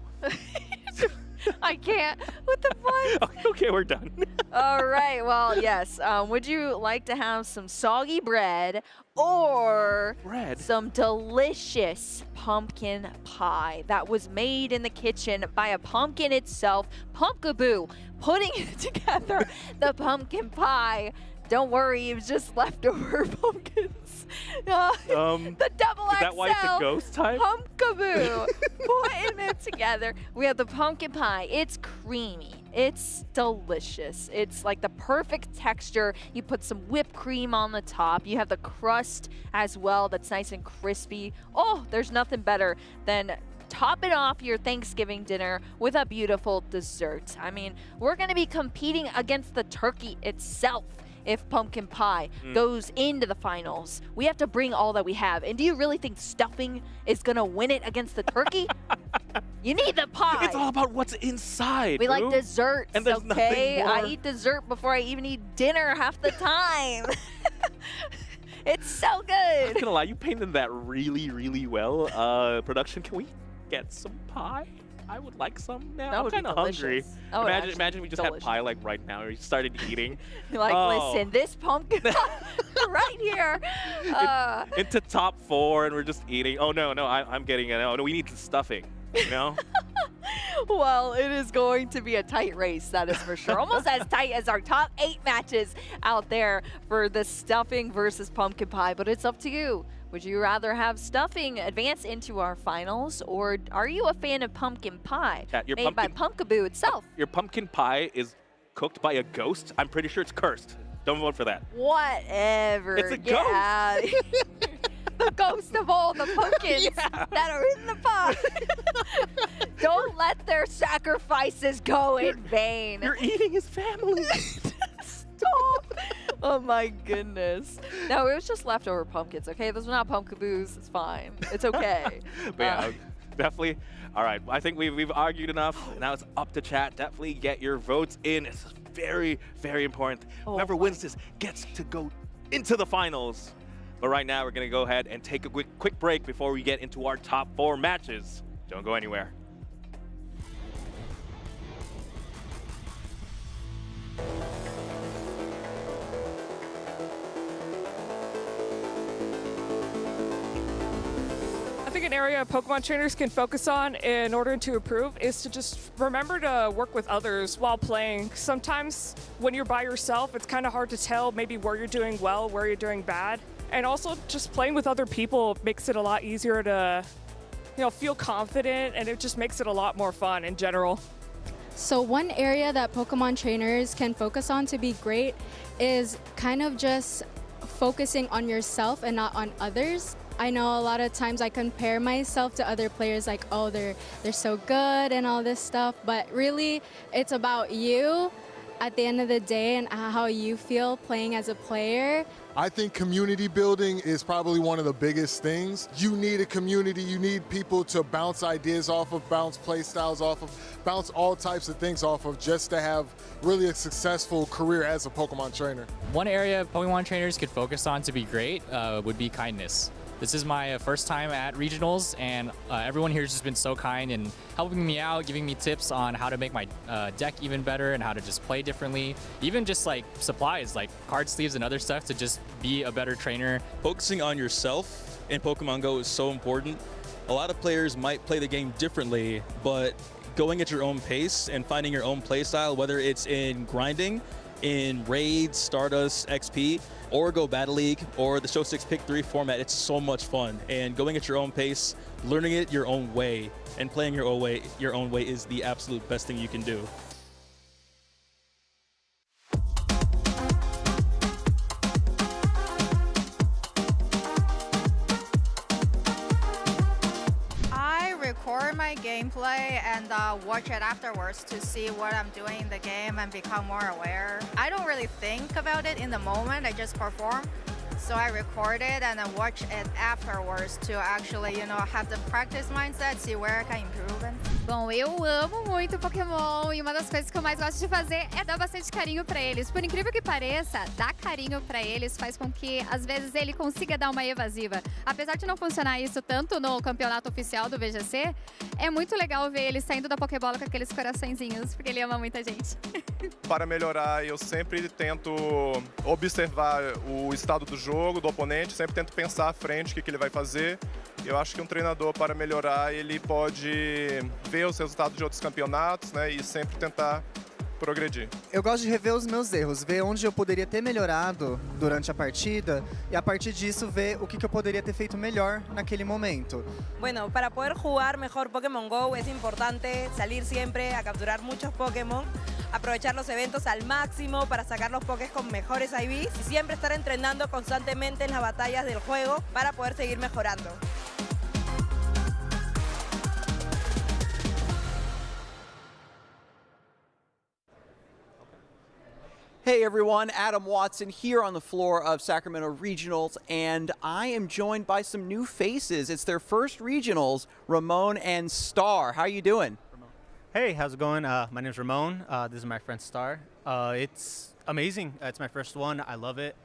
I can't. What the fuck? Okay, we're done. All right. Well, yes. Would you like to have some soggy bread or some delicious pumpkin pie that was made in the kitchen by a pumpkin itself, Pumpkaboo, putting it together, the pumpkin pie? Don't worry, it was just leftover pumpkins. The double XL. Is that why it's a ghost type? Pumpkaboo. Putting it together. We have the pumpkin pie. It's creamy. It's delicious. It's like the perfect texture. You put some whipped cream on the top. You have the crust as well that's nice and crispy. Oh, there's nothing better than top it off your Thanksgiving dinner with a beautiful dessert. I mean, we're going to be competing against the turkey itself. If pumpkin pie goes into the finals, we have to bring all that we have. And do you really think stuffing is gonna win it against the turkey? You need the pie. It's all about what's inside. We like Boo. desserts, And there's okay? nothing I more. eat dessert before I even eat dinner half the time. It's so I'm good. not gonna lie, you painted that really, really well. Production, can we get some pie? I would like some now. That I'm would be kind of hungry. delicious. That would actually Imagine we just delicious. had pie like right now. We started eating. You're like, Oh. listen, this pumpkin right here. Into top 4, and we're just eating. Oh no, I'm getting it. Oh no, we need the stuffing. You know. Well, it is going to be a tight race, that is for sure. Almost as tight as our top 8 matches out there for the stuffing versus pumpkin pie, but it's up to you. Would you rather have stuffing advance into our finals, or are you a fan of pumpkin pie Yeah, your made by Pumpkaboo itself? Your pumpkin pie is cooked by a ghost. I'm pretty sure it's cursed. Don't vote for that. Whatever. It's a Get ghost. out of here. The ghost of all the pumpkins that are in the pie. Don't let their sacrifices go in vain. You're eating his family. Stop. Oh my goodness. No, it was just leftover pumpkins, okay? Those are not Pumpkaboos. It's fine. It's okay. But yeah, Definitely. All right, I think we've argued enough. Now it's up to chat. Definitely get your votes in. It's very, very important. Whoever wins this gets to go into the finals. But right now, we're going to go ahead and take a quick break before we get into our top 4 matches. Don't go anywhere. I think an area Pokemon trainers can focus on in order to improve is to just remember to work with others while playing. Sometimes when you're by yourself, it's kind of hard to tell maybe where you're doing well, where you're doing bad. And also just playing with other people makes it a lot easier to, feel confident, and it just makes it a lot more fun in general. So one area that Pokemon trainers can focus on to be great is kind of just focusing on yourself and not on others. I know a lot of times I compare myself to other players like, oh, they're so good and all this stuff, but really it's about you at the end of the day and how you feel playing as a player. I think community building is probably one of the biggest things. You need a community, you need people to bounce ideas off of, bounce play styles off of, bounce all types of things off of just to have really a successful career as a Pokemon trainer. One area Pokemon trainers could focus on to be great would be kindness. This is my first time at regionals, and everyone here has just been so kind and helping me out, giving me tips on how to make my deck even better and how to just play differently. Even just like supplies, like card sleeves and other stuff to just be a better trainer. Focusing on yourself in Pokemon Go is so important. A lot of players might play the game differently, but going at your own pace and finding your own play style, whether it's in grinding, in raids, Stardust, XP, or Go Battle League, or the Show 6 Pick 3 format, it's so much fun. And going at your own pace, learning it your own way, and playing your own way is the absolute best thing you can do. I record my gameplay and watch it afterwards to see what I'm doing in the game and become more aware. I don't really think about it in the moment, I just perform. So I record it and then watch it afterwards to actually, have the practice mindset, see where I can improve. Bom, eu amo muito Pokémon e uma das coisas que eu mais gosto de fazer é dar bastante carinho pra eles. Por incrível que pareça, dar carinho pra eles faz com que, às vezes, ele consiga dar uma evasiva. Apesar de não funcionar isso tanto no campeonato oficial do VGC, é muito legal ver ele saindo da Pokébola com aqueles coraçõezinhos, porque ele ama muita gente. Para melhorar, eu sempre tento observar o estado do jogo, do oponente, sempre tento pensar à frente o que ele vai fazer. Eu acho que um treinador, para melhorar, ele pode ver os resultados de outros campeonatos, né, e sempre tentar progredir. Eu gosto de rever os meus erros, ver onde eu poderia ter melhorado durante a partida e a partir disso ver o que eu poderia ter feito melhor naquele momento. Bueno, para poder jugar mejor Pokémon Go es importante salir siempre a capturar muchos Pokémon, aprovechar los eventos al máximo para sacar los Pokés con mejores IVs y siempre estar entrenando constantemente en las batallas del juego para poder seguir mejorando. Hey everyone, Adam Watson here on the floor of Sacramento Regionals, and I am joined by some new faces. It's their first Regionals, Ramon and Star. How are you doing? Hey, how's it going? My name's Ramon. This is my friend Star. It's amazing. It's my first one. I love it.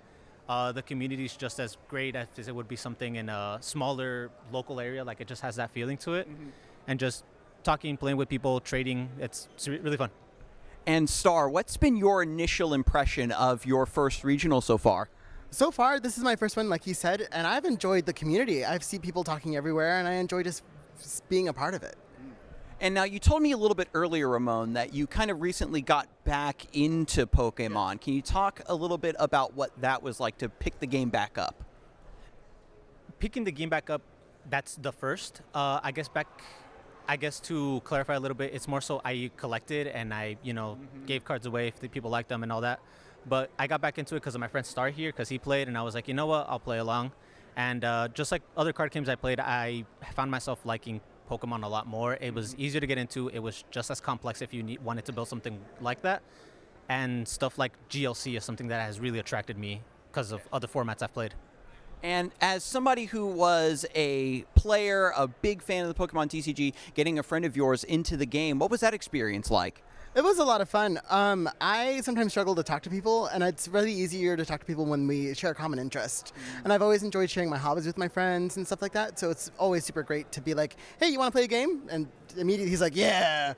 The community is just as great as it would be something in a smaller local area. Like, it just has that feeling to it. And just talking, playing with people, trading, it's really fun. And Star, what's been your initial impression of your first regional so far? So far, this is my first one, like he said, and I've enjoyed the community. I've seen people talking everywhere, and I enjoy just being a part of it. And now you told me a little bit earlier, Ramon, that you kind of recently got back into Pokemon. Can you talk a little bit about what that was like to pick the game back up? Picking the game back up, that's the first. I guess to clarify a little bit, it's more so I collected and I, gave cards away if the people liked them and all that. But I got back into it because of my friend Star here, because he played, and I was like, you know what, I'll play along. And just like other card games I played, I found myself liking Pokemon a lot more. It was easier to get into. It was just as complex if you wanted to build something like that. And stuff like GLC is something that has really attracted me because of other formats I've played. And as somebody who was a player, a big fan of the Pokemon TCG, getting a friend of yours into the game, what was that experience like? It was a lot of fun. I sometimes struggle to talk to people, and it's really easier to talk to people when we share a common interest. And I've always enjoyed sharing my hobbies with my friends and stuff like that, so it's always super great to be like, hey, you want to play a game? And immediately he's like, yeah.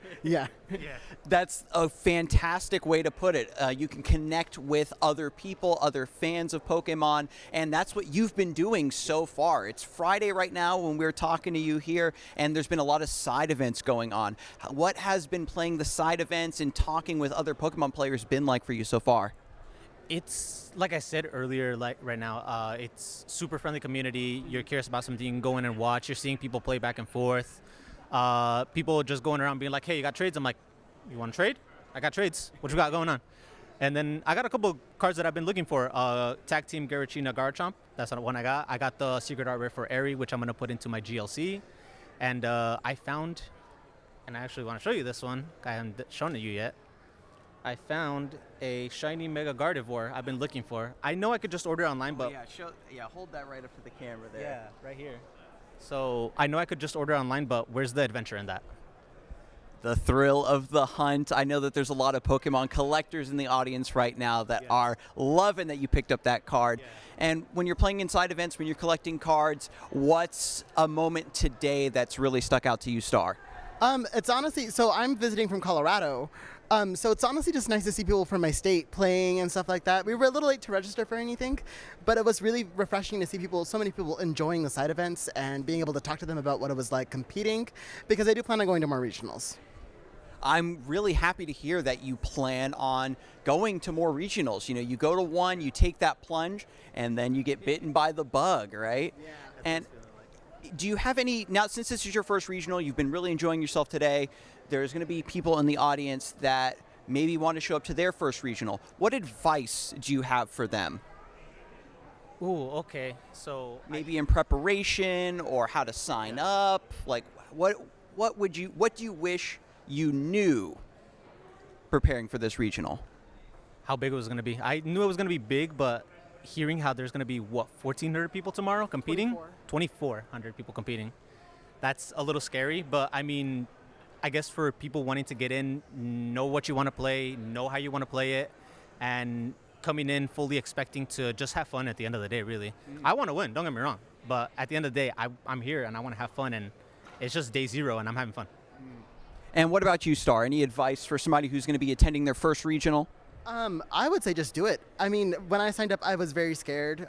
That's a fantastic way to put it. You can connect with other people, other fans of Pokemon, and that's what you've been doing so far. It's Friday right now when we're talking to you here, and there's been a lot of side events going on. What has been playing the side events and talking with other Pokemon players been like for you so far? It's like I said earlier, like right now, it's super friendly community. You're curious about something, you can go in and watch. You're seeing people play back and forth. People just going around being like, hey, you got trades? I'm like, you want to trade? I got trades. What you got going on? And then I got a couple of cards that I've been looking for. Tag Team Garachina Garchomp. That's the one I got. I got the Secret Art Rare for Airy, which I'm going to put into my GLC. And I found, and I actually want to show you this one. I haven't shown it you yet. I found a shiny Mega Gardevoir I've been looking for. I know I could just order it online, but... hold that right up to the camera there. Yeah, right here. So I know I could just order it online, but where's the adventure in that? The thrill of the hunt. I know that there's a lot of Pokemon collectors in the audience right now that are loving that you picked up that card. And when you're playing inside events, when you're collecting cards, what's a moment today that's really stuck out to you, Star? It's honestly, so I'm visiting from Colorado. So it's honestly just nice to see people from my state playing and stuff like that. We were a little late to register for anything, but it was really refreshing to see so many people enjoying the side events and being able to talk to them about what it was like competing, because I do plan on going to more regionals. I'm really happy to hear that you plan on going to more regionals. You know, you go to one, you take that plunge, and then you get bitten by the bug, right? Yeah. And do you have any, now since this is your first regional, you've been really enjoying yourself today, there's going to be people in the audience that maybe want to show up to their first regional. What advice do you have for them? Ooh, okay. So maybe in preparation or how to sign up, like what do you wish you knew preparing for this regional? How big it was going to be. I knew it was going to be big, but hearing how there's going to be, 1,400 people tomorrow competing? 2,400 people competing. That's a little scary, but I mean, I guess for people wanting to get in, know what you want to play, know how you want to play it, and coming in fully expecting to just have fun at the end of the day, really. I want to win, don't get me wrong, but at the end of the day, I'm here and I want to have fun, and it's just day zero and I'm having fun. And what about you, Star? Any advice for somebody who's going to be attending their first regional? I would say just do it. I mean, when I signed up, I was very scared.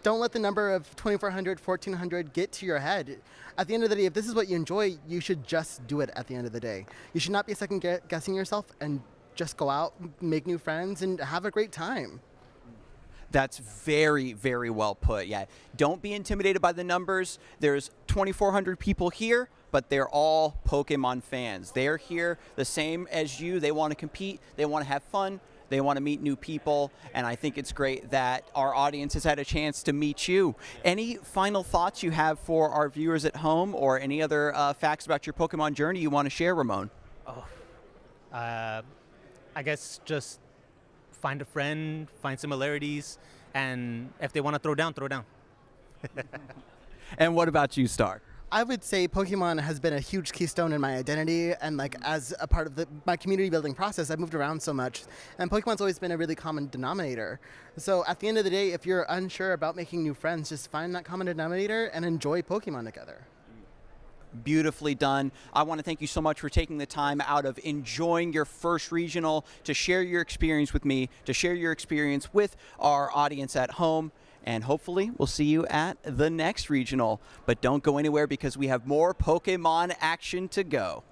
Don't let the number of 2,400, 1,400 get to your head. At the end of the day, if this is what you enjoy, you should just do it at the end of the day. You should not be second guessing yourself and just go out, make new friends, and have a great time. That's very, very well put. Yeah, don't be intimidated by the numbers. There's 2,400 people here, but they're all Pokemon fans. They're here the same as you. They want to compete. They want to have fun. They want to meet new people, and I think it's great that our audience has had a chance to meet you. Any final thoughts you have for our viewers at home, or any other facts about your Pokemon journey you want to share, Ramon? I guess just find a friend, find similarities, and if they want to throw down, throw down. And what about you, Star? I would say Pokemon has been a huge keystone in my identity, and like as a part of my community building process, I've moved around so much, and Pokemon's always been a really common denominator. So at the end of the day, if you're unsure about making new friends, just find that common denominator and enjoy Pokemon together. Beautifully done. I want to thank you so much for taking the time out of enjoying your first regional to share your experience with me, to share your experience with our audience at home. And hopefully we'll see you at the next regional. But don't go anywhere because we have more Pokemon action to go.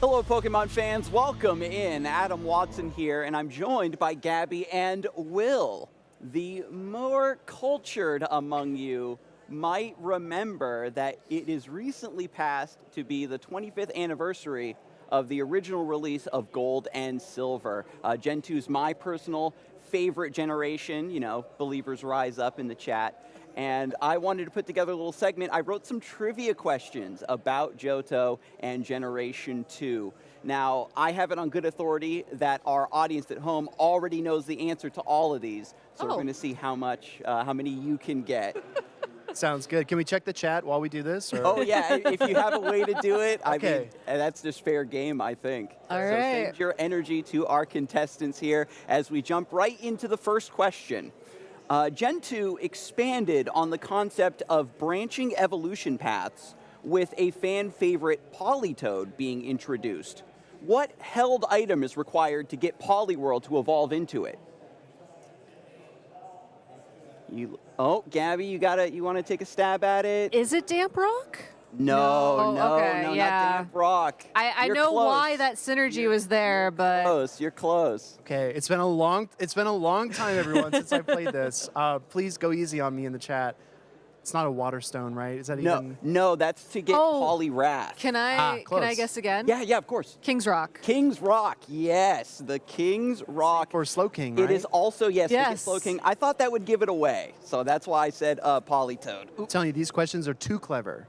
Hello, Pokemon fans. Welcome in. Adam Watson here, and I'm joined by Gabby and Will. The more cultured among you might remember that it is recently passed to be the 25th anniversary of the original release of Gold and Silver. Gen 2 is my personal favorite generation. You know, believers rise up in the chat. And I wanted to put together a little segment. I wrote some trivia questions about Johto and Generation 2. Now, I have it on good authority that our audience at home already knows the answer to all of these, so we're going to see how many you can get. Sounds good. Can we check the chat while we do this? Or? Oh, yeah. If you have a way to do it, Okay. I mean, that's just fair game, I think. All so right. send your energy to our contestants here as we jump right into the first question. Gen 2 expanded on the concept of branching evolution paths with a fan favorite Polytoad being introduced. What held item is required to get Poliworld to evolve into it? Gabby, you want to take a stab at it? Is it Damp Rock? No, okay, not yeah. Damp Rock. I You're know close. why that synergy was there, but You're close. Okay, it's been a long time, everyone, since I played this. Please go easy on me in the chat. It's not a water stone, right? Is that even? No, that's to get Poliwrath. can I guess again? Yeah, of course. King's Rock. King's Rock, yes. The King's Rock. For Slow King, It right? is also, yes, to get Yes. Slow King. I thought that would give it away, so that's why I said Polytoad. I'm telling you, these questions are too clever.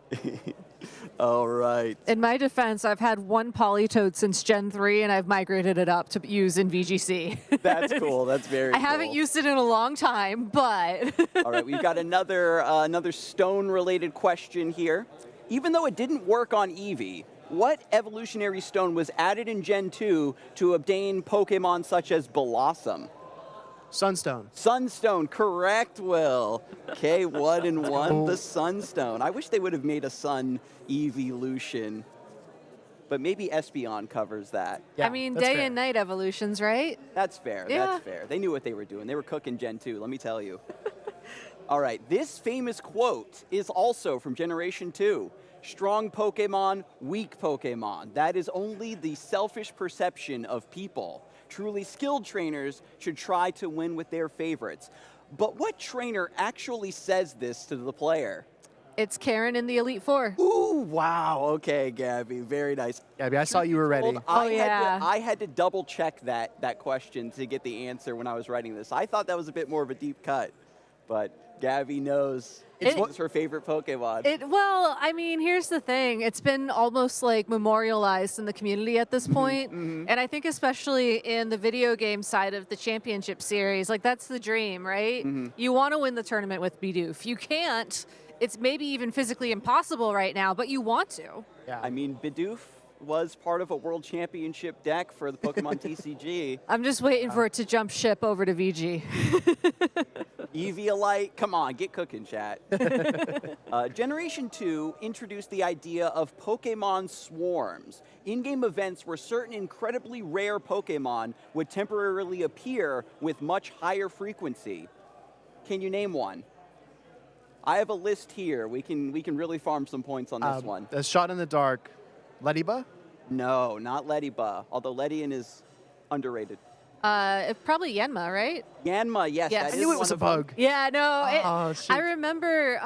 All right. In my defense, I've had one Polytoad since Gen 3, and I've migrated it up to use in VGC. That's cool. That's very I haven't cool. used it in a long time, but... All right, we've got another stone-related question here. Even though it didn't work on Eevee, what evolutionary stone was added in Gen 2 to obtain Pokemon such as Blossom? Sunstone. Sunstone, correct, Will. Okay, 1-1, the Sunstone. I wish they would have made a Sun evolution, but maybe Espeon covers that. I mean, day and night evolutions, right? That's fair, Yeah. that's fair. They knew what they were doing. They were cooking Gen 2, let me tell you. All right, this famous quote is also from Generation 2. Strong Pokemon, weak Pokemon. That is only the selfish perception of people. Truly skilled trainers should try to win with their favorites. But what trainer actually says this to the player? It's Karen in the Elite Four. Ooh, wow. Okay, Gabby, very nice. Gabby, I saw you were ready. I had to double check that question to get the answer when I was writing this. I thought that was a bit more of a deep cut, but Gabby knows it's her favorite Pokemon. Well, I mean, here's the thing. It's been almost like memorialized in the community at this point. And I think especially in the video game side of the championship series, like that's the dream, right? You want to win the tournament with Bidoof. You can't. It's maybe even physically impossible right now, but you want to. Yeah. I mean, Bidoof was part of a world championship deck for the Pokemon TCG. I'm just waiting for it to jump ship over to VG. Eviolite, come on, get cooking, chat. Generation 2 introduced the idea of Pokemon swarms, in-game events where certain incredibly rare Pokemon would temporarily appear with much higher frequency. Can you name one? I have a list here. We can really farm some points on this one. A shot in the dark. Lediba? No, not Lediba, although Ledian is underrated. Probably Yanma, right? Yanma, yes. Yes. That I is knew it one was a of them. bug. Yeah, no. shoot. I remember,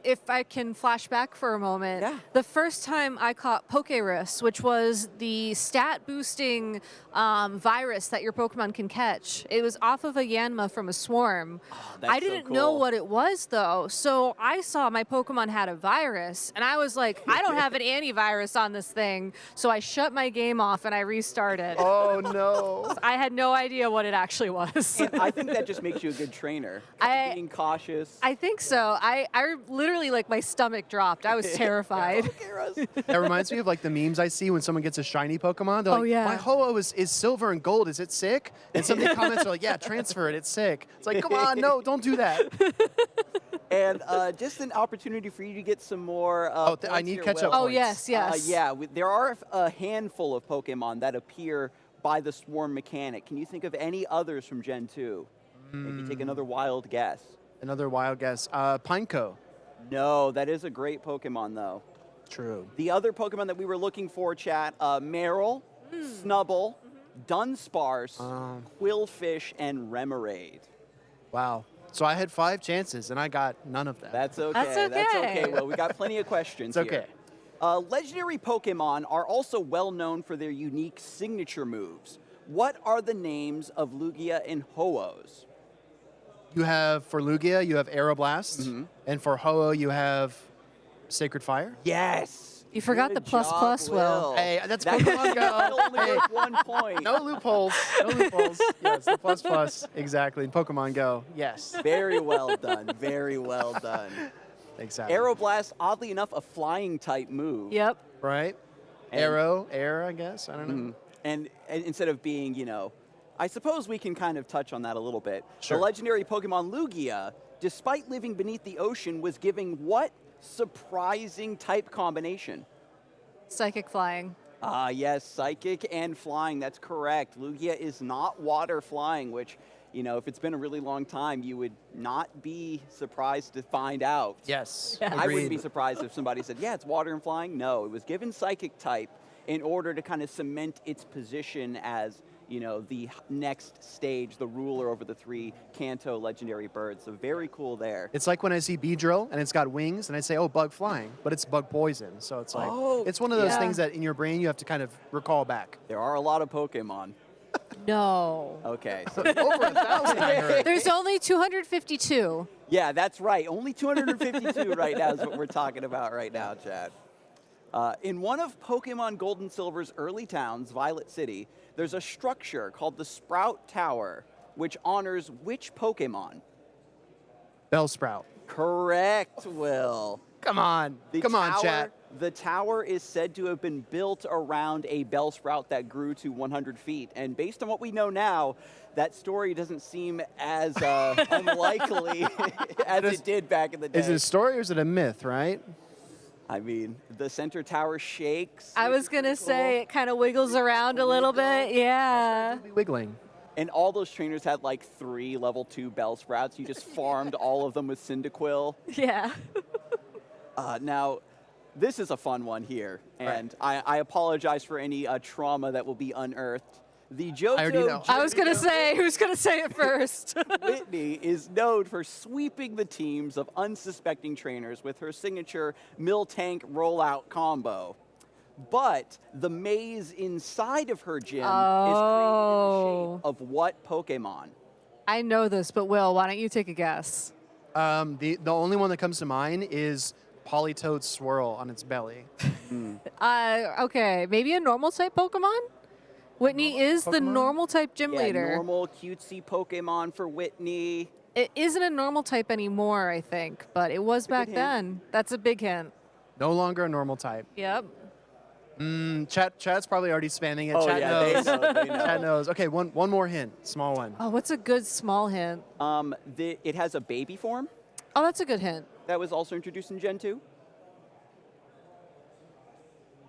if I can flash back for a moment, the first time I caught Pokerus, which was the stat boosting virus that your Pokemon can catch. It was off of a Yanma from a swarm. that's I so didn't know cool. what it was though, so I saw my Pokemon had a virus, and I was like, I don't have an antivirus on this thing, so I shut my game off and I restarted. Oh no! I had no idea what it actually was. And I think that just makes you a good trainer. Being cautious. I think so. I literally, like, my stomach dropped. I was terrified. That reminds me of like the memes I see when someone gets a shiny Pokemon. They're like, yeah. my Ho-Oh is silver and gold. Is it sick? And some of the comments are like, yeah, transfer it. It's sick. It's like, come on, no, don't do that. And just an opportunity for you to get some more. I need catch catch-up Oh, yes, yes. there are a handful of Pokemon that appear by the swarm mechanic. Can you think of any others from Gen 2? Maybe take another wild guess. Another wild guess. Pineco. No, that is a great Pokemon, though. True. The other Pokemon that we were looking for, chat, Marill, Snubbull, Dunsparce, Quillfish, and Remoraid. Wow. So I had 5 chances, and I got none of them. That's okay. That's okay. Well, we got plenty of questions It's here. okay. Legendary Pokemon are also well known for their unique signature moves. What are the names of Lugia and Ho-Ohs? You have, for Lugia, you have Aeroblast. And for Ho-Oh, you have Sacred Fire? Yes. You forgot the Good plus job, plus, Will. Hey, that's That Pokemon Go. only Hey. worth 1 point. No loopholes. No loopholes. Yes, the plus plus. Exactly. In Pokemon Go. Yes. Very well done. Very well done. Exactly. Aeroblast, oddly enough, a flying type move. Yep. Right? And- Air, I guess. I don't know. Mhm. And instead of being, I suppose we can kind of touch on that a little bit. Sure. The legendary Pokemon Lugia, despite living beneath the ocean, was giving what surprising type combination? Psychic flying. Ah, yes, psychic and flying. That's correct. Lugia is not water flying, which, if it's been a really long time, you would not be surprised to find out. Yes. I wouldn't be Agreed. surprised if somebody said, yeah, it's water and flying. No, it was given psychic type in order to kind of cement its position as, the next stage, the ruler over the 3 Kanto legendary birds. So very cool there. It's like when I see Beedrill and it's got wings and I say, oh, bug flying, but it's bug poison. So it's like, it's one of those things that in your brain you have to kind of recall back. There are a lot of Pokemon. No. Okay. So Over 1,000, I heard. There's only 252. yeah, that's right. Only 252 right now is what we're talking about right now, Chad. In one of Pokemon Gold and Silver's early towns, Violet City, there's a structure called the Sprout Tower, which honors which Pokemon? Bellsprout. Correct, Will. Come on. Come on, chat. The tower is said to have been built around a Bellsprout that grew to 100 feet. And based on what we know now, that story doesn't seem as unlikely as it did back in the day. Is it a story or is it a myth, right? I mean, the center tower shakes. I was going to say it kind of wiggles around a little bit. Yeah. Wiggling. And all those trainers had like 3 level 2 Bellsprouts. You just farmed all of them with Cyndaquil. Yeah. Now, this is a fun one here, and I apologize for any trauma that will be unearthed. The Johto I already know. I was going to say, who's going to say it first? Whitney is known for sweeping the teams of unsuspecting trainers with her signature Miltank rollout combo. But the maze inside of her gym is created in the shape of what Pokemon? I know this, but Will, why don't you take a guess? The only one that comes to mind is Politoed Swirl on its belly. Okay, maybe a normal type Pokemon? Whitney is the Pokemon? normal type gym leader. Normal cutesy Pokemon for Whitney. It isn't a normal type anymore, I think, but it was back then. That's a big hint. No longer a normal type. Yep. Chat's probably already spamming it. Oh, Chat yeah, knows. they know. Chat knows. Okay, one more hint. Small one. Oh, what's a good small hint? It has a baby form Oh, that's a good hint. that was also introduced in Gen 2.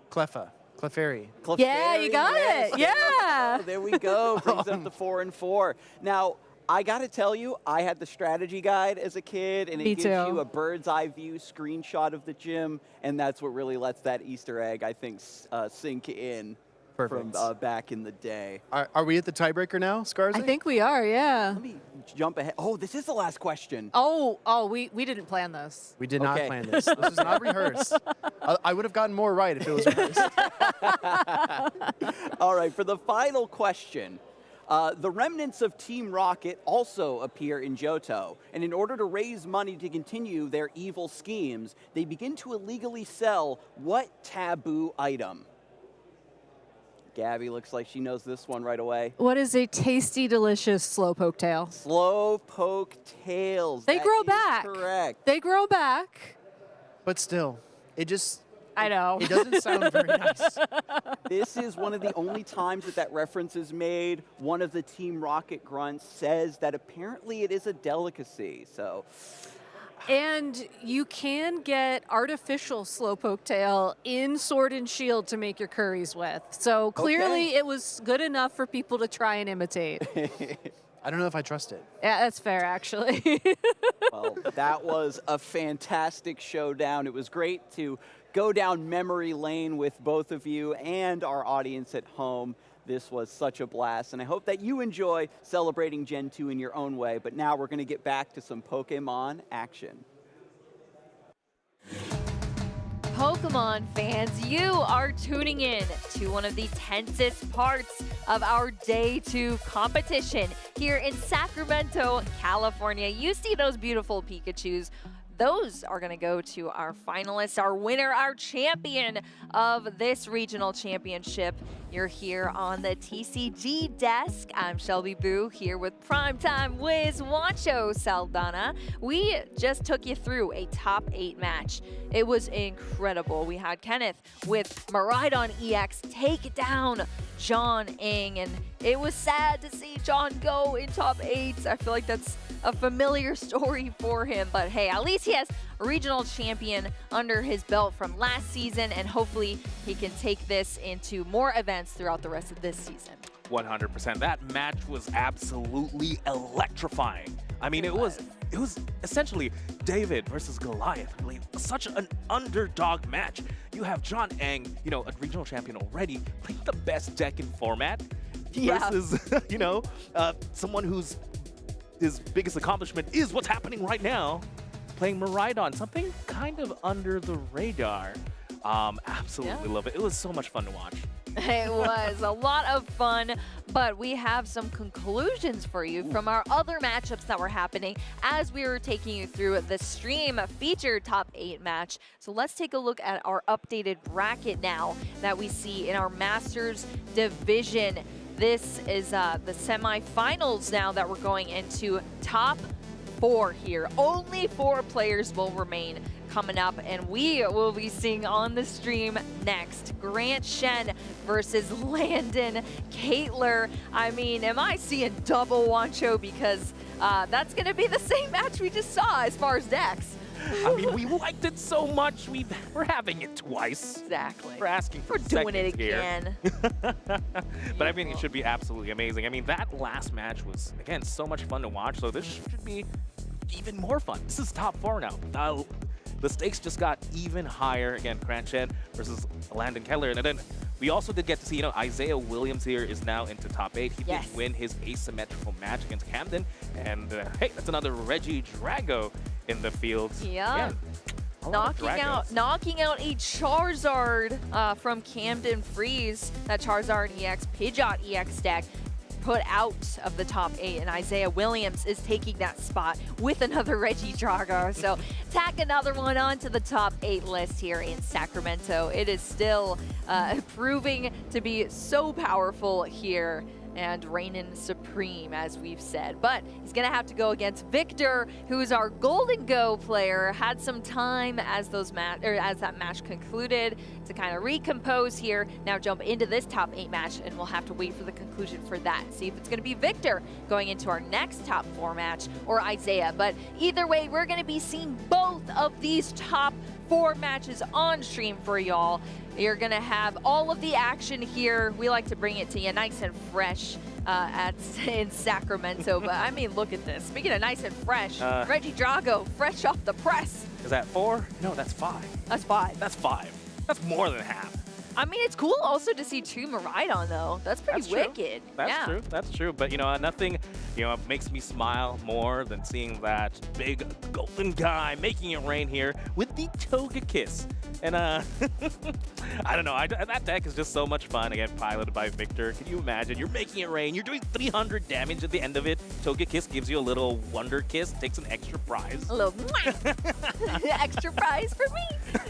Clefairy. Yeah, you got it. Yeah. There we go. Brings up the 4 and 4. Now, I got to tell you, I had the strategy guide as a kid, and it Me gives too. you a bird's eye view screenshot of the gym, and that's what really lets that Easter egg, I think, sink in Perfect. from back in the day. Are we at the tiebreaker now, Scarzy? I think we are, yeah. Let me jump ahead. Oh, this is the last question. Oh, we didn't plan this. We did not Okay. plan this. This is not rehearsed. I would have gotten more right if it was rehearsed. All right, for the final question. The remnants of Team Rocket also appear in Johto, and in order to raise money to continue their evil schemes, they begin to illegally sell what taboo item? Gabby looks like she knows this one right away. What is a tasty, delicious slowpoke tail? Slowpoke tails. They That grow is back. Correct. They grow back. But still, it just... I know. It doesn't sound very nice. This is one of the only times that reference is made. One of the Team Rocket grunts says that apparently it is a delicacy. So, And you can get artificial slowpoke tail in Sword and Shield to make your curries with. So clearly it was good enough for people to try and imitate. I don't know if I trust it. Yeah, that's fair, actually. well, that was a fantastic showdown. It was great to go down memory lane with both of you and our audience at home. This was such a blast, and I hope that you enjoy celebrating Gen 2 in your own way. But now we're going to get back to some Pokemon action. Pokemon fans, you are tuning in to one of the tensest parts of our Day 2 competition here in Sacramento, California. You see those beautiful Pikachus, those are going to go to our finalists, our winner, our champion of this regional championship. You're here on the TCG desk. I'm Shelby Boo here with Primetime Wiz Juancho Saldana. We just took you through a top 8 match. It was incredible. We had Kenneth with Maridon EX take down John Ing, and it was sad to see John go in top 8. I feel like that's a familiar story for him, but hey, at least he has a regional champion under his belt from last season, and hopefully he can take this into more events throughout the rest of this season. 100%. That match was absolutely electrifying. I mean, it was essentially David versus Goliath. Really, such an underdog match. You have John Eng, you know, a regional champion already, playing the best deck in format versus, you know, someone whose his biggest accomplishment is what's happening right now, playing Maridon, something kind of under the radar. Absolutely love it. It was so much fun to watch. It was a lot of fun, but we have some conclusions for you from our other matchups that were happening as we were taking you through the stream featured top 8 match. So let's take a look at our updated bracket now that we see in our Masters division. This is the semifinals now that we're going into. Top 4 here. Only 4 players will remain coming up, and we will be seeing on the stream next Grant Shen versus Landon Caitler. I mean, am I seeing double Juancho? Because that's going to be the same match we just saw as far as decks. I mean, we liked it so much, we're having it twice. Exactly. We're asking for doing it here. again. But I mean, it should be absolutely amazing. I mean, that last match was, again, so much fun to watch, so this should be even more fun. This is top 4 now. The stakes just got even higher. Again, Grant Shen versus Landon Keller. And then we also did get to see, you know, Isaiah Williams here is now into top 8. He did win his asymmetrical match against Camden. And hey, that's another Reggie Drago in the field. Yeah. Knocking out a Charizard from Camden Freeze. That Charizard EX, Pidgeot EX deck put out of the top 8, and Isaiah Williams is taking that spot with another Reggie Drago. So tack another one onto the top 8 list here in Sacramento. It is still proving to be so powerful here and reigning supreme, as we've said. But he's gonna have to go against Victor, who's our Golden Go player. Had some time as that match concluded to kind of recompose here. Now jump into this top 8 match, and we'll have to wait for the conclusion for that. See if it's gonna be Victor going into our next top 4 match or Isaiah. But either way, we're gonna be seeing both of these top 4 matches on stream for y'all. You're gonna have all of the action here. We like to bring it to you nice and fresh in Sacramento. But I mean, look at this. Speaking of nice and fresh, Reggie Drago, fresh off the press. Is that 4? No, that's 5. That's 5. That's 5. That's more than half. I mean, it's cool also to see 2 Maridon, though. That's pretty wicked. That's true. That's true. But, you know, nothing, you know, makes me smile more than seeing that big golden guy making it rain here with the Toga Kiss. And, I don't know. That deck is just so much fun. Again, piloted by Victor. Can you imagine? You're making it rain. You're doing 300 damage at the end of it. Toga Kiss gives you a little wonder kiss, takes an extra prize. A little extra prize for me.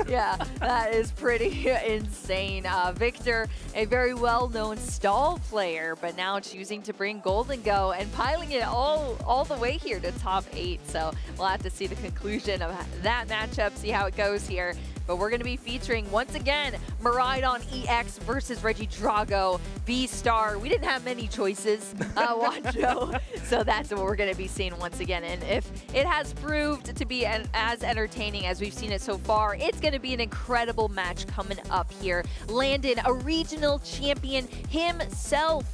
Yeah, that is pretty insane. Victor, a very well-known stall player, but now choosing to bring Golden Go and piling it all the way here to top 8. So we'll have to see the conclusion of that matchup, see how it goes here. But we're going to be featuring, once again, Maridon EX versus Reggie Drago V-Star. We didn't have many choices, Juancho. So that's what we're going to be seeing once again. And if it has proved to be as entertaining as we've seen it so far, it's going to be an incredible match coming up here. Landon, a regional champion himself,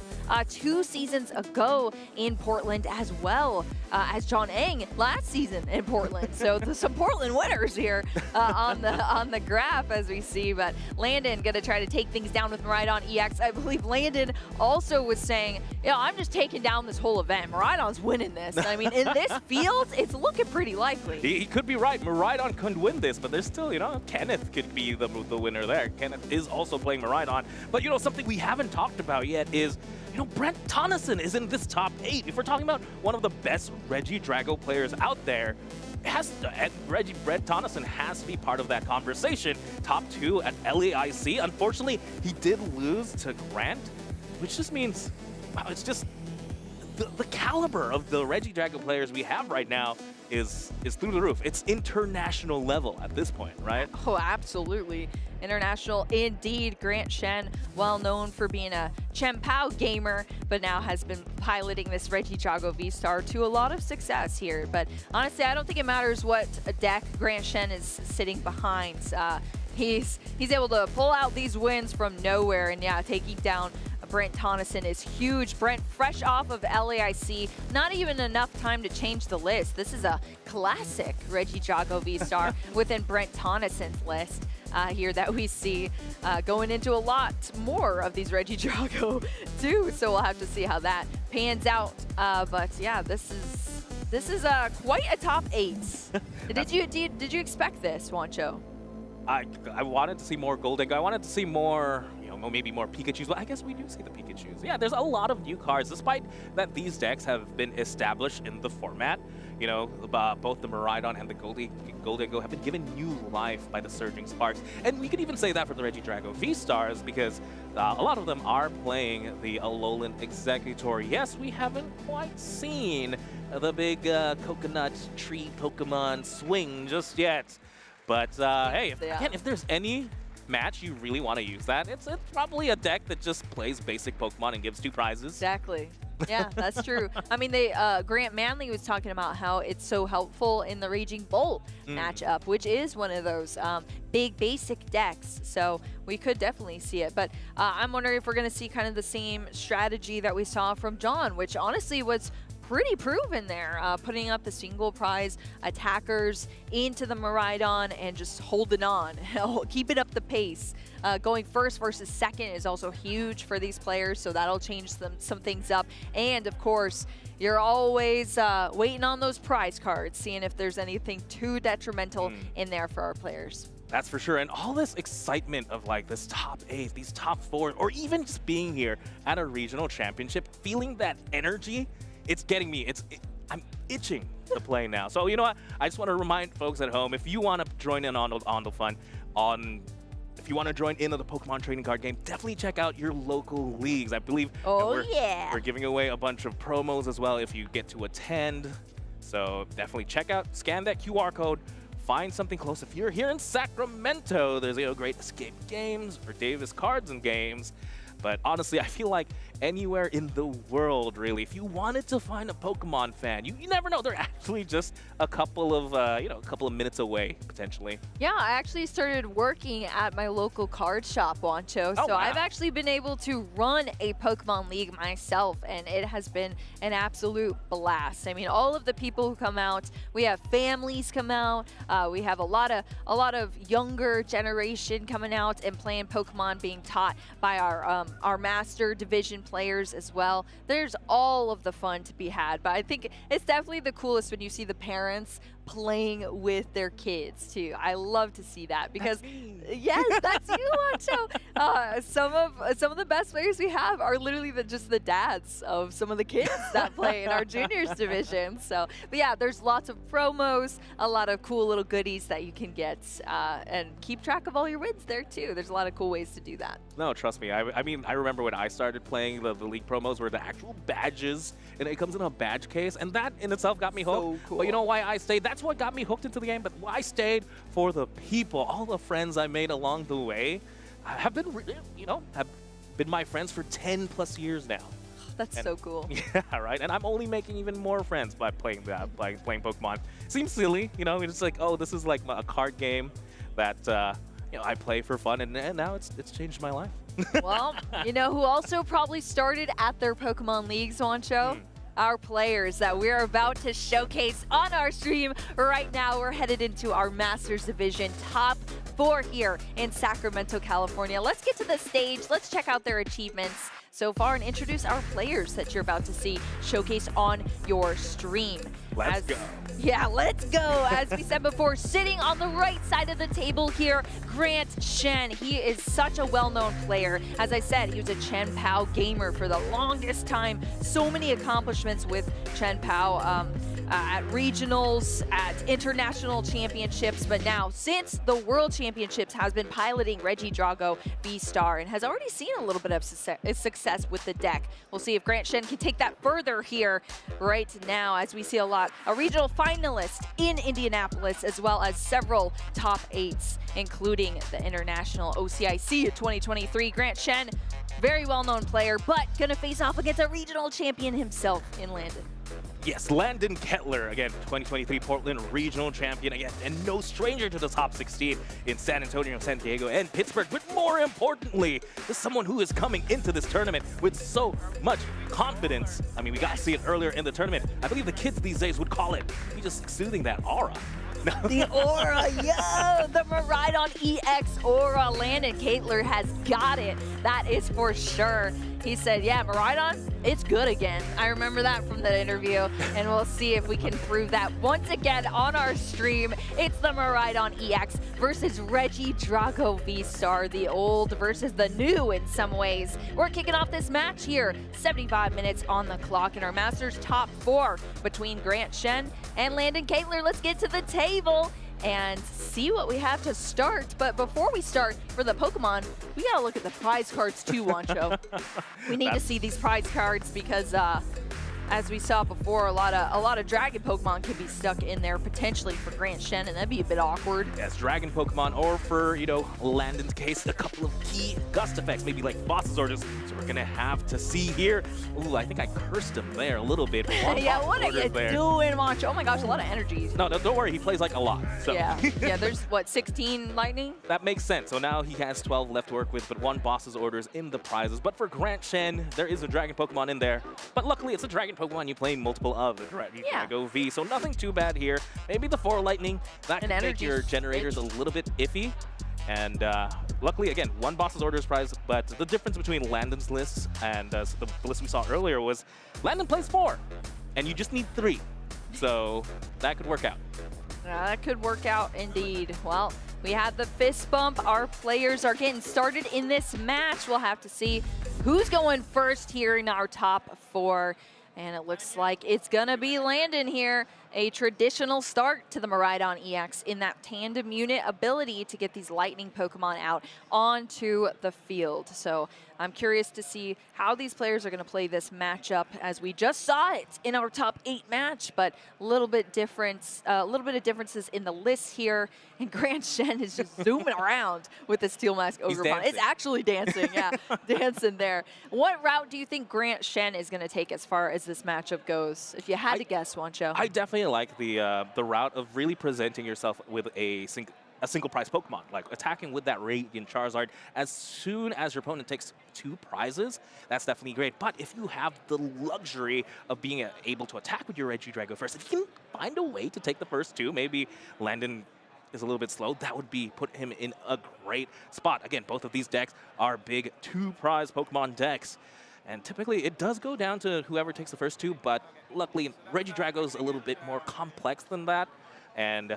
2 seasons ago in Portland, as well as John Eng last season in Portland. So some Portland winners here on the graph as we see. But Landon gonna try to take things down with Maridon EX. I believe Landon also was saying, you know, I'm just taking down this whole event. Maridon's winning this. I mean, in this field, it's looking pretty likely. He could be right. Maridon could win this, but there's still, you know, Kenneth could be the winner there. Kenneth is also playing Maridon. But, you know, something we haven't talked about yet is, you know, Brent Tonneson is in this top 8. If we're talking about one of the best Reggie Drago players out there, Brett Tonneson has to be part of that conversation. Top 2 at LAIC. Unfortunately, he did lose to Grant, which just means, wow, it's just the caliber of the Regidrago players we have right now is through the roof. It's international level at this point, right? Oh, absolutely. International indeed. Grant Shen, well known for being a Chen Pao gamer, but now has been piloting this Regidrago V-Star to a lot of success here. But honestly, I don't think it matters what deck Grant Shen is sitting behind. He's able to pull out these wins from nowhere, and yeah, taking down Brent Tonneson is huge. Brent, fresh off of LAIC, not even enough time to change the list. This is a classic Regidrago V-Star within Brent Tonneson's list here that we see going into a lot more of these Regidrago too. So we'll have to see how that pans out. But yeah, this is quite a top 8. Did you expect this, Juancho? I wanted to see more Golden. I wanted to see more, maybe more Pikachus, but I guess we do see the Pikachus. Yeah, there's a lot of new cards, despite that these decks have been established in the format. Both the Miraidon and the Golden have been given new life by the Surging Sparks. And we could even say that for the Regidrago V-Stars, because a lot of them are playing the Alolan Executor. Yes, we haven't quite seen the big coconut tree Pokemon swing just yet. But hey, if there's any match you really want to use that, it's probably a deck that just plays basic Pokemon and gives 2 prizes. Exactly. Yeah, that's true. I mean, Grant Manley was talking about how it's so helpful in the Raging Bolt matchup, which is one of those big basic decks. So we could definitely see it. But I'm wondering if we're going to see kind of the same strategy that we saw from John, which honestly was pretty proven there, putting up the single prize attackers into the Miraidon and just holding on, keeping up the pace. Going first versus second is also huge for these players, so that'll change some things up. And of course, you're always waiting on those prize cards, seeing if there's anything too detrimental in there for our players. That's for sure. And all this excitement of like this top 8, these top 4, or even just being here at a regional championship, feeling that energy, it's getting me. I'm itching to play now. So you know what? I just want to remind folks at home, if you want to join in on the fun, if you want to join in on the Pokemon trading card game, definitely check out your local leagues. I believe we're giving away a bunch of promos as well if you get to attend. So definitely check out, scan that QR code, find something close. If you're here in Sacramento, there's great Escape Games or Davis Cards and Games. But honestly, I feel like anywhere in the world, really, if you wanted to find a Pokemon fan, you never know. They're actually just a couple of minutes away, potentially. Yeah, I actually started working at my local card shop, Juancho. Oh, so wow. I've actually been able to run a Pokemon League myself, and it has been an absolute blast. I mean, all of the people who come out, we have families come out, we have a lot of younger generation coming out and playing Pokemon, being taught by our Master Division players as well. There's all of the fun to be had, but I think it's definitely the coolest when you see the parents playing with their kids too. I love to see that because yes, that's you, Juancho. Some of the best players we have are literally just the dads of some of the kids that play in our juniors division. So, but yeah, there's lots of promos, a lot of cool little goodies that you can get, and keep track of all your wins there too. There's a lot of cool ways to do that. No, trust me. I mean, I remember when I started playing the league promos were the actual badges, and it comes in a badge case, and that in itself got me hooked. So cool. But you know why I stayed? That's what got me hooked into the game. But I stayed for the people, all the friends I made along the way have been, have been my friends for 10+ years now. That's so cool. Yeah, right. And I'm only making even more friends by playing playing Pokemon. Seems silly, it's like, oh, this is like a card game that I play for fun, and now it's changed my life. Well, you know who also probably started at their Pokemon Leagues, Juancho? Our players that we're about to showcase on our stream right now. We're headed into our Masters Division top 4 here in Sacramento, California. Let's get to the stage. Let's check out their achievements so far and introduce our players that you're about to see showcase on your stream. Let's go. Yeah, let's go. As we said before, sitting on the right side of the table here, Grant Shen. He is such a well-known player. As I said, he was a Chen Pao gamer for the longest time. So many accomplishments with Chen Pao. at regionals, at international championships, but now since the World Championships has been piloting Reggie Drago V-Star and has already seen a little bit of success with the deck. We'll see if Grant Shen can take that further here right now, as we see a regional finalist in Indianapolis, as well as several top 8s, including the International OCIC 2023. Grant Shen, very well-known player, but gonna face off against a regional champion himself in Landon. Yes, Landon Kettler, again, 2023 Portland Regional Champion, again, and no stranger to the top 16 in San Antonio, San Diego, and Pittsburgh. But more importantly, is someone who is coming into this tournament with so much confidence. I mean, we got to see it earlier in the tournament. I believe the kids these days would call it, he's just exuding that aura. The aura, yeah, the Maridon EX aura. Landon Kettler has got it, that is for sure. He said, yeah, Maridon, it's good again. I remember that from the interview, and we'll see if we can prove that once again on our stream. It's the Maridon EX versus Reggie Drago V-Star, the old versus the new in some ways. We're kicking off this match here, 75 minutes on the clock in our Masters top 4 between Grant Shen and Landon Kettler. Let's get to the table and see what we have to start. But before we start, for the Pokemon, we gotta look at the prize cards too, Wancho. We need to see these prize cards because as we saw before, a lot of dragon Pokemon can be stuck in there potentially for Grant Shen, and that'd be a bit awkward. Yes, dragon Pokemon, or for, you know, Landon's case, a couple of key gust effects, maybe like boss's orders. So we're gonna have to see here. Ooh, I think I cursed him there a little bit. Yeah, what are you doing, Wancho? Oh my gosh, a lot of energy. No, don't worry, he plays like a lot. So. Yeah, yeah, there's what, 16 lightning? That makes sense. So now he has 12 left to work with, but 1 boss's orders in the prizes. But for Grant Shen, there is a dragon Pokemon in there. But luckily, it's a dragon Pokemon you play multiple of the Drago V, so nothing too bad here. Maybe the 4 lightning, that can make your generators a little bit iffy. And luckily, again, 1 boss's orders prize, but the difference between Landon's lists and the list we saw earlier was Landon plays 4, and you just need 3. So that could work out. That could work out indeed. Well, we had the fist bump. Our players are getting started in this match. We'll have to see who's going first here in our top 4. And it looks like it's gonna be Landon here. A traditional start to the Maridon EX in that tandem unit ability to get these lightning Pokemon out onto the field. So I'm curious to see how these players are gonna play this matchup, as we just saw it in our top 8 match, but a little bit of differences in the list here. And Grant Shen is just zooming around with the Steel Mask Ogremon. It's actually dancing, yeah, dancing there. What route do you think Grant Shen is gonna take as far as this matchup goes? If you had to guess, Wancho. I definitely like the route of really presenting yourself with a single prize Pokemon, like attacking with that Radiant Charizard as soon as your opponent takes 2 prizes. That's definitely great. But if you have the luxury of being able to attack with your Reggie Drago first, if you can find a way to take the first 2, maybe Landon is a little bit slow, that would be put him in a great spot. Again, both of these decks are big 2 prize Pokemon decks. And typically, it does go down to whoever takes the first 2, but luckily, Reggie Drago's a little bit more complex than that. And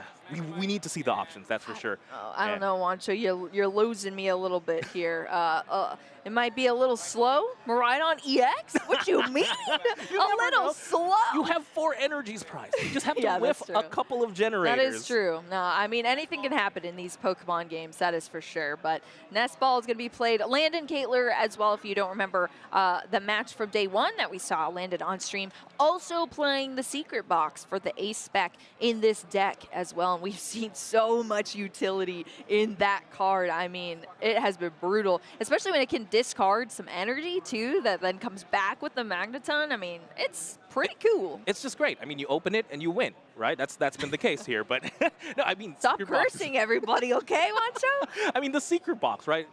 we need to see the options, that's for sure. I don't know, Wancho, you're losing me a little bit here. It might be a little slow. Maridon EX? What you mean? A little slow? You have 4 energies prized. You just have to whiff a couple of generators. That is true. No, I mean, anything can happen in these Pokemon games, that is for sure. But Nest Ball is going to be played. Landon Kettler as well, if you don't remember the match from day 1 that we saw Landon on stream, also playing the Secret Box for the Ace spec in this deck as well. And we've seen so much utility in that card. I mean, it has been brutal, especially when it can discard some energy too that then comes back with the Magneton. I mean, it's pretty cool. It's just great. I mean, you open it and you win, right? That's been the case here. But no, I mean, stop cursing, everybody, okay, Wancho? I mean, the Secret Box, right?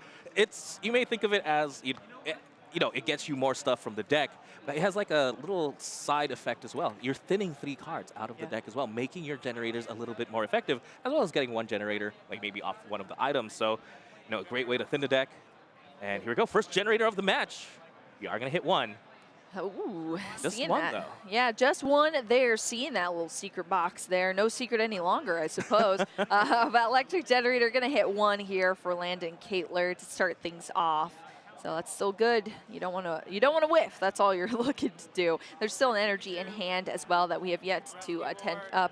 You may think of it as it gets you more stuff from the deck, but it has like a little side effect as well. You're thinning 3 cards out of the deck as well, making your generators a little bit more effective, as well as getting 1 generator, like maybe off one of the items. So, a great way to thin the deck. And here we go, first generator of the match. We are gonna hit 1. Ooh, just seeing 1 that. though. Yeah, just 1 there, seeing that little secret box there. No secret any longer, I suppose. But electric generator gonna hit 1 here for Landon Kettler to start things off. So that's still good. You don't want to whiff. That's all you're looking to do. There's still an energy in hand as well that we have yet to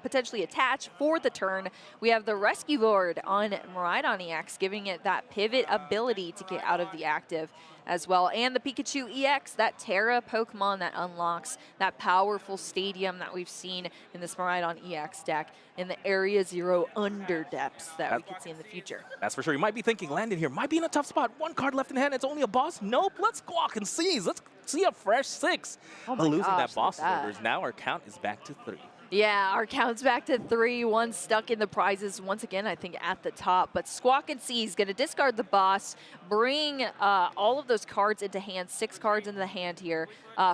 potentially attach for the turn. We have the Rescue Lord on Miraidon EX, giving it that pivot ability to get out of the active as well. And the Pikachu EX, that Terra Pokemon that unlocks that powerful stadium that we've seen in this Miraidon EX deck in the Area 0 under depths that we could see in the future. That's for sure. You might be thinking Landon here might be in a tough spot. One card left in hand. It's only a boss. Nope. Let's Squawk and Seize. Let's see a fresh 6. Oh But losing gosh, that boss look at that. orders. Now our count is back to 3. Yeah, our count's back to 3. One stuck in the prizes once again, I think, at the top. But Squawk and Seize going to discard the boss, bring all of those cards into hand, 6 cards into the hand here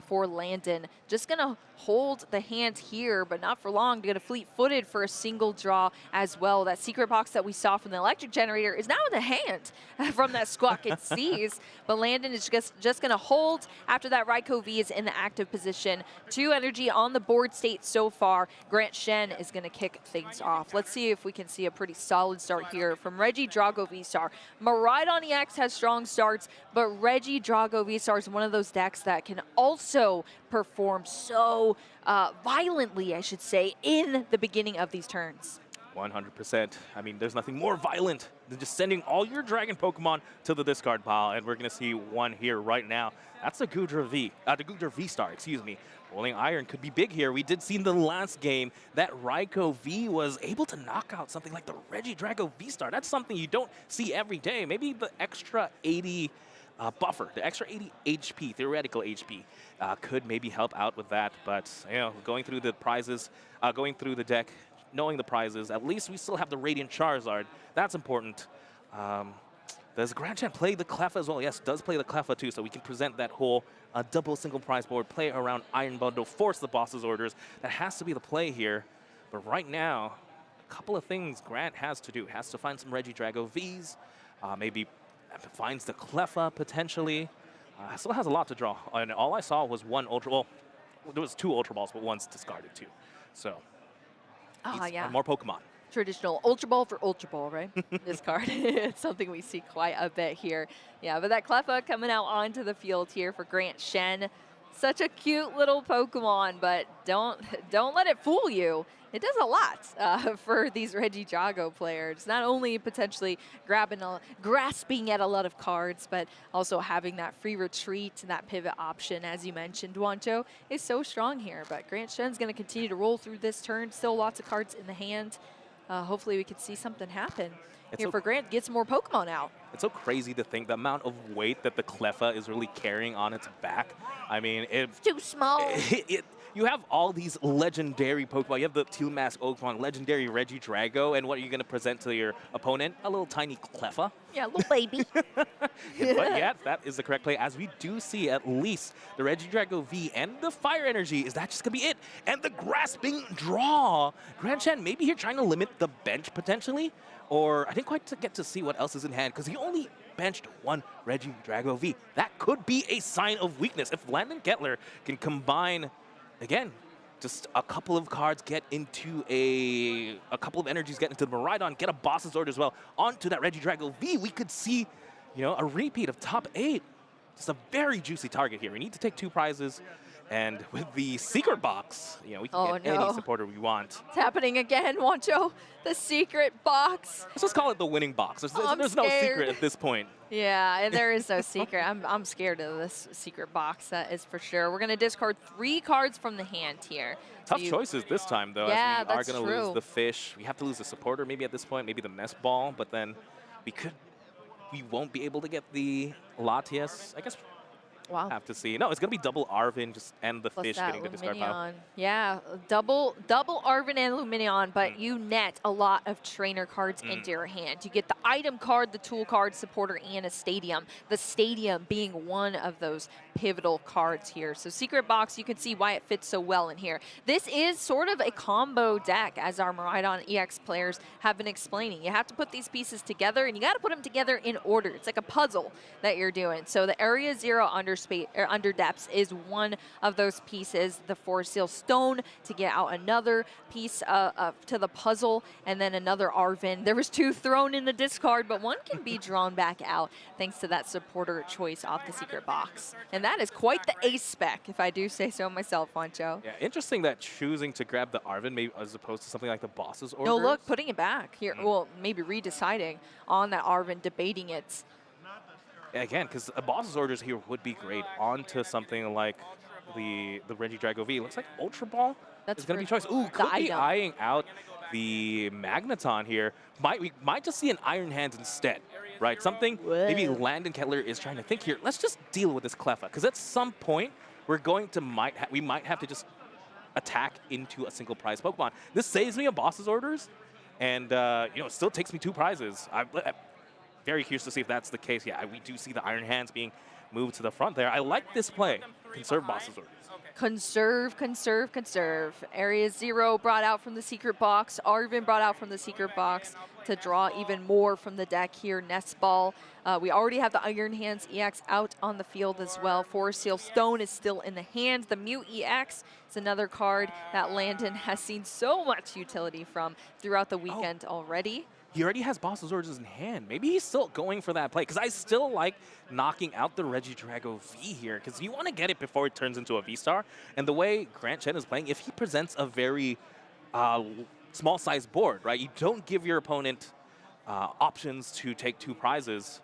for Landon. Just going to hold the hand here, but not for long. Going to fleet-footed for a single draw as well. That secret box that we saw from the electric generator is now in the hand from that Squawk and Seize. But Landon is just going to hold after that Raikou V is in the active position. 2 energy on the board state so far. Grant Shen is going to kick things off. Let's see if we can see a pretty solid start here from Reggie Drago V-Star. Miraidon EX has strong starts, but Reggie Drago V-Star is one of those decks that can also perform so violently, I should say, in the beginning of these turns. 100%. I mean, there's nothing more violent than just sending all your dragon Pokemon to the discard pile, and we're going to see one here right now. That's the Goodra V-Star, excuse me. Rolling Iron could be big here. We did see in the last game that Raikou V was able to knock out something like the Reggie Drago V-Star. That's something you don't see every day. Maybe the extra 80 buffer, the extra 80 HP, theoretical HP, could maybe help out with that. But, you know, going through the prizes, going through the deck, knowing the prizes, at least we still have the Radiant Charizard. That's important. Does Grand Champ play the Cleffa as well? Yes, does play the Cleffa too, so we can present that whole double single prize board, play around Iron Bundle, force the boss's orders. That has to be the play here. But right now, a couple of things Grant has to do. Has to find some Reggie Drago Vs, maybe finds the Cleffa potentially. Still has a lot to draw. And all I saw was one Ultra, well, there was 2 Ultra Balls, but one's discarded too. So, Yeah. more Pokemon. Traditional Ultra Ball for Ultra Ball, right? This card. It's something we see quite a bit here. Yeah, but that Cleffa coming out onto the field here for Grant Shen. Such a cute little Pokemon, but don't let it fool you. It does a lot for these Reggie Drago players. Not only potentially grasping at a lot of cards, but also having that free retreat and that pivot option, as you mentioned, Wancho, is so strong here. But Grant Shen's going to continue to roll through this turn. Still lots of cards in the hand. Hopefully we can see something happen here for Grant. Get some more Pokemon out. It's so crazy to think the amount of weight that the Cleffa is really carrying on its back. I mean, it's too small. You have all these legendary Pokemon. You have the Teal Mask Pokemon, legendary Reggie Drago, and what are you going to present to your opponent? A little tiny Cleffa. Yeah, little baby. But yeah, that is the correct play, as we do see at least the Reggie Drago V and the Fire Energy. Is that just going to be it? And the Grasping Draw. Grand Chan maybe here trying to limit the bench potentially, or I didn't quite get to see what else is in hand, because he only benched 1 Reggie Drago V. That could be a sign of weakness. If Landon Kettler can combine, again, just a couple of cards get into a couple of energies get into the Miraidon, get a boss's order as well onto that Reggie Drago V, we could see, you know, a repeat of top 8. Just a very juicy target here. We need to take 2 prizes. And with the secret box, you know, we can get any supporter we want. It's happening again, Wancho. The secret box. Let's just call it the winning box. There's no secret at this point. Yeah, there is no secret. I'm scared of this secret box, that is for sure. We're going to discard 3 cards from the hand here. Tough choices this time, though. Yeah, as we that's are going to lose the fish. We have to lose the supporter maybe at this point, maybe the nest ball, but then we won't be able to get the Latias. I guess wow. Have to see. No, it's going to be double Arvin just and the Plus fish getting the discard pile. Yeah, double Arvin and Luminion, but you net a lot of trainer cards into your hand. You get the item card, the tool card, supporter, and a stadium. The stadium being one of those pivotal cards here. So secret box, you can see why it fits so well in here. This is sort of a combo deck, as our Miraidon EX players have been explaining. You have to put these pieces together, and you got to put them together in order. It's like a puzzle that you're doing. So the Area 0 under depths is one of those pieces. The Forest Seal Stone to get out another piece to the puzzle, and then another Arvin. There was 2 thrown in the discard discard, but one can be drawn back out thanks to that supporter choice off the secret box. And that is quite the ace spec, if I do say so myself, Juancho. Yeah, interesting that choosing to grab the Arvin maybe as opposed to something like the boss's order. No, look, putting it back here. Well, maybe redeciding on that Arvin, debating it. Again, because a boss's orders here would be great onto something like the Regidrago V. Looks like Ultra Ball is going to be choice. Ooh, could be item. eyeing out the Magneton here. We might just see an Iron Hands instead, right? Something maybe Landon Kettler is trying to think here. Let's just deal with this Cleffa, because at some point we're going to we might have to just attack into a single prize Pokemon. This saves me a boss's orders, and it still takes me 2 prizes. I'm very curious to see if that's the case. Yeah, we do see the Iron Hands being moved to the front there. I like this play. Conserve boss's orders. Conserve, conserve, conserve. Area 0 brought out from the secret box. Arvin brought out from the secret box to draw even more from the deck here. Nest Ball. We already have the Iron Hands EX out on the field as well. Forest Seal Stone is still in the hand. The Mew EX is another card that Landon has seen so much utility from throughout the weekend already. He already has boss's orders in hand. Maybe he's still going for that play, because I still like knocking out the Regidrago V here, because you want to get it before it turns into a V-Star. And the way Grant Chen is playing, if he presents a very small-sized board, right, you don't give your opponent options to take 2 prizes.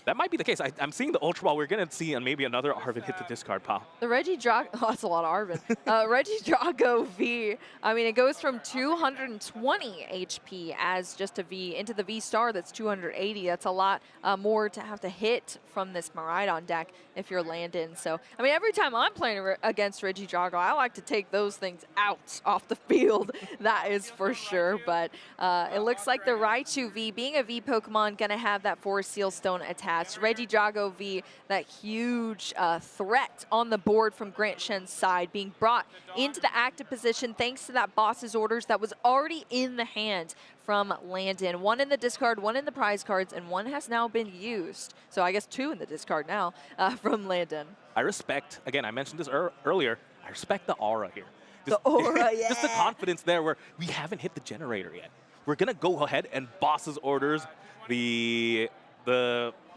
That might be the case. I'm seeing the Ultra Ball. We're going to see maybe another Arvin hit the discard pile. The Regidrago, oh, that's a lot of Arvin. Regidrago V, I mean, it goes from 220 HP as just a V into the V-Star that's 280. That's a lot more to have to hit from this Miraidon deck if you're Landon. So, I mean, every time I'm playing against Regidrago, I like to take those things out off the field. That is for sure. But it looks like the Raichu V, being a V Pokemon, going to have that Forest Seal Stone attached. Regidrago V, that huge threat on the board from Grant Shen's side, being brought into the active position thanks to that boss's orders that was already in the hand from Landon. 1 in the discard, 1 in the prize cards, and 1 has now been used. So I guess 2 in the discard now from Landon. I respect, again, I mentioned this earlier, I respect the aura here. The aura, yeah. Just the confidence there where we haven't hit the generator yet. We're going to go ahead and boss's orders the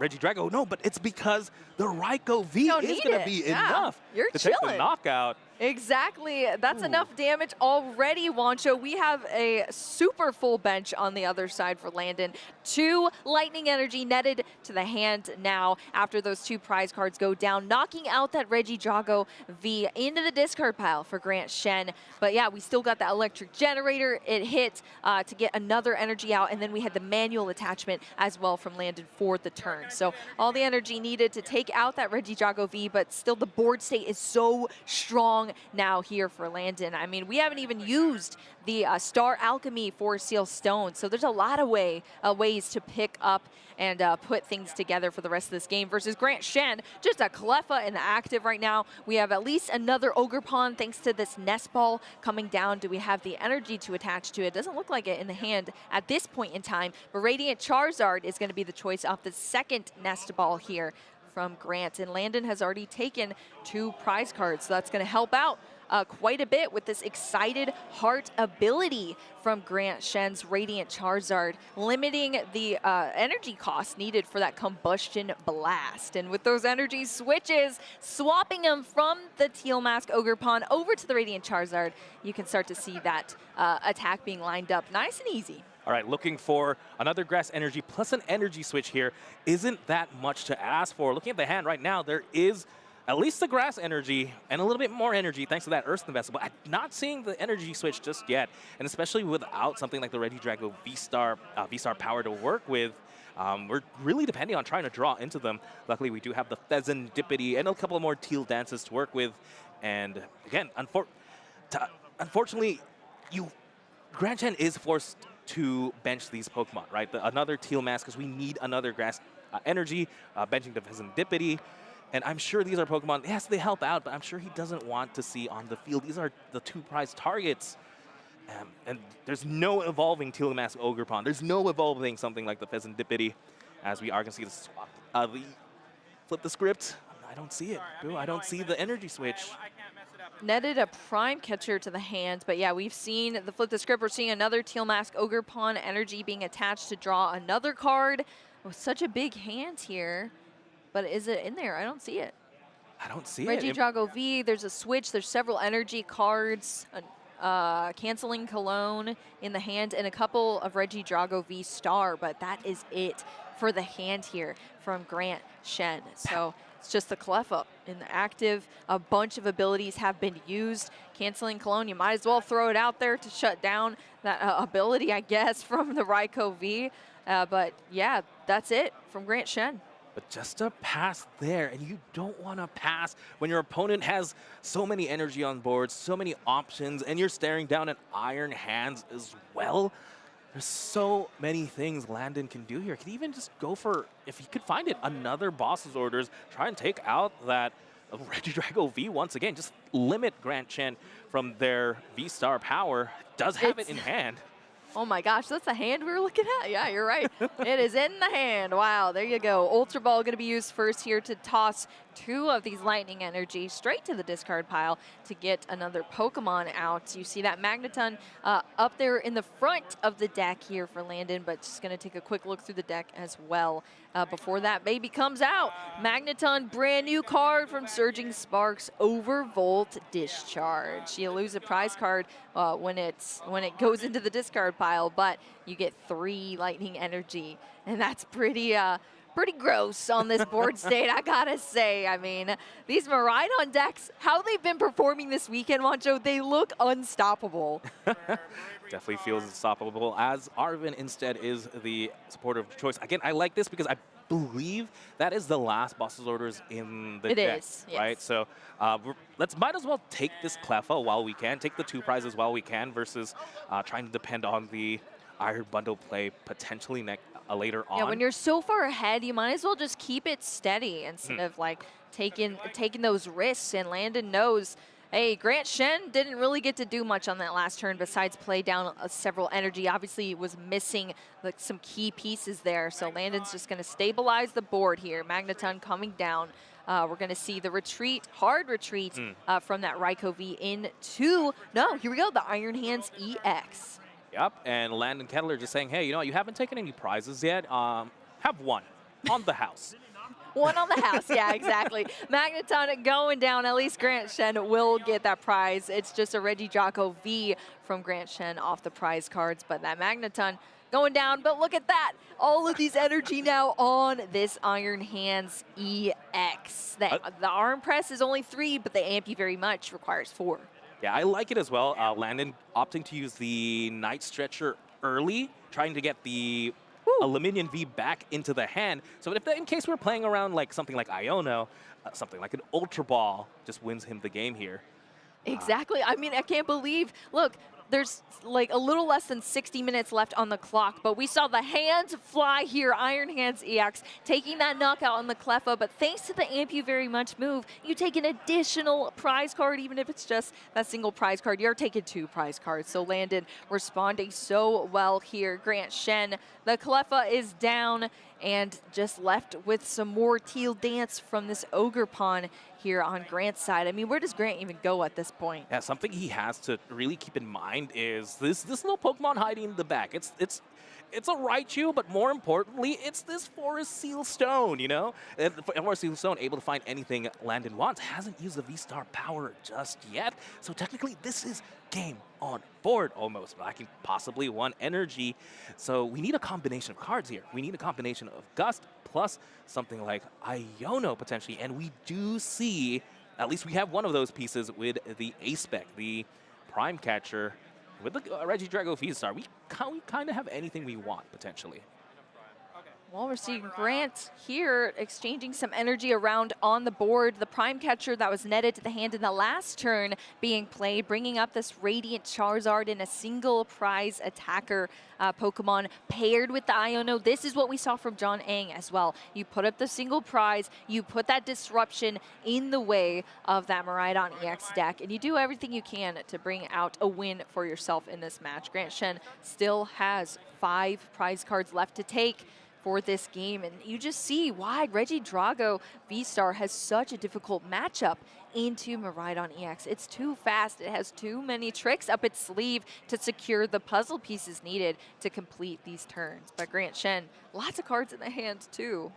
Regidrago. No, but it's because the Raikou V is going to be enough to take the knockout. Exactly. That's enough damage already, Wancho. We have a super full bench on the other side for Landon. 2 lightning energy netted to the hand now after those 2 prize cards go down, knocking out that Regidrago V into the discard pile for Grant Shen. But yeah, we still got that electric generator. It hit to get another energy out, and then we had the manual attachment as well from Landon for the turn. So all the energy needed to take out that Regidrago V, but still the board state is so strong now here for Landon. I mean, we haven't even used the Star Alchemy Forest Seal Stone, so there's a lot of ways to pick up and put things together for the rest of this game versus Grant Shen, just a Cleffa in the active right now. We have at least another Ogerpon thanks to this Nest Ball coming down. Do we have the energy to attach to it? Doesn't look like it in the hand at this point in time, but Radiant Charizard is going to be the choice off the second Nest Ball here from Grant, and Landon has already taken 2 prize cards, so that's going to help out quite a bit with this Excited Heart ability from Grant Shen's Radiant Charizard, limiting the energy cost needed for that Combustion Blast. And with those energy switches, swapping them from the Teal Mask Ogerpon over to the Radiant Charizard, you can start to see that attack being lined up nice and easy. All right, looking for another grass energy plus an energy switch here. Isn't that much to ask for? Looking at the hand right now, there is at least the grass energy and a little bit more energy thanks to that Earthen Vessel, but I'm not seeing the energy switch just yet. And especially without something like the Regidrago V-Star power to work with, we're really depending on trying to draw into them. Luckily, we do have the Pheasantipity and a couple more Teal Dances to work with. And again, unfortunately, Grant Chen is forced to bench these Pokemon, right? Another Teal Mask, because we need another grass energy, benching the Pheasantipity. And I'm sure these are Pokemon, yes, they help out, but I'm sure he doesn't want to see on the field. These are the 2 prize targets. And there's no evolving Teal Mask Ogerpon. There's no evolving something like the Pheasantipity, as we are going to see the swap. Flip the script. I don't see it. I don't see the energy switch. netted a prime catcher to the hand, but yeah, we've seen the flip the script. We're seeing another Teal Mask Ogre Pawn energy being attached to draw another card. With such a big hand here, but is it in there? I don't see it. I don't see Reggie it. Drago V, there's a switch, there's several energy cards, canceling Cologne in the hand, and a couple of Reggie Drago V Star, but that is it for the hand here from Grant Shen. So it's just the Cleffa in the active. A bunch of abilities have been used. Canceling Cologne, you might as well throw it out there to shut down that ability, I guess, from the Raikou V. But yeah, that's it from Grant Shen. But just a pass there, and you don't want to pass when your opponent has so many energy on board, so many options, and you're staring down at Iron Hands as well. There's so many things Landon can do here. Could even just go for, if he could find it, another boss's orders, try and take out that Reggie Drago V once again. Just limit Grant Shen from their V-Star power. Does have it in hand. Oh my gosh, that's the hand we were looking at? Yeah, you're right. It is in the hand. Wow, there you go. Ultra Ball going to be used first here to toss 2 of these lightning energy straight to the discard pile to get another Pokemon out. You see that Magneton up there in the front of the deck here for Landon, but just going to take a quick look through the deck as well. Before that baby comes out, Magneton, brand new card from Surging Sparks, Overvolt Discharge. You lose a prize card when it goes into the discard pile, but you get 3 lightning energy, and that's pretty gross on this board state, I gotta say. I mean, these Miraidon decks, how they've been performing this weekend, Wancho, they look unstoppable. Definitely feels unstoppable, as Arvin instead is the supporter of choice. Again, I like this because I believe that is the last boss's orders in the deck. It is, yes. Right? So might as well take this Cleffa while we can, take the 2 prizes while we can, versus trying to depend on the Iron Bundle play potentially later on. Yeah, when you're so far ahead, you might as well just keep it steady instead of like taking those risks. And Landon knows, hey, Grant Shen didn't really get to do much on that last turn besides play down several energy. Obviously, he was missing like some key pieces there. So Landon's just going to stabilize the board here. Magneton coming down. We're going to see the retreat, hard retreat from that Raikou V into, no, here we go, the Iron Hands EX. Yep, and Landon Kettler just saying, hey, you know what, you haven't taken any prizes yet. Have one on the house. One on the house, yeah, exactly. Magneton going down. At least Grant Shen will get that prize. It's just a Reggie Draco V from Grant Shen off the prize cards, but that Magneton going down. But look at that. All of these energy now on this Iron Hands EX. The arm press is only 3, but the amp you very much requires 4. Yeah, I like it as well. Landon opting to use the Night Stretcher early, trying to get the Aluminium V back into the hand. So in case we're playing around like something like Iono, something like an Ultra Ball just wins him the game here. Exactly. I mean, I can't believe, look, there's like a little less than 60 minutes left on the clock, but we saw the hands fly here, Iron Hands EX, taking that knockout on the Cleffa, but thanks to the Amp You Very Much move, you take an additional prize card, even if it's just that single prize card. You're taking 2 prize cards, so Landon responding so well here. Grant Shen, the Cleffa is down, and just left with some more teal dance from this Ogre Pawn here on Grant's side. I mean, where does Grant even go at this point? Yeah, something he has to really keep in mind is this little Pokemon hiding in the back. It's a Raichu, but more importantly, it's this Forest Seal Stone, you know? And Forest Seal Stone able to find anything Landon wants. Hasn't used the V-Star power just yet. So technically, this is game on board almost, lacking possibly 1 energy. So we need a combination of cards here. We need a combination of Gust plus something like Iono potentially. And we do see, at least we have one of those pieces with the A-Spec, the Prime Catcher. With the Reggie Drago V-Star, we kind of have anything we want, potentially. Well, we're seeing Grant here exchanging some energy around on the board. The Prime Catcher that was netted to the hand in the last turn being played, bringing up this Radiant Charizard in a single prize attacker Pokemon paired with the Iono. This is what we saw from John Ang as well. You put up the single prize, you put that disruption in the way of that Miraidon EX deck, and you do everything you can to bring out a win for yourself in this match. Grant Shen still has 5 prize cards left to take. for this game. And you just see why Reggie Drago V-Star has such a difficult matchup into Miraidon EX. It's too fast. It has too many tricks up its sleeve to secure the puzzle pieces needed to complete these turns. But Grant Shen, lots of cards in the hand too.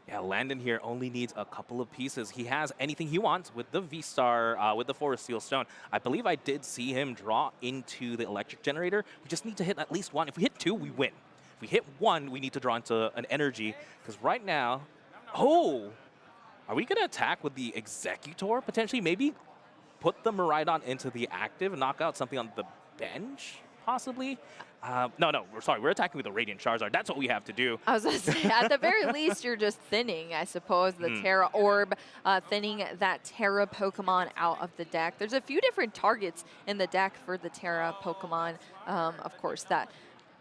Yeah, Landon here only needs a couple of pieces. He has anything he wants with the V-Star, with the Forest Seal Stone. I believe I did see him draw into the electric generator. We just need to hit at least one. If we hit two, we win. If we hit one, we need to draw into an energy. Because right now, oh, are we going to attack with the Executor potentially? Maybe put the Miraidon into the active and knock out something on the bench, possibly? No, we're attacking with the Radiant Charizard. That's what we have to do. I was going to say, at the very least, you're just thinning, I suppose, the Terra Orb, thinning that Terra Pokemon out of the deck. There's a few different targets in the deck for the Terra Pokemon. Of course, that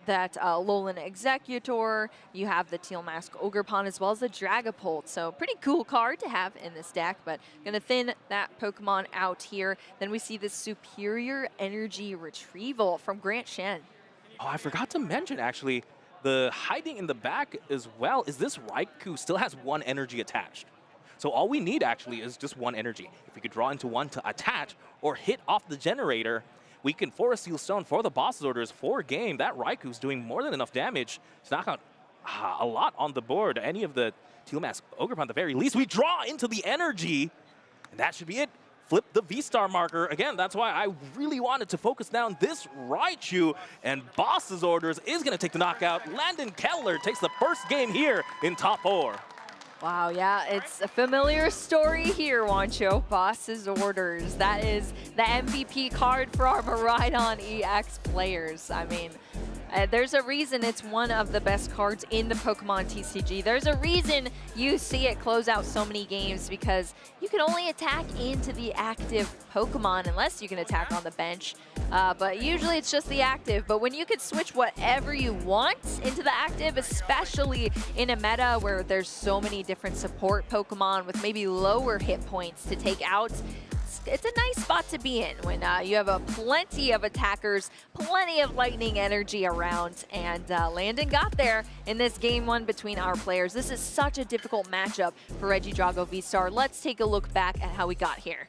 Alolan Executor, you have the Teal Mask Ogerpon, as well as the Dragapult. So pretty cool card to have in this deck, but gonna thin that Pokemon out here. Then we see this Superior Energy Retrieval from Grant Shen. Oh, I forgot to mention, actually, the hiding in the back as well is this Raikou still has one energy attached. So all we need, actually, is just one energy. If we could draw into one to attach or hit off the generator, we can Forest Seal Stone for the boss's orders for game. That Raikou's doing more than enough damage to knock out a lot on the board. Any of the Teal Mask Ogerpon at the very least. We draw into the energy, and that should be it. Flip the V-Star marker. Again, that's why I really wanted to focus down this Raichu, and boss's orders is going to take the knockout. Landon Kettler takes the first game here in top 4. Wow, yeah, it's a familiar story here, Wancho. Boss's Orders. That is the MVP card for our Miraidon EX players. I mean, there's a reason it's one of the best cards in the Pokemon TCG. There's a reason you see it close out so many games, because you can only attack into the active Pokemon unless you can attack on the bench. But usually it's just the active. But when you can switch whatever you want into the active, especially in a meta where there's so many different support Pokemon with maybe lower hit points to take out, it's a nice spot to be in when you have plenty of attackers, plenty of lightning energy around, and Landon got there in this game 1 between our players. This is such a difficult matchup for Reggie Drago V-Star. Let's take a look back at how we got here.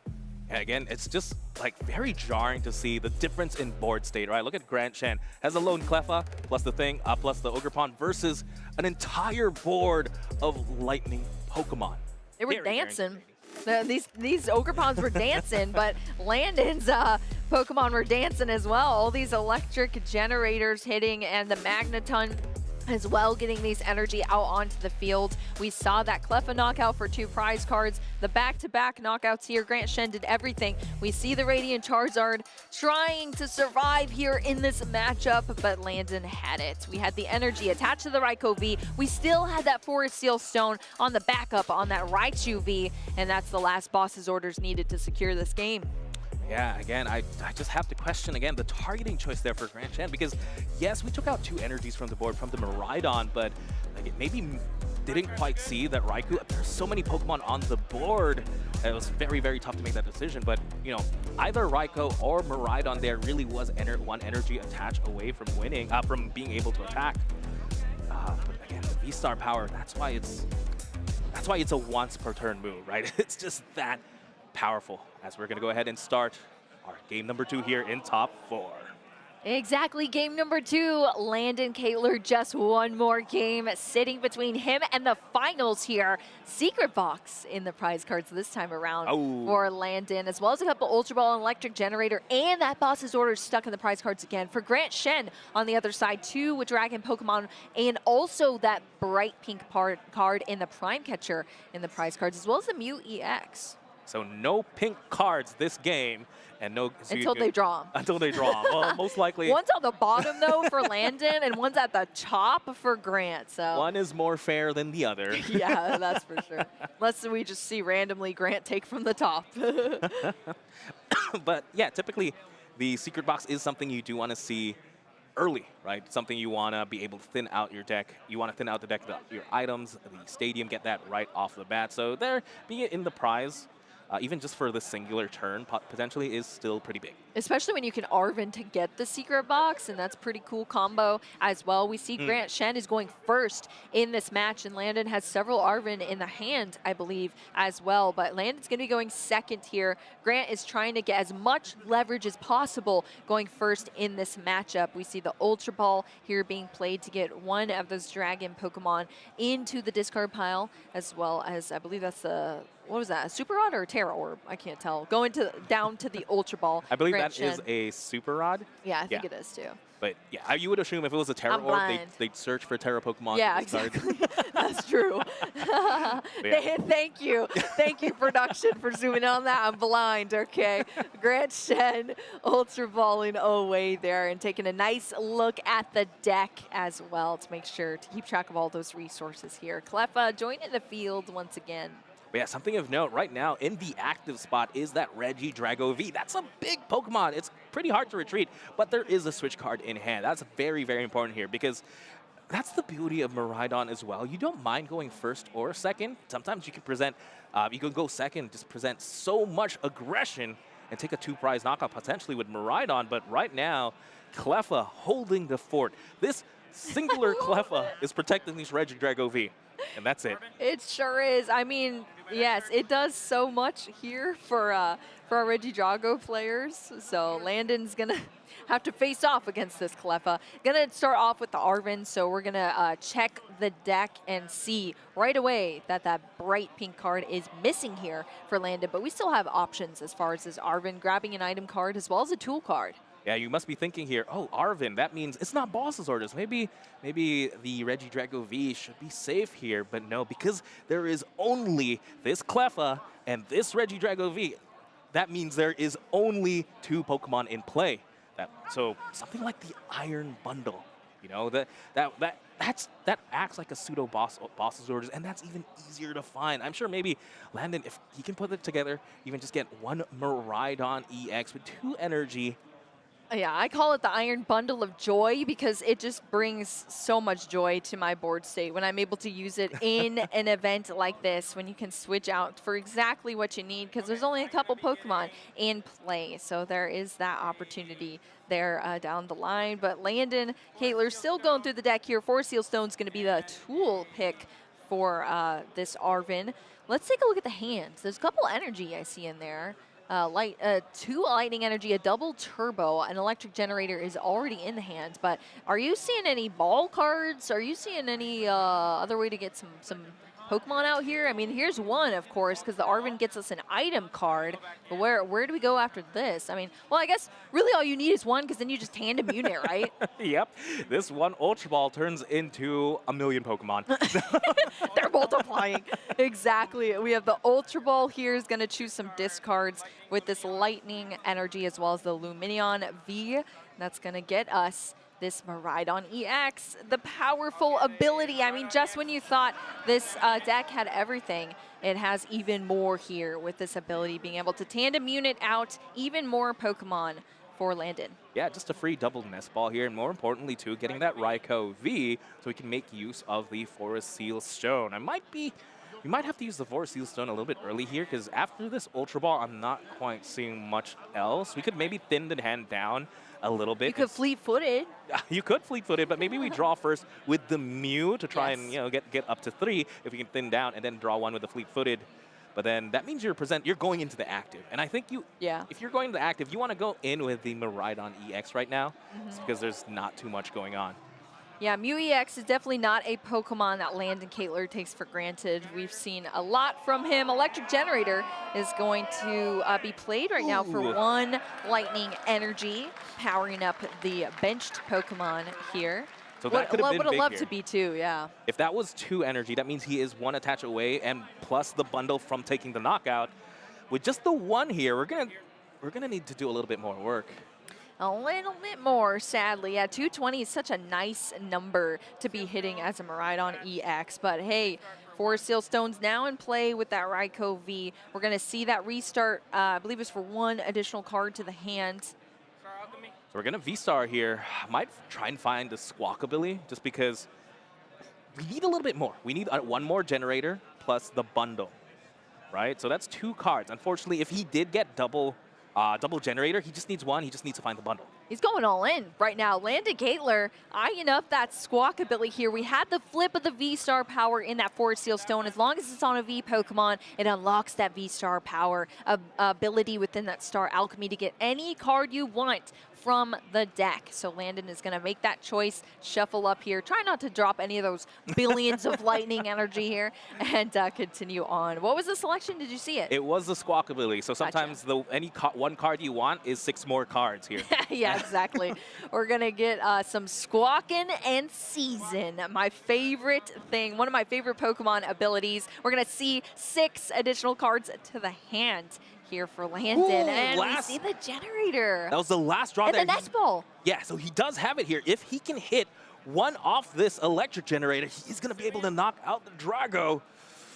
And again, it's just like very jarring to see the difference in board state, right? Look at Grant Shen. Has a lone Cleffa, plus the thing, plus the Ogerpon, versus an entire board of lightning Pokemon. They were dancing. These Ogerpons were dancing, but Landon's Pokemon were dancing as well. All these electric generators hitting, and the Magneton as well, getting these energy out onto the field. We saw that Cleffa knockout for 2 prize cards. The back-to-back knockouts here. Grant Shen did everything. We see the Radiant Charizard trying to survive here in this matchup, but Landon had it. We had the energy attached to the Raikou V. We still had that Forest Seal Stone on the backup on that Raichu V, and that's the last boss's orders needed to secure this game. Yeah, again, I just have to question, again, the targeting choice there for Grant Shen, because, yes, we took out 2 energies from the board from the Miraidon, but like, it maybe didn't quite see that Raikou, there's so many Pokemon on the board, it was very, very tough to make that decision, but, you know, either Raikou or Miraidon there really was one energy attached away from winning, from being able to attack. But again, the V-Star power, that's why it's a once per turn move, right? It's just that powerful, as we're going to go ahead and start our game number 2 here in top 4. Exactly, game number 2. Landon Kettler, just one more game sitting between him and the finals here. Secret box in the prize cards this time around for Landon, as well as a couple Ultra Ball and Electric Generator, and that boss's order stuck in the prize cards again. For Grant Shen on the other side, 2 with Dragon Pokemon, and also that bright pink card in the Prime Catcher in the prize cards, as well as the Mew EX. So no pink cards this game, and no... So until they draw them. Until they draw them. Well, most likely... One's on the bottom, though, for Landon, and one's at the top for Grant, so... One is more fair than the other. Yeah, that's for sure. Unless we just see randomly Grant take from the top. But, yeah, typically, the secret box is something you do want to see early, right? Something you want to be able to thin out your deck. You want to thin out the deck, your items, the stadium, get that right off the bat. So there, be it in the prize, even just for the singular turn, potentially is still pretty big. Especially when you can Arven to get the secret box, and that's a pretty cool combo as well. We see Grant Shen is going first in this match, and Landon has several Arven in the hand, I believe, as well. But Landon's going to be going second here. Grant is trying to get as much leverage as possible going first in this matchup. We see the Ultra Ball here being played to get one of those Dragon Pokemon into the discard pile, as well as, I believe that's the, what was that, a Super Rod or a Terra Orb? I can't tell. Going down to the Ultra Ball. I believe Grant that is Shen. a Super Rod. Yeah, I think it is too. But yeah, you would assume if it was a Terra I'm Orb, blind. they'd search for Terra Pokemon. Yeah, to discard. exactly. That's true. Thank you. Thank you, production, for zooming in on that. I'm blind, okay? Grant Shen Ultra Balling away there and taking a nice look at the deck as well to make sure to keep track of all those resources here. Cleffa joining the field once again. But yeah, something of note right now in the active spot is that Regidrago V. That's a big Pokemon. It's pretty hard to retreat, but there is a switch card in hand. That's very, very important here because that's the beauty of Miraidon as well. You don't mind going first or second. Sometimes you can present, you can go second, just present so much aggression and take a 2-prize knockout potentially with Miraidon. But right now, Cleffa holding the fort. This singular Cleffa is protecting these Regidrago V, and that's it. It sure is. I mean, yes, it does so much here for our Regidrago players. So Landon's gonna have to face off against this Cleffa. Gonna start off with the Arven, so we're gonna check the deck and see right away that that bright pink card is missing here for Landon. But we still have options as far as this Arven grabbing an item card as well as a tool card. Yeah, you must be thinking here, oh, Arven, that means it's not boss's orders. Maybe the Regidrago V should be safe here, but no, because there is only this Cleffa and this Regidrago V. That means there is only 2 Pokemon in play. So something like the Iron Bundle, you know, that acts like a pseudo boss's orders, and that's even easier to find. I'm sure maybe Landon, if he can put it together, even just get 1 Miraidon EX with 2 energy. Yeah, I call it the Iron Bundle of Joy because it just brings so much joy to my board state when I'm able to use it in an event like this, when you can switch out for exactly what you need because there's only a couple Pokemon in play. So there is that opportunity there down the line. But Landon Kaitler still going through the deck here. Forest Seal Stone's going to be the tool pick for this Arven. Let's take a look at the hands. There's a couple energy I see in there. 2 lightning energy, a double turbo, an electric generator is already in the hand. But are you seeing any ball cards? Are you seeing any other way to get some Pokemon out here? I mean, here's one, of course, because the Arven gets us an item card. But where do we go after this? I mean, well, I guess really all you need is one, because then you just tandem unit, right? Yep. This one Ultra Ball turns into a million Pokemon. They're multiplying. Exactly. We have the Ultra Ball here is going to choose some discards with this Lightning Energy as well as the Luminion V. That's going to get us this Miraidon EX, the powerful ability. I mean, just when you thought this deck had everything, it has even more here with this ability, being able to tandem unit out even more Pokemon for Landon. Yeah, just a free double nest ball here, and more importantly, too, getting that Raikou V so we can make use of the Forest Seal Stone. We might have to use the Forest Seal Stone a little bit early here, because after this Ultra Ball, I'm not quite seeing much else. We could maybe thin the hand down a little bit. You could fleet-footed. You could fleet-footed, but maybe we draw first with the Mew to try and get up to 3 if we can thin down, and then draw 1 with the fleet-footed. But then that means you're going into the active. And I think if you're going to the active, you want to go in with the Miraidon EX right now, because there's not too much going on. Yeah, Mew EX is definitely not a Pokemon that Landon Kaitler takes for granted. We've seen a lot from him. Electric Generator is going to be played right now for 1 Lightning Energy, powering up the benched Pokemon here. So that could have been would have big loved here. to be 2, yeah. If that was 2 energy, that means he is 1 attach away, and plus the bundle from taking the knockout. With just the 1 here, we're gonna need to do a little bit more work. A little bit more, sadly. Yeah, 220 is such a nice number to be hitting as a Miraidon EX. But hey, Forest Seal Stone's now in play with that Raikou V. We're going to see that restart, I believe it's for 1 additional card to the hand. So we're going to V-Star here. Might try and find the Squawkabilly, just because we need a little bit more. We need 1 more generator plus the bundle. right? So that's 2 cards. Unfortunately, if he did get double generator, he just needs 1. He just needs to find the bundle. He's going all in right now. Landon Gatler eyeing up that squawk ability here. We had the flip of the V-Star power in that Forest Seal Stone. As long as it's on a V Pokemon, it unlocks that V-Star power ability within that Star Alchemy to get any card you want from the deck. So Landon is going to make that choice, shuffle up here. Try not to drop any of those billions of lightning energy here, and continue on. What was the selection? Did you see it? It was the squawk ability. So sometimes one card you want is 6 more cards here. Yeah, exactly. We're going to get some Squawkin' and Season. My favorite thing, one of my favorite Pokemon abilities. We're going to see 6 additional cards to the hand here for Landon. Ooh, and we see the generator. That was the last draw and there. the Nest Ball. Yeah, so he does have it here. If he can hit 1 off this electric generator, he's going to be able to knock out the Drago.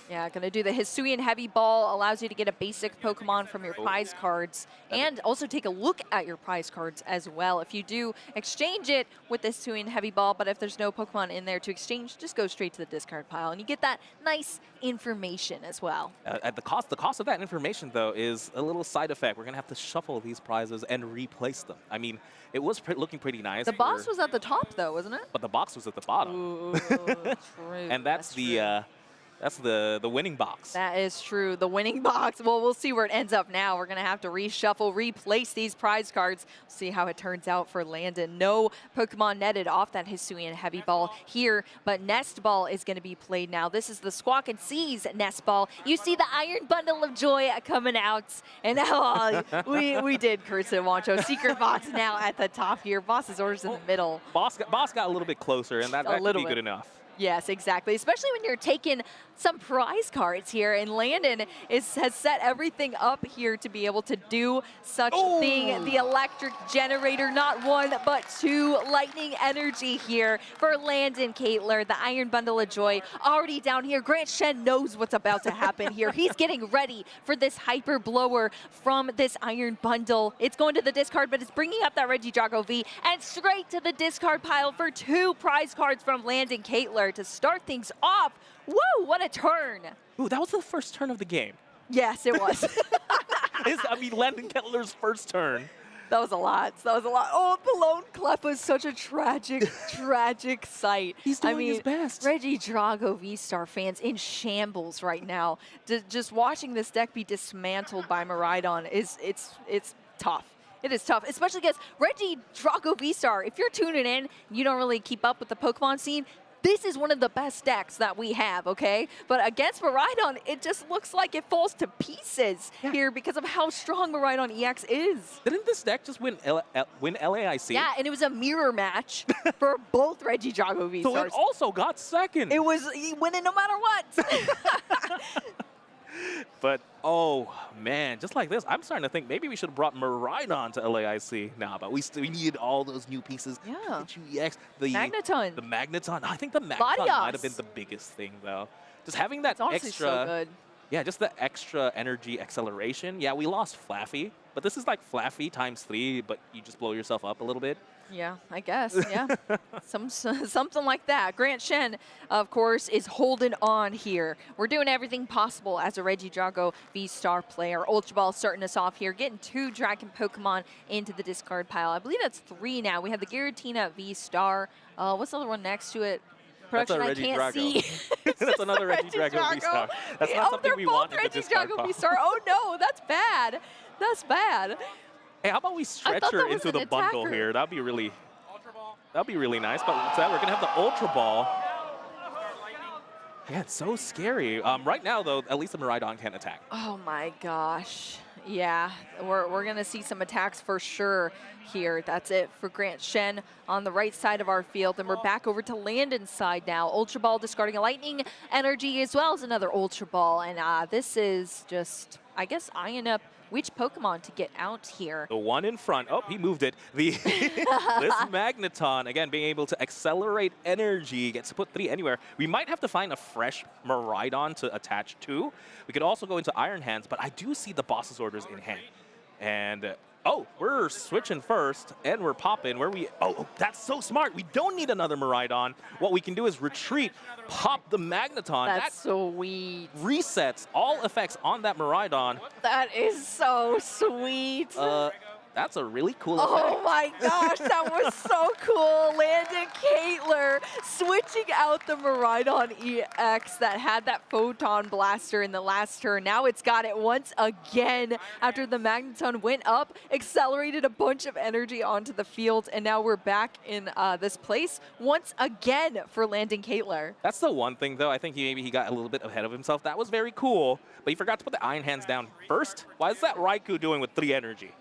Yeah, going to do the Hisuian Heavy Ball. Allows you to get a basic Pokemon from your prize cards and also take a look at your prize cards as well. If you do exchange it with the Hisuian Heavy Ball, but if there's no Pokemon in there to exchange, just go straight to the discard pile and you get that nice information as well. At the cost of that information, though, is a little side effect. We're going to have to shuffle these prizes and replace them. I mean, it was looking pretty nice. The box was at the top, though, wasn't it? But the box was at the bottom. Ooh, true. And that's the winning box. That is true. The winning box. Well, we'll see where it ends up now. We're going to have to reshuffle, replace these prize cards. See how it turns out for Landon. No Pokemon netted off that Hisuian Heavy Ball here, but Nest Ball is going to be played now. This is the Squawk and Seas Nest Ball. You see the Iron Bundle of Joy coming out. And now we did Curse and Wancho. Secret Box now at the top here. Boss's orders in the middle. Boss got a little bit closer, and that could be good enough. Yes, exactly. Especially when you're taking some prize cards here. And Landon has set everything up here to be able to do such a thing. The electric generator, not 1, but 2 lightning energy here for Landon Gatler. The Iron Bundle of Joy already down here. Grant Shen knows what's about to happen here. He's getting ready for this Hyper Blower from this Iron Bundle. It's going to the discard, but it's bringing up that Regidrago V and straight to the discard pile for 2 prize cards from Landon Gatler to start things off. Woo, what a turn. Ooh, that was the first turn of the game. Yes, it was. Landon Kettler's first turn. That was a lot. That was a lot. Oh, the lone clef was such a tragic, tragic sight. He's doing his best. Regidrago V-Star fans in shambles right now. Just watching this deck be dismantled by Miraidon it's tough. It is tough, especially against Regidrago V-Star. If you're tuning in, you don't really keep up with the Pokemon scene, this is one of the best decks that we have, okay? But against Miraidon, it just looks like it falls to pieces here because of how strong Miraidon EX is. Didn't this deck just win LAIC? Yeah, and it was a mirror match for both Regidrago V-Stars. So it also got second. It was winning no matter what. But, oh, man, just like this, I'm starting to think maybe we should have brought Miraidon to LAIC. Nah, but we need all those new pieces. Yeah. EX, the Magneton. The Magneton. I think the Magneton might have been the biggest thing, though. Just having that extra. So good. Yeah, just the extra energy acceleration. Yeah, we lost Flaffy, but this is like Flaffy times 3, but you just blow yourself up a little bit. Yeah, I guess, yeah. Something like that. Grant Shen, of course, is holding on here. We're doing everything possible as a Regidrago V-Star player. Ultra Ball starting us off here, getting 2 Dragon Pokemon into the discard pile. I believe that's 3 now. We have the Giratina V-Star. What's the other one next to it? Production, I can't see. That's another Regidrago V-Star. That's not something we want in the discard pile. V-Star. Oh, no, that's bad. That's bad. Hey, how about we stretch her into the bundle here? That'd be really nice. But instead, we're gonna have the Ultra Ball. Yeah, it's so scary. Right now, though, at least the Miraidon can't attack. Oh my gosh. Yeah, we're gonna see some attacks for sure here. That's it for Grant Shen on the right side of our field. And we're back over to Landon's side now. Ultra Ball discarding a Lightning Energy as well as another Ultra Ball. And this is just, I guess, eyeing up which Pokemon to get out here. The one in front. Oh, he moved it. This Magneton, again, being able to accelerate energy, gets to put 3 anywhere. We might have to find a fresh Miraidon to attach to. We could also go into Iron Hands, but I do see the boss's orders in hand. And, Oh, we're switching first, and we're popping. Oh, that's so smart. We don't need another Miraidon. What we can do is retreat, pop the Magneton. That's sweet. Resets all effects on that Miraidon. That is so sweet. That's a really cool effect. Oh my gosh, that was so cool. Landon Caitlor switching out the Miraidon EX that had that Photon Blaster in the last turn. Now it's got it once again after the Magneton went up, accelerated a bunch of energy onto the field, and now we're back in this place once again for Landon Caitlor. That's the one thing, though. I think maybe he got a little bit ahead of himself. That was very cool, but he forgot to put the Iron Hands down first. Why is that Raikou doing with 3 energy?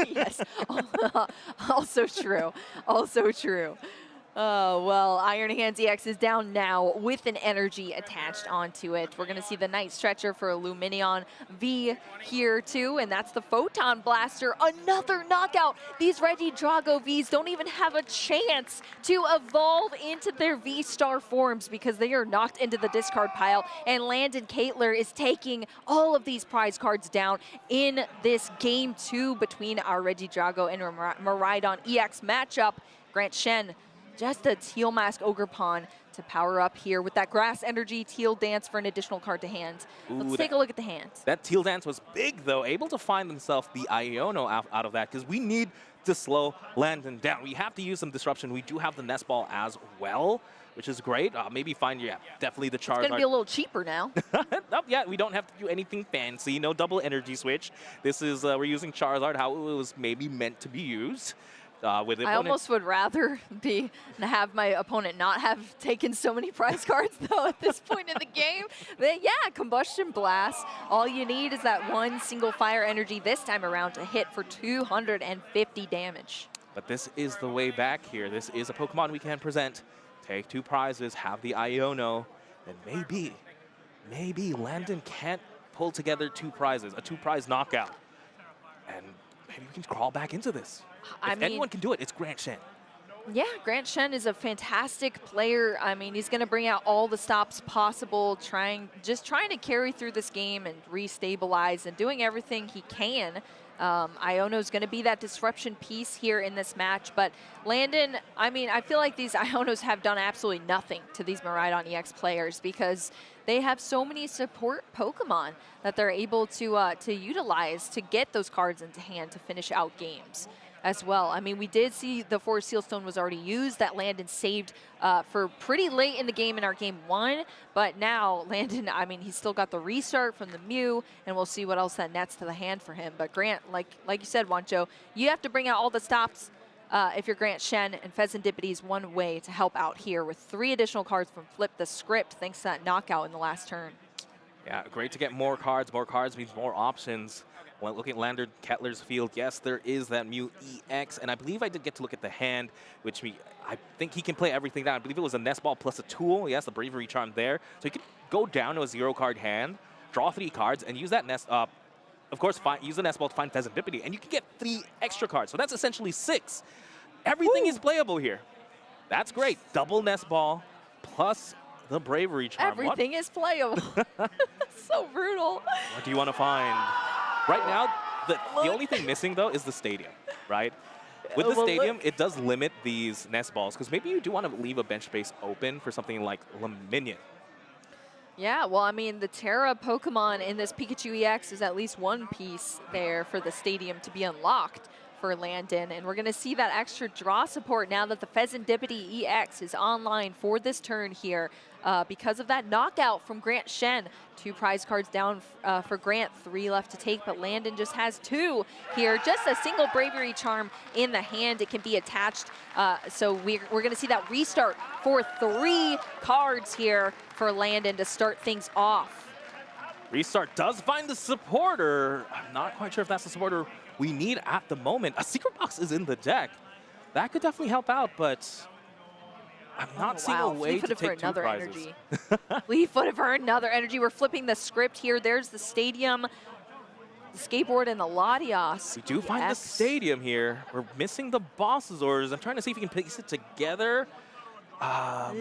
Yes, also true, also true. Oh, well, Iron Hands EX is down now with an energy attached onto it. We're going to see the Night Stretcher for Luminion V here, too, and that's the Photon Blaster. Another knockout. These Regidrago Vs don't even have a chance to evolve into their V-Star forms because they are knocked into the discard pile, and Landon Caitlor is taking all of these prize cards down in this Game 2 between our Regidrago and Miraidon EX matchup. Grant Shen, just a Teal Mask Ogerpon to power up here with that Grass Energy Teal Dance for an additional card to hand. Let's take a look at the hand. That Teal Dance was big, though, able to find himself the Iono out of that because we need to slow Landon down. We have to use some disruption. We do have the Nest Ball as well, which is great. Maybe find, definitely the Charizard. It's going to be a little cheaper now. Nope, yeah, we don't have to do anything fancy. No double energy switch. This is, we're using Charizard how it was maybe meant to be used. With I almost would rather have my opponent not have taken so many prize cards, though, at this point in the game. But yeah, Combustion Blast. All you need is that one single fire energy this time around to hit for 250 damage. But this is the way back here. This is a Pokemon we can present. Take 2 prizes, have the Iono, and maybe Landon can't pull together 2 prizes, a 2-prize knockout. And maybe we can crawl back into this. If anyone can do it, it's Grant Shen. Yeah, Grant Shen is a fantastic player. I mean, he's going to bring out all the stops possible, just trying to carry through this game and restabilize and doing everything he can. Iono's going to be that disruption piece here in this match, but Landon, I mean, I feel like these Ionos have done absolutely nothing to these Miraidon EX players because they have so many support Pokemon that they're able to utilize to get those cards into hand to finish out games as well. I mean, we did see the Forest Seal Stone was already used that Landon saved for pretty late in the game in our game 1, but now Landon, I mean, he's still got the restart from the Mew, and we'll see what else that nets to the hand for him. But Grant, like you said, Wancho, you have to bring out all the stops if you're Grant Shen, and Pheasantipede is one way to help out here with 3 additional cards from Flip the Script thanks to that knockout in the last turn. Yeah, great to get more cards. More cards means more options. When looking at Landon Kettler's field, yes, there is that Mew EX, and I believe I did get to look at the hand, which I think he can play everything down. I believe it was a Nest Ball plus a tool. Yes, the Bravery Charm there. So he could go down to a 0-card hand, draw 3 cards, and use that Nest, of course, use the Nest Ball to find Pheasantipede, and you can get 3 extra cards. So that's essentially 6. Everything is playable here. That's great. Double Nest Ball plus the Bravery Charm. Everything is playable. So brutal. What do you want to find? Right now, the only thing missing, though, is the stadium, right? With the stadium, it does limit these Nest Balls, because maybe you do want to leave a bench space open for something like Luminion. Yeah, well, I mean, the Terra Pokemon in this Pikachu EX is at least one piece there for the stadium to be unlocked for Landon, and we're going to see that extra draw support now that the Pheasantipede EX is online for this turn here because of that knockout from Grant Shen. 2 prize cards down for Grant, 3 left to take, but Landon just has 2 here. Just a single Bravery Charm in the hand. It can be attached, so we're going to see that restart for 3 cards here for Landon to start things off. Restart does find the supporter. I'm not quite sure if that's the supporter we need at the moment. A Secret Box is in the deck. That could definitely help out, but I'm not seeing a way to take 2 prizes. Energy. Fleet-footed for another energy. We're flipping the script here. There's the stadium, the skateboard, and the Latios. We do find the stadium here. We're missing the boss's orders. I'm trying to see if we can piece it together. I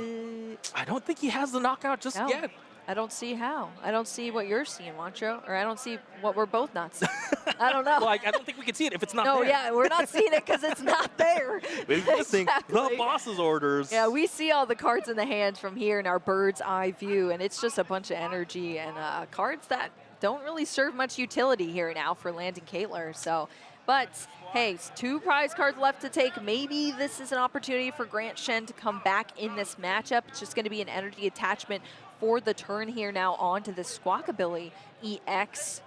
don't think he has the knockout just yet. I don't see how. I don't see what you're seeing, Wancho, or I don't see what we're both not seeing. I don't know. Well, I don't think we can see it if it's not No, there. yeah, we're not seeing it because it's not there. We're missing the Exactly. boss's orders. Yeah, we see all the cards in the hand from here in our bird's eye view, and it's just a bunch of energy and cards that don't really serve much utility here now for Landon Caitlor. So, but hey, it's 2 prize cards left to take. Maybe this is an opportunity for Grant Shen to come back in this matchup. It's just going to be an energy attachment for the turn here now onto the Squawkabilly EX.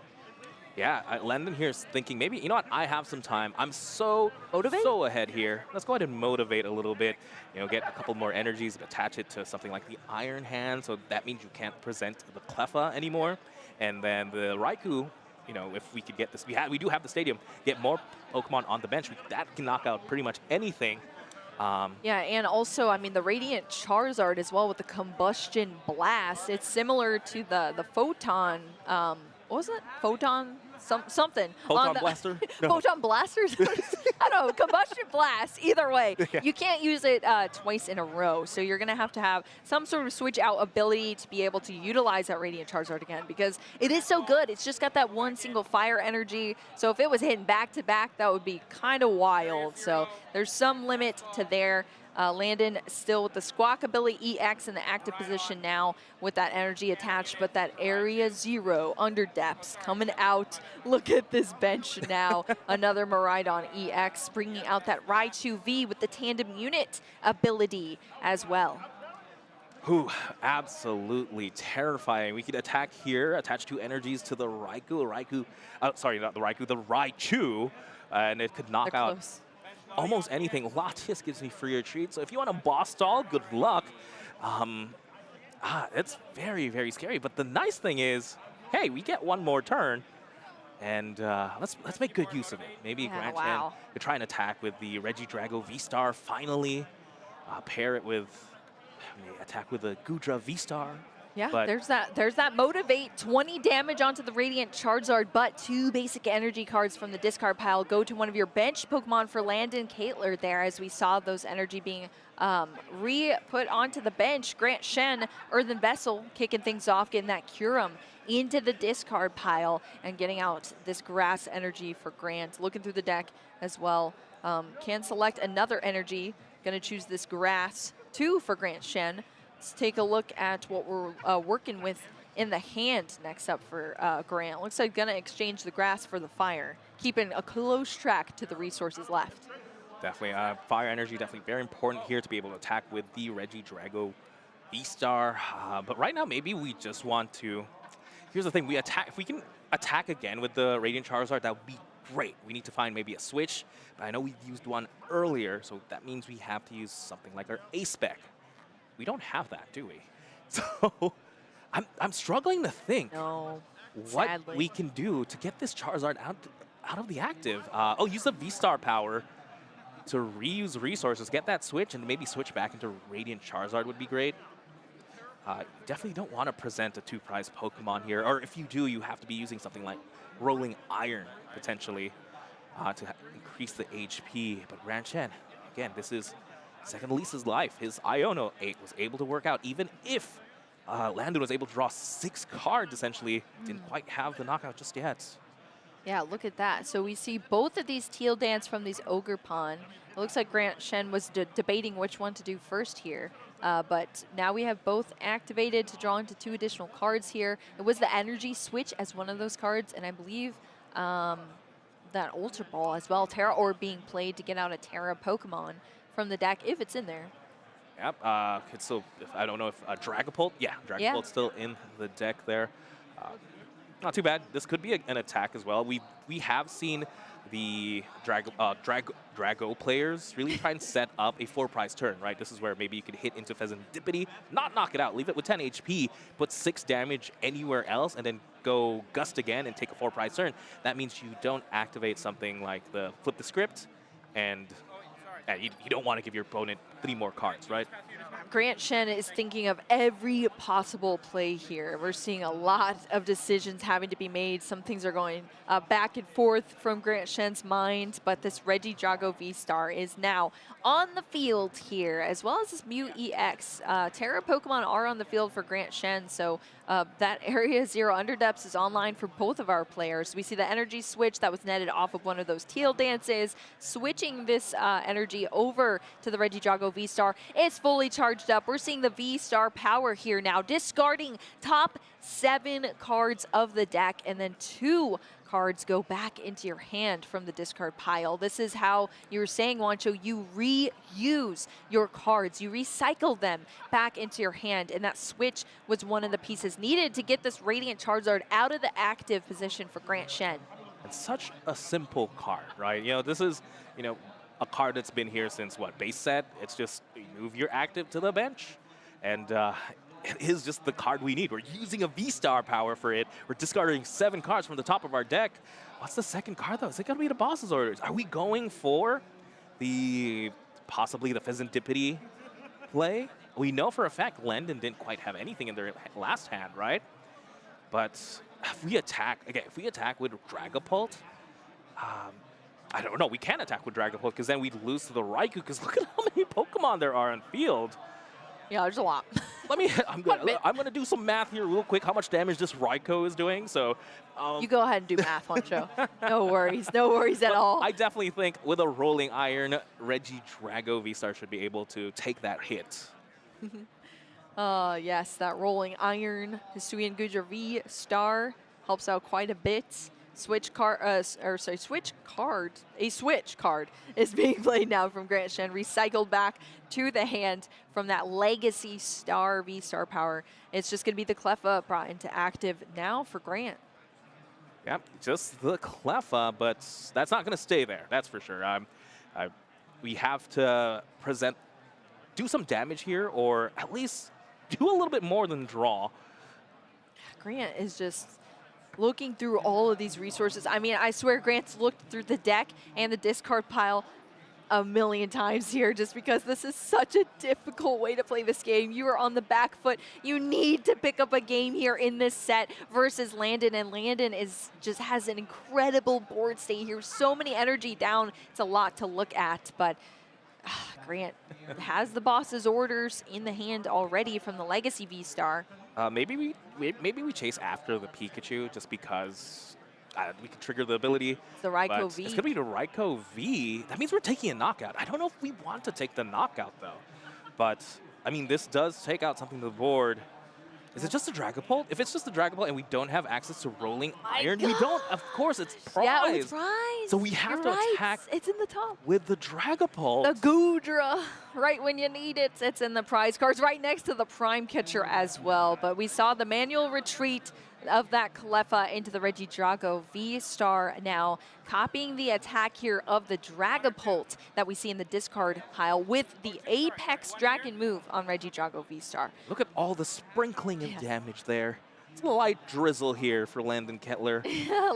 Yeah, Landon here is thinking maybe, you know what, I have some time. I'm so ahead here. Let's go ahead and motivate a little bit. You know, get a couple more energies, attach it to something like the Iron Hand, so that means you can't present the Cleffa anymore. And then the Raikou, you know, if we could get this, we do have the stadium, get more Pokemon on the bench, that can knock out pretty much anything. Yeah, and also, I mean, the Radiant Charizard as well with the Combustion Blast. It's similar to the Photon, what was it? Photon? Something. Photon Blaster? No. Photon Blasters? I don't know. Combustion Blast. Either way, Yeah. you can't use it twice in a row. So you're going to have some sort of switch out ability to be able to utilize that Radiant Charizard again because it is so good. It's just got that one single fire energy. So if it was hitting back to back, that would be kind of wild. So there's some limit to there. Landon still with the Squawkabilly EX in the active position now with that energy attached, but that Area 0 under depths coming out. Look at this bench now. Another Miraidon EX bringing out that Raichu V with the tandem unit ability as well. Whew, absolutely terrifying. We could attack here, attach 2 energies to the Raikou. Sorry, not the Raikou, the Raichu, and it could knock They're out close. almost anything. Latias gives me free retreat, so if you want a boss stall, good luck. It's very, very scary, but the nice thing is, hey, we get one more turn, and let's make good use of it. Maybe Grant Chen could try and attack with the Regidrago V-Star finally, pair it with, attack with a Gudra V-Star. Yeah, But there's that motivate, 20 damage onto the Radiant Charizard, but 2 basic energy cards from the discard pile go to one of your bench Pokemon for Landon Caitlor there, as we saw those energy being re-put onto the bench. Grant Shen, Earthen Vessel, kicking things off, getting that Kyurem into the discard pile and getting out this grass energy for Grant. Looking through the deck as well, can select another energy. Gonna choose this grass 2 for Grant Shen. Let's take a look at what we're working with in the hand next up for Grant. Looks like gonna exchange the grass for the fire, keeping a close track to the resources left. Definitely, fire energy, definitely very important here to be able to attack with the Regidrago V-Star. But right now, maybe we just want to, here's the thing, if we can attack again with the Radiant Charizard, that would be great. We need to find maybe a switch, but I know we used one earlier, so that means we have to use something like our A-Spec. We don't have that, do we? So I'm struggling to think what sadly. we can do to get this Charizard out of the active. Use the V-Star power to reuse resources, get that switch, and maybe switch back into Radiant Charizard would be great. Definitely don't want to present a 2-prize Pokemon here, or if you do, you have to be using something like Rolling Iron, potentially, to increase the HP. But Grant Shen, again, this is second Lisa's life. His Iono 8 was able to work out, even if Landon was able to draw 6 cards, essentially. Didn't quite have the knockout just yet. Yeah, look at that. So we see both of these Teal Dance from these Ogre Pond. It looks like Grant Shen was debating which one to do first here. But now we have both activated to draw into 2 additional cards here. It was the Energy Switch as one of those cards, and I believe that Ultra Ball as well. Terra Orb being played to get out a Terra Pokemon from the deck, if it's in there. Yep, it's still, I don't know if Dragapult, yeah, Dragapult's still in the deck there. Not too bad. This could be an attack as well. We have seen the Drago players really try and set up a 4-prize turn, right? This is where maybe you could hit into Pheasantipity, not knock it out, leave it with 10 HP, put 6 damage anywhere else, and then go Gust again and take a 4-prize turn. That means you don't activate something like the Flip the Script and And you don't want to give your opponent 3 more cards, right? Grant Shen is thinking of every possible play here. We're seeing a lot of decisions having to be made. Some things are going back and forth from Grant Shen's mind, but this Regidrago V-Star is now on the field here, as well as this Mew EX. Terra Pokemon are on the field for Grant Shen, so that Area 0 Underdepths is online for both of our players. We see the energy switch that was netted off of one of those teal dances, switching this energy over to the Regidrago V-Star. It's fully charged up. We're seeing the V-Star power here now, discarding top 7 cards of the deck, and then 2 cards go back into your hand from the discard pile. This is how you were saying, Wancho, you reuse your cards. You recycle them back into your hand, and that switch was one of the pieces needed to get this Radiant Charizard out of the active position for Grant Shen. It's such a simple card, right? This is, a card that's been here since, what, base set? It's just you move your active to the bench, and it is just the card we need. We're using a V-Star power for it. We're discarding 7 cards from the top of our deck. What's the second card, though? Is it going to be the boss's orders? Are we going for possibly the Pheasantipity play? We know for a fact Landon didn't quite have anything in their last hand, right? But if we attack with Dragapult, I don't know. We can't attack with Dragapult because then we'd lose to the Raikou, because look at how many Pokemon there are on field. Yeah, there's a lot. I'm gonna do some math here real quick. How much damage this Raikou is doing? So, you go ahead and do math, Wancho. No worries at all. I definitely think with a Rolling Iron, Regidrago V-Star should be able to take that hit. Yes, that Rolling Iron, Hisuian Gujar V-Star helps out quite a bit. A switch card is being played now from Grant Shen, recycled back to the hand from that Legacy Star V-Star power. It's just going to be the Cleffa brought into active now for Grant. Yep, just the Cleffa, but that's not going to stay there, that's for sure. We have to do some damage here, or at least do a little bit more than draw. Grant is just looking through all of these resources. I mean, I swear Grant's looked through the deck and the discard pile a million times here, just because this is such a difficult way to play this game. You are on the back foot. You need to pick up a game here in this set versus Landon, and Landon has an incredible board state here. So many energy down. It's a lot to look at, but Grant has the boss's orders in the hand already from the Legacy V-Star. Maybe we chase after the Pikachu just because we can trigger the ability. It's the Raikou V. It's going to be the Raikou V. That means we're taking a knockout. I don't know if we want to take the knockout, though. But, I mean, this does take out something to the board. Is it just a Dragapult? If it's just a Dragapult and we don't have access to Rolling Iron, we don't. Of course, it's prize. Yeah, it's prize. So we have to attack. It's in the top. With the Dragapult. The Goodra, right when you need it. It's in the prize cards, right next to the Prime Catcher as well. But we saw the manual retreat of that Cleffa into the Regidrago V-Star now, copying the attack here of the Dragapult that we see in the discard pile with the Apex Dragon move on Regidrago V-Star. Look at all the sprinkling of damage there. It's a light drizzle here for Landon Kettler.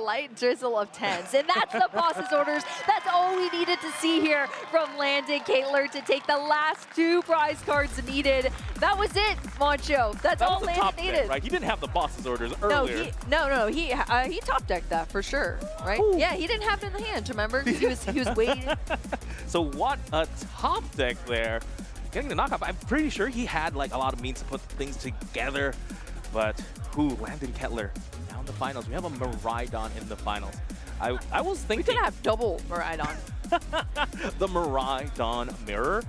Light drizzle of 10s. And that's the boss's orders. That's all we needed to see here from Landon Kettler to take the last 2 prize cards needed. That was it, Moncho. That's all Landon needed. Deck, right? He didn't have the boss's orders earlier. No, he top decked that for sure, right? Ooh. Yeah, he didn't have it in the hand, remember? He was waiting. So what a top deck there. Getting the knockout. I'm pretty sure he had like a lot of means to put things together, but Landon Kettler now in the finals. We have a Miraidon in the finals. I was thinking we could have double Miraidon. The Miraidon mirror.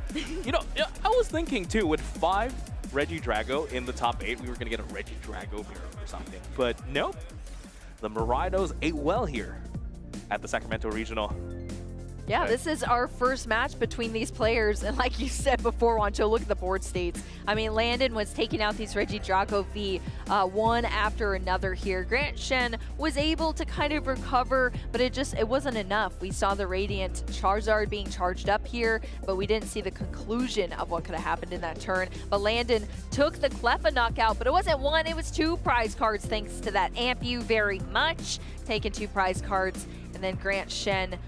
I was thinking too, with 5 Regidrago in the top 8, we were gonna get a Regidrago mirror or something. But nope. The Miraidons ate well here at the Sacramento Regional. Yeah, Okay. This is our first match between these players, and like you said before, Wancho, look at the board states. I mean, Landon was taking out these Regidrago V one after another here. Grant Shen was able to kind of recover, but it wasn't enough. We saw the Radiant Charizard being charged up here, but we didn't see the conclusion of what could have happened in that turn. But Landon took the Cleffa knockout, but it wasn't 1, it was 2 prize cards thanks to that Amp You very much. Taking 2 prize cards and then Grant Shen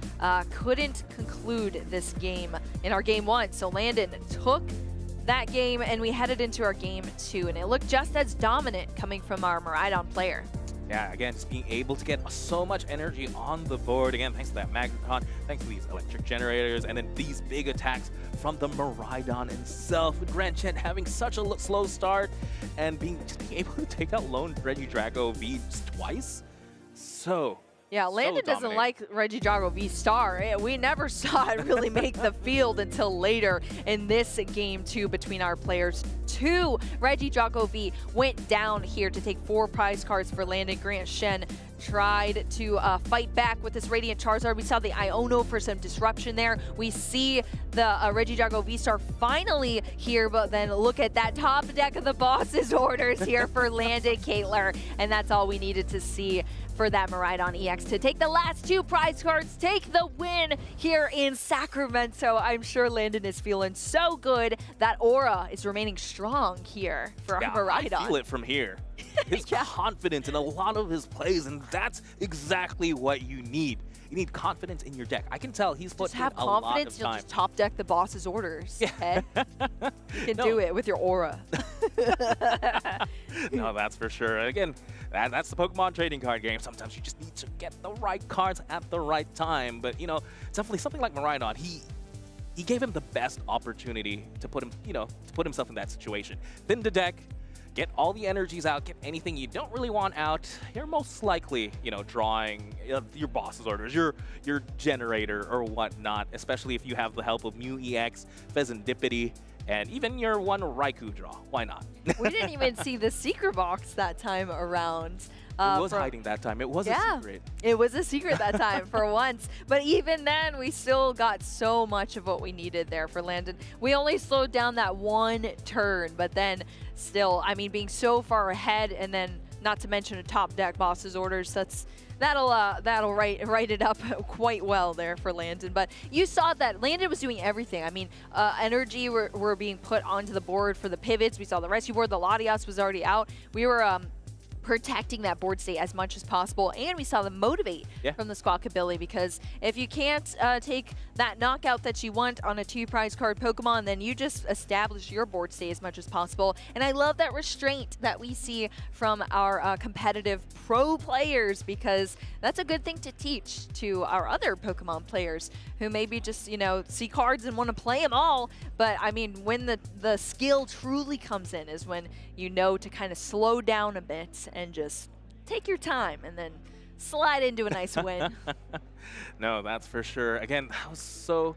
couldn't conclude this game in our game 1. So Landon took that game, and we headed into our game 2, and it looked just as dominant coming from our Miraidon player. Yeah, again, just being able to get so much energy on the board. Again, thanks to that Magnacon, thanks to these electric generators, and then these big attacks from the Miraidon himself. With Grant Shen having such a slow start and being able to take out lone Regidrago V twice. Yeah, Landon doesn't like Regidrago V-Star. We never saw it really make the field until later in this game 2 between our players. 2 Regidrago V went down here to take 4 prize cards for Landon. Grant Shen tried to fight back with this Radiant Charizard. We saw the Iono for some disruption there. We see the Regidrago V-Star finally here, but then look at that top deck of the boss's orders here for Landon Caitlin, and that's all we needed to see for that Miraidon EX to take the last 2 prize cards, take the win here in Sacramento. I'm sure Landon is feeling so good. That aura is remaining strong here for our Miraidon. I feel it from here. His confidence in a lot of his plays, and that's exactly what you need. You need confidence in your deck. I can tell he's put in a lot of time. Have confidence, you'll just top deck the boss's orders. Okay? You can do it with your aura. No, that's for sure. Again, that's the Pokemon trading card game. Sometimes you just need to get the right cards at the right time. But, you know, definitely something like Miraidon, he gave him the best opportunity to put him, to put himself in that situation. Thin the deck, get all the energies out, get anything you don't really want out. You're most likely, drawing your boss's orders, your generator or whatnot, especially if you have the help of Mew EX, Pheasantipity, and even your one Raikou draw. Why not? We didn't even see the secret box that time around. It was hiding that time. It was a secret. It was a secret that time for once. But even then, we still got so much of what we needed there for Landon. We only slowed down that 1 turn, but then still, I mean, being so far ahead, and then not to mention a top deck boss's orders, that'll write it up quite well there for Landon. But you saw that Landon was doing everything. I mean, energy were being put onto the board for the pivots. We saw the rescue board. The Latias was already out. We were protecting that board state as much as possible, and we saw them motivate from the Squawkabilly, because if you can't take that knockout that you want on a 2 prize card Pokemon, then you just establish your board state as much as possible. And I love that restraint that we see from our competitive pro players, because that's a good thing to teach to our other Pokemon players who maybe just, see cards and want to play them all. But I mean, when the skill truly comes in is when you know to kind of slow down a bit and just take your time and then slide into a nice win. No, that's for sure. Again, that was so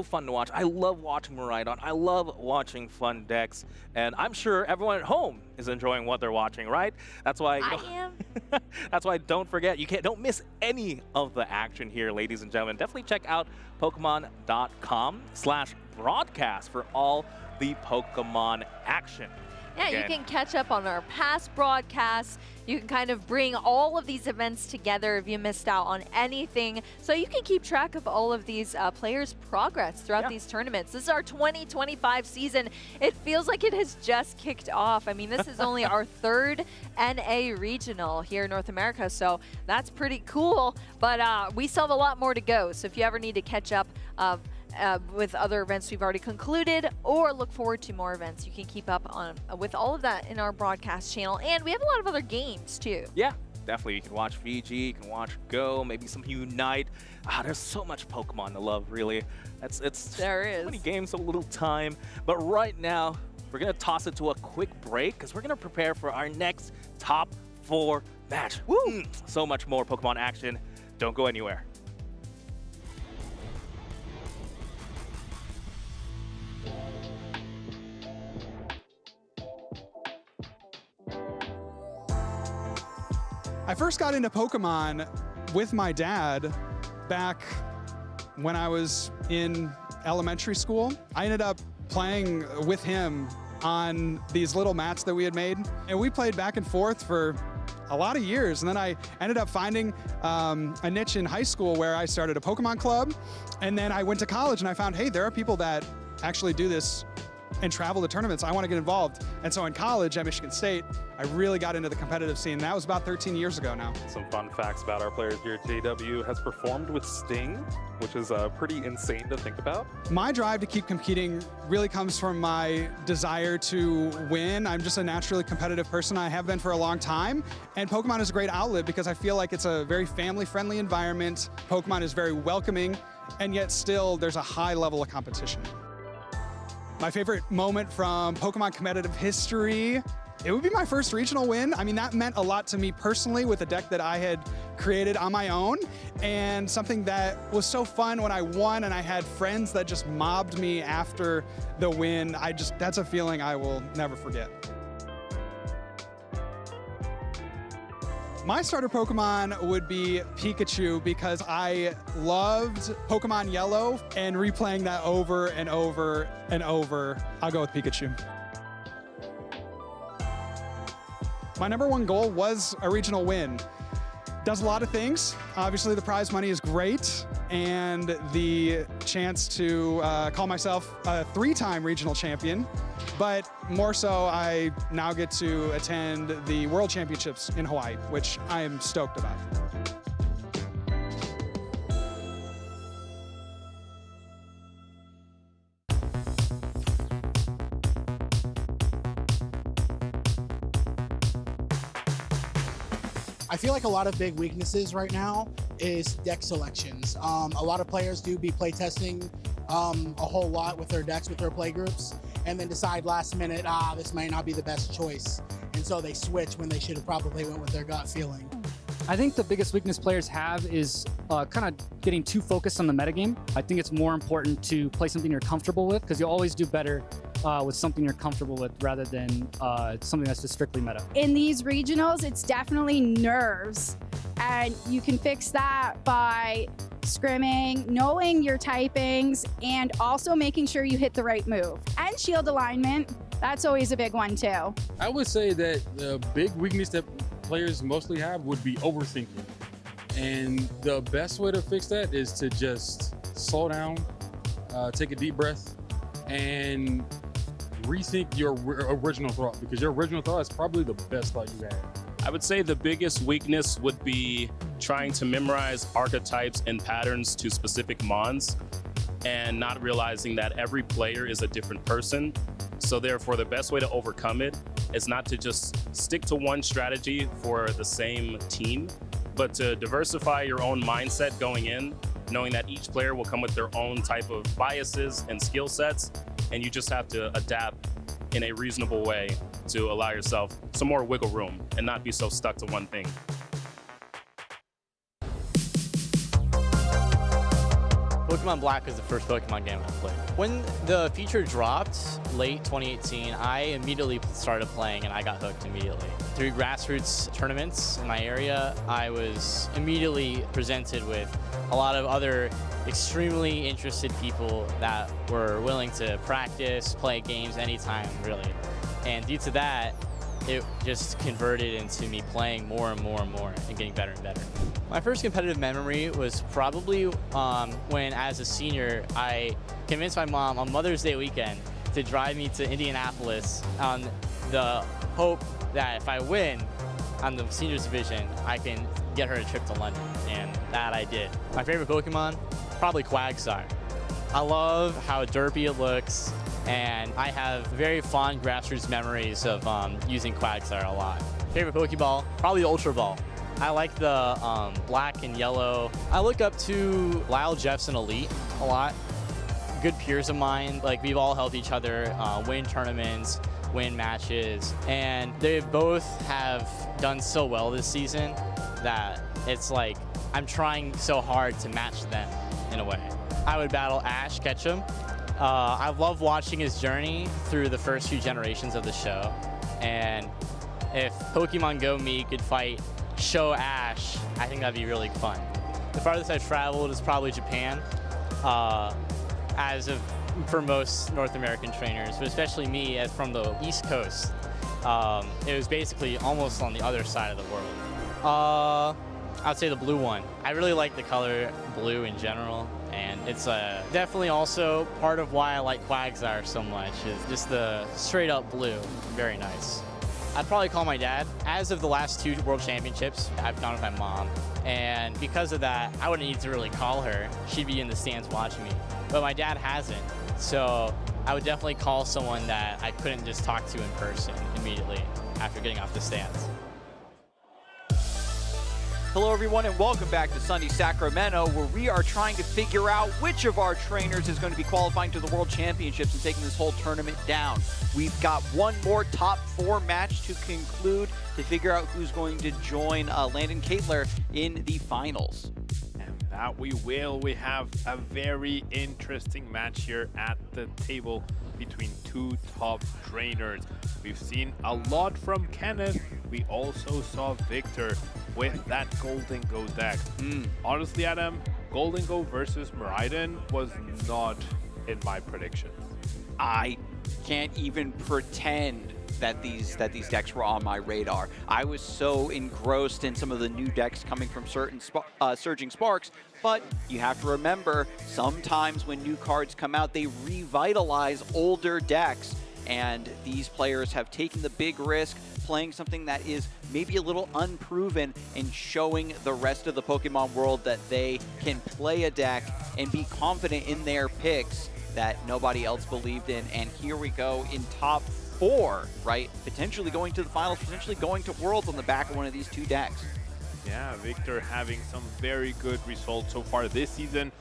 fun to watch. I love watching Miraidon. I love watching fun decks, and I'm sure everyone at home is enjoying what they're watching, right? That's why I am. That's why don't forget, don't miss any of the action here, ladies and gentlemen. Definitely check out Pokemon.com/broadcast for all the Pokemon action. Yeah, you can catch up on our past broadcasts. You can kind of bring all of these events together if you missed out on anything. So you can keep track of all of these players' progress throughout these tournaments. This is our 2025 season. It feels like it has just kicked off. I mean, this is only our 3rd NA regional here in North America, so that's pretty cool. But we still have a lot more to go. So if you ever need to catch up with other events we've already concluded, or look forward to more events, you can keep up on with all of that in our broadcast channel. And we have a lot of other games too. Yeah, definitely. You can watch VG, you can watch Go, maybe some Unite. There's so much Pokemon to love, really. There is. So many games, so little time. But right now, we're going to toss it to a quick break, because we're going to prepare for our next top 4 match. Woo! So much more Pokemon action. Don't go anywhere. I first got into Pokemon with my dad back when I was in elementary school. I ended up playing with him on these little mats that we had made, and we played back and forth for a lot of years. And then I ended up finding a niche in high school where I started a Pokemon club, and then I went to college and I found, hey, there are people that actually do this and travel to tournaments. I want to get involved. And so in college at Michigan State, I really got into the competitive scene. That was about 13 years ago now. Some fun facts about our players here. JW has performed with Sting, which is pretty insane to think about. My drive to keep competing really comes from my desire to win. I'm just a naturally competitive person. I have been for a long time. And Pokemon is a great outlet because I feel like it's a very family-friendly environment. Pokemon is very welcoming, and yet still there's a high level of competition. My favorite moment from Pokemon competitive history, it would be my first regional win. I mean, that meant a lot to me personally with a deck that I had created on my own, and something that was so fun when I won and I had friends that just mobbed me after the win. That's a feeling I will never forget. My starter Pokemon would be Pikachu because I loved Pokemon Yellow, and replaying that over and over and over, I'll go with Pikachu. My number one goal was a regional win. Does a lot of things. Obviously, the prize money is great, and the chance to call myself a 3-time regional champion. But more so, I now get to attend the World Championships in Hawaii, which I am stoked about. I feel like a lot of big weaknesses right now is deck selections. A lot of players do be playtesting a whole lot with their decks, with their play groups, and then decide last minute, this might not be the best choice. And so they switch when they should have probably went with their gut feeling. I think the biggest weakness players have is kind of getting too focused on the metagame. I think it's more important to play something you're comfortable with, because you'll always do better with something you're comfortable with rather than something that's just strictly meta. In these regionals, it's definitely nerves. And you can fix that by scrimming, knowing your typings, and also making sure you hit the right move. And shield alignment, that's always a big one too. I would say that the big weakness that players mostly have would be overthinking. And the best way to fix that is to just slow down, take a deep breath, and rethink your original thought, because your original thought is probably the best thought you had. I would say the biggest weakness would be trying to memorize archetypes and patterns to specific mons and not realizing that every player is a different person. So therefore, the best way to overcome it is not to just stick to one strategy for the same team, but to diversify your own mindset going in, knowing that each player will come with their own type of biases and skill sets, and you just have to adapt in a reasonable way to allow yourself some more wiggle room and not be so stuck to one thing. Pokemon Black was the first Pokemon game I played. When the feature dropped, late 2018, I immediately started playing and I got hooked immediately. Through grassroots tournaments in my area, I was immediately presented with a lot of other extremely interested people that were willing to practice, play games anytime, really. And due to that, it just converted into me playing more and more and more and getting better and better. My first competitive memory was probably when, as a senior, I convinced my mom on Mother's Day weekend to drive me to Indianapolis on the hope that if I win on the seniors division, I can get her a trip to London, and that I did. My favorite Pokemon? Probably Quagsire. I love how derpy it looks, and I have very fond grassroots memories of using Quagsire a lot. Favorite Pokeball? Probably the Ultra Ball. I like the black and yellow. I look up to Lyle Jeffs and Elite a lot. Good peers of mine. Like, we've all helped each other win tournaments, win matches, and they both have done so well this season that it's like I'm trying so hard to match them in a way. I would battle Ash Ketchum. I love watching his journey through the first few generations of the show, and if Pokemon Go me could fight Show Ash, I think that'd be really fun. The farthest I've traveled is probably Japan, for most North American trainers, but especially me as from the East Coast. It was basically almost on the other side of the world. I'd say the blue one. I really like the color blue in general, and it's definitely also part of why I like Quagsire so much, is just the straight up blue. Very nice. I'd probably call my dad. As of the last 2 World Championships, I've gone with my mom. And because of that, I wouldn't need to really call her. She'd be in the stands watching me. But my dad hasn't. So I would definitely call someone that I couldn't just talk to in person immediately after getting off the stands. Hello everyone and welcome back to Sunday Sacramento, where we are trying to figure out which of our trainers is going to be qualifying to the World Championships and taking this whole tournament down. We've got one more top 4 match to conclude to figure out who's going to join Landon Caitler in the finals. And that we will. We have a very interesting match here at the table between 2 top trainers. We've seen a lot from Kenneth. We also saw Victor with that Golden Go deck. Honestly, Adam, Golden Go versus Miraidon was not in my predictions. I can't even pretend that these decks were on my radar. I was so engrossed in some of the new decks coming from certain Surging Sparks, but you have to remember, sometimes when new cards come out, they revitalize older decks, and these players have taken the big risk playing something that is maybe a little unproven and showing the rest of the Pokemon world that they can play a deck and be confident in their picks that nobody else believed in. And here we go in top 4, right? Potentially going to the finals, potentially going to Worlds on the back of one of these 2 decks. Yeah, Victor having some very good results so far this season.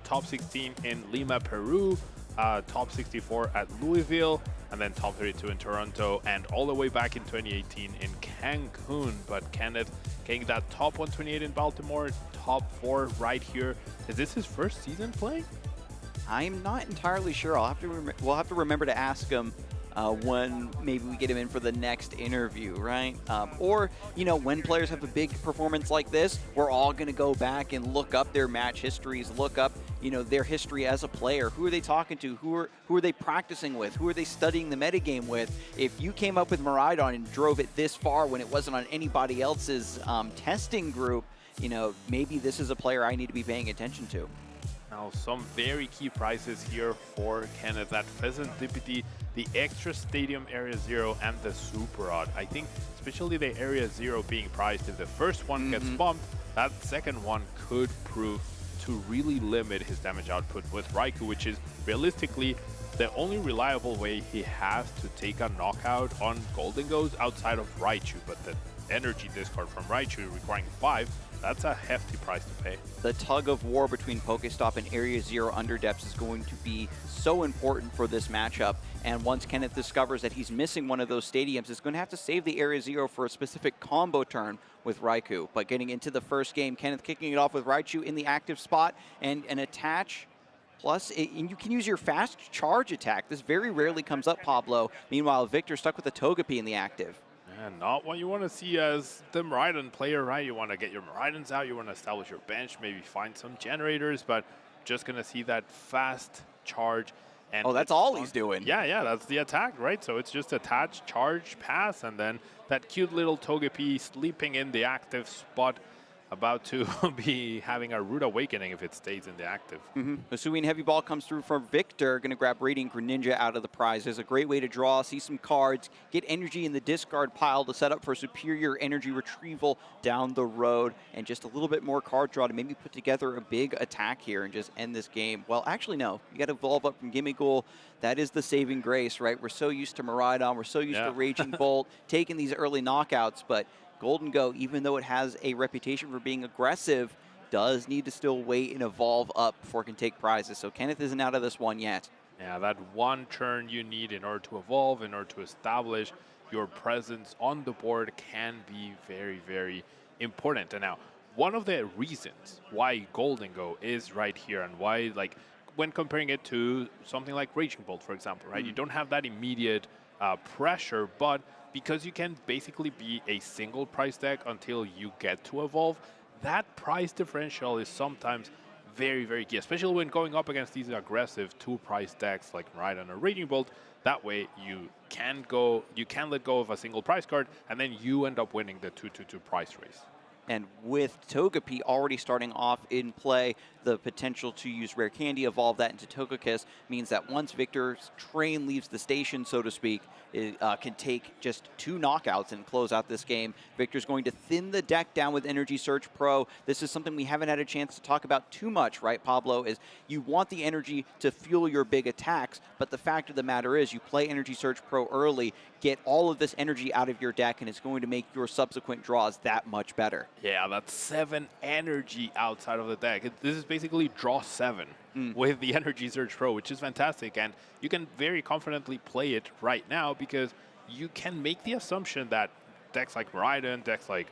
Top 16 in Lima, Peru, top 64 at Louisville, and then top 32 in Toronto, and all the way back in 2018 in Cancun. But Kenneth getting that top 128 in Baltimore, top 4 right here. Is this his first season playing? I'm not entirely sure. We'll have to remember to ask him when maybe we get him in for the next interview, right? Or, you know, when players have a big performance like this, we're all going to go back and look up their match histories, look up, you know, their history as a player. Who are they talking to? Who are they practicing with? Who are they studying the metagame with? If you came up with Miraidon and drove it this far when it wasn't on anybody else's testing group, you know, maybe this is a player I need to be paying attention to. Now, some very key prizes here for Kenneth. That Pheasant Deputy, the extra Stadium Area 0, and the Super Rod. I think especially the Area 0 being prized, if the first one gets bumped, that second one could prove to really limit his damage output with Raikou, which is realistically the only reliable way he has to take a knockout on Golden Goes outside of Raichu. But the energy discard from Raichu requiring 5, that's a hefty price to pay. The tug of war between Pokestop and Area 0 Underdepths is going to be so important for this matchup. And once Kenneth discovers that he's missing one of those stadiums, he's going to have to save the Area 0 for a specific combo turn with Raikou. But getting into the first game, Kenneth kicking it off with Raichu in the active spot and an attach. Plus, and you can use your fast charge attack. This very rarely comes up, Pablo. Meanwhile, Victor stuck with the Togepi in the active. And not what you want to see as the Miraidon player, right? You want to get your Miraidons out, you want to establish your bench, maybe find some generators, but just going to see that fast charge. And oh, that's all he's doing. Yeah, that's the attack, right? So it's just attach, charge, pass, and then that cute little Togepi sleeping in the active spot, about to be having a rude awakening if it stays in the active. Hisuian Heavy Ball comes through for Victor. Going to grab Radiant Greninja out of the prizes. A great way to draw, see some cards, get energy in the discard pile to set up for superior energy retrieval down the road, and just a little bit more card draw to maybe put together a big attack here and just end this game. Well, actually, no. You got to evolve up from Gimmighoul. That is the saving grace, right? We're so used to Miraidon. We're so used to Raging Bolt, taking these early knockouts, but Golden Go, even though it has a reputation for being aggressive, does need to still wait and evolve up before it can take prizes. So Kenneth isn't out of this one yet. Yeah, that one turn you need in order to evolve, in order to establish your presence on the board can be very, very important. And now, one of the reasons why Golden Go is right here and why, like, when comparing it to something like Raging Bolt, for example, right? You don't have that immediate pressure, but because you can basically be a single price deck until you get to evolve, that price differential is sometimes very, very key, especially when going up against these aggressive 2-price decks like Miraidon or Raging Bolt. That way you can let go of a single price card, and then you end up winning the 2-2-2 price race. And with Togepi already starting off in play, the potential to use Rare Candy, evolve that into Togekiss, means that once Victor's train leaves the station, so to speak, it can take just 2 knockouts and close out this game. Victor's going to thin the deck down with Energy Surge Pro. This is something we haven't had a chance to talk about too much, right, Pablo, is you want the energy to fuel your big attacks, but the fact of the matter is you play Energy Surge Pro early, get all of this energy out of your deck, and it's going to make your subsequent draws that much better. Yeah, that's 7 energy outside of the deck. This is basically draw 7 with the Energy Surge Pro, which is fantastic. And you can very confidently play it right now because you can make the assumption that decks like Miraidon, decks like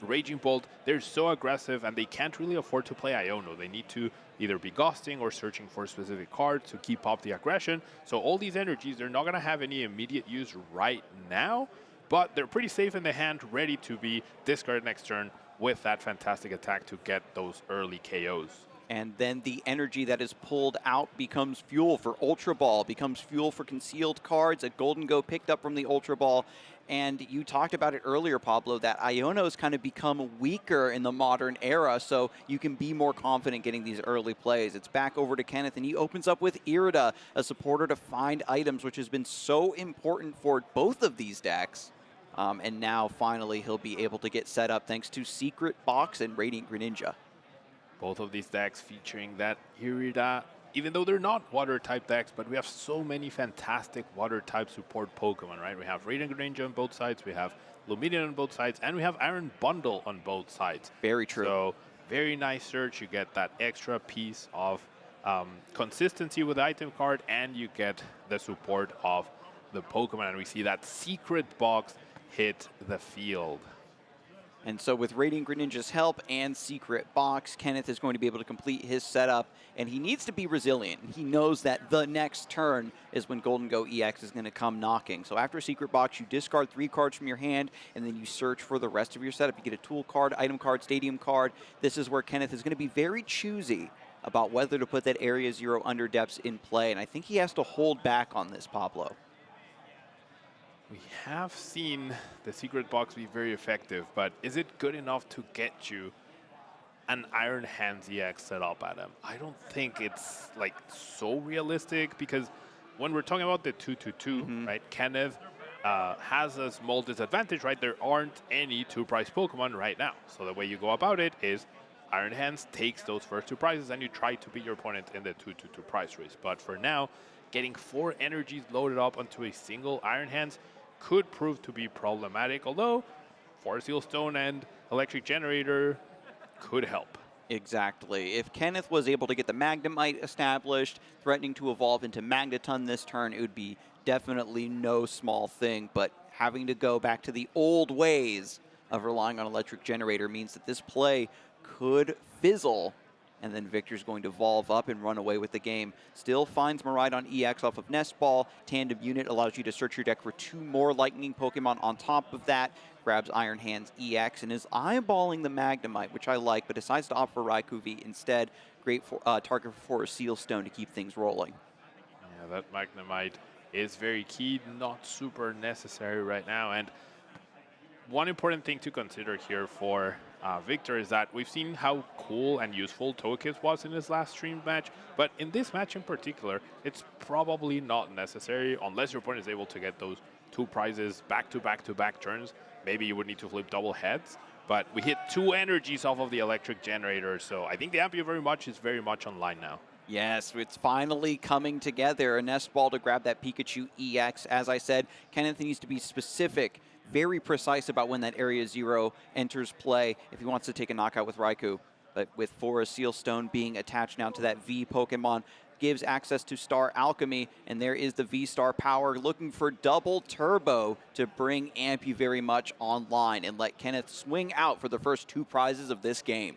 Raging Bolt, they're so aggressive and they can't really afford to play Iono. They need to either be ghosting or searching for specific cards to keep up the aggression. So all these energies, they're not going to have any immediate use right now, but they're pretty safe in the hand, ready to be discarded next turn with that fantastic attack to get those early KOs. And then the energy that is pulled out becomes fuel for Ultra Ball, becomes fuel for concealed cards. A Golden Go picked up from the Ultra Ball. And you talked about it earlier, Pablo, that Iono's kind of become weaker in the modern era, so you can be more confident getting these early plays. It's back over to Kenneth, and he opens up with Irida, a supporter to find items, which has been so important for both of these decks. And now, finally, he'll be able to get set up thanks to Secret Box and Radiant Greninja. Both of these decks featuring that Irida, even though they're not water-type decks, but we have so many fantastic water-type support Pokemon, right? We have Radiant Greninja on both sides, we have Lumineon on both sides, and we have Iron Bundle on both sides. Very true. So, very nice search. You get that extra piece of consistency with the item card, and you get the support of the Pokemon. And we see that Secret Box hit the field. And so with Radiant Greninja's help and Secret Box, Kenneth is going to be able to complete his setup, and he needs to be resilient. He knows that the next turn is when Golden Go EX is going to come knocking. So after Secret Box, you discard 3 cards from your hand, and then you search for the rest of your setup. You get a tool card, item card, stadium card. This is where Kenneth is going to be very choosy about whether to put that Area 0 Under Depths in play, and I think he has to hold back on this, Pablo. We have seen the Secret Box be very effective, but is it good enough to get you an Iron Hands EX set up, Adam? I don't think it's like so realistic, because when we're talking about the 2/2/2, right, Kenneth has a small disadvantage, right? There aren't any 2-prize Pokemon right now. So the way you go about it is Iron Hands takes those first 2 prizes and you try to beat your opponent in the 2/2/2 prize race. But for now, getting 4 energies loaded up onto a single Iron Hands could prove to be problematic, although Forest Seal Stone and Electric Generator could help. Exactly. If Kenneth was able to get the Magnemite established, threatening to evolve into Magneton this turn, it would be definitely no small thing, but having to go back to the old ways of relying on Electric Generator means that this play could fizzle, and then Victor's going to evolve up and run away with the game. Still finds Miraidon EX off of Nest Ball. Tandem Unit allows you to search your deck for 2 more Lightning Pokemon on top of that. Grabs Iron Hands EX and is eyeballing the Magnemite, which I like, but decides to opt for Raikou V instead. Great for, target for a Seal Stone to keep things rolling. Yeah, that Magnemite is very key, not super necessary right now. And one important thing to consider here for Victor is that we've seen how cool and useful Togekiss was in his last streamed match, but in this match in particular, it's probably not necessary unless your opponent is able to get those 2 prizes back-to-back-to-back turns. Maybe you would need to flip double heads, but we hit 2 energies off of the Electric Generator, so I think the Ampio is very much online now. Yes, it's finally coming together. A Nest Ball to grab that Pikachu EX. As I said, Kenneth needs to be specific, very precise about when that Area 0 enters play if he wants to take a knockout with Raikou. But with Forest Seal Stone being attached now to that V Pokemon, gives access to Star Alchemy, and there is the V-Star power looking for double turbo to bring Ampy very much online and let Kenneth swing out for the first 2 prizes of this game.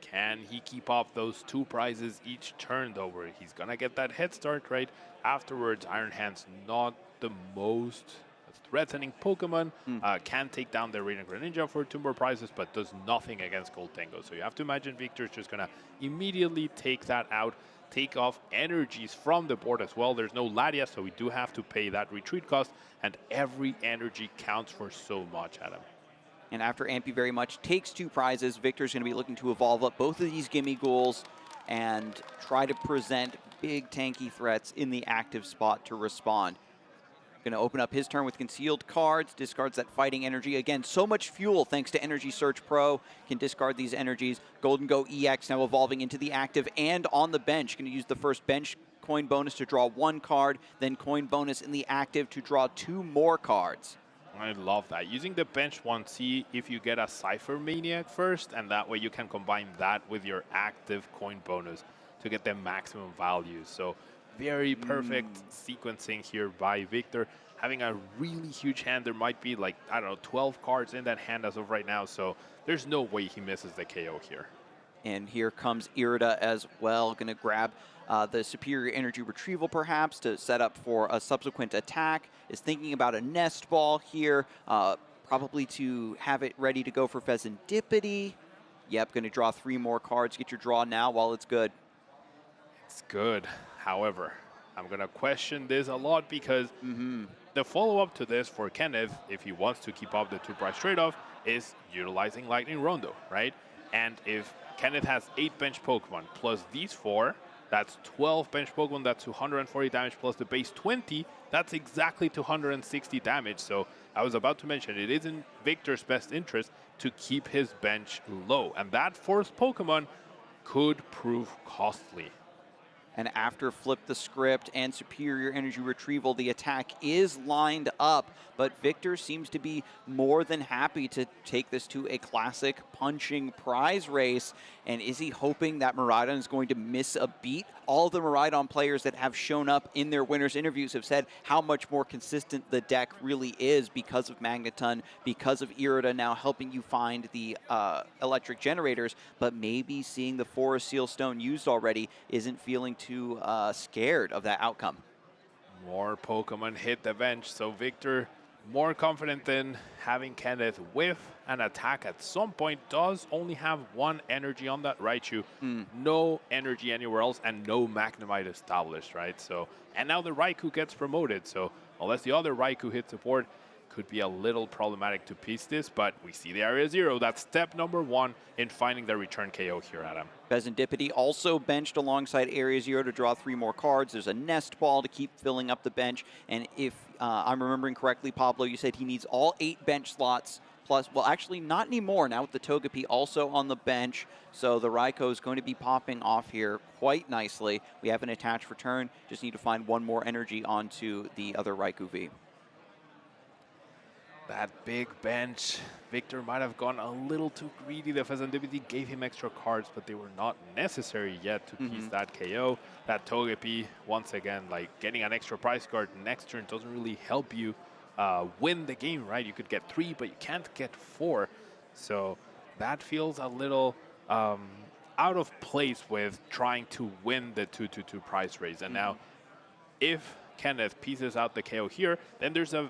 Can he keep up those 2 prizes each turn, though, where he's going to get that head start right afterwards? Iron Hand's not the most threatening Pokemon, can take down the Radiant Greninja for 2 more prizes, but does nothing against Goldtango. So you have to imagine Victor's just going to immediately take that out, take off energies from the board as well. There's no Latias, so we do have to pay that retreat cost, and every energy counts for so much, Adam. And after Ampy very much takes 2 prizes, Victor's going to be looking to evolve up both of these gimme ghouls and try to present big tanky threats in the active spot to respond. Going to open up his turn with concealed cards, discards that fighting energy. Again, so much fuel thanks to Energy Search Pro. Can discard these energies. Golden Go EX now evolving into the active and on the bench. Going to use the first bench coin bonus to draw 1 card, then coin bonus in the active to draw 2 more cards. I love that. Using the bench one, see if you get a Cypher Maniac first, and that way you can combine that with your active coin bonus to get the maximum value. So very perfect sequencing here by Victor. Having a really huge hand. There might be like, I don't know, 12 cards in that hand as of right now. So there's no way he misses the KO here. And here comes Irida as well. Going to grab the Superior Energy Retrieval perhaps to set up for a subsequent attack. Is thinking about a Nest Ball here. Probably to have it ready to go for Pheasantipity. Yep, going to draw 3 more cards. Get your draw now while it's good. It's good. However, I'm going to question this a lot because the follow-up to this for Kenneth, if he wants to keep up the 2-price trade-off, is utilizing Lightning Rondo, right? And if Kenneth has 8 bench Pokemon plus these 4, that's 12 bench Pokemon, that's 240 damage plus the base 20, that's exactly 260 damage. So I was about to mention, it is in Victor's best interest to keep his bench low. And that 4th Pokemon could prove costly. And after Flip the Script and Superior Energy Retrieval, the attack is lined up, but Victor seems to be more than happy to take this to a classic punching prize race. And is he hoping that Miraidon is going to miss a beat? All the Miraidon players that have shown up in their winners' interviews have said how much more consistent the deck really is because of Magneton, because of Irida now helping you find the electric generators, but maybe seeing the Forest Seal Stone used already isn't feeling too scared of that outcome. More Pokemon hit the bench, so Victor more confident in having Kenneth with an attack at some point. Does only have 1 energy on that Raichu. No energy anywhere else and no Magnemite established, right? So, and now the Raikou gets promoted, so unless the other Raikou hits the board, could be a little problematic to piece this, but we see the Area 0. That's step number 1 in finding the return KO here, Adam. Pheasantipity also benched alongside Area 0 to draw 3 more cards. There's a Nest Ball to keep filling up the bench. And if I'm remembering correctly, Pablo, you said he needs all 8 bench slots plus, well, actually not anymore now with the Togepi also on the bench. So the Raikou is going to be popping off here quite nicely. We have an attached return. Just need to find 1 more energy onto the other Raikou V. That big bench, Victor might have gone a little too greedy. The Pheasantipity gave him extra cards, but they were not necessary yet to piece that KO. That Togepi, once again, like getting an extra prize card next turn doesn't really help you win the game, right? You could get 3, but you can't get 4. So that feels a little out of place with trying to win the 2-2-2 prize race. And now, if Kenneth pieces out the KO here, then there's a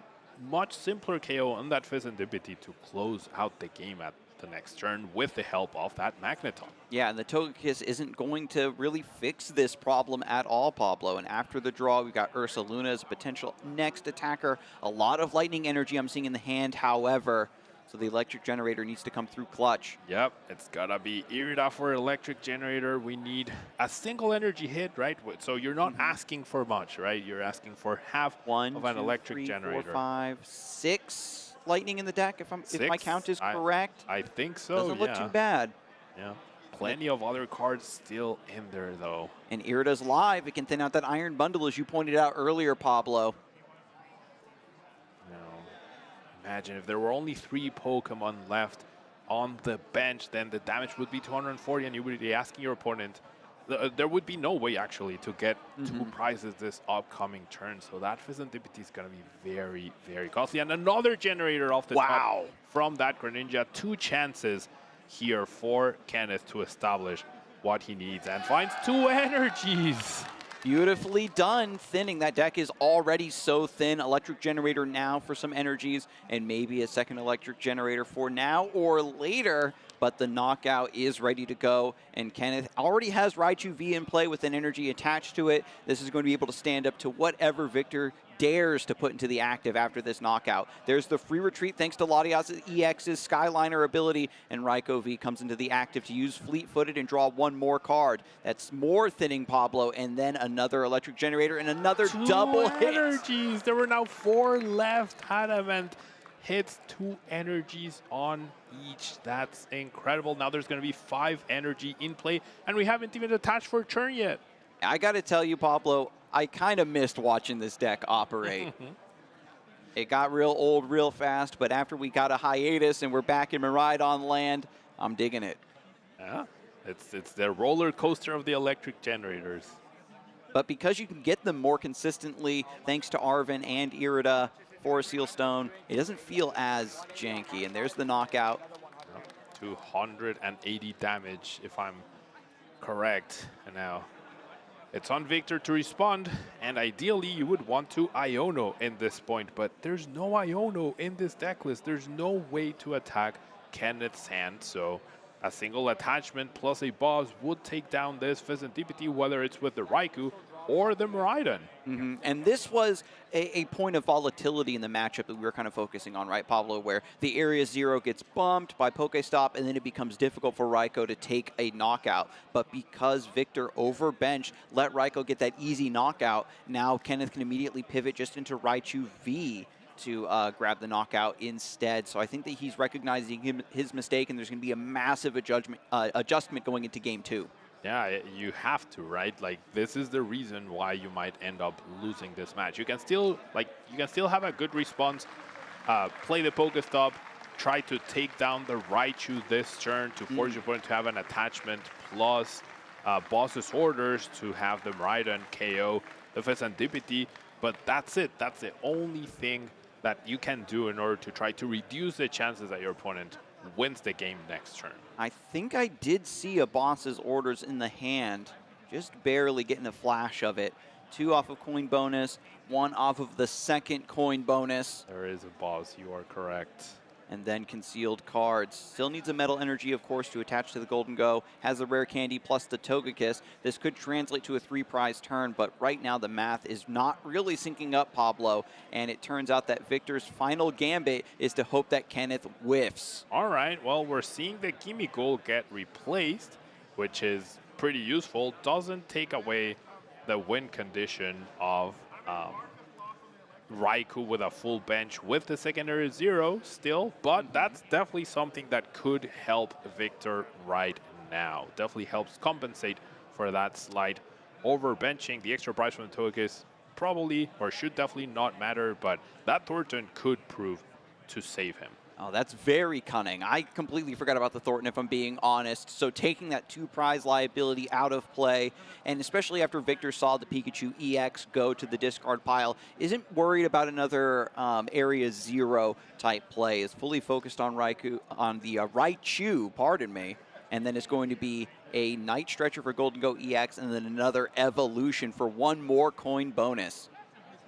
much simpler KO on that Pheasantipity to close out the game at the next turn with the help of that Magneton. Yeah, and the Togekiss isn't going to really fix this problem at all, Pablo. And after the draw, we've got Ursa Luna as a potential next attacker. A lot of lightning energy I'm seeing in the hand, however. So the electric generator needs to come through clutch. Yep, it's gotta be Irida for electric generator. We need a single energy hit, right? So you're not asking for much, right? You're asking for half of an electric generator. 4, 5, 6 lightning in the deck, if my count is correct. I think so. Doesn't look too bad. Yeah. Plenty of other cards still in there, though. And Irida's live. It can thin out that Iron Bundle, as you pointed out earlier, Pablo. Imagine if there were only 3 Pokemon left on the bench, then the damage would be 240, and you would be asking your opponent. There would be no way, actually, to get 2 prizes this upcoming turn. So that Pheasantipity is going to be very, very costly. And another generator off the top from that Greninja. 2 chances here for Kenneth to establish what he needs, and finds 2 energies. Beautifully done, thinning. That deck is already so thin. Electric generator now for some energies, and maybe a second electric generator for now or later. but the knockout is ready to go, and Kenneth already has Raichu V in play with an energy attached to it. This is going to be able to stand up to whatever Victor dares to put into the active after this knockout. There's the free retreat thanks to Latias EX's Skyliner ability, and Raikou V comes into the active to use fleet-footed and draw one more card. That's more thinning Pablo, and then another electric generator and another double hit. Energies. There were now 4 left. Adamant hits 2 energies on each. That's incredible. Now there's going to be 5 energy in play, and we haven't even attached for turn yet. I got to tell you, Pablo, I kind of missed watching this deck operate. It got real old real fast, but after we got a hiatus and we're back in Miraidon land, I'm digging it. Yeah, it's the roller coaster of the electric generators. But because you can get them more consistently, thanks to Arven and Irida for Sealstone, it doesn't feel as janky. And there's the knockout. 280 damage, if I'm correct. And now it's on Victor to respond, and ideally you would want to Iono in this point, but there's no Iono in this deck list. There's no way to attack Kenneth's hand, so a single attachment plus a boss would take down this Fezandipity, whether it's with the Raikou or the Miraidon. And this was a point of volatility in the matchup that we were kind of focusing on, right, Pablo, where the Area 0 gets bumped by Pokestop, and then it becomes difficult for Raikou to take a knockout. But because Victor overbenched, let Raikou get that easy knockout, now Kenneth can immediately pivot just into Raichu V to grab the knockout instead. So I think that he's recognizing his mistake, and there's going to be a massive adjustment going into Game 2. Yeah, you have to, right? Like, this is the reason why you might end up losing this match. You can still, have a good response, play the Pokestop, try to take down the Raichu this turn to force your opponent to have an attachment, plus boss's orders to have the Miraidon KO the Fezandipity, but that's it. That's the only thing that you can do in order to try to reduce the chances that your opponent wins the game next turn. I think I did see a boss's orders in the hand, just barely getting a flash of it. 2 off of coin bonus, 1 off of the second coin bonus. There is a boss, you are correct. And then concealed cards. Still needs a metal energy, of course, to attach to the Golden Go. Has the rare candy plus the Togekiss. This could translate to a 3-prize turn, but right now the math is not really syncing up, Pablo. And it turns out that Victor's final gambit is to hope that Kenneth whiffs. All right, well, we're seeing the Gimmighoul get replaced, which is pretty useful. Doesn't take away the win condition of Raikou with a full bench with the secondary 0 still, but that's definitely something that could help Victor right now. Definitely helps compensate for that slight overbenching. The extra price from the Togekiss probably, or should definitely not matter, but that Thornton could prove to save him. Oh, that's very cunning. I completely forgot about the Thornton, if I'm being honest. So taking that 2-prize liability out of play, and especially after Victor saw the Pikachu EX go to the discard pile, isn't worried about another Area 0 type play. Is fully focused on Raichu, pardon me. And then it's going to be a Night Stretcher for Golden Go EX, and then another Evolution for 1 more coin bonus.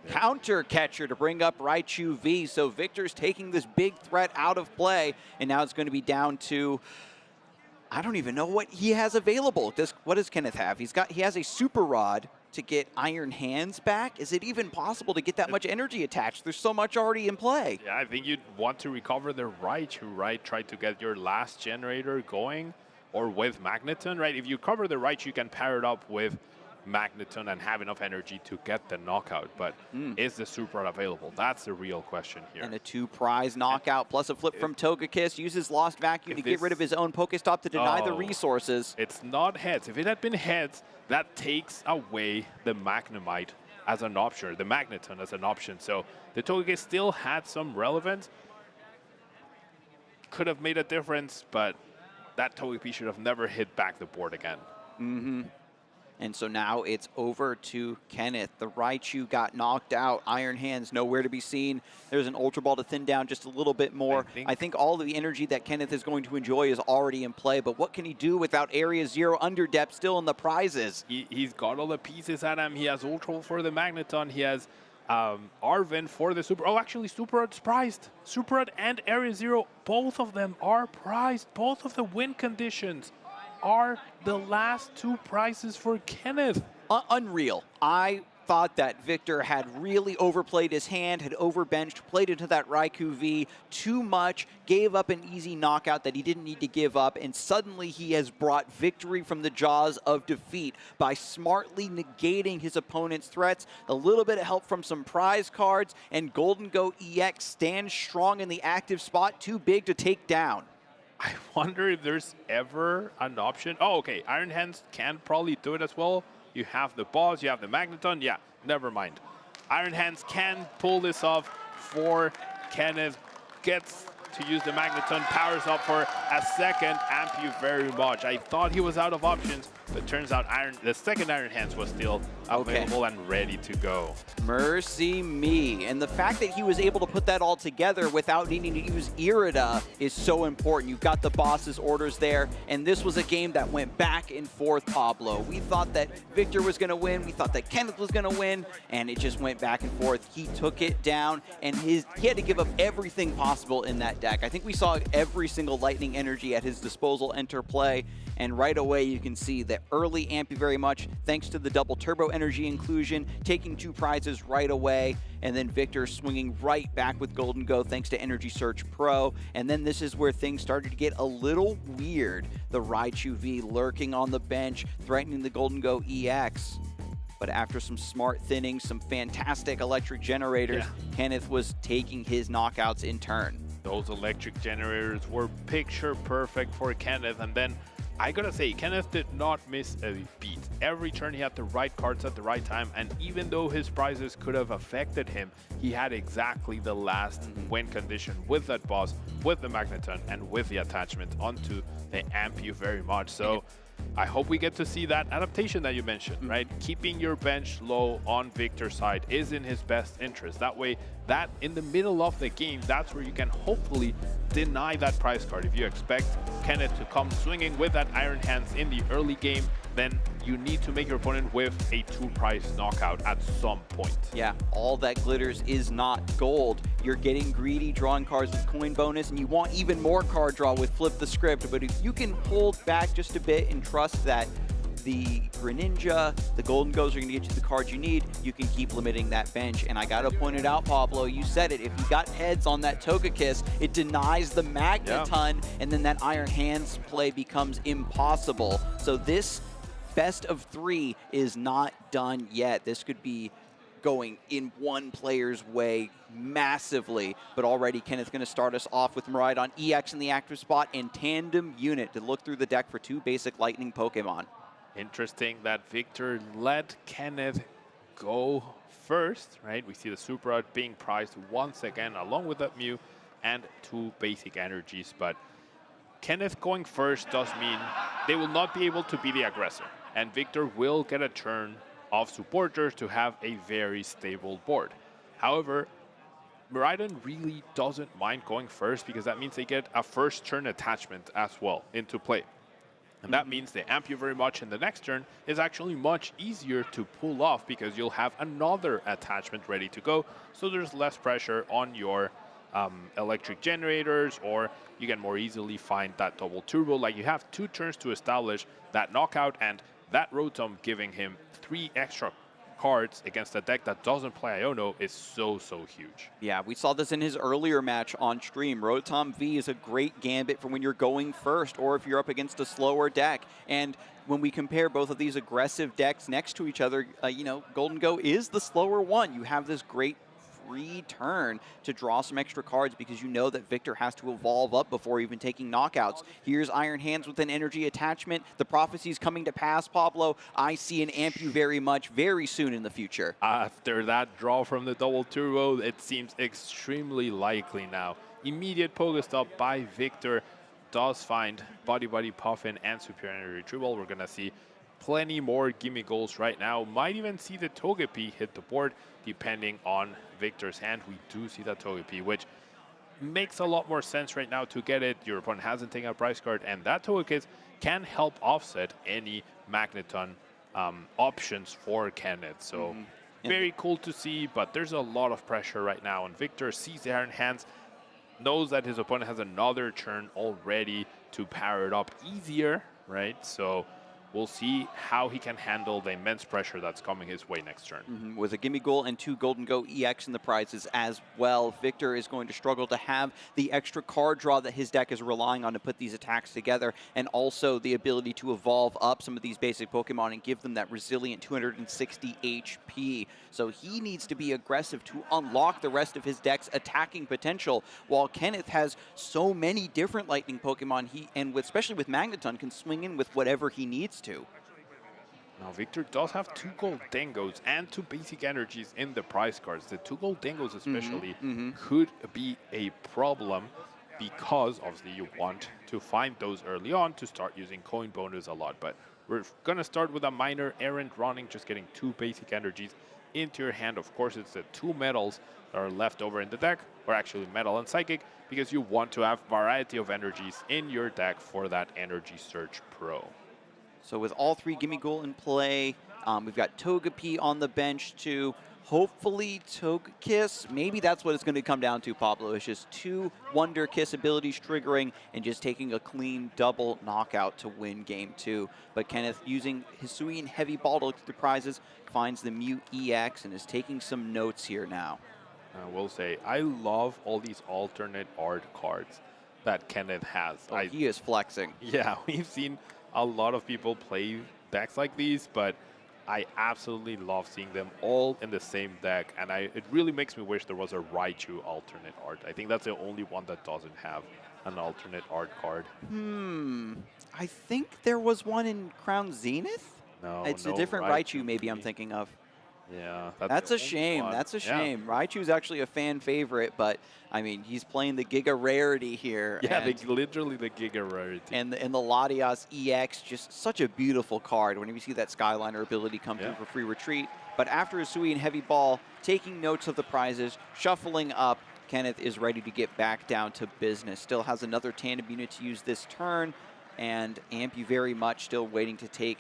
Counter catcher to bring up Raichu V. So Victor's taking this big threat out of play, and now it's going to be down to, I don't even know what he has available. What does Kenneth have? He has a Super Rod to get Iron Hands back. Is it even possible to get that much energy attached? There's so much already in play. Yeah, I think you'd want to recover the Raichu, right? Try to get your last generator going, or with Magneton, right? If you cover the Raichu, you can pair it up with Magneton and have enough energy to get the knockout, but is the Super Rod available? That's the real question here. And a 2-prize knockout plus a flip from Togekiss. Uses Lost Vacuum to get rid of his own Pokestop to deny the resources. It's not heads. If it had been heads, that takes away the Magnemite as an option, the Magneton as an option. So the Togekiss still had some relevance. Could have made a difference, but that Togepi should have never hit back the board again. And so now it's over to Kenneth. The Raichu got knocked out. Iron Hands nowhere to be seen. There's an Ultra Ball to thin down just a little bit more. I think all of the energy that Kenneth is going to enjoy is already in play, but what can he do without Area 0 Underdepth still in the prizes? He's got all the pieces at him. He has Ultra for the Magneton. He has Arvin for the Super. Oh, actually, Super Rod's prized. Super Rod and Area Zero, both of them are prized. Both of the win conditions are the last 2 prizes for Kenneth. Unreal. I thought that Victor had really overplayed his hand, had overbenched, played into that Raikou V too much, gave up an easy knockout that he didn't need to give up, and suddenly he has brought victory from the jaws of defeat by smartly negating his opponent's threats. A little bit of help from some prize cards, and Golden Go EX stands strong in the active spot, too big to take down. I wonder if there's ever an option. Oh, okay. Iron Hands can probably do it as well. You have the boss, you have the Magneton. Yeah, never mind. Iron Hands can pull this off for Kenneth. Gets to use the Magneton, powers up for a second. Amp you very much. I thought he was out of options, but turns out the second Iron Hands was still available and ready to go. Mercy me. And the fact that he was able to put that all together without needing to use Irida is so important. You've got the boss's orders there, and this was a game that went back and forth, Pablo. We thought that Victor was going to win. We thought that Kenneth was going to win, and it just went back and forth. He took it down, and he had to give up everything possible in that deck. I think we saw every single lightning energy at his disposal enter play, and right away you can see that early Amp you very much, thanks to the double turbo energy inclusion, taking 2 prizes right away, and then Victor swinging right back with Golden Go thanks to Energy Search Pro. And then this is where things started to get a little weird. The Raichu V lurking on the bench, threatening the Golden Go EX. But after some smart thinning, some fantastic electric generators, Kenneth was taking his knockouts in turn. Those electric generators were picture perfect for Kenneth, and then I gotta say, Kenneth did not miss a beat. Every turn he had the right cards at the right time, and even though his prizes could have affected him, he had exactly the last win condition with that boss, with the Magneton, and with the attachment onto the Amp you very much. So I hope we get to see that adaptation that you mentioned, right? Keeping your bench low on Victor's side is in his best interest. That way, that in the middle of the game, that's where you can hopefully deny that prize card. If you expect Kenneth to come swinging with that Iron Hands in the early game, then you need to make your opponent with a 2-prize knockout at some point. Yeah, all that glitters is not gold. You're getting greedy drawing cards with coin bonus, and you want even more card draw with Flip the Script. But if you can hold back just a bit and trust that the Greninja, the Golden Goes are going to get you the cards you need, you can keep limiting that bench. And I got to point it out, Pablo, you said it. If you got heads on that Togekiss, it denies the Magneton, and then that Iron Hands play becomes impossible. So this best of 3 is not done yet. This could be going in one player's way massively, but already Kenneth's going to start us off with Miraidon EX in the active spot and Tandem Unit to look through the deck for 2 basic lightning Pokemon. Interesting that Victor let Kenneth go first, right? We see the Super Rod being prized once again, along with that Mew and 2 basic energies, but Kenneth going first does mean they will not be able to be the aggressor, and Victor will get a turn of supporters to have a very stable board. However, Miraidon really doesn't mind going first because that means they get a first turn attachment as well into play. And that means they amp you very much, and the next turn is actually much easier to pull off because you'll have another attachment ready to go, so there's less pressure on your electric generators, or you can more easily find that double turbo. Like, you have 2 turns to establish that knockout, and that Rotom giving him 3 extra cards against a deck that doesn't play Iono is so huge. Yeah, we saw this in his earlier match on stream. Rotom V is a great gambit for when you're going first or if you're up against a slower deck. And when we compare both of these aggressive decks next to each other, you know, Golden Go is the slower one. You have this great free turn to draw some extra cards because you know that Victor has to evolve up before even taking knockouts. Here's Iron Hands with an energy attachment. The prophecy's coming to pass, Pablo. I see an amp you very much very soon in the future. After that draw from the double turbo, it seems extremely likely now. Immediate Pokestop by Victor does find Buddy Puffin and Superior Energy Retrieval. We're gonna see plenty more gimme goals right now. Might even see the Togepi hit the board depending on Victor's hand. We do see that Togepi, which makes a lot more sense right now to get it. Your opponent hasn't taken a prize card, and that Togekiss can help offset any Magneton options for Kenneth. So Very cool to see, but there's a lot of pressure right now. And Victor sees the Iron Hands, knows that his opponent has another turn already to power it up easier, right? So we'll see how he can handle the immense pressure that's coming his way next turn. With a Gimme Goal and 2 Golden Go EX in the prizes as well, Victor is going to struggle to have the extra card draw that his deck is relying on to put these attacks together, and also the ability to evolve up some of these basic Pokemon and give them that resilient 260 HP. So he needs to be aggressive to unlock the rest of his deck's attacking potential, while Kenneth has so many different Lightning Pokemon, especially with Magneton, can swing in with whatever he needs to. Now, Victor does have 2 Gold Dingos and 2 basic energies in the prize cards. The 2 Gold Dingos especially could be a problem, because obviously you want to find those early on to start using coin bonus a lot. But we're going to start with a minor errand running, just getting 2 basic energies into your hand. Of course, it's the 2 metals that are left over in the deck, or actually metal and psychic, because you want to have variety of energies in your deck for that Energy Surge Pro. So with all 3 Gimme Goal in play, we've got Togepi on the bench too. Hopefully Togekiss, maybe that's what it's going to come down to, Pablo. It's just 2 Wonder Kiss abilities triggering and just taking a clean double knockout to win game 2. But Kenneth, using Hisuian Heavy Ball to look through the prizes, finds the Mew EX and is taking some notes here now. I will say, I love all these alternate art cards that Kenneth has. Oh, he is flexing. Yeah, we've seen a lot of people play decks like these, but I absolutely love seeing them all in the same deck, and it really makes me wish there was a Raichu alternate art. I think that's the only one that doesn't have an alternate art card. I think there was one in Crown Zenith? No, it's no a different Raichu Raichu maybe I'm thinking of. Yeah, that's a shame. That's a shame. Raichu's actually a fan favorite, but I mean, he's playing the Giga Rarity here. Yeah, literally the Giga Rarity. And the Latias EX, just such a beautiful card whenever you see that Skyliner ability come through for free retreat. But after Hisuian Heavy Ball, taking notes of the prizes, shuffling up, Kenneth is ready to get back down to business. Still has another tandem unit to use this turn, and Ampu very much still waiting to take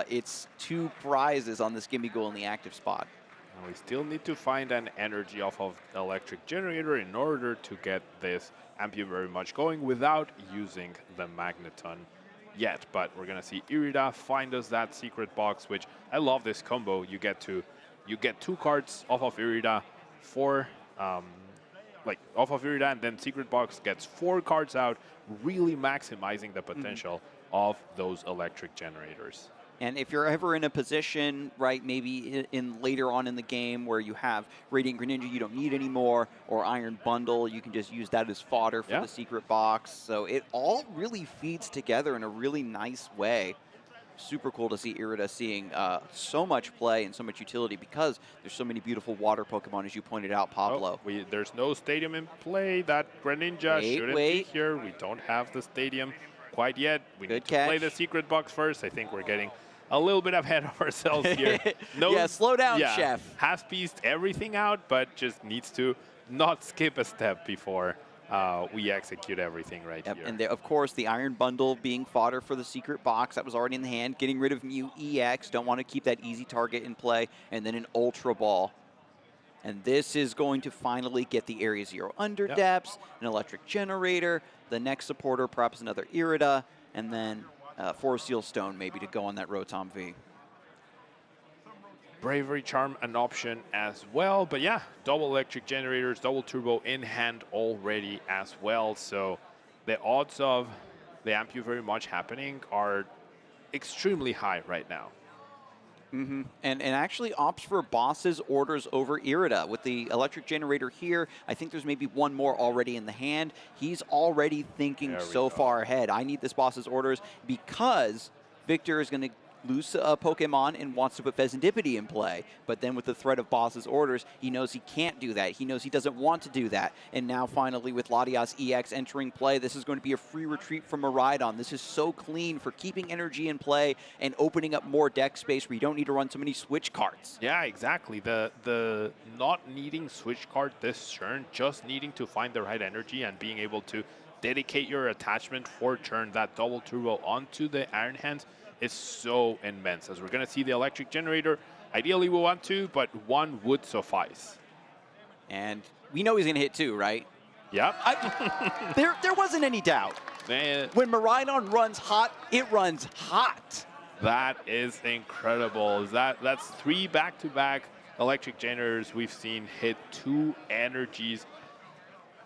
its 2 prizes on this Gimme Goal in the active spot. And we still need to find an energy off of Electric Generator in order to get this Ampu very much going without using the Magneton yet. But we're going to see Irida find us that secret box, which I love this combo. You get 2 cards off of Irida for off of Irida, and then Secret Box gets 4 cards out, really maximizing the potential of those Electric Generators. And if you're ever in a position, right, maybe in later on in the game where you have Radiant Greninja you don't need anymore, or Iron Bundle, you can just use that as fodder for the Secret Box. So it all really feeds together in a really nice way. Super cool to see Irida seeing so much play and so much utility, because there's so many beautiful water Pokemon, as you pointed out, Pablo. There's no stadium in play. That Greninja shouldn't be here. We don't have the stadium quite yet. We need to play the Secret Box first. I think we're getting a little bit ahead of ourselves here. Slow down, Chef. Has-pieced everything out, but just needs to not skip a step before we execute everything right here. And of course, the Iron Bundle being fodder for the Secret Box that was already in the hand, getting rid of Mew EX, don't want to keep that easy target in play, and then an Ultra Ball. And this is going to finally get the Area 0 Under Depths, an Electric Generator, the next supporter, perhaps another Irida, and then Forest Seal Stone maybe to go on that Rotom V. Bravery Charm an option as well, but yeah, double Electric Generators, double Turbo in hand already as well. So the odds of the Ampu very much happening are extremely high right now. And actually opts for Boss's orders over Irida. With the Electric Generator here, I think there's maybe one more already in the hand. He's already thinking so far ahead. I need this Boss's orders, because Victor is going to lose a Pokemon and wants to put Pheasantipity in play. But then with the threat of Boss's orders, he knows he can't do that. He knows he doesn't want to do that. And now finally with Latias EX entering play, this is going to be a free retreat from Miraidon. This is so clean for keeping energy in play and opening up more deck space where you don't need to run so many switch cards. Yeah, exactly. The not needing switch card this turn, just needing to find the right energy and being able to dedicate your attachment for turn, that double turbo onto the Iron Hands, is so immense. As we're going to see the Electric Generator Ideally, we want 2, but 1 would suffice. And we know he's going to hit 2, right? Yep. There wasn't any doubt. Man. When Miraidon runs hot, it runs hot. That is incredible. That's 3 back-to-back electric generators we've seen hit 2 energies.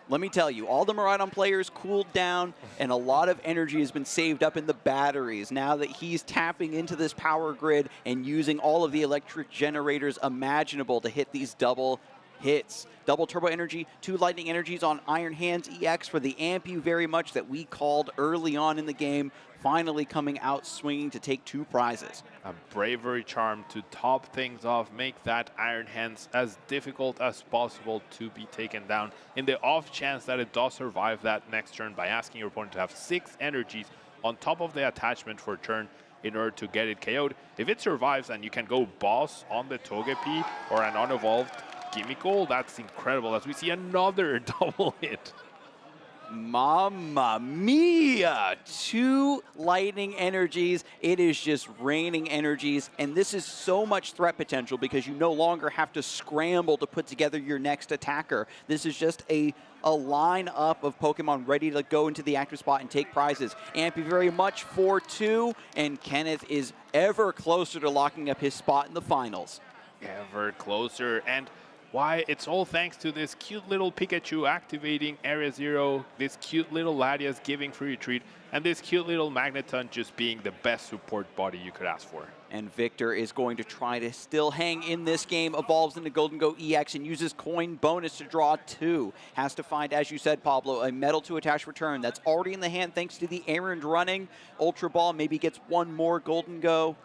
Let me tell you, all the Miraidon players cooled down, and a lot of energy has been saved up in the batteries. Now that he's tapping into this power grid and using all of the electric generators imaginable to hit these double hits. Double turbo energy, 2 lightning energies on Iron Hands EX for the amp you very much that we called early on in the game, finally coming out swinging to take 2 prizes. A bravery charm to top things off, make that Iron Hands as difficult as possible to be taken down in the off chance that it does survive that next turn by asking your opponent to have 6 energies on top of the attachment for turn in order to get it KO'd. If it survives and you can go boss on the Togepi or an unevolved Gimmickle, that's incredible as we see another double hit. Mamma mia! 2 lightning energies. It is just raining energies, and this is so much threat potential because you no longer have to scramble to put together your next attacker. This is just a line-up of Pokemon ready to go into the active spot and take prizes. Ampy very much for 2, and Kenneth is ever closer to locking up his spot in the finals. Ever closer, and why, it's all thanks to this cute little Pikachu activating Area 0, this cute little Latias giving free retreat, and this cute little Magneton just being the best support body you could ask for. And Victor is going to try to still hang in this game, evolves into Golden Go EX and uses coin bonus to draw 2. Has to find, as you said, Pablo, a metal to attach return. That's already in the hand thanks to the errand running. Ultra Ball maybe gets 1 more Golden Go,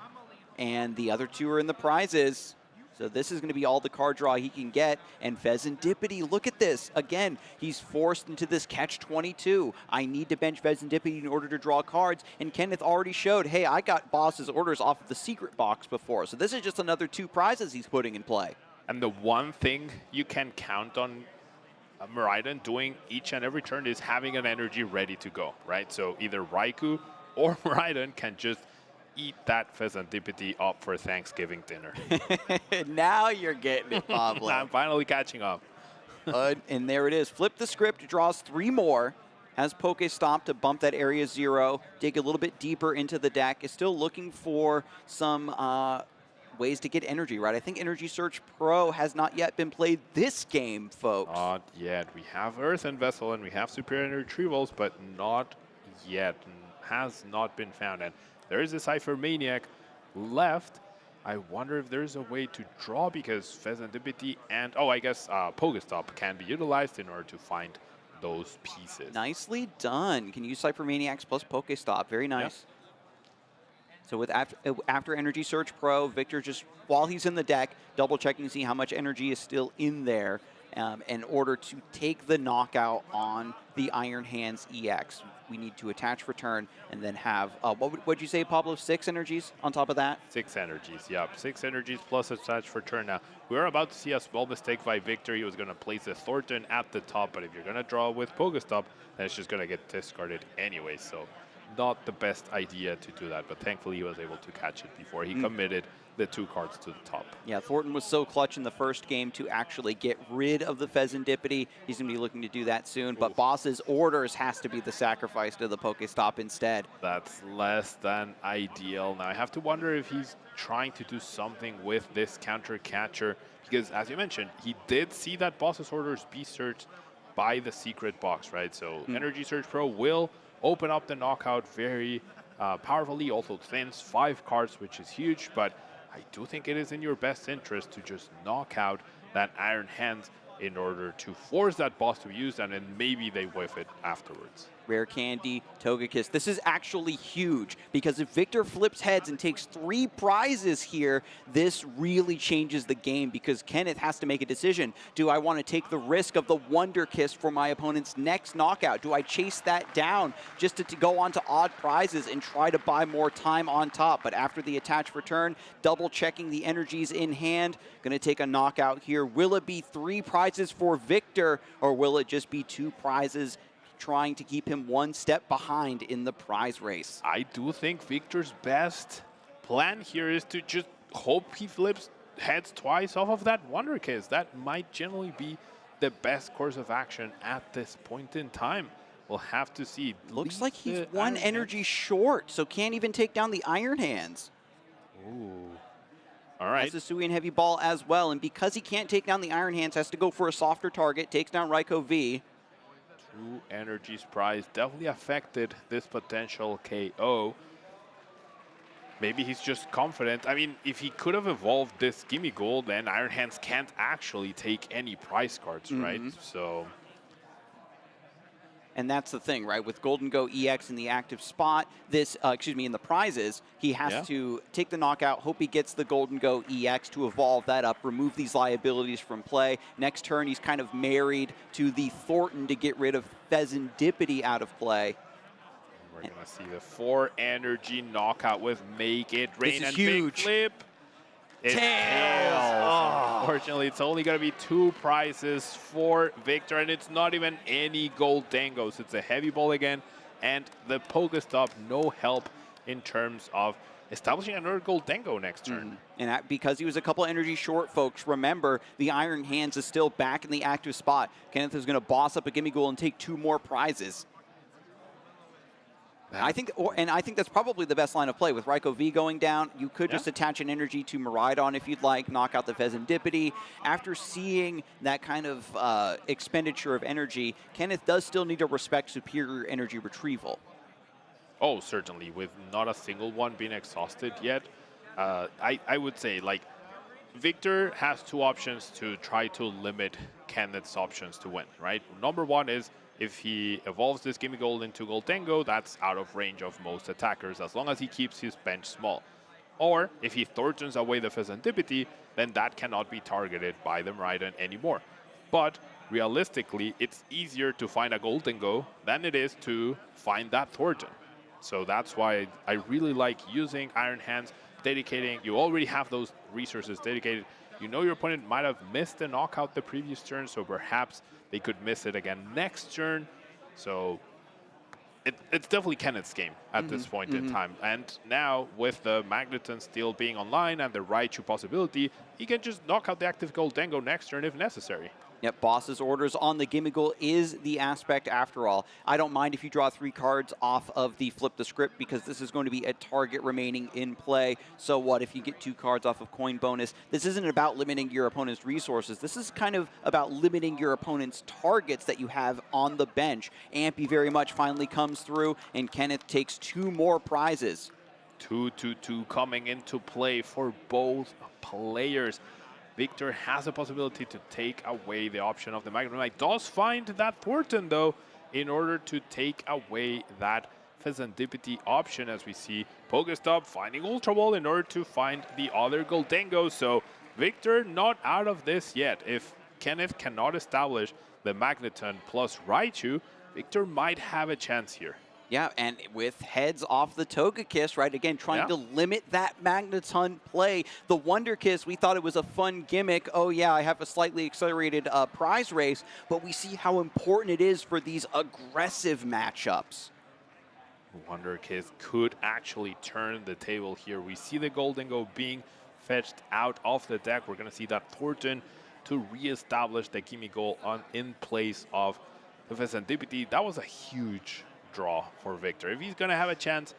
and the other 2 are in the prizes. So this is going to be all the card draw he can get. And Vezendipity, look at this. Again, he's forced into this catch-22. I need to bench Vezendipity in order to draw cards. And Kenneth already showed, hey, I got boss's orders off of the secret box before. So this is just another 2 prizes he's putting in play. And the one thing you can count on Miraidon doing each and every turn is having an energy ready to go, right? So either Raikou or Miraidon can just eat that Vezendipity up for Thanksgiving dinner. Now you're getting it, Pablo. I'm finally catching up. And there it is. Flip the script, draws 3 more. Has Pokestop to bump that Area 0, dig a little bit deeper into the deck. Is still looking for some ways to get energy, right? I think Energy Search Pro has not yet been played this game, folks. Not yet. We have Earthen Vessel and we have Superior Retrievals, but not yet. Has not been found. And there is a Cypher Maniac left. I wonder if there's a way to draw because Vezendipity and, I guess Pokestop can be utilized in order to find those pieces. Nicely done. Can use Cypher Maniacs plus Pokestop. Very nice. Yep. So with after Energy Search Pro, Victor just, while he's in the deck, double checking to see how much energy is still in there in order to take the knockout on the Iron Hands EX. We need to attach return and then have, what would you say, Pablo, 6 energies on top of that? 6 energies, yep. 6 energies plus attach return. Now, we're about to see a small mistake by Victor. He was going to place a Thornton at the top, but if you're going to draw with Pokestop, then it's just going to get discarded anyway. So not the best idea to do that, but thankfully he was able to catch it before he committed the 2 cards to the top. Yeah, Thornton was so clutch in the first game to actually get rid of the Vezendipity. He's going to be looking to do that soon, but Boss's orders has to be the sacrifice to the Pokestop instead. That's less than ideal. Now I have to wonder if he's trying to do something with this counter catcher, because as you mentioned, he did see that Boss's orders be searched by the secret box, right? So Energy Search Pro will open up the knockout very powerfully, also thins 5 cards, which is huge, but I do think it is in your best interest to just knock out that Iron Hands in order to force that boss to use that, and maybe they whiff it afterwards. Rare Candy, Togekiss. This is actually huge because if Victor flips heads and takes 3 prizes here, this really changes the game because Kenneth has to make a decision. Do I want to take the risk of the Wonder Kiss for my opponent's next knockout? Do I chase that down just to go on to odd prizes and try to buy more time on top? But after the attach return, double checking the energies in hand, going to take a knockout here. Will it be 3 prizes for Victor, or will it just be 2 prizes trying to keep him 1 step behind in the prize race? I do think Victor's best plan here is to just hope he flips heads twice off of that Wonder Kiss. That might generally be the best course of action at this point in time. We'll have to see. Looks like he's one energy short, so can't even take down the Iron Hands. Ooh. All right. Has the Suian Heavy Ball as well, and because he can't take down the Iron Hands, has to go for a softer target, takes down Raikou V. 2 energies prize definitely affected this potential KO. Maybe he's just confident. I mean, if he could have evolved this Gimme Gold, then Iron Hands can't actually take any prize cards, right? So. And that's the thing, right? With Golden Go EX in the active spot, this, in the prizes, he has to take the knockout, hope he gets the Golden Go EX to evolve that up, remove these liabilities from play. Next turn, he's kind of married to the Thornton to get rid of Pheasantipity out of play. We're going to see the 4 energy knockout with Make It Rain and huge. Big Flip. It's Tails. tails. Unfortunately, it's only going to be 2 prizes for Victor, and it's not even any gold dangos. It's a heavy ball again, and the Pokestop, no help in terms of establishing another gold dango next turn. And because he was a couple energy short, folks, remember the Iron Hands is still back in the active spot. Kenneth is going to boss up a Gimme Goal and take 2 more prizes. I think that's probably the best line of play with Raikou V going down. You could just attach an energy to Miraidon if you'd like, knock out the Pheasantipity. After seeing that kind of expenditure of energy, Kenneth does still need to respect superior energy retrieval. Oh, certainly, with not a single one being exhausted yet. I would say, like, Victor has 2 options to try to limit Kenneth's options to win, right? Number 1 is if he evolves this Gimme Gold into Gold Tango, that's out of range of most attackers as long as he keeps his bench small. Or if he Thorntons away the Pheasantipity, then that cannot be targeted by the Miraidon anymore. But realistically, it's easier to find a Gold Tango than it is to find that Thornton. So that's why I really like using Iron Hands, dedicating. You already have those resources dedicated. You know your opponent might have missed the knockout the previous turn, so perhaps they could miss it again next turn. So it's definitely Kenneth's game at this point in time. And now with the Magneton still being online and the Raichu possibility, he can just knock out the active Gold Dango next turn if necessary. Yep, boss's orders on the Gimme Goal is the aspect after all. I don't mind if you draw 3 cards off of the Flip the Script because this is going to be a target remaining in play. So what if you get 2 cards off of coin bonus? This isn't about limiting your opponent's resources. This is kind of about limiting your opponent's targets that you have on the bench. Ampy very much finally comes through, and Kenneth takes 2 more prizes. 2-2-2 coming into play for both players. Victor has a possibility to take away the option of the Magneton. Does find that Thornton, though, in order to take away that Pheasantipity option, as we see Pokestop finding Ultra Ball in order to find the other Goldango. So Victor not out of this yet. If Kenneth cannot establish the Magneton plus Raichu, Victor might have a chance here. Yeah, and with heads off the Togekiss, right? Again, trying to limit that Magneton play. The Wonder Kiss, we thought it was a fun gimmick. Oh yeah, I have a slightly accelerated prize race, but we see how important it is for these aggressive matchups. Wonder Kiss could actually turn the table here. We see the Goldango being fetched out of the deck. We're going to see that Thornton to reestablish the Gimme Goal in place of the Pheasantipity. That was a huge draw for Victor. If he's going to have a chance,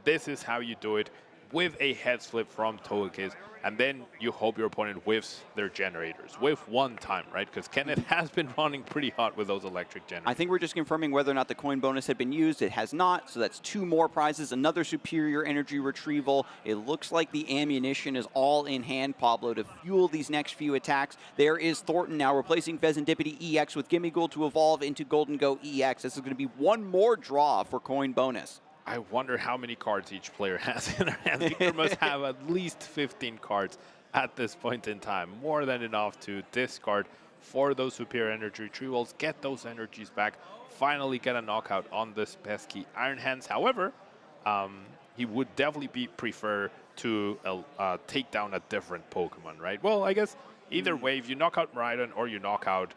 this is how you do it, with a head flip from Togekiss, and then you hope your opponent whiffs their generators. Whiff one time, right? Because Kenneth has been running pretty hot with those electric generators. I think we're just confirming whether or not the coin bonus had been used. It has not, so that's 2 more prizes, another superior energy retrieval. It looks like the ammunition is all in hand, Pablo, to fuel these next few attacks. There is Thornton now replacing Pheasantipity EX with Gimme Gold to evolve into Golden Go EX. This is going to be 1 more draw for coin bonus. I wonder how many cards each player has in their hands. Victor must have at least 15 cards at this point in time. More than enough to discard for those superior energy retrievals, get those energies back, finally get a knockout on this pesky Iron Hands. However, he would definitely prefer to take down a different Pokemon, right? Well, I guess either way, if you knock out Miraidon or you knock out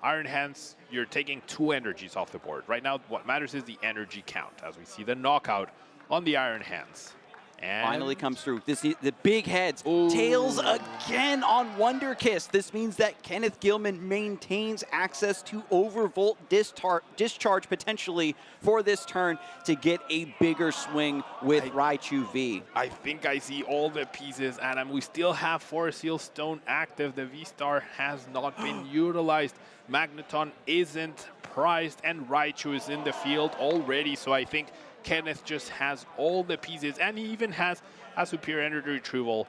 Iron Hands, you're taking 2 energies off the board. Right now, what matters is the energy count, as we see the knockout on the Iron Hands. And finally comes through. The big heads. Tails again on Wonder Kiss. This means that Kenneth Gilman maintains access to overvolt discharge potentially for this turn to get a bigger swing with Raichu V. I think I see all the pieces, Adam. We still have Force Seal Stone active. The V-Star has not been utilized. Magneton isn't prized, and Raichu is in the field already. So I think Kenneth just has all the pieces, and he even has a superior energy retrieval.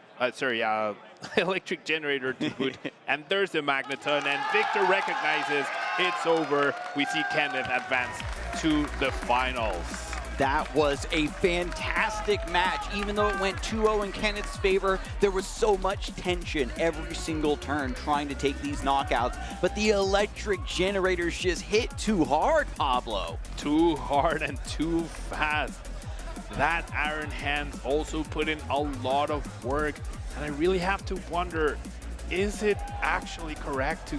Electric generator to boot. And there's the Magneton, and Victor recognizes it's over. We see Kenneth advance to the finals. That was a fantastic match. Even though it went 2-0 in Kenneth's favor, there was so much tension every single turn trying to take these knockouts. But the electric generators just hit too hard, Pablo. Too hard and too fast. That Iron Hands also put in a lot of work. And I really have to wonder, is it actually correct to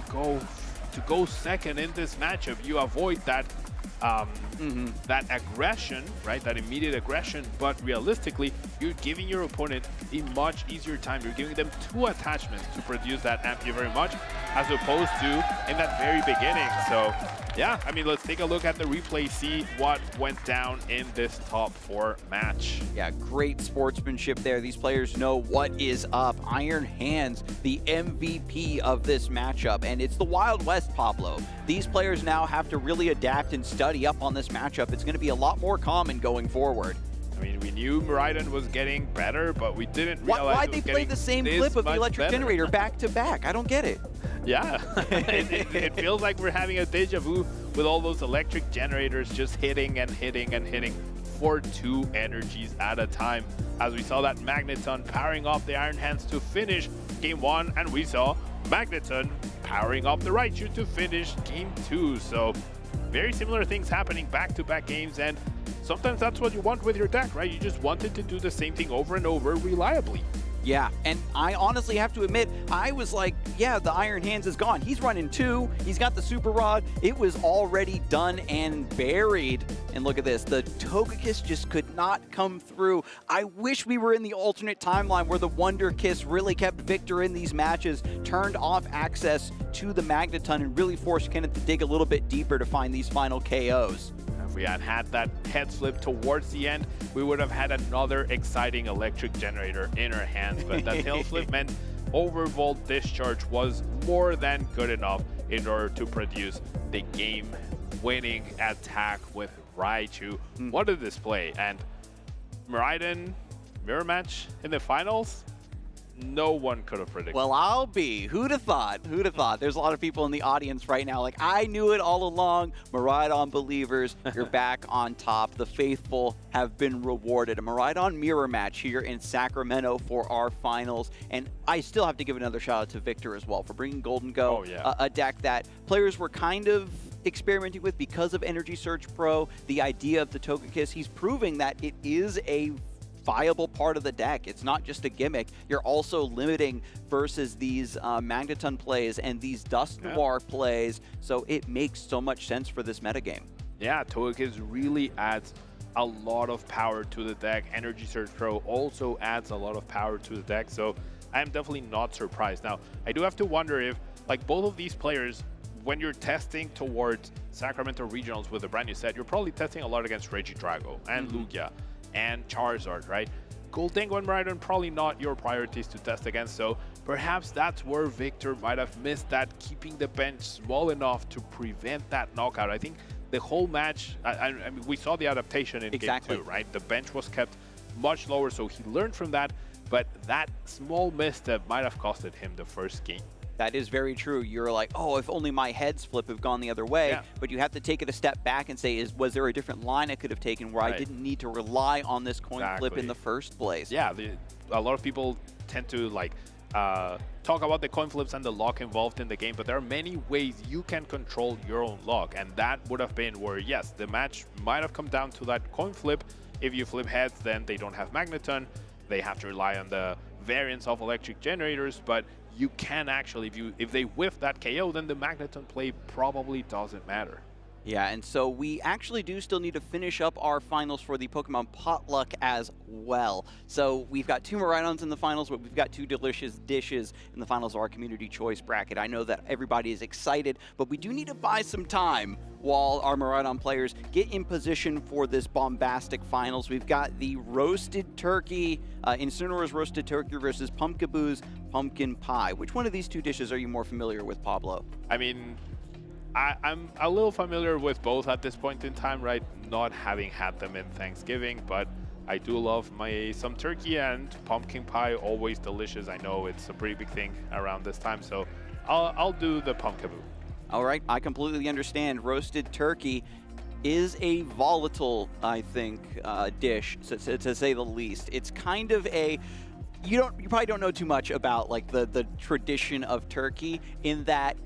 go second in this matchup? You avoid that that aggression, right? That immediate aggression, but realistically, you're giving your opponent a much easier time. You're giving them 2 attachments to produce that amp you very much, as opposed to in that very beginning. So yeah, I mean, let's take a look at the replay, see what went down in this top 4 match. Yeah, great sportsmanship there. These players know what is up. Iron Hands, the MVP of this matchup, and it's the Wild West, Pablo. These players now have to really adapt and study up on this matchup. It's going to be a lot more common going forward. I mean, we knew Miraidon was getting better, but we didn't realize why'd they play the same clip of the electric generator back to back? I don't get it. Yeah, it feels like we're having a deja vu with all those electric generators just hitting and hitting and hitting for 2 energies at a time. As we saw that Magneton powering up the Iron Hands to finish Game 1, and we saw Magneton powering up the Raichu to finish Game 2. So very similar things happening back-to-back games, and sometimes that's what you want with your deck, right? You just wanted to do the same thing over and over reliably. Yeah, and I honestly have to admit, I was like, yeah, the Iron Hands is gone. He's running 2. He's got the Super Rod. It was already done and buried. And look at this. The Togekiss just could not come through. I wish we were in the alternate timeline where the Wonder Kiss really kept Victor in these matches, turned off access to the Magneton, and really forced Kenneth to dig a little bit deeper to find these final KOs. If we had that head flip towards the end, we would have had another exciting electric generator in our hands. But that tail flip meant overvolt discharge was more than good enough in order to produce the game-winning attack with Raichu. What a display. And Miraidon mirror match in the finals? No one could have predicted. Well, I'll be. Who'd have thought? Who'd have thought? There's a lot of people in the audience right now like, I knew it all along. Miraidon believers, you're back on top. The faithful have been rewarded. A Miraidon mirror match here in Sacramento for our finals. And I still have to give another shout out to Victor as well for bringing Golden Go, oh, yeah. a deck that players were kind of experimenting with because of Energy Surge Pro, the idea of the Togekiss. He's proving that it is a viable part of the deck. It's not just a gimmick. You're also limiting versus these Magneton plays and these Dust Noir plays, so it makes so much sense for this metagame. Yeah, Togekiss really adds a lot of power to the deck. Energy Surge Pro also adds a lot of power to the deck, so I'm definitely not surprised. Now, I do have to wonder if, like, both of these players, when you're testing towards Sacramento Regionals with a brand new set, you're probably testing a lot against Regidrago and Lugia and Charizard, right? Goldengo and Miraidon probably not your priorities to test against, so perhaps that's where Victor might have missed that, keeping the bench small enough to prevent that knockout. I think the whole match, I mean, we saw the adaptation in Game 2, right? The bench was kept much lower, so he learned from that, but that small misstep might have costed him the first game. That is very true. You're like, oh, if only my heads flip have gone the other way. But you have to take it a step back and say, was there a different line I could have taken where I didn't need to rely on this coin flip in the first place? Yeah, a lot of people tend to like talk about the coin flips and the luck involved in the game, but there are many ways you can control your own luck, and that would have been where, yes, the match might have come down to that coin flip. If you flip heads, then they don't have Magneton. They have to rely on the variants of electric generators, but you can actually, if they whiff that KO, then the Magneton play probably doesn't matter. Yeah, and so we actually do still need to finish up our finals for the Pokemon Potluck as well. So we've got 2 Miraidons in the finals, but we've got 2 delicious dishes in the finals of our community choice bracket. I know that everybody is excited, but we do need to buy some time while our Miraidon players get in position for this bombastic finals. We've got the roasted turkey, Incineroar's roasted turkey versus Pumpkaboo's pumpkin pie. Which one of these 2 dishes are you more familiar with, Pablo? I mean, I'm a little familiar with both at this point in time, right? Not having had them in Thanksgiving, but I do love some turkey, and pumpkin pie, always delicious. I know it's a pretty big thing around this time, so I'll do the Pumpkaboo. All right, I completely understand. Roasted turkey is a volatile, I think, dish, to say the least. It's kind of a... You probably don't know too much about like the tradition of turkey, in that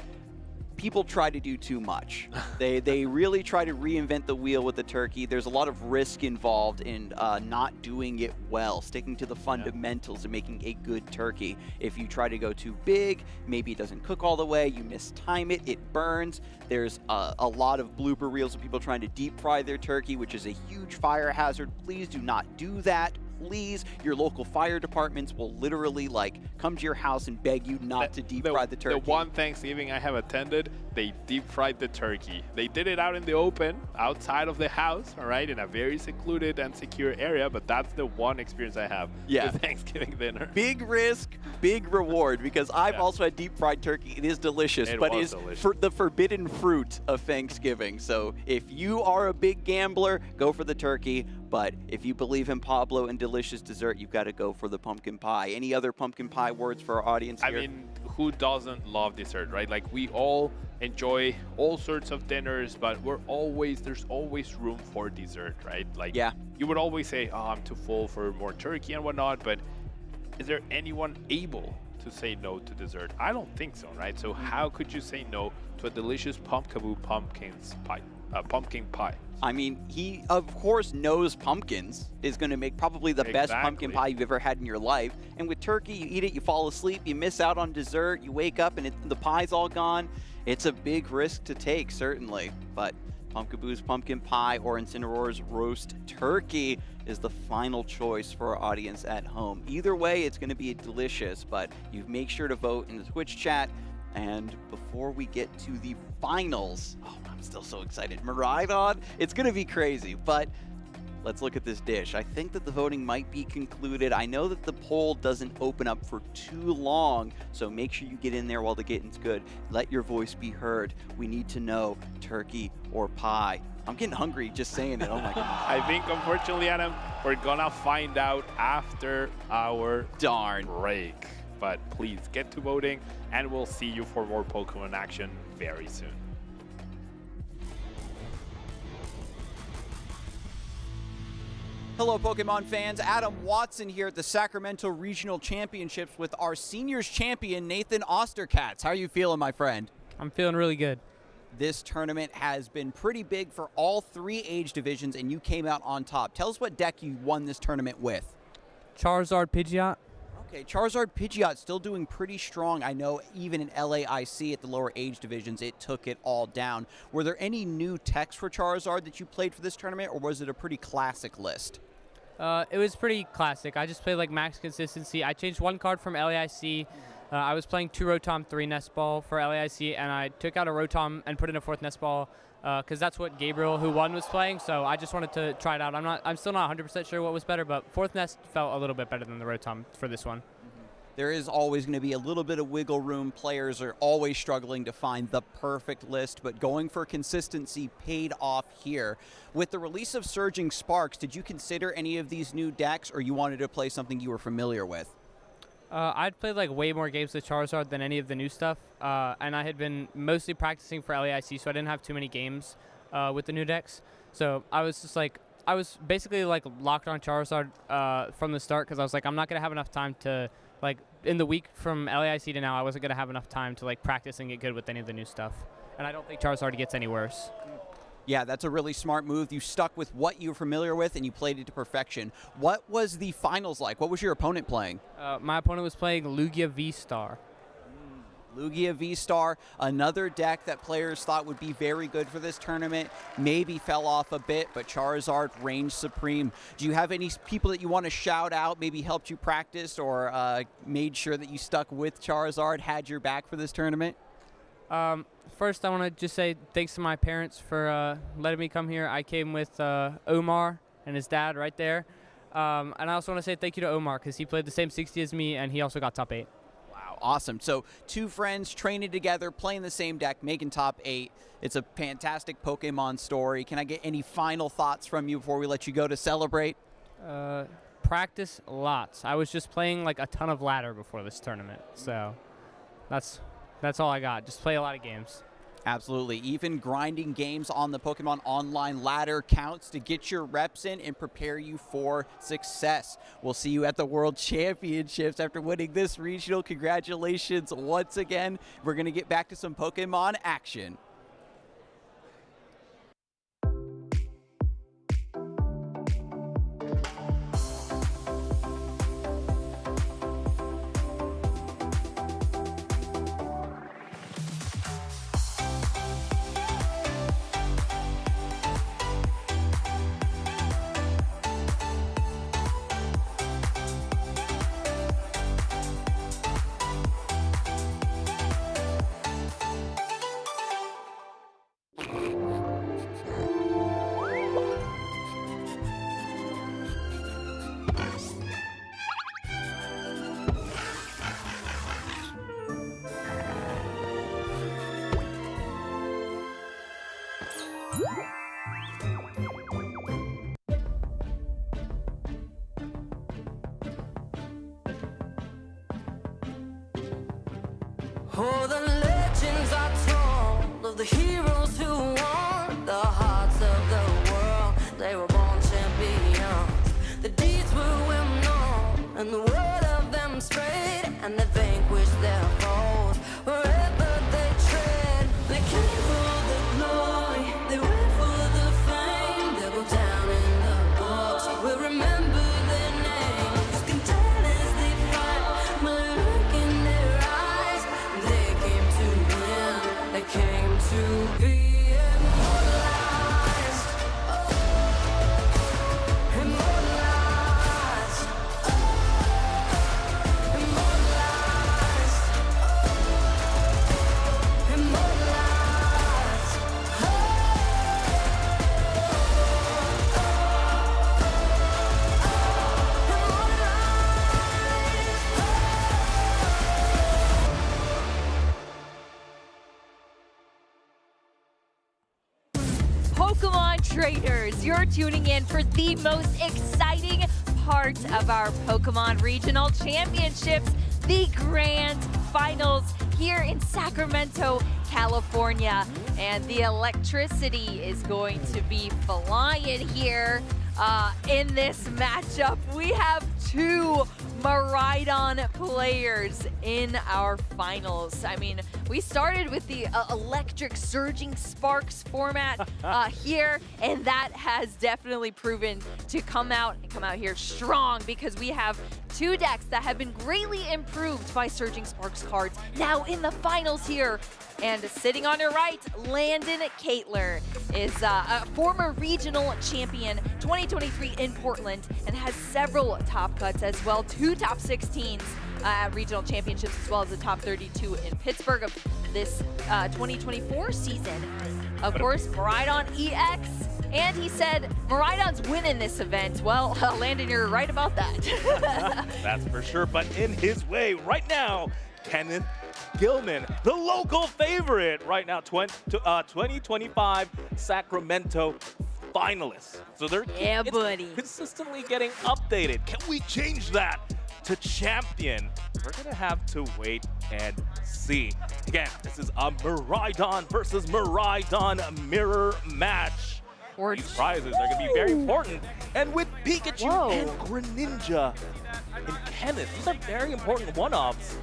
people try to do too much. They really try to reinvent the wheel with the turkey. There's a lot of risk involved in not doing it well, sticking to the fundamentals and making a good turkey. If you try to go too big, maybe it doesn't cook all the way, you mistime it, it burns. There's a lot of blooper reels of people trying to deep fry their turkey, which is a huge fire hazard. Please do not do that. Please, your local fire departments will literally come to your house and beg you not to deep fry the turkey. The one Thanksgiving I have attended, they deep fried the turkey. They did it out in the open, outside of the house, all right, in a very secluded and secure area, but that's the one experience I have with Thanksgiving dinner. Big risk, big reward, because I've also had deep fried turkey. It is delicious, but it is the forbidden fruit of Thanksgiving. So if you are a big gambler, go for the turkey. But if you believe in Pablo and delicious dessert, you've got to go for the pumpkin pie. Any other pumpkin pie words for our audience here? I mean, who doesn't love dessert, right? Like, we all enjoy all sorts of dinners, but there's always room for dessert, right? Like, you would always say, oh, I'm too full for more turkey and whatnot, but is there anyone able to say no to dessert? I don't think so, right? So how could you say no to a delicious Pumpkaboo pumpkin pie? I mean, he, of course, knows pumpkins is going to make probably the best pumpkin pie you've ever had in your life. And with turkey, you eat it, you fall asleep, you miss out on dessert, you wake up and the pie's all gone. It's a big risk to take, certainly. But Pumpkaboo's pumpkin pie or Incineroar's roast turkey is the final choice for our audience at home. Either way, it's going to be delicious, but you make sure to vote in the Twitch chat. And before we get to the finals, I'm still so excited. Miraidon, it's going to be crazy, but let's look at this dish. I think that the voting might be concluded. I know that the poll doesn't open up for too long, so make sure you get in there while the getting's good. Let your voice be heard. We need to know turkey or pie. I'm getting hungry just saying it. Oh my God. I think, unfortunately, Adam, we're going to find out after our break. But please get to voting, and we'll see you for more Pokemon action very soon. Hello, Pokemon fans. Adam Watson here at the Sacramento Regional Championships with our seniors champion, Nathan Osterkatz. How are you feeling, my friend? I'm feeling really good. This tournament has been pretty big for all 3 age divisions, and you came out on top. Tell us what deck you won this tournament with. Charizard Pidgeot. Okay, Charizard Pidgeot still doing pretty strong. I know even in LAIC at the lower age divisions, it took it all down. Were there any new techs for Charizard that you played for this tournament, or was it a pretty classic list? It was pretty classic. I just played like max consistency. I changed 1 card from LAIC. I was playing 2 Rotom, 3 Nest Ball for LAIC, and I took out a Rotom and put in a 4th Nest Ball because that's what Gabriel, who won, was playing. So I just wanted to try it out. I'm still not 100% sure what was better, but 4th Nest felt a little bit better than the Rotom for this one. There is always going to be a little bit of wiggle room. Players are always struggling to find the perfect list, but going for consistency paid off here. With the release of Surging Sparks, did you consider any of these new decks, or you wanted to play something you were familiar with? I'd played like way more games with Charizard than any of the new stuff, and I had been mostly practicing for LAIC, so I didn't have too many games with the new decks. So I was just like, I was basically like locked on Charizard from the start because I was like, I'm not going to have enough time to, like, in the week from LAIC to now, I wasn't going to have enough time to like practice and get good with any of the new stuff. And I don't think Charizard gets any worse. Yeah, that's a really smart move. You stuck with what you were familiar with and you played it to perfection. What was the finals like? What was your opponent playing? My opponent was playing Lugia V-Star. Lugia V-Star, another deck that players thought would be very good for this tournament, maybe fell off a bit, but Charizard reigned supreme. Do you have any people that you want to shout out, maybe helped you practice or made sure that you stuck with Charizard, had your back for this tournament? First, I want to just say thanks to my parents for letting me come here. I came with Omar and his dad right there. And I also want to say thank you to Omar because he played the same 60 as me, and he also got top 8. Wow, awesome. So 2 friends training together, playing the same deck, making top 8. It's a fantastic Pokemon story. Can I get any final thoughts from you before we let you go to celebrate? Practice lots. I was just playing like a ton of ladder before this tournament. So that's all I got. Just play a lot of games. Absolutely. Even grinding games on the Pokemon Online ladder counts to get your reps in and prepare you for success. We'll see you at the World Championships after winning this regional. Congratulations once again. We're going to get back to some Pokemon action. Oh, the legends are told of the heroes who won the hearts of the world. They were born champions. The deeds were well known, and the word of them spread, and they vanquished their foes. Wherever they tread, they came for the glory, they went for the fame. They'll go down in the books, we'll remember their names. Can tell as they fight, my look in their eyes. They came to win, they came to be immortalized. Immortalized. Immortalized. Immortalized. Pokemon Traders, you're tuning in for the most exciting part of our Pokemon Regional Championships, the Grand Finals here in Sacramento, California. And the electricity is going to be flying here in this matchup. We have 2 Miraidon players in our finals. I mean, we started with the electric surging sparks format here, and that has definitely proven to come out here strong because we have 2 decks that have been greatly improved by surging sparks cards now in the finals here. And sitting on your right, Landon Caitler is a former regional champion 2023 in Portland and has several top cuts as well, 2 top 16s at regional championships as well as the top 32 in Pittsburgh of this 2024 season. Of course, Miraidon EX, and he said Miraidon's winning this event. Well, Landon, you're right about that. That's for sure, but in his way right now, Kenneth Gilman, the local favorite right now, 2025 Sacramento finalists. So they're buddy. consistently getting updated. Can we change that to champion? We're gonna have to wait and see. Again, this is a Miraidon versus Miraidon mirror match. These prizes are gonna be very important. And with Pikachu and Greninja and Kenneth, these are very important one-offs.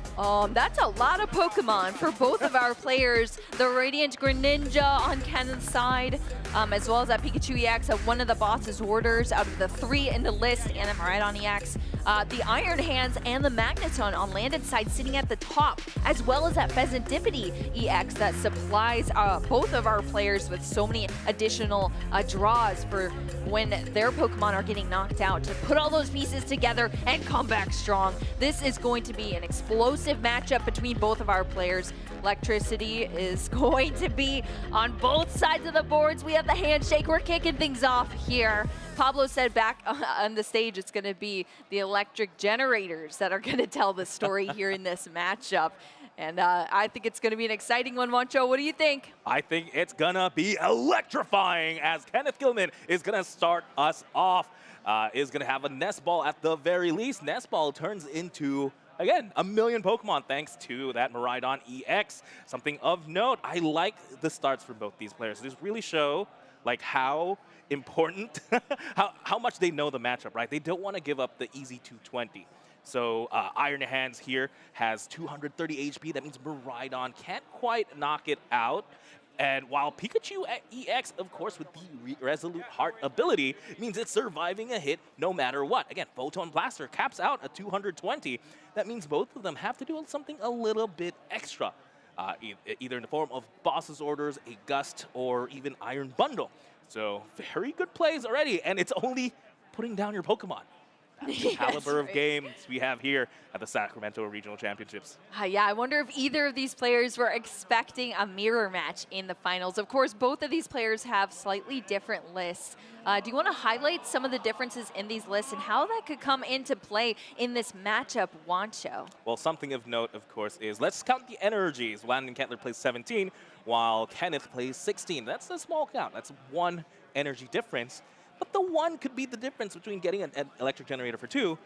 That's a lot of Pokemon for both of our players. The Radiant Greninja on Kenneth's side, as well as that Pikachu EX, one of the boss's orders out of the 3 in the list, and a Miraidon EX. The Iron Hands and the Magneton on Landon's side sitting at the top, as well as that Pheasantipity EX that supplies both of our players with so many additional draws for when their Pokemon are getting knocked out to put all those pieces together and come back strong. This is going to be an explosive matchup between both of our players. Electricity is going to be on both sides of the boards. We have the handshake. We're kicking things off here. Pablo said back on the stage it's going to be the electric generators that are going to tell the story here in this matchup. And I think it's going to be an exciting one, Juancho. What do you think? I think it's going to be electrifying as Kenneth Gilman is going to start us off. Is going to have a Nest Ball at the very least. Nest Ball turns into, again, 1,000,000 Pokemon thanks to that Miraidon EX. Something of note, I like the starts from both these players. These really show like how important, how much they know the matchup, right? They don't want to give up the easy 220. So Iron Hands here has 230 HP. That means Miraidon can't quite knock it out. And while Pikachu EX, of course, with the Resolute Heart ability, means it's surviving a hit no matter what. Again, Photon Blaster caps out at 220. That means both of them have to do something a little bit extra, either in the form of Boss's Orders, a Gust, or even Iron Bundle. So very good plays already, and it's only putting down your Pokemon. That's the caliber of games we have here at the Sacramento Regional Championships. Yeah, I wonder if either of these players were expecting a mirror match in the finals. Of course, both of these players have slightly different lists. Do you want to highlight some of the differences in these lists and how that could come into play in this matchup, Juancho? Well, something of note, of course, is let's count the energies. Landon Kettler plays 17, while Kenneth plays 16. That's a small count. That's one energy difference. But the one could be the difference between getting an electric generator for 2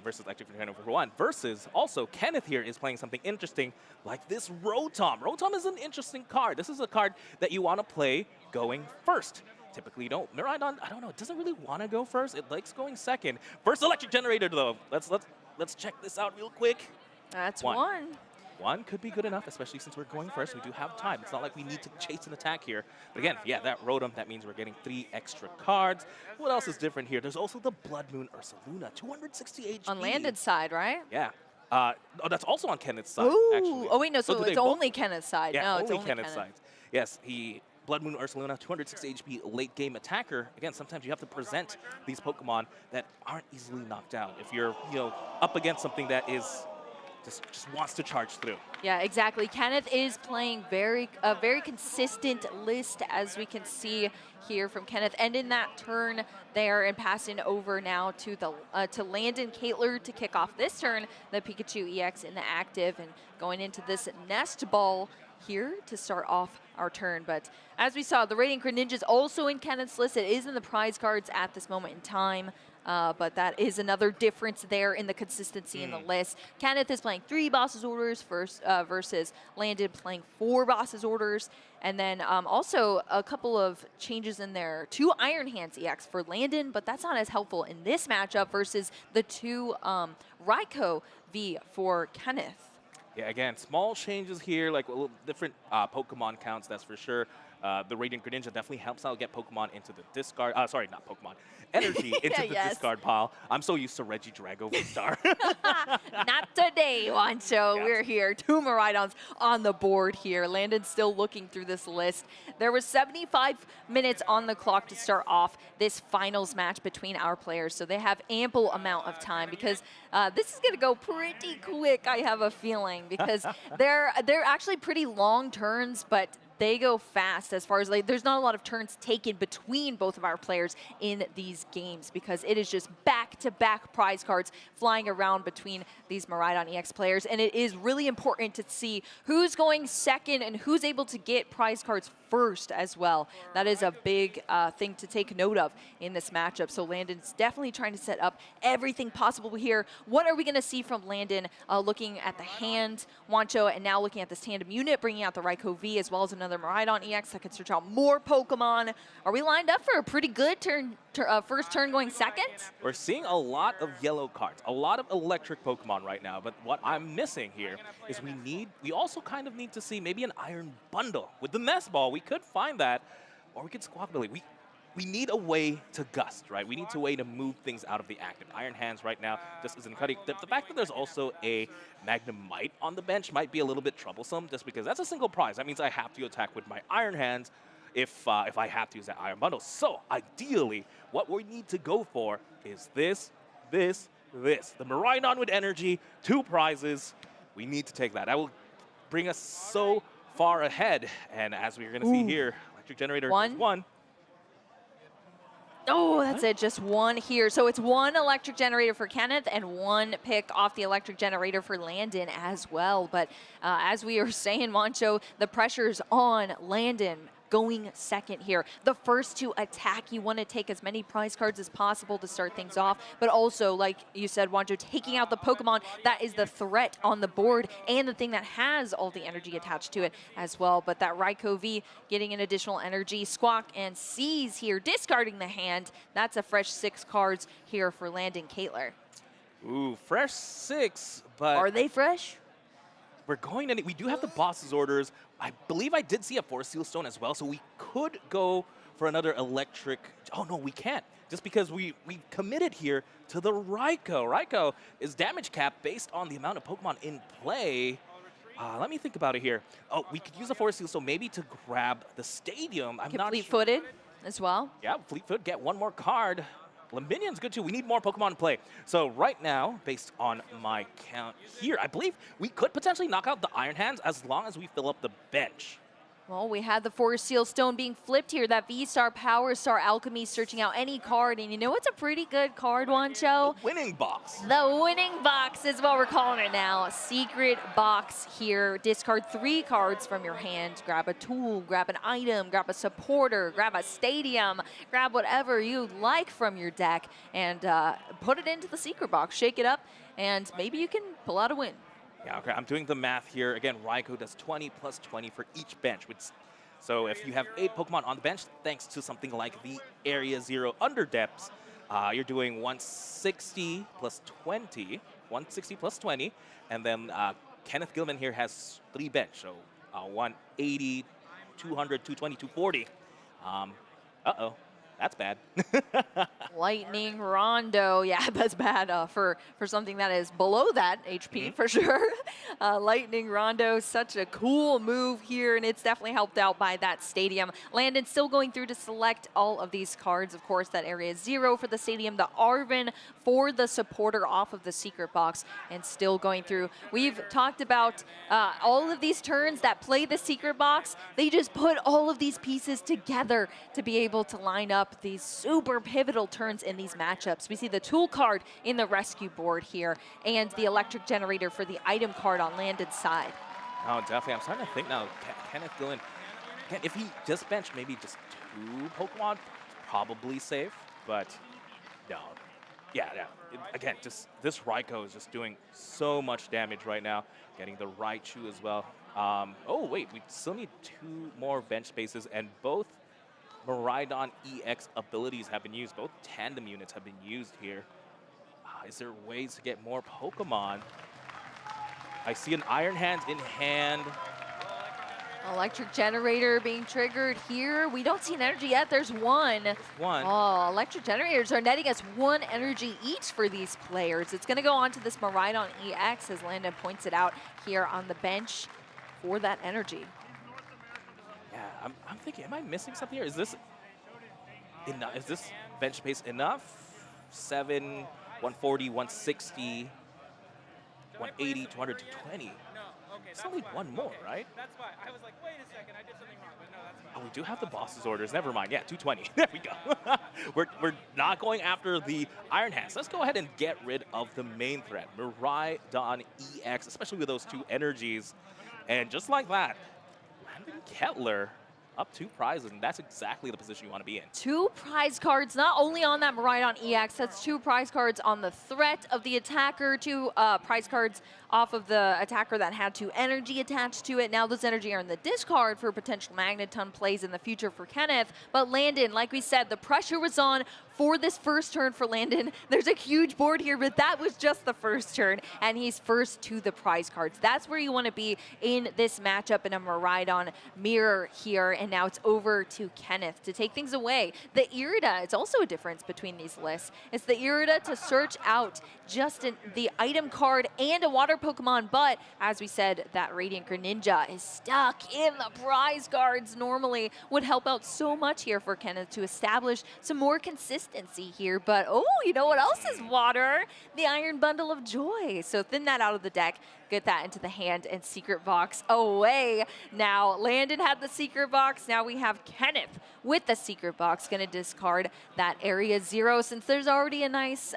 versus electric generator for 1. Versus also Kenneth here is playing something interesting like this Rotom. Rotom is an interesting card. This is a card that you want to play going first. Typically you don't. Miraidon, I don't know, it doesn't really want to go first. It likes going second. First electric generator though. Let's check this out real quick. That's one. One could be good enough, especially since we're going first. We do have time. It's not like we need to chase an attack here. But again, yeah, that Rotom, that means we're getting 3 extra cards. What else is different here? There's also the Blood Moon Ursaluna, 260 HP. On Landon's side, right? Yeah. Oh, that's also on Kenneth's side, Ooh. actually. Oh, wait, no, so it's only Kenneth's side. Yeah, no, it's only Kenneth's side. Yes, Blood Moon Ursaluna, 260 HP, late game attacker. Again, sometimes you have to present these Pokemon that aren't easily knocked out. If you're, up against something that is just wants to charge through. Yeah, exactly. Kenneth is playing a very consistent list, as we can see here from Kenneth. And in that turn there, and passing over now to Landon Kettler to kick off this turn, the Pikachu EX in the active, and going into this Nest Ball here to start off our turn. But as we saw, the Radiant Greninja is also in Kenneth's list. It is in the prize cards at this moment in time. But that is another difference there in the consistency in the list. Kenneth is playing 3 Boss's Orders versus Landon playing 4 Boss's Orders. And then also a couple of changes in there. 2 Iron Hands EX for Landon, but that's not as helpful in this matchup versus the 2 Raikou V for Kenneth. Yeah, again, small changes here, like a little different Pokemon counts, that's for sure. The Radiant Greninja definitely helps out get Pokemon into the discard. Sorry, not Pokemon. Energy into the discard pile. I'm so used to Regidrago V-Star. Not today, Juancho. Yeah. We're here. 2 Miraidons on the board here. Landon's still looking through this list. There was 75 minutes on the clock to start off this finals match between our players, so they have ample amount of time because this is going to go pretty quick, I have a feeling, because they're actually pretty long turns, but they go fast as far as there's not a lot of turns taken between both of our players in these games because it is just back-to-back prize cards flying around between these Miraidon EX players, and it is really important to see who's going second and who's able to get prize cards first as well. That is a big thing to take note of in this matchup. So Landon's definitely trying to set up everything possible here. What are we going to see from Landon looking at the hand, Juancho, and now looking at this tandem unit, bringing out the Raikou V as well as another Miraidon EX that can search out more Pokemon. Are we lined up for a pretty good first turn going second? We're seeing a lot of yellow cards, a lot of electric Pokemon right now, but what I'm missing here is we also kind of need to see maybe an Iron Bundle. With the Nest Ball, we could find that, or we could Squawkabilly. we need a way to gust, right? We need a way to move things out of the active. Iron Hands right now just isn't cutting. The fact that there's also a Magnemite on the bench might be a little bit troublesome just because that's a single prize. That means I have to attack with my Iron Hands if I have to use that Iron Bundle. So ideally, what we need to go for is this. The Miraidon with energy, 2 prizes. We need to take that. That will bring us so far ahead. And as we're going to see here, Electric Generator is 1. Oh, that's it, just 1 here. So it's 1 electric generator for Kenneth and 1 pick off the electric generator for Landon as well. But as we were saying, Moncho, the pressure's on Landon going second here. The first to attack, you want to take as many prize cards as possible to start things off, but also, like you said, Wanjo, taking out the Pokemon that is the threat on the board and the thing that has all the energy attached to it as well. But that Raikou V getting an additional energy. Squawk and Seize here, discarding the hand. That's a fresh 6 cards here for Landon Caitlor. Ooh, fresh 6, but... Are they fresh? We're going to, we do have the boss's orders. I believe I did see a Force Seal Stone as well, so we could go for another electric. Oh no, we can't. Just because we committed here to the Raikou. Raikou is damage cap based on the amount of Pokemon in play. Let me think about it here. Oh, we could use a Force Seal Stone maybe to grab the Stadium. I'm not fleet-footed as well. Yeah, Fleetfoot, get 1 more card. Luminion's good too. We need more Pokemon to play. So right now, based on my count here, I believe we could potentially knock out the Iron Hands as long as we fill up the bench. Well, we had the Force Seal Stone being flipped here. That V-Star, Power Star, Alchemy searching out any card. And you know what's a pretty good card, Wancho? The winning box. The winning box is what we're calling it now. Secret box here. Discard 3 cards from your hand. Grab a tool, grab an item, grab a supporter, grab a stadium, grab whatever you like from your deck and put it into the secret box. Shake it up, and maybe you can pull out a win. Yeah, okay, I'm doing the math here. Again, Raikou does 20 plus 20 for each bench. So if you have 8 Pokemon on the bench, thanks to something like the Area 0 Under Depths, you're doing 160 plus 20, 160 plus 20, and then Kenneth Gilman here has 3 bench, so 180, 200, 220, 240. Uh-oh. That's bad. Lightning Rondo. Yeah, that's bad for something that is below that HP for sure. Lightning Rondo, such a cool move here, and it's definitely helped out by that Stadium. Landon still going through to select all of these cards. Of course, that Area 0 for the Stadium, the Arven for the supporter off of the secret box, and still going through. We've talked about all of these turns that play the secret box. They just put all of these pieces together to be able to line up these super pivotal turns in these matchups. We see the tool card in the rescue board here and the electric generator for the item card on Landon's side. Oh, definitely. I'm starting to think now, Kenneth Gillen, if he just benched maybe just 2 Pokemon, probably safe, but no. Yeah. Again, just this Raikou is just doing so much damage right now, getting the Raichu as well. Oh, wait, we still need 2 more bench spaces, and both Miraidon EX abilities have been used. Both tandem units have been used here. Is there ways to get more Pokemon? I see an Iron Hands in hand. Electric generator being triggered here. We don't see an energy yet. There's 1. Oh, electric generators are netting us 1 energy each for these players. It's going to go on to this Miraidon EX as Landon points it out here on the bench for that energy. Yeah, I'm thinking, am I missing something here? Is this enough? Is this bench space enough? 7, 140, 160, 180, 200, 220. It's only 1 more, right? That's why. I was like, wait a second, I did something wrong, but no, that's fine. Oh, we do have the boss's orders. Never mind. Yeah, 220. There we go. we're not going after the Iron Hands. Let's go ahead and get rid of the main threat, Miraidon EX, especially with those 2 energies. And just like that, Landon Kettler up 2 prizes, and that's exactly the position you want to be in. 2 prize cards, not only on that Miraidon EX, that's 2 prize cards on the threat of the attacker, 2 prize cards off of the attacker that had 2 energy attached to it. Now those energy are in the discard for potential Magneton plays in the future for Kenneth. But Landon, like we said, the pressure was on for this first turn for Landon. There's a huge board here, but that was just the first turn, and he's first to the prize cards. That's where you want to be in this matchup in a Miraidon mirror here, and now it's over to Kenneth to take things away. The Irida, it's also a difference between these lists. It's the Irida to search out just the item card and a water Pokemon, but as we said, that Radiant Greninja is stuck in the prize cards. Normally would help out so much here for Kenneth to establish some more consistency here, but oh, you know what else is water? The Iron Bundle of Joy. So thin that out of the deck, get that into the hand, and Secret Box away. Now, Landon had the Secret Box. Now we have Kenneth with the Secret Box, gonna discard that Area 0 since there's already a nice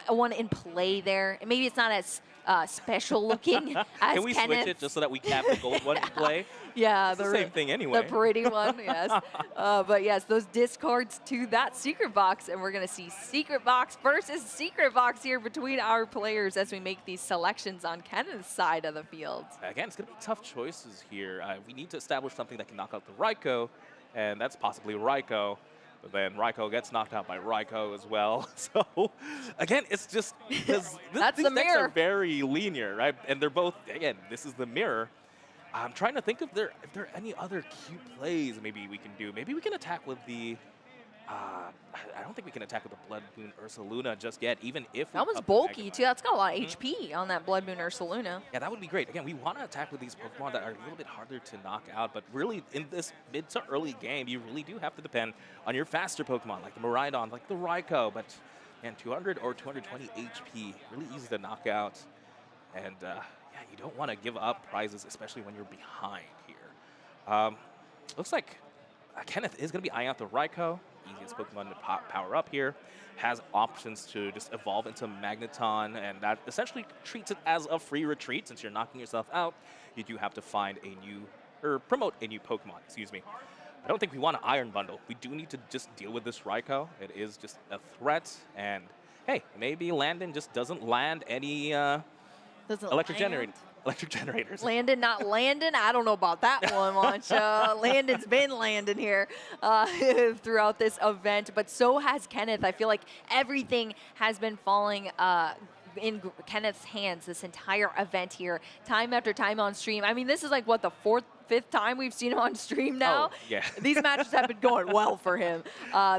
one in play there. And maybe it's not as special looking as Can we Kenneth. switch it just so that we have the gold one to play? Yeah, It's the same thing anyway. The pretty one, yes. But yes, those discards to that Secret Box, and we're going to see Secret Box versus Secret Box here between our players as we make these selections on Kenneth's side of the field. Again, it's going to be tough choices here. We need to establish something that can knock out the Raikou, and that's possibly Raikou. But then Raikou gets knocked out by Raikou as well. So, again, it's just because That's these the decks mirror. are very linear, right? And they're both, again, this is the mirror. I'm trying to think if there are any other cute plays maybe we can do. Maybe we can attack with the... I don't think we can attack with the Blood Moon Ursaluna just yet, even if we That one's up bulky, Magnemite. too. That's got a lot of HP on that Blood Moon Ursaluna. Yeah, that would be great. Again, we want to attack with these Pokemon that are a little bit harder to knock out, but really in this mid to early game, you really do have to depend on your faster Pokemon, like the Miraidon, like the Raikou, but man, 200 or 220 HP, really easy to knock out. And yeah, you don't want to give up prizes, especially when you're behind here. Looks like Kenneth is going to be eyeing out the Raikou. Easiest Pokemon to power up here. Has options to just evolve into Magneton, and that essentially treats it as a free retreat. Since you're knocking yourself out, you do have to find a new, or promote a new Pokemon, excuse me. I don't think we want an Iron Bundle. We do need to just deal with this Raikou. It is just a threat, and hey, maybe Landon just doesn't land any electric generators. Landon, not Landon. I don't know about that one, Mancha. Landon's been landing here throughout this event, but so has Kenneth. I feel like everything has been falling in Kenneth's hands this entire event here, time after time on stream. I mean, this is like, what, the fifth time we've seen him on stream now? Oh, yeah. These matches have been going well for him.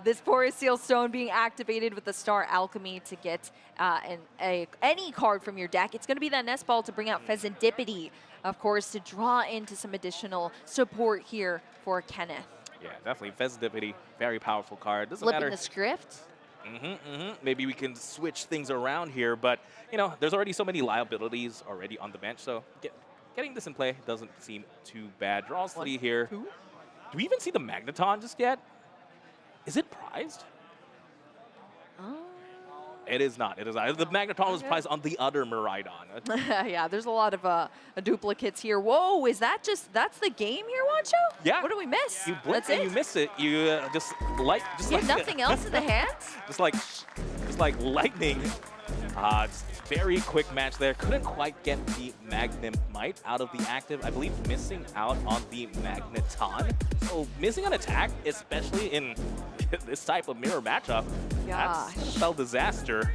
This Porous Seal Stone being activated with the Star Alchemy to get any card from your deck. It's going to be that Nest Ball to bring out Pheasantipity, of course, to draw into some additional support here for Kenneth. Yeah, definitely. Pheasantipity, very powerful card. Doesn't Flipping matter. the script. Maybe we can switch things around here, but you know, there's already so many liabilities already on the bench, so getting this in play doesn't seem too bad. Draws 3 here. Do we even see the Magneton just yet? Is it prized? It is not. It is not. The Magneton was prized on the other Miraidon. Yeah, there's a lot of duplicates here. Whoa, is that that's the game here, Wancho? Yeah. What do we miss? You blink and you miss it. You just You have nothing else in the hands? just like lightning. Just very quick match there. Couldn't quite get the Magnemite out of the active. I believe missing out on the Magneton. So missing an attack, especially in this type of mirror matchup, that's a spell disaster.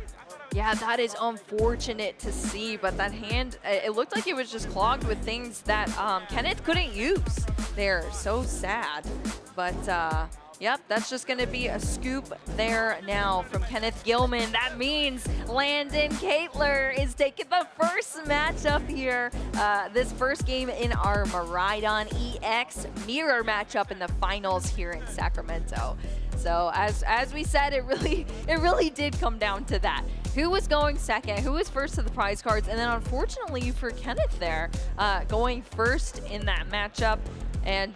Yeah, that is unfortunate to see, but that hand, it looked like it was just clogged with things that Kenneth couldn't use. They're so sad. But yep, that's just going to be a scoop there now from Kenneth Gilman. That means Landon Caitler is taking the first matchup here. This first game in our Miraidon EX mirror matchup in the finals here in Sacramento. So as we said, it really did come down to that. Who was going second? Who was first to the prize cards? And then unfortunately for Kenneth there, going first in that matchup and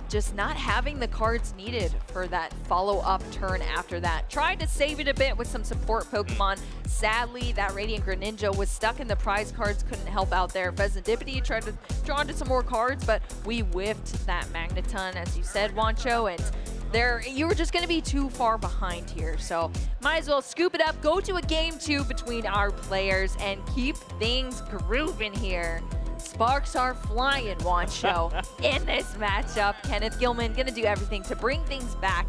just not having the cards needed for that follow-up turn after that. Tried to save it a bit with some support Pokemon. Sadly, that Radiant Greninja was stuck in the prize cards, couldn't help out there. Pheasantipity tried to draw into some more cards, but we whiffed that Magneton, as you said, Wancho, and you were just going to be too far behind here. So might as well scoop it up, go to a game 2 between our players, and keep things grooving here. Sparks are flying, Wancho, in this matchup. Kenneth Gilman going to do everything to bring things back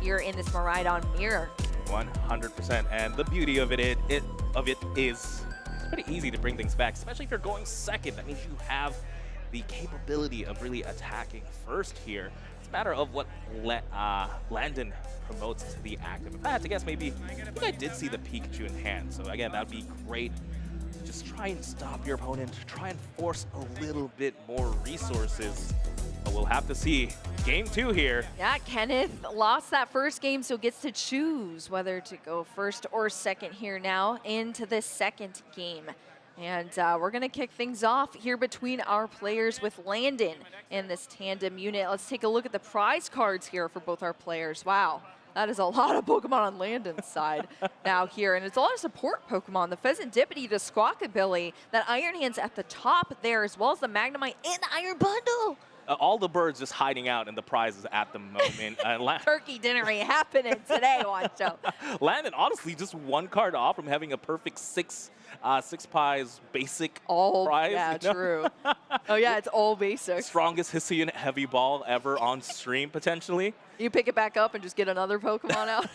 here in this Miraidon mirror. 100%. And the beauty of it is it's pretty easy to bring things back, especially if you're going second. That means you have the capability of really attacking first here. It's a matter of what Landon promotes to the active. If I had to guess, maybe I think I did see the Pikachu in hand. So again, that would be great. Just try and stop your opponent. Try and force a little bit more resources. But we'll have to see. Game 2 here. Yeah, Kenneth lost that first game, so gets to choose whether to go first or second here now into the second game. And we're going to kick things off here between our players with Landon in this tandem unit. Let's take a look at the prize cards here for both our players. Wow. That is a lot of Pokemon on Landon's side now here. And it's a lot of support Pokemon. The Pheasantipity, the Squawkabilly, that Iron Hand's at the top there, as well as the Magnemite and the Iron Bundle. All the birds just hiding out in the prizes at the moment. Turkey dinner ain't happening today, Wancho. Landon, honestly, just one card off from having a perfect six pies basic prize. Yeah, true. Oh, yeah, it's all basic. Strongest Hisuian heavy ball ever on stream, potentially. You pick it back up and just get another Pokemon out.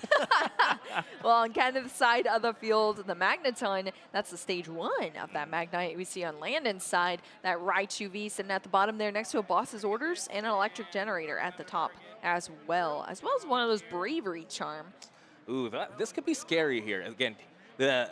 Well, on kind of the side of the field, the Magneton, that's the stage 1 of that Magnite we see on Landon's side. That Raichu V sitting at the bottom there next to a Boss's Orders and an Electric Generator at the top as well as one of those Bravery Charm. Ooh, this could be scary here. Again, the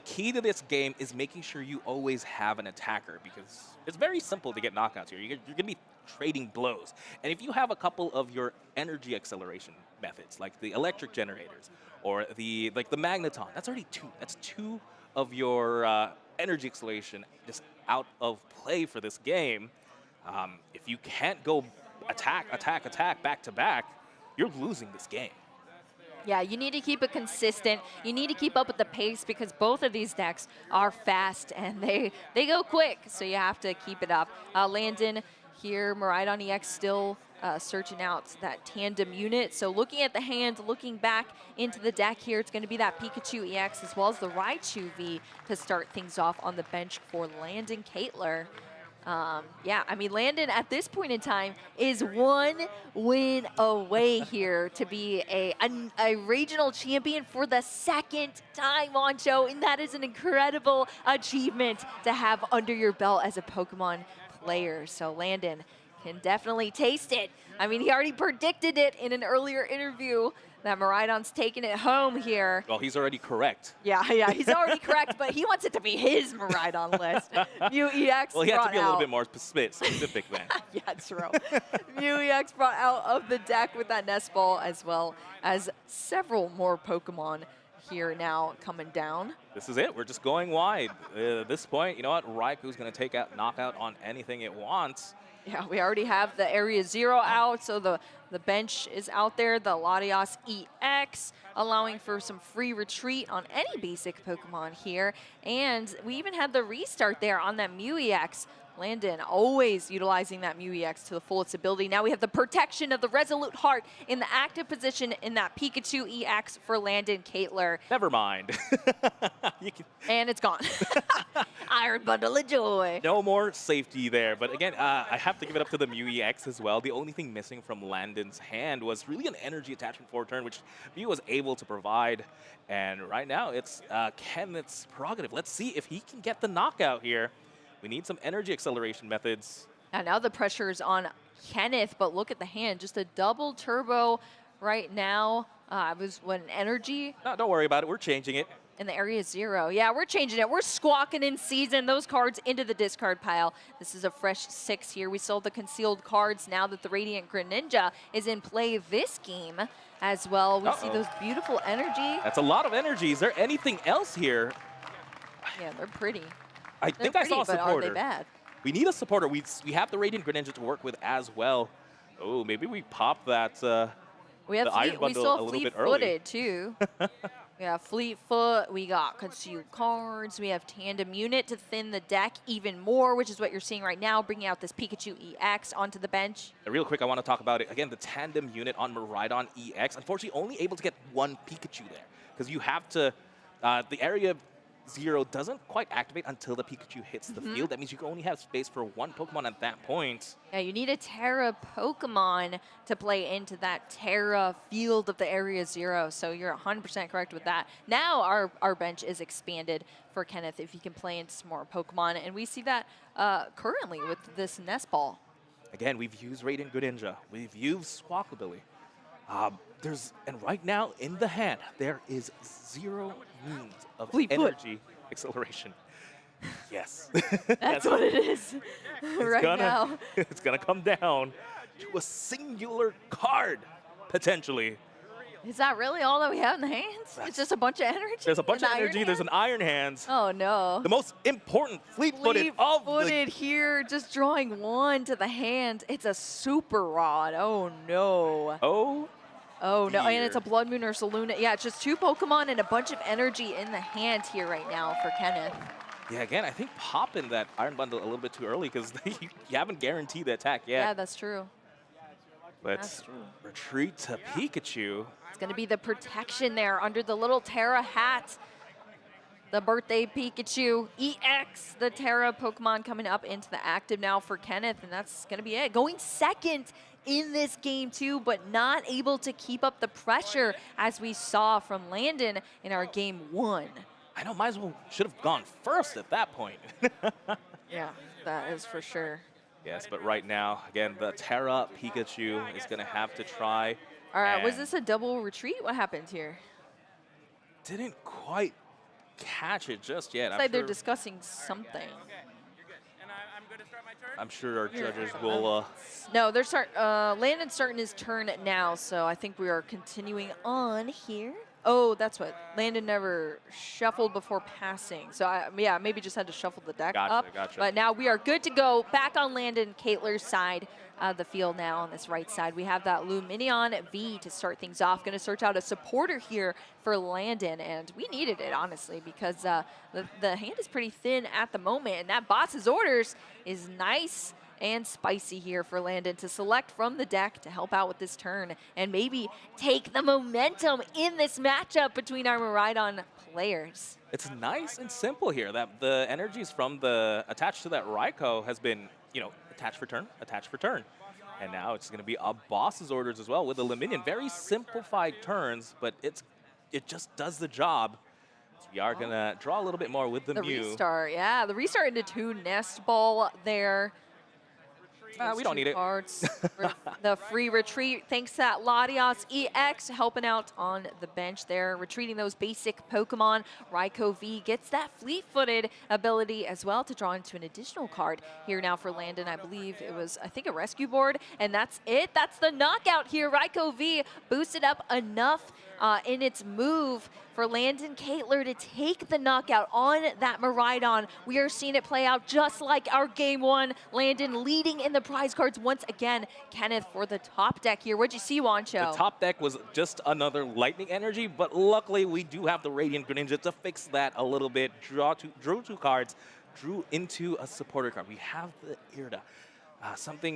key to this game is making sure you always have an attacker, because it's very simple to get knockouts here. You're going to be trading blows. And if you have a couple of your energy acceleration methods, like the electric generators or the Magneton, that's already 2. That's 2 of your energy acceleration just out of play for this game. If you can't go attack back to back, you're losing this game. Yeah, you need to keep it consistent. You need to keep up with the pace, because both of these decks are fast and they go quick. So you have to keep it up. Landon here, Miraidon EX still searching out that tandem unit. So looking at the hand, looking back into the deck here, it's going to be that Pikachu EX as well as the Raichu V to start things off on the bench for Landon Caitlor. Yeah, I mean, Landon at this point in time is 1 win away here to be a regional champion for the 2nd time on show, and that is an incredible achievement to have under your belt as a Pokemon player. So Landon can definitely taste it. I mean, he already predicted it in an earlier interview that Miraidon's taking it home here. Well, he's already correct. Yeah, he's already correct, but he wants it to be his Miraidon list. Mew EX Well, he had to be a little out. bit more specific then. Yeah, true. Mew EX brought out of the deck with that Nest Ball, as well as several more Pokemon here now coming down. This is it. We're just going wide. At this point, you know what? Raiku's going to take out knockout on anything it wants. Yeah, we already have the Area 0 out, so the bench is out there. The Latios EX allowing for some free retreat on any basic Pokemon here. And we even had the restart there on that Mew EX. Landon always utilizing that Mew EX to the fullest ability. Now we have the protection of the Resolute Heart in the active position in that Pikachu EX for Landon Caitlor. Never mind. And it's gone. Iron Bundle of Joy. No more safety there. But again, I have to give it up to the Mew EX as well. The only thing missing from Landon's hand was really an energy attachment for a turn, which Mew was able to provide. And right now, it's Kenneth's prerogative. Let's see if he can get the knockout here. We need some energy acceleration methods. And now the pressure is on Kenneth, but look at the hand. Just a double turbo right now. Was when energy. No, don't worry about it. We're changing it. In the Area 0. Yeah, we're changing it. We're squawking in season. Those cards into the discard pile. This is a fresh 6 here. We sold the concealed cards now that the Radiant Greninja is in play this game as well. We see those beautiful energy. That's a lot of energy. Is there anything else here? Yeah, they're pretty. I think I saw a supporter. But are they bad? We need a supporter. We have the Radiant Greninja to work with as well. Oh, maybe we pop that we have the Iron Bundle a little bit early. Fleet-footed too. We have Fleetfoot, we got concealed cards, we have Tandem Unit to thin the deck even more, which is what you're seeing right now, bringing out this Pikachu EX onto the bench. Real quick, I want to talk about it. Again, the Tandem Unit on Miraidon EX. Unfortunately, only able to get 1 Pikachu there, because you have to, the area Zero doesn't quite activate until the Pikachu hits the field. That means you can only have space for one Pokemon at that point. Yeah, you need a Terra Pokemon to play into that Terra field of the Area Zero, so you're 100% correct with that. Now our bench is expanded for Kenneth if he can play into some more Pokemon, and we see that currently with this Nest Ball. Again, we've used Radiant Greninja. We've used Squawkabilly. And right now in the hand, there is zero means of energy acceleration. Yes. That's what it is now. It's gonna come down to a singular card, potentially. Is that really all that we have in the hands? It's just a bunch of energy? There's a bunch of An energy. Iron There's an Hand? Iron Hands. Oh, no. The most important fleet-footed of the... Fleet-footed here, just drawing one to the hand. It's a Super Rod. Oh, no. Oh, no, and it's a Blood Moon or Saluna. Yeah, it's just 2 Pokemon and a bunch of energy in the hand here right now for Kenneth. Yeah, again, I think popping that Iron Bundle a little bit too early because you haven't guaranteed the attack yet. Yeah, that's true. Let's retreat to Pikachu. It's going to be the protection there under the little Terra hat. The birthday Pikachu EX, the Terra Pokemon coming up into the active now for Kenneth, and that's going to be it. Going second in this game too, but not able to keep up the pressure as we saw from Landon in our game 1. I know, might as well should have gone first at that point. Yeah, that is for sure. Yes, but right now, again, the Terra Pikachu is going to have to try. All right, was this a double retreat? What happened here? Didn't quite catch it just yet. It's like they're discussing something. I'm sure our judges will... No, they're Landon's starting his turn now, so I think we are continuing on here. Oh, that's what. Landon never shuffled before passing. So, yeah, maybe just had to shuffle the deck up. Gotcha. But now we are good to go. Back on Landon Caitler's side of the field now on this right side. We have that Luminion V to start things off. Going to search out a supporter here for Landon. And we needed it, honestly, because the hand is pretty thin at the moment. And that Boss's Orders is nice and spicy here for Landon to select from the deck to help out with this turn and maybe take the momentum in this matchup between our Miraidon players. It's nice and simple here that the energies from the attached to that Raikou has been, attached for turn. And now it's going to be a Boss's Orders as well with a Luminion. Very simplified turns, but it just does the job. So we are going to draw a little bit more with the Mew. Restart, yeah. The restart into 2 Nest Ball there. We don't need it. The free retreat, thanks to that Latios EX helping out on the bench there, retreating those basic Pokemon. Raikou V gets that fleet-footed ability as well to draw into an additional card here now for Landon. I believe it was, a rescue board, and that's it. That's the knockout here. Raikou V boosted up enough in its move for Landon Caitler to take the knockout on that Miraidon. We are seeing it play out just like our game 1. Landon leading in the prize cards once again. Kenneth for the top deck here. What'd you see, Wancho? The top deck was just another lightning energy, but luckily we do have the Radiant Greninja to fix that a little bit. Drew 2 cards, drew into a supporter card. We have the Irida.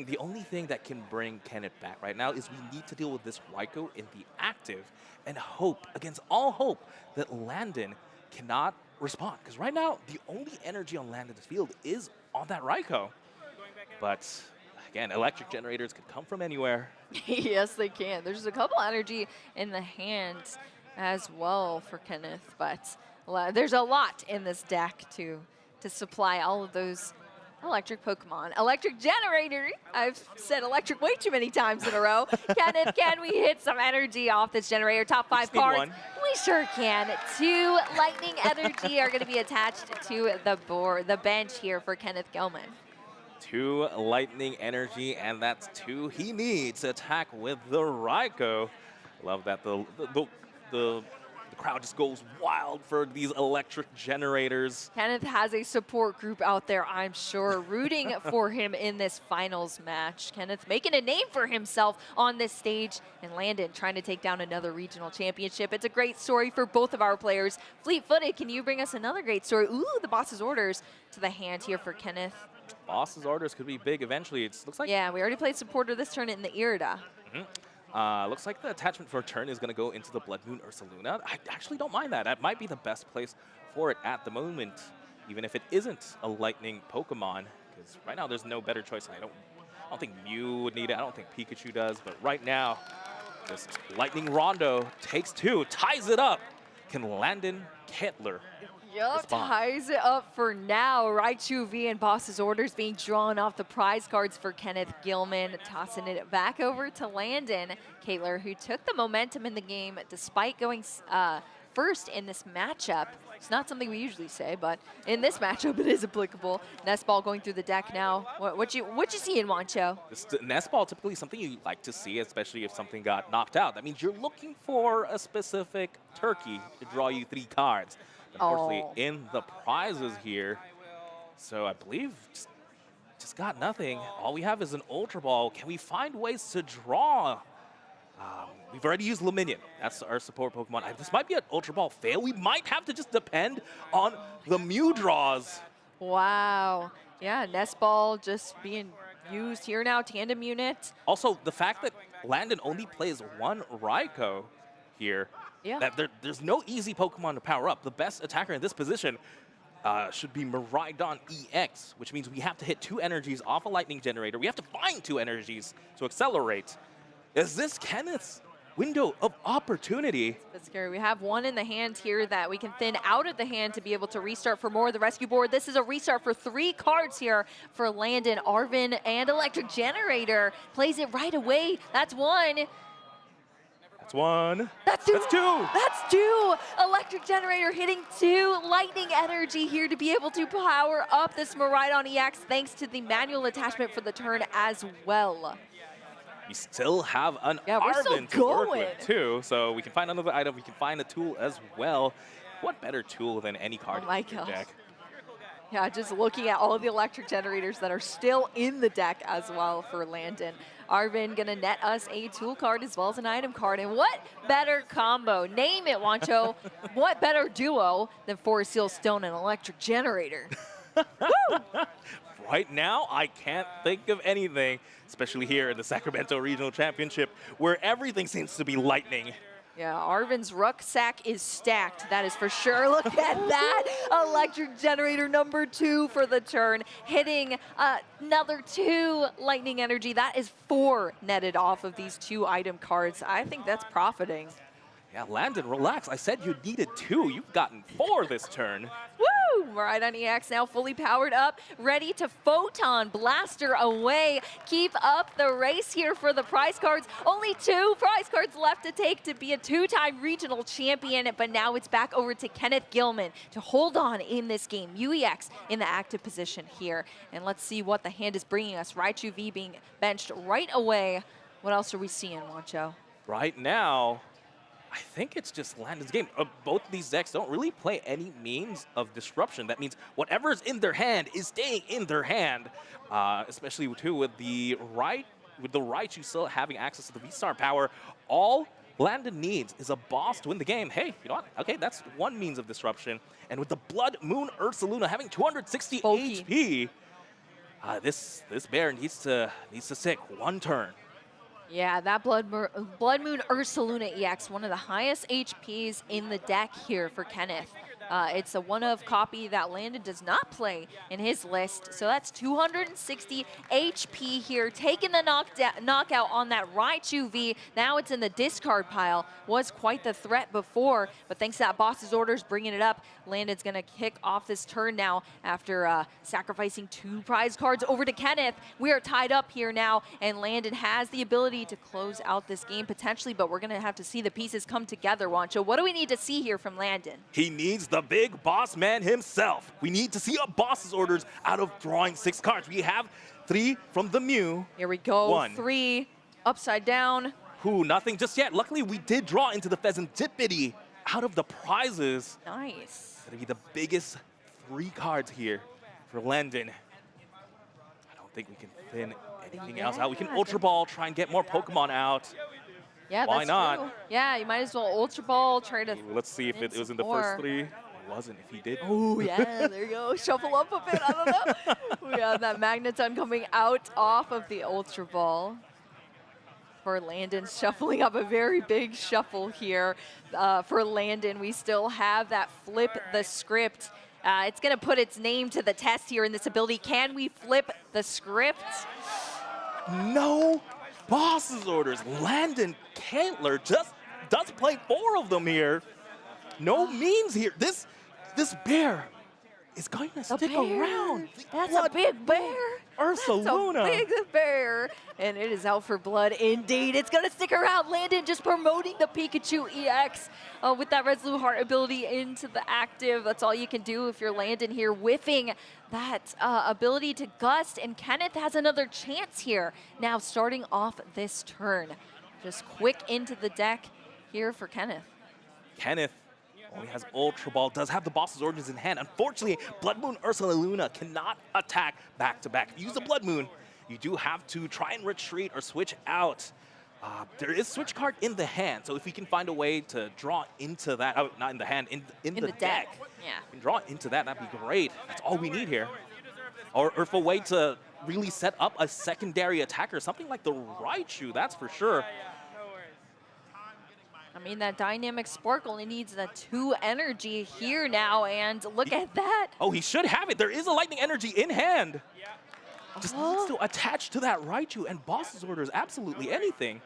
The only thing that can bring Kenneth back right now is we need to deal with this Raikou in the active and hope, against all hope, that Landon cannot respond. Because right now, the only energy on Landon's field is on that Raikou. But again, electric generators could come from anywhere. Yes, they can. There's a couple energy in the hands as well for Kenneth, but there's a lot in this deck to supply all of those electric Pokemon. Electric generator. I've said electric way too many times in a row. Kenneth, can we hit some energy off this generator? Top 5 cards. We sure can. 2 lightning energy are going to be attached to the board, the bench here for Kenneth Gelman. 2 lightning energy, and that's 2 he needs to attack with the Raikou. Love that the crowd just goes wild for these electric generators. Kenneth has a support group out there, I'm sure, rooting for him in this finals match. Kenneth making a name for himself on this stage, and Landon trying to take down another regional championship. It's a great story for both of our players. Fleet-footed, can you bring us another great story? Ooh, the Boss's Orders to the hand here for Kenneth. Boss's Orders could be big eventually. It looks like... Yeah, we already played supporter this turn in the Irida. Looks like the attachment for a turn is going to go into the Blood Moon Ursaluna. I actually don't mind that. That might be the best place for it at the moment, even if it isn't a Lightning Pokemon, because right now there's no better choice. I don't think Mew would need it. I don't think Pikachu does, but right now, just Lightning Rondo takes 2, ties it up. Can Landon Kettler Yup, respond? ties it up for now. Raichu V and Boss's orders being drawn off the prize cards for Kenneth Gilman, tossing it back over to Landon Kettler, who took the momentum in the game despite going first in this matchup. It's not something we usually say, but in this matchup it is applicable. Nest Ball going through the deck now. What you seeing, Wancho? This Nest Ball typically something you like to see, especially if something got knocked out. That means you're looking for a specific turkey to draw you 3 cards. Unfortunately, in the prizes here, so I believe just got nothing. All we have is an Ultra Ball. Can we find ways to draw? We've already used Luminion. That's our support Pokemon. This might be an Ultra Ball fail. We might have to just depend on the Mew draws. Wow. Yeah, Nest Ball just being used here now, tandem unit. Also, the fact that Landon only plays 1 Raikou here, that there's no easy Pokemon to power up. The best attacker in this position should be Miraidon EX, which means we have to hit 2 energies off a Lightning Generator. We have to find 2 energies to accelerate. Is this Kenneth's window of opportunity? That's scary. We have 1 in the hand here that we can thin out of the hand to be able to restart for more of the rescue board. This is a restart for 3 cards here for Landon. Arvin and Electric Generator plays it right away. That's 1. That's 1. That's 2. That's 2. That's 2. Electric Generator hitting 2. Lightning energy here to be able to power up this Miraidon EX thanks to the manual attachment for the turn as well. We still have an Arvin to work with too, so we can find another item. We can find a tool as well. What better tool than any card in your deck? Yeah, just looking at all of the Electric Generators that are still in the deck as well for Landon. Arvin gonna net us a tool card as well as an item card. And what better combo? Name it, Wancho. What better duo than Forest Seal Stone and Electric Generator? Right now, I can't think of anything, especially here in the Sacramento Regional Championship, where everything seems to be lightning. Yeah, Arvin's rucksack is stacked, that is for sure. Look at that. Electric Generator number 2 for the turn, hitting another 2 lightning energy. That is 4 netted off of these 2 item cards. I think that's profiting. Yeah, Landon, relax. I said you needed 2. You've gotten 4 this turn. Woo! Miraidon EX now fully powered up, ready to Photon Blaster away. Keep up the race here for the prize cards. Only 2 prize cards left to take to be a 2-time regional champion, but now it's back over to Kenneth Gilman to hold on in this game. UEX in the active position here. And let's see what the hand is bringing us. Raichu V being benched right away. What else are we seeing, Wancho? Right now, I think it's just Landon's game. Both of these decks don't really play any means of disruption. That means whatever's in their hand is staying in their hand, especially too with the Raichu still having access to the V-Star power. All Landon needs is a boss to win the game. Hey, you know what? Okay, that's one means of disruption. And with the Blood Moon Ursaluna having 260 HP, this bear needs to stick 1 turn. Yeah, that Blood Moon Ursaluna EX, one of the highest HPs in the deck here for Kenneth. It's a one-of copy that Landon does not play in his list. So that's 260 HP here, taking the knockout on that Raichu V. Now it's in the discard pile. Was quite the threat before, but thanks to that boss's orders bringing it up, Landon's gonna kick off this turn now after sacrificing 2 prize cards over to Kenneth. We are tied up here now, and Landon has the ability to close out this game potentially, but we're gonna have to see the pieces come together, Wancho. What do we need to see here from Landon? He needs the big boss man himself. We need to see a boss's orders out of drawing 6 cards. We have 3 from the Mew. Here we go, 1. 3, upside down. Nothing just yet. Luckily, we did draw into the Pheasantipity out of the prizes. Nice. Gonna be the biggest 3 cards here for Landon. I don't think we can thin anything else out. We can Ultra Ball, try and get more Pokemon out. Yeah, Why that's not? true. Yeah, you might as well Ultra Ball, try to... Let's see if it was in the first 3. It wasn't, if he did. Oh, yeah, there you go. Shuffle up a bit, I don't know. We have that Magneton coming out off of the Ultra Ball. for Landon, shuffling up a very big shuffle here. For Landon, we still have that flip the script. It's going to put its name to the test here in this ability. Can we flip the script? No boss's orders. Landon Cantler just does play 4 of them here. No means here. This bear is going to stick around. That's a big bear. Ursaluna. That's a big bear. And it is out for blood indeed. It's going to stick around. Landon just promoting the Pikachu EX with that Resolute Heart ability into the active. That's all you can do if you're Landon here, whiffing that ability to gust. And Kenneth has another chance here. Now starting off this turn. Just quick into the deck here for Kenneth. Kenneth only has Ultra Ball, does have the boss's origins in hand. Unfortunately, Blood Moon Ursaluna cannot attack back-to-back. If you use the Blood Moon, you do have to try and retreat or switch out. There is switch card in the hand, so if we can find a way to draw into that, oh, not in the hand, in the deck. Yeah. We can draw into that, that'd be great. That's all we need here. Or if a way to really set up a secondary attacker, something like the Raichu, that's for sure. I mean, that Dynamic Spark only needs a 2 energy here now, and look at that. Oh, he should have it. There is a Lightning Energy in hand. Just needs to attach to that Raichu, and boss's orders absolutely anything.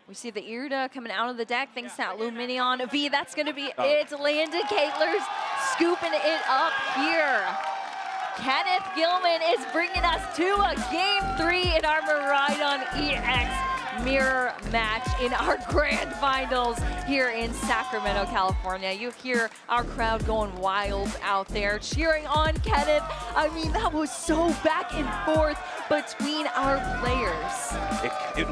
We see the Irida coming out of the deck thanks to that Luminion V. That's going to be it. Landon Caitler's scooping it up here. Kenneth Gilman is bringing us to a Game 3 in our Miraidon EX mirror match in our grand finals here in Sacramento, California. You hear our crowd going wild out there cheering on Kenneth. I mean, that was so back and forth between our players. It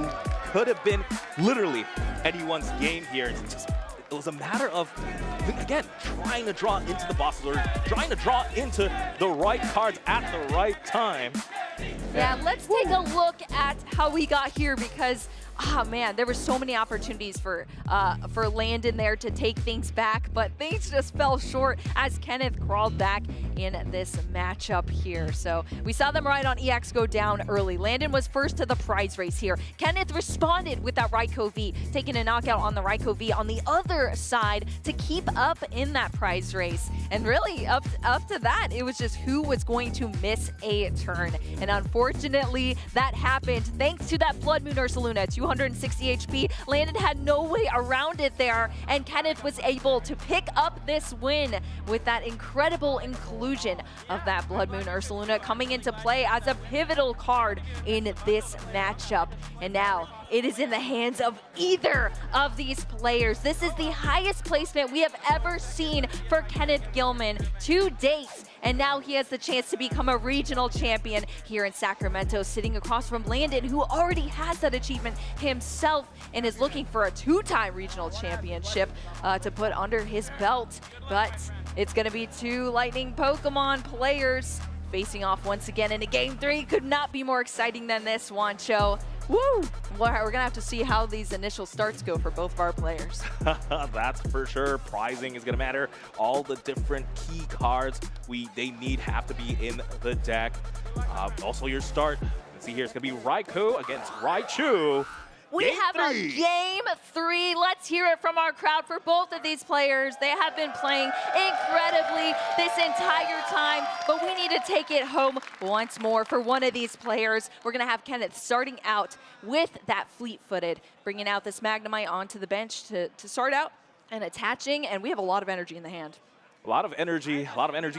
could have been literally anyone's game here. It was a matter of, again, trying to draw into the boss's order, trying to draw into the right cards at the right time. Yeah, let's take a look at how we got here because, man, there were so many opportunities for Landon there to take things back, but things just fell short as Kenneth crawled back in this matchup here. So we saw them right on EX go down early. Landon was first to the prize race here. Kenneth responded with that Raikou V, taking a knockout on the Raikou V on the other side to keep up in that prize race. And really, up to that, it was just who was going to miss a turn. And unfortunately, that happened thanks to that Blood Moon Ursaluna, 260 HP. Landon had no way around it there, and Kenneth was able to pick up this win with that incredible inclusion of that Blood Moon Ursaluna coming into play as a pivotal card in this matchup. And now it is in the hands of either of these players. This is the highest placement we have ever seen for Kenneth Gilman to date. And now he has the chance to become a regional champion here in Sacramento, sitting across from Landon, who already has that achievement himself and is looking for a 2-time regional championship to put under his belt. But it's going to be 2 Lightning Pokemon players facing off once again in a Game 3. Could not be more exciting than this, Wancho. Woo! We're going to have to see how these initial starts go for both of our players. That's for sure. Prizing is going to matter. All the different key cards they need have to be in the deck. Also, your start. Let's see here. It's going to be Raikou against Raichu. We have a Game 3. Let's hear it from our crowd for both of these players. They have been playing incredibly this entire time, but we need to take it home once more for one of these players. We're going to have Kenneth starting out with that fleet-footed, bringing out this Magnemite onto the bench to start out and attaching, and we have a lot of energy in the hand. A lot of energy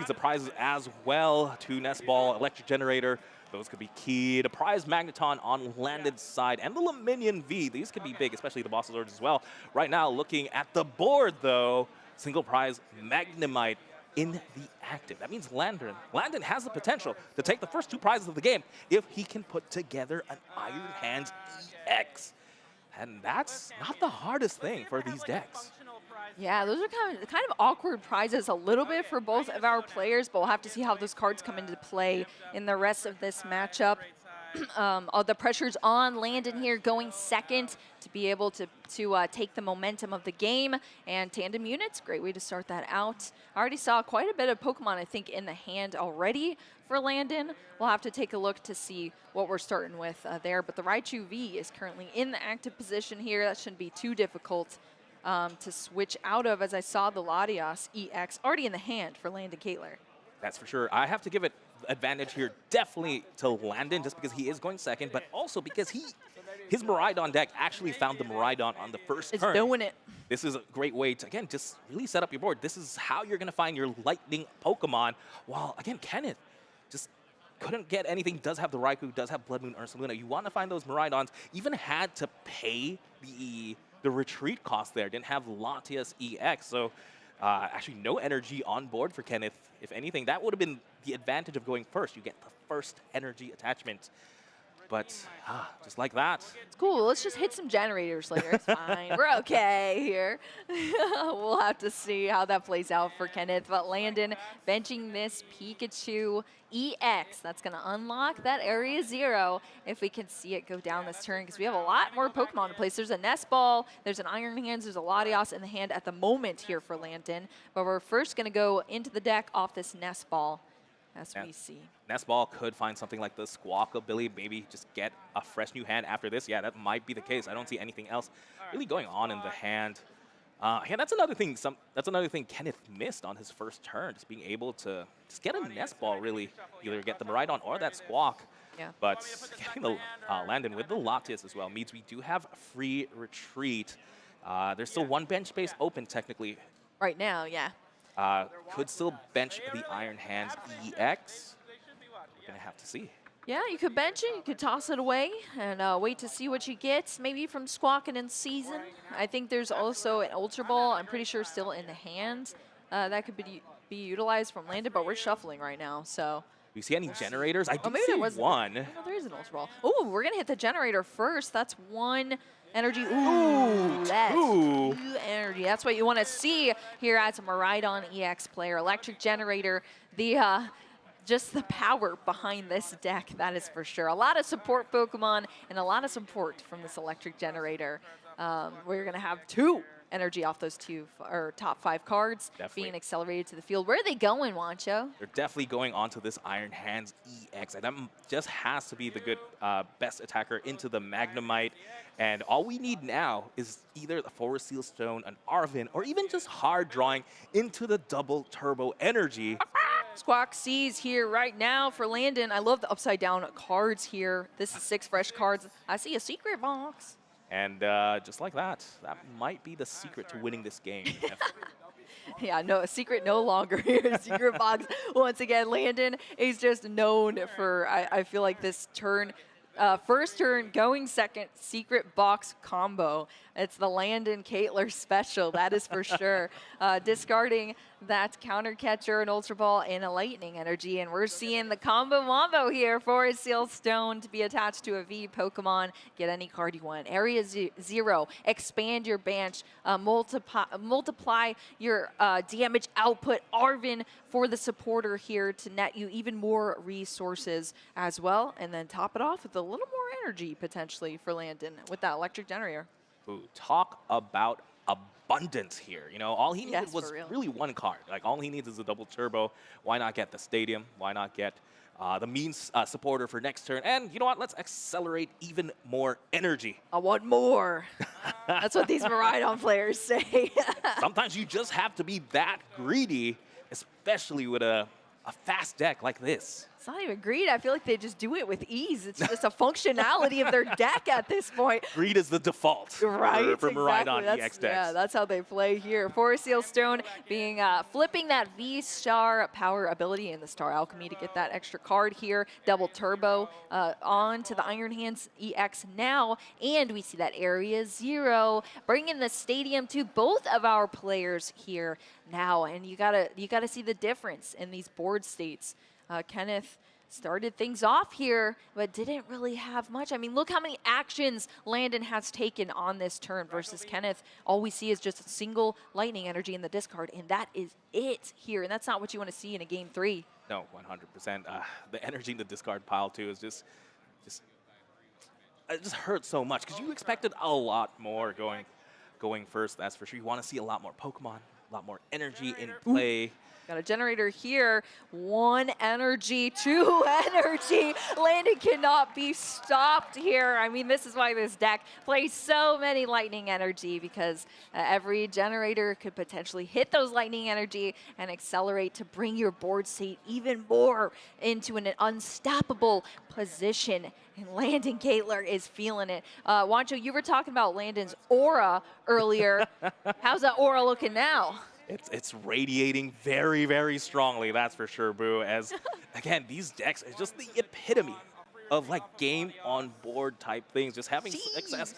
surprises as well to Nest Ball, Electric Generator. Those could be key. The prize Magneton on Landon's side and the Luminion V. These could be big, especially the boss's orders as well. Right now, looking at the board, though, single prize Magnemite in the active. That means Landon has the potential to take the first 2 prizes of the game if he can put together an Iron Hands EX. And that's not the hardest thing for these decks. Yeah, those are kind of awkward prizes a little bit for both of our players, but we'll have to see how those cards come into play in the rest of this matchup. the pressure's on Landon here, going second to be able to take the momentum of the game. And tandem units, great way to start that out. I already saw quite a bit of Pokemon, I think, in the hand already for Landon. We'll have to take a look to see what we're starting with there. But the Raichu V is currently in the active position here. That shouldn't be too difficult to switch out of, as I saw the Latias EX already in the hand for Landon Caitlor. That's for sure. I have to give it advantage here definitely to Landon, just because he is going second, but also because his Miraidon deck actually found the Miraidon on the first turn. It's doing it. This is a great way to, again, just really set up your board. This is how you're going to find your lightning Pokemon, while, again, Kenneth just couldn't get anything. Does have the Raikou, does have Blood Moon, Ursaluna. You want to find those Miraidons. Even had to pay the retreat cost there. Didn't have Latias EX, so actually no energy on board for Kenneth. If anything, that would have been the advantage of going first. You get the first energy attachment. But just like that. It's cool. Let's just hit some generators later. It's fine. We're okay here. We'll have to see how that plays out for Kenneth. But Landon benching this Pikachu EX. That's going to unlock that Area 0 if we can see it go down this turn, because we have a lot more Pokemon in place. There's a Nest Ball, there's an Iron Hands, there's a Latias in the hand at the moment here for Landon. But we're first going to go into the deck off this Nest Ball, as we see. Nest Ball could find something like the Squawk ability, maybe just get a fresh new hand after this. Yeah, that might be the case. I don't see anything else really going on in the hand. Yeah, that's another thing. That's another thing Kenneth missed on his first turn, just being able to just get a Nest Ball, really, either get the Miraidon or that Squawk. Yeah. But getting the Landon with the Latias as well means we do have free retreat. There's still one bench space open technically. Right now, yeah. Could still bench the Iron Hands EX. We're going to have to see. Yeah, you could bench it, you could toss it away, and wait to see what you get, maybe from Squawking in Season. I think there's also an Ultra Ball, I'm pretty sure still in the hand. That could be utilized from Landon, but we're shuffling right now, so. Do you see any generators? I do maybe see there was one. No, there is an Ultra Ball. Oh, we're going to hit the generator first. That's one energy. Ooh, that's two energy. That's what you want to see here as a Miraidon EX player. Electric Generator, just the power behind this deck, that is for sure. A lot of support Pokemon and a lot of support from this Electric Generator. We're going to have two energy off those top 5 cards being accelerated to the field. Where are they going, Wancho? They're definitely going onto this Iron Hands EX. And that just has to be the good best attacker into the Magnemite. And all we need now is either the Forest Seal Stone, an Arven, or even just hard drawing into the double turbo energy. Squawk sees here right now for Landon. I love the upside down cards here. This is 6 fresh cards. I see a secret box. And just like that, that might be the secret to winning this game. Yeah, no, a secret no longer here. Secret box. Once again, Landon is just known for, I feel like this turn, first turn, going second, secret box combo. It's the Landon Caitlor special, that is for sure. Discarding that counter catcher, an Ultra Ball, and a Lightning Energy. And we're seeing the combo wombo here for a Seal Stone to be attached to a V Pokemon. Get any card you want. Area 0, expand your bench, multiply your damage output. Arven for the supporter here to net you even more resources as well. And then top it off with a little more energy potentially for Landon with that Electric Generator. Ooh, talk about abundance here. You know, all he needed was really one card. Like, all he needs is a double turbo. Why not get the Stadium? Why not get the means supporter for next turn? And you know what? Let's accelerate even more energy. I want more. That's what these Miraidon players say. Sometimes you just have to be that greedy, especially with a fast deck like this. It's not even greed. I feel like they just do it with ease. It's just a functionality of their deck at this point. Greed is the default right, for Miraidon exactly. EX decks. Yeah, that's how they play here. Forest Seal Stone being flipping that V-Star power ability in the Star Alchemy to get that extra card here. Double turbo on to the Iron Hands EX now. And we see that Area 0 bringing the Stadium to both of our players here now. And you gotta see the difference in these board states. Kenneth started things off here, but didn't really have much. I mean, look how many actions Landon has taken on this turn versus Kenneth. All we see is just a single Lightning Energy in the discard, and that is it here. And that's not what you want to see in a Game 3. No, 100%. The energy in the discard pile, too, is just it just hurts so much because you expected a lot more going first. That's for sure. You want to see a lot more Pokemon, a lot more energy in play. Got a generator here. 1 energy, 2 energy. Landon cannot be stopped here. I mean, this is why this deck plays so many lightning energy, because every generator could potentially hit those lightning energy and accelerate to bring your board state even more into an unstoppable position. And Landon Gatler is feeling it. Wancho, you were talking about Landon's aura earlier. How's that aura looking now? It's radiating very, very strongly, that's for sure, Boo. As, again, these decks are just the epitome of like game on board type things, just having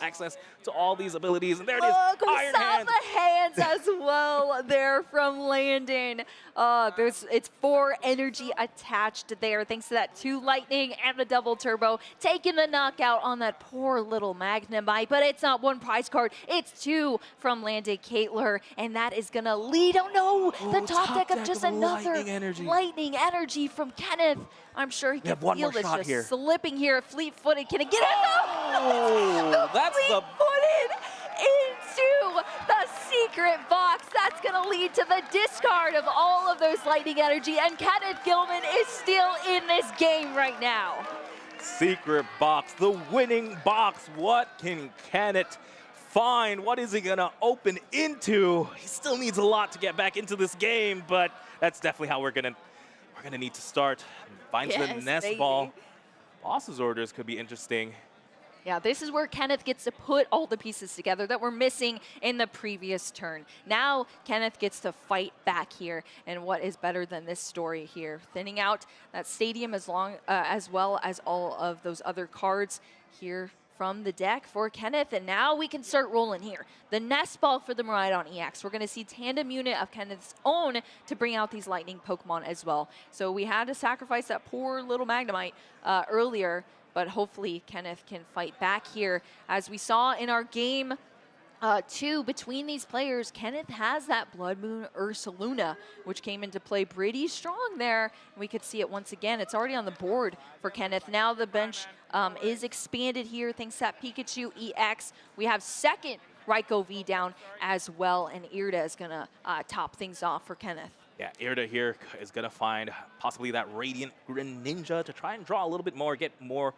access to all these abilities. And there it is, Iron Hands. The hands as well there from Landon. It's 4 energy attached there, thanks to that 2 lightning and the double turbo, taking the knockout on that poor little Magnemite. But it's not 1 prize card, it's 2 from Landon Gatler, and that is gonna lead. Oh no, the top deck of just another lightning energy from Kenneth. I'm sure he can feel this just slipping here. Fleet-footed, can it get it? Oh, that's fleet-footed into the secret box. That's gonna lead to the discard of all of those lightning energy, and Kenneth Gilman is still in this game right now. Secret box, the winning box. What can Kenneth find? What is he gonna open into? He still needs a lot to get back into this game, but that's definitely how we're gonna need to start. Finds the nest ball. Boss's orders could be interesting. Yeah, this is where Kenneth gets to put all the pieces together that were missing in the previous turn. Now Kenneth gets to fight back here, and what is better than this story here? Thinning out that stadium as well as all of those other cards here from the deck for Kenneth, and now we can start rolling here. The nest ball for the Miraidon EX. We're going to see tandem unit of Kenneth's own to bring out these lightning Pokemon as well. So we had to sacrifice that poor little Magnemite earlier, but hopefully Kenneth can fight back here. As we saw in our game 2 between these players, Kenneth has that Blood Moon Ursaluna, which came into play pretty strong there. We could see it once again. It's already on the board for Kenneth. Now the bench is expanded here thanks to that Pikachu EX. We have second Raikou V down as well, and Irida is going to top things off for Kenneth. Yeah, Irida here is going to find possibly that Radiant Greninja to try and draw a little bit more, get more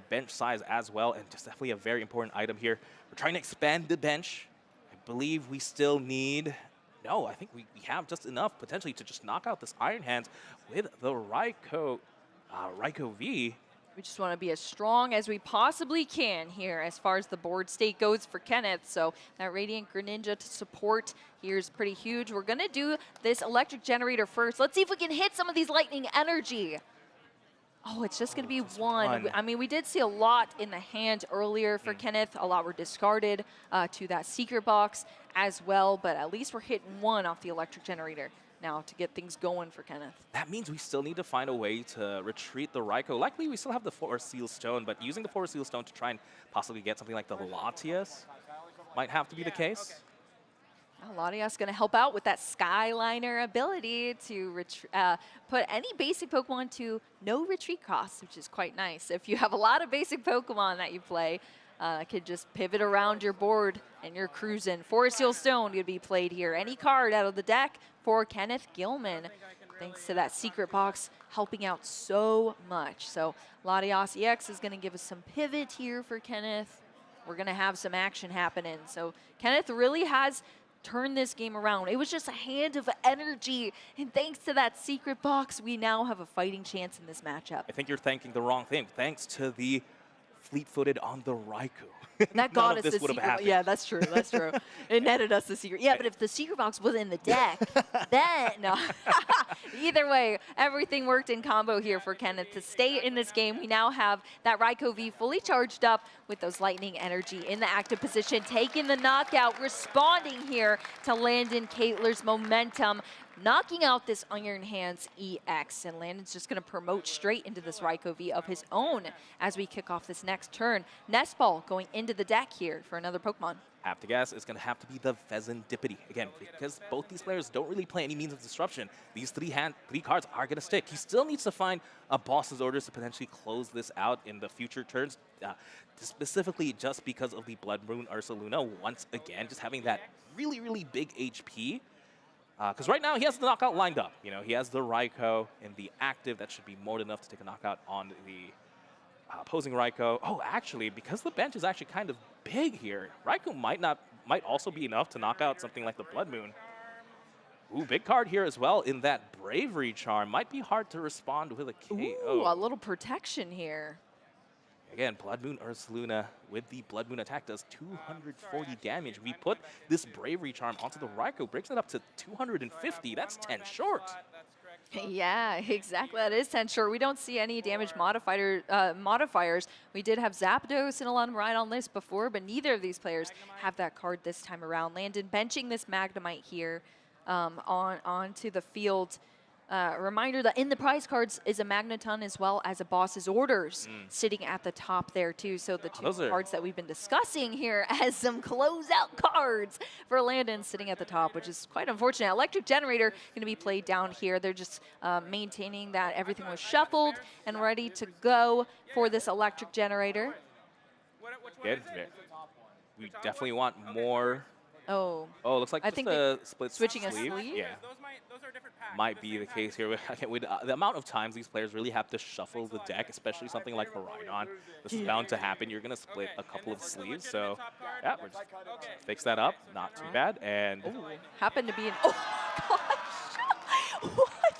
bench size as well, and just definitely a very important item here. We're trying to expand the bench. I believe we still need, no, I think we have just enough potentially to just knock out this Iron Hands with the Raikou V. We just want to be as strong as we possibly can here as far as the board state goes for Kenneth. So that Radiant Greninja to support here is pretty huge. We're going to do this electric generator first. Let's see if we can hit some of these lightning energy. Oh, it's just going to be 1. I mean, we did see a lot in the hand earlier for Kenneth. A lot were discarded to that secret box as well, but at least we're hitting 1 off the electric generator now to get things going for Kenneth. That means we still need to find a way to retreat the Raikou. Likely we still have the Forest Seal Stone, but using the Forest Seal Stone to try and possibly get something like the Latias might have to be the case. Latias going to help out with that Skyliner ability to put any basic Pokemon to no retreat cost, which is quite nice. If you have a lot of basic Pokemon that you play, could just pivot around your board and you're cruising. Forest Seal Stone could be played here. Any card out of the deck for Kenneth Gilman, thanks to that secret box helping out so much. So Latias EX is going to give us some pivot here for Kenneth. We're going to have some action happening. So Kenneth really has turn this game around. It was just a hand of energy, and thanks to that secret box, we now have a fighting chance in this matchup. I think you're thanking the wrong thing. Thanks to the fleet-footed on the Raikou. That got us the secret. Yeah, that's true. That's true. It netted us the secret. Yeah, but if the secret box wasn't in the deck, then no. Either way, everything worked in combo here for Kenneth to stay in this game. We now have that Raikou V fully charged up with those lightning energy in the active position, taking the knockout, responding here to Landon Gatler's momentum. knocking out this Iron Hands EX. And Landon's just going to promote straight into this Raikou V of his own as we kick off this next turn. Nestball going into the deck here for another Pokemon. Have to guess, it's going to have to be the Pheasantipity. Again, because both these players don't really play any means of disruption, these three cards are going to stick. He still needs to find a boss's orders to potentially close this out in the future turns, specifically just because of the Blood Moon Ursaluna, once again, just having that really, really big HP. Because right now he has the knockout lined up. You know, he has the Raikou and the active. That should be more than enough to take a knockout on the opposing Raikou. Oh, actually, because the bench is actually kind of big here, Raikou might also be enough to knock out something like the Blood Moon. Ooh, big card here as well in that Bravery Charm. Might be hard to respond with a KO. Ooh, a little protection here. Again, Blood Moon Ursaluna with the Blood Moon attack does 240 damage. We put this Bravery Charm onto the Raikou, breaks it up to 250. That's 10 short. Yeah, exactly. That is 10 short. We don't see any damage modifiers. We did have Zapdos and a lot of Rhydon lists before, but neither of these players have that card this time around. Landon benching this Magnemite here onto the field. Reminder that in the prize cards is a Magneton as well as a Boss's Orders sitting at the top there too. So the two cards that we've been discussing here as some closeout cards for Landon sitting at the top, which is quite unfortunate. Electric Generator going to be played down here. They're just maintaining that everything was shuffled and ready to go for this Electric Generator. Good. We definitely want more. Oh, looks like I just think a split switching sleeve. a sleeve. Yeah, might be the case here. With the amount of times these players really have to shuffle the deck, especially something like Miraidon, this is bound to happen. You're going to split a couple of sleeves. So, yeah, we're just fix that up. Not too bad. And happened to be an. Oh my gosh! What?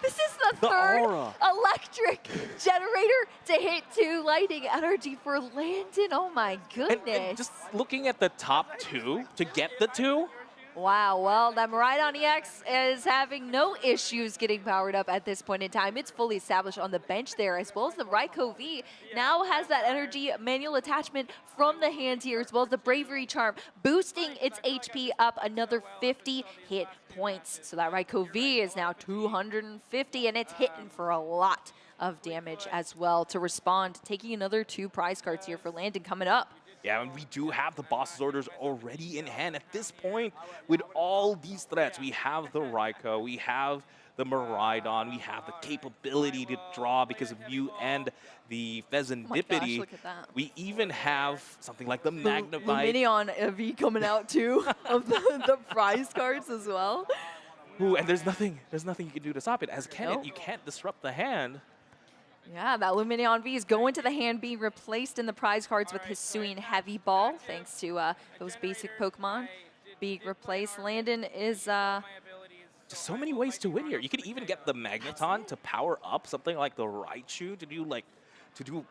This is the third aura. Electric Generator to hit 2 lightning energy for Landon. Oh my goodness. And just looking at the top 2 to get the 2. Wow, well, that Miraidon EX is having no issues getting powered up at this point in time. It's fully established on the bench there, as well as the Raikou V now has that energy manual attachment from the hand here, as well as the Bravery Charm, boosting its HP up another 50 hit points. So that Raikou V is now 250, and it's hitting for a lot of damage as well to respond, taking another 2 prize cards here for Landon coming up. Yeah, and we do have the boss's orders already in hand. At this point, with all these threats, we have the Raikou, we have the Miraidon, we have the capability to draw because of you and the Pheasantipity. Oh my gosh, look at that. We even have something like the Magnemite. Luminion V coming out too of the prize cards as well. Ooh, and there's nothing you can do to stop it. As Kenneth, you can't disrupt the hand. Yeah, that Luminion V is going to the hand, being replaced in the prize cards with Hisuian Heavy Ball, thanks to those basic Pokemon being replaced. Landon is... Just so many ways to win here. You can even get the Magneton to power up something like the Raichu to do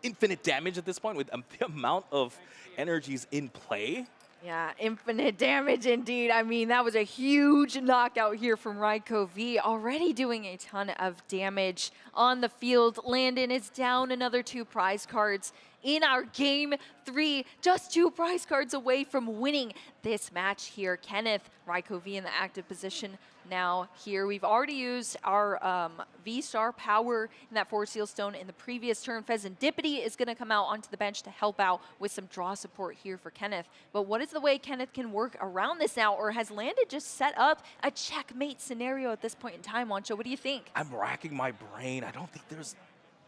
infinite damage at this point with the amount of energies in play. Yeah, infinite damage indeed. I mean, that was a huge knockout here from Raikou V, already doing a ton of damage on the field. Landon is down another 2 prize cards in our game 3, just 2 prize cards away from winning this match here. Kenneth, Raikou V in the active position now here. We've already used our V-Star power in that Force Seal Stone in the previous turn. Pheasantipity is going to come out onto the bench to help out with some draw support here for Kenneth. But what is the way Kenneth can work around this now, or has Landon just set up a checkmate scenario at this point in time, Wancho? What do you think? I'm racking my brain. I don't think there's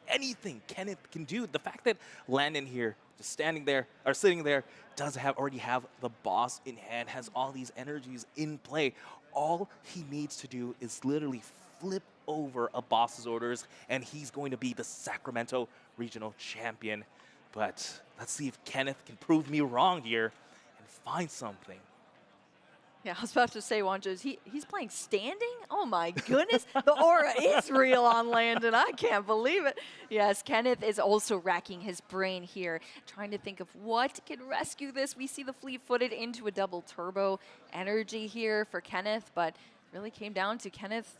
anything Kenneth can do. The fact that Landon here, just standing there, or sitting there, does already have the boss in hand, has all these energies in play. All he needs to do is literally flip over a boss's orders, and he's going to be the Sacramento Regional Champion. But let's see if Kenneth can prove me wrong here and find something. Yeah, I was about to say, Wancho, he's playing standing? Oh my goodness, the aura is real on Landon. I can't believe it. Yes, Kenneth is also racking his brain here, trying to think of what can rescue this. We see the fleet-footed into a double turbo energy here for Kenneth, but really came down to Kenneth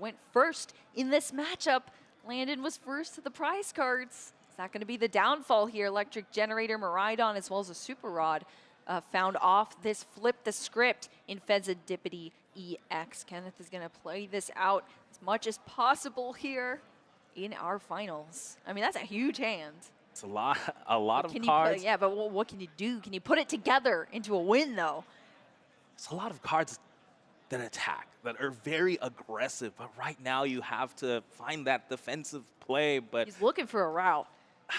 went first in this matchup. Landon was first to the prize cards. Is that going to be the downfall here? Electric Generator, Miraidon, as well as a Super Rod. Found off this flip the script in Pheasantipity EX. Kenneth is going to play this out as much as possible here in our finals. I mean, that's a huge hand. It's a lot of Can cards. yeah, but what can you do? Can you put it together into a win, though? It's a lot of cards that attack, that are very aggressive. But right now, you have to find that defensive play. But He's looking for a route.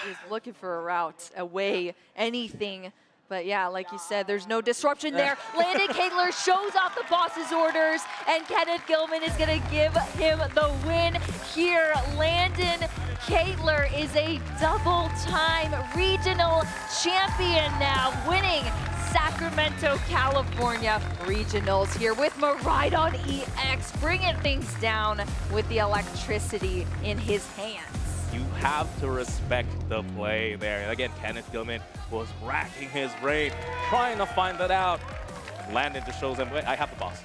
He's looking for a route away, anything. But yeah, like you said, there's no disruption there. Landon Kaitler shows off the boss's orders, and Kenneth Gilman is going to give him the win here. Landon Kaitler is a double-time regional champion now, winning Sacramento, California regionals here with Maridon EX, bringing things down with the electricity in his hands. you have to respect the play there. Again, Kenneth Gilman was racking his brain, trying to find that out. Landon just shows him, wait, I have the boss.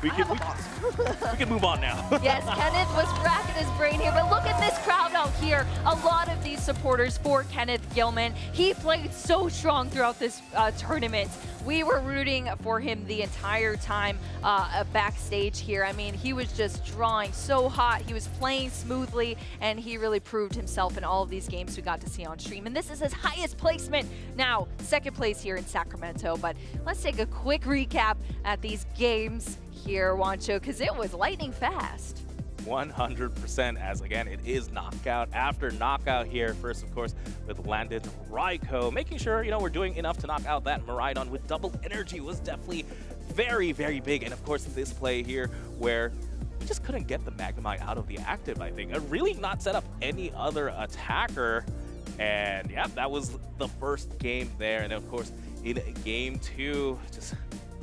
we can move on now. Yes, Kenneth was racking his brain here, but look at this crowd out here. A lot of these supporters for Kenneth Gilman. He played so strong throughout this tournament. We were rooting for him the entire time backstage here. I mean, he was just drawing so hot. He was playing smoothly, and he really proved himself in all of these games we got to see on stream. And this is his highest placement now, second place here in Sacramento. But let's take a quick recap at these games here, Juancho, because it was lightning fast. 100%, as again, it is knockout after knockout here. First, of course, with Landon Raiko, making sure, we're doing enough to knock out that Maridon with double energy was definitely very, very big. And of course, this play here where we just couldn't get the Magnemite out of the active, I think. Really not set up any other attacker. And yeah, that was the first game there. And of course, in game two, just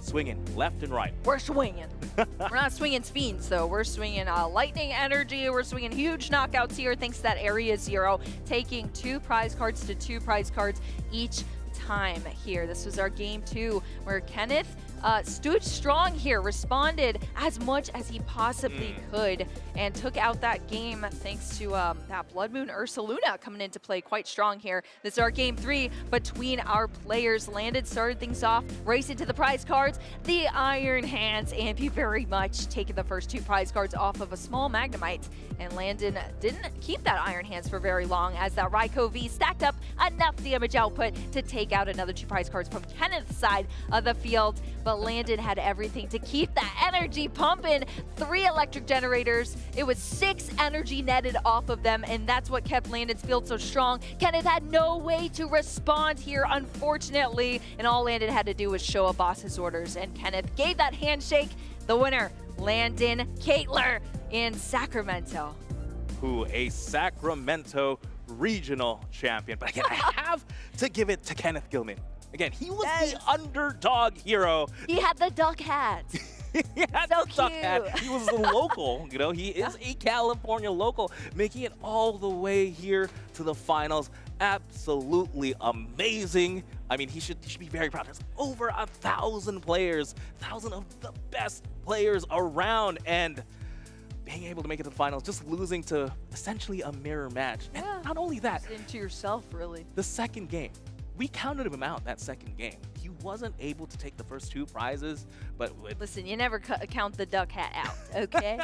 swinging left and right. We're swinging. We're not swinging fiends, though. We're swinging lightning energy. We're swinging huge knockouts here, thanks to that Area Zero, taking 2 prize cards to 2 prize cards each time here. This was our game 2, where Kenneth stood strong here, responded as much as he possibly could, and took out that game thanks to that Blood Moon Ursaluna coming into play quite strong here. This is our game 3 between our players. Landon started things off, racing to the prize cards, the Iron Hands, and be very much taking the first 2 prize cards off of a small Magnemite. And Landon didn't keep that Iron Hands for very long, as that Raiko V stacked up enough damage output to take out another 2 prize cards from Kenneth's side of the field. But Landon had everything to keep that energy pumping. 3 electric generators. It was 6 energy netted off of them, and that's what kept Landon's field so strong. Kenneth had no way to respond here, unfortunately, and all Landon had to do was show a boss's orders, and Kenneth gave that handshake. The winner, Landon Kaitler in Sacramento. Who a Sacramento regional champion. But again, I have to give it to Kenneth Gilman. Again, he was the underdog hero. He had the duck hat. He had so the duck hat. He was a local, he is a California local, making it all the way here to the finals. Absolutely amazing. I mean, he should be very proud. There's over 1,000 players, 1,000 of the best players around, and being able to make it to the finals, just losing to essentially a mirror match. And not only that, just into yourself, really. The second game, we counted him out that second game. He wasn't able to take the first 2 prizes, but listen, you never count the duck hat out, okay?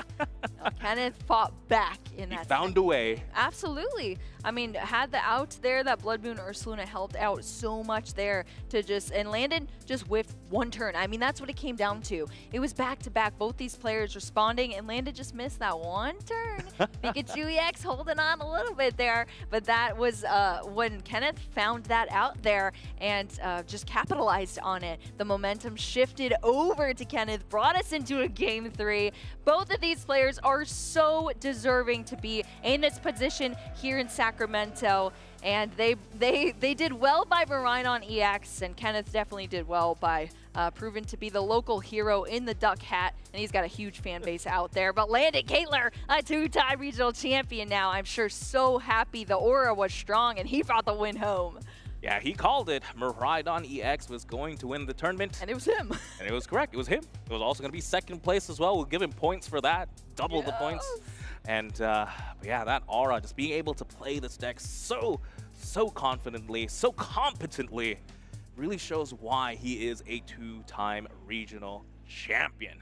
Kenneth fought back in that. He found a way. Absolutely. I mean, had the out there, that Blood Moon Ursaluna helped out so much there to and Landon just whiffed 1 turn. I mean, that's what it came down to. It was back to back, both these players responding, and Landon just missed that 1 turn. Pikachu EX holding on a little bit there, but that was when Kenneth found that out there and just capitalized on it. The momentum shifted over to Kenneth, brought us into a game 3. Both of these players are so deserving to be in this position here in Sacramento, and they did well by Maridon EX, and Kenneth definitely did well by proven to be the local hero in the duck hat, and he's got a huge fan base out there. But Landon Kaitler, a 2-time regional champion now, I'm sure so happy. The aura was strong, and he brought the win home. Yeah, he called it. Maridon EX was going to win the tournament. And it was him. And it was correct. It was him. It was also going to be second place as well. We'll give him points for that. Double the points. And but yeah, that aura, just being able to play this deck so confidently, so competently, really shows why he is a 2-time regional champion.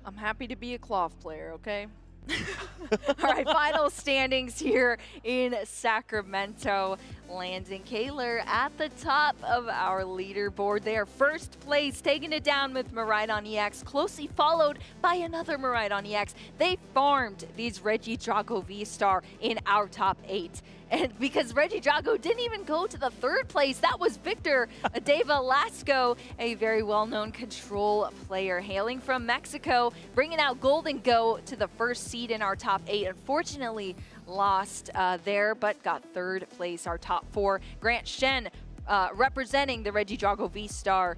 I'm happy to be a cloth player, okay? All right, final standings here in Sacramento. Landon Kaler at the top of our leaderboard there. First place, taking it down with Miraidon EX, closely followed by another Miraidon EX. They farmed these Reggie Drago V-Star in our top 8. And because Reggie Drago didn't even go to the 3rd place, that was Victor De Velasco, a very well-known control player hailing from Mexico, bringing out Golden Go to the 1st seed in our top 8. Unfortunately, lost there, but got 3rd place, our top 4. Grant Shen representing the Reggie Drago V-Star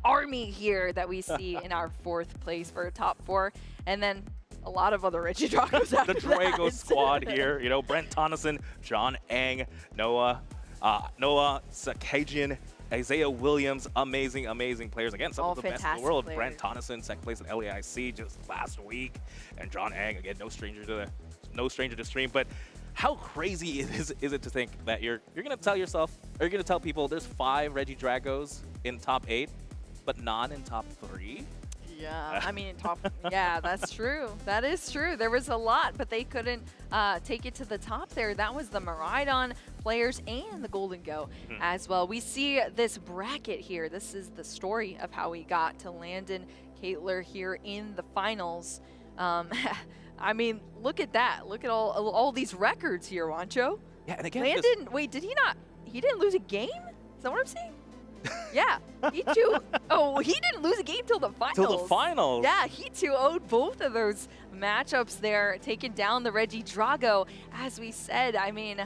army here that we see in our 4th place for a top 4. And then a lot of other Reggie Dragos after The Drago that. squad here, you know, Brent Tonneson, John Ang, Noah Sakajian, Isaiah Williams, amazing players. Again, some All of the best in the fantastic world. players. Brent Tonneson, second place at LAIC just last week. And John Ang, again, no stranger to stream. But how crazy is it to think that you're going to tell yourself, or you're going to tell people there's 5 Reggie Dragos in top 8, but none in top 3? Yeah, I mean, yeah, that's true. That is true. There was a lot, but they couldn't take it to the top there. That was the Miraidon players and the Golden Go as well. We see this bracket here. This is the story of how we got to Landon Kaler here in the finals. I mean, look at that. Look at all these records here, Wancho. Yeah, and again, Landon, wait, did he not? He didn't lose a game? Is that what I'm saying? Yeah, he too. Oh, he didn't lose a game till the finals. Till the finals. Yeah, he too owed both of those matchups there, taking down the Reggie Drago. As we said, I mean,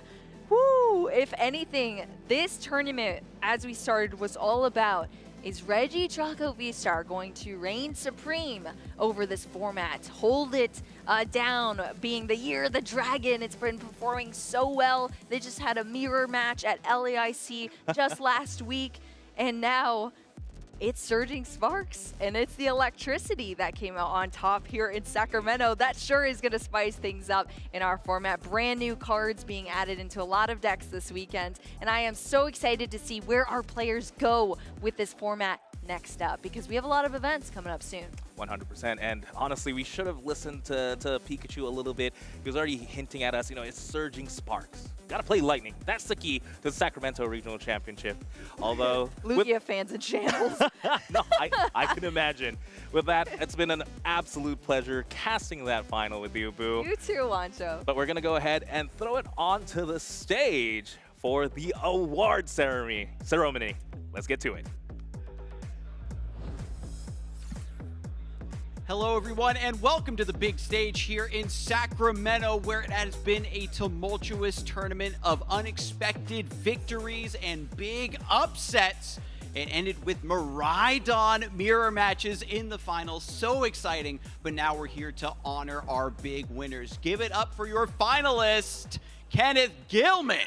whoo, if anything, this tournament, as we started, was all about, is Reggie Drago V-Star going to reign supreme over this format, hold it down, being the year of the dragon? It's been performing so well. They just had a mirror match at LAIC just last week. And now it's Surging Sparks, and it's the electricity that came out on top here in Sacramento. That sure is going to spice things up in our format. Brand new cards being added into a lot of decks this weekend, and I am so excited to see where our players go with this format next up, because we have a lot of events coming up soon. 100%. And honestly, we should have listened to Pikachu a little bit. He was already hinting at us, you know, it's Surging Sparks. Gotta play Lightning. That's the key to the Sacramento Regional Championship. Although... Lugia fans in shambles. No, I can imagine. With that, it's been an absolute pleasure casting that final with you, Boo. You too, Wancho. But we're gonna go ahead and throw it onto the stage for the award ceremony. Let's get to it. Hello, everyone, and welcome to the big stage here in Sacramento, where it has been a tumultuous tournament of unexpected victories and big upsets. It ended with Miraidon mirror matches in the finals. So exciting, but now we're here to honor our big winners. Give it up for your finalist, Kenneth Gilman.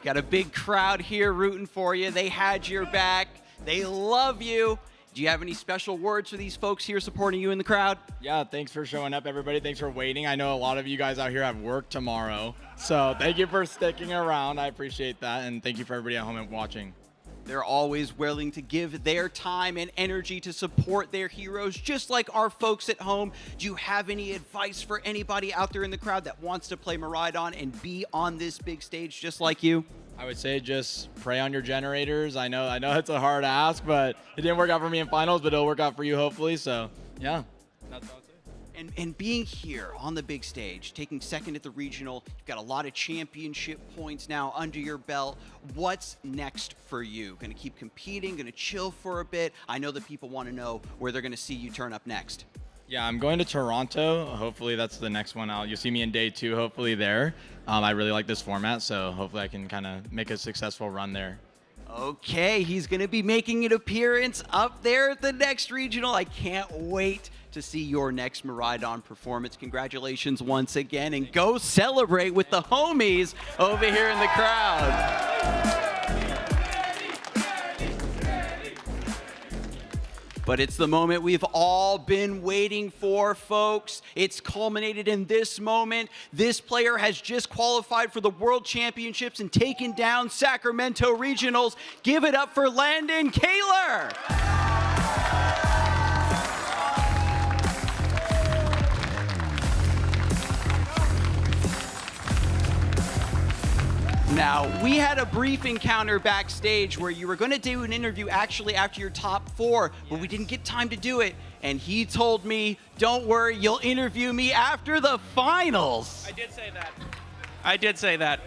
Got a big crowd here rooting for you. They had your back. They love you. Do you have any special words for these folks here supporting you in the crowd? Yeah, thanks for showing up, everybody. Thanks for waiting. I know a lot of you guys out here have work tomorrow. So thank you for sticking around. I appreciate that. And thank you for everybody at home and watching. They're always willing to give their time and energy to support their heroes, just like our folks at home. Do you have any advice for anybody out there in the crowd that wants to play Miraidon and be on this big stage just like you? I would say just pray on your generators. I know it's a hard ask, but it didn't work out for me in finals, but it'll work out for you hopefully. So yeah, that's all I'd say. And being here on the big stage, taking second at the regional, you've got a lot of championship points now under your belt. What's next for you? Going to keep competing? Going to chill for a bit? I know that people want to know where they're going to see you turn up next. Yeah, I'm going to Toronto. Hopefully that's the next one out. You'll see me in day 2, hopefully there. I really like this format, so hopefully I can kind of make a successful run there. Okay, he's going to be making an appearance up there at the next regional. I can't wait to see your next Miraidon performance. Congratulations once again, and go celebrate with the homies over here in the crowd. But it's the moment we've all been waiting for, folks. It's culminated in this moment. This player has just qualified for the World Championships and taken down Sacramento Regionals. Give it up for Landon Kaler. Now, we had a brief encounter backstage where you were going to do an interview actually after your top 4, but we didn't get time to do it. And he told me, don't worry, you'll interview me after the finals. I did say that. I did say that.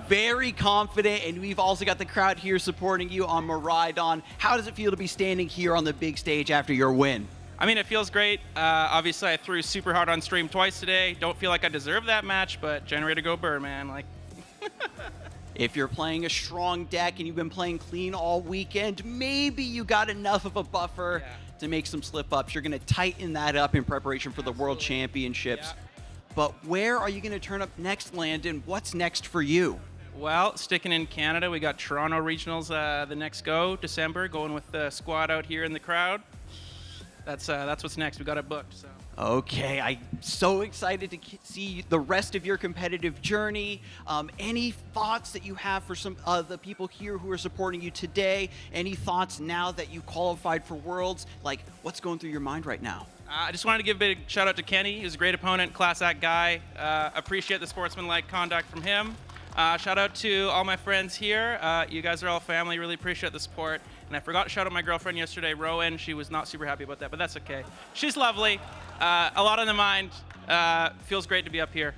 Very confident, and we've also got the crowd here supporting you on Miraidon. How does it feel to be standing here on the big stage after your win? I mean, it feels great. Obviously, I threw super hard on stream twice today. Don't feel like I deserve that match, but Generator go Bird, man. Like. If you're playing a strong deck and you've been playing clean all weekend, maybe you got enough of a buffer to make some slip-ups. You're going to tighten that up in preparation for the World Championships. But where are you going to turn up next, Landon? What's next for you? Well, sticking in Canada, we got Toronto Regionals the next go, December, going with the squad out here in the crowd. That's what's next. We got it booked. So. Okay, I'm so excited to see the rest of your competitive journey. Any thoughts that you have for some of the people here who are supporting you today? Any thoughts now that you qualified for Worlds? Like, what's going through your mind right now? I just wanted to give a big shout out to Kenny. He was a great opponent, class act guy. Appreciate the sportsmanlike conduct from him. Shout out to all my friends here. You guys are all family. Really appreciate the support. And I forgot to shout out my girlfriend yesterday, Rowan. She was not super happy about that, but that's okay. She's lovely. A lot on the mind. Feels great to be up here.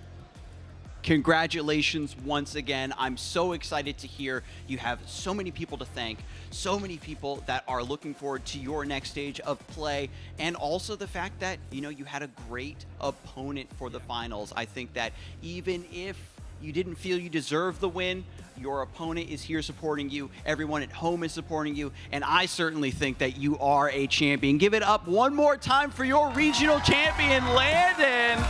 Congratulations once again. I'm so excited to hear you have so many people to thank, so many people that are looking forward to your next stage of play, and also the fact that, you know, you had a great opponent for the finals. I think that even if you didn't feel you deserved the win, your opponent is here supporting you, everyone at home is supporting you, and I certainly think that you are a champion. Give it up one more time for your regional champion, Landon.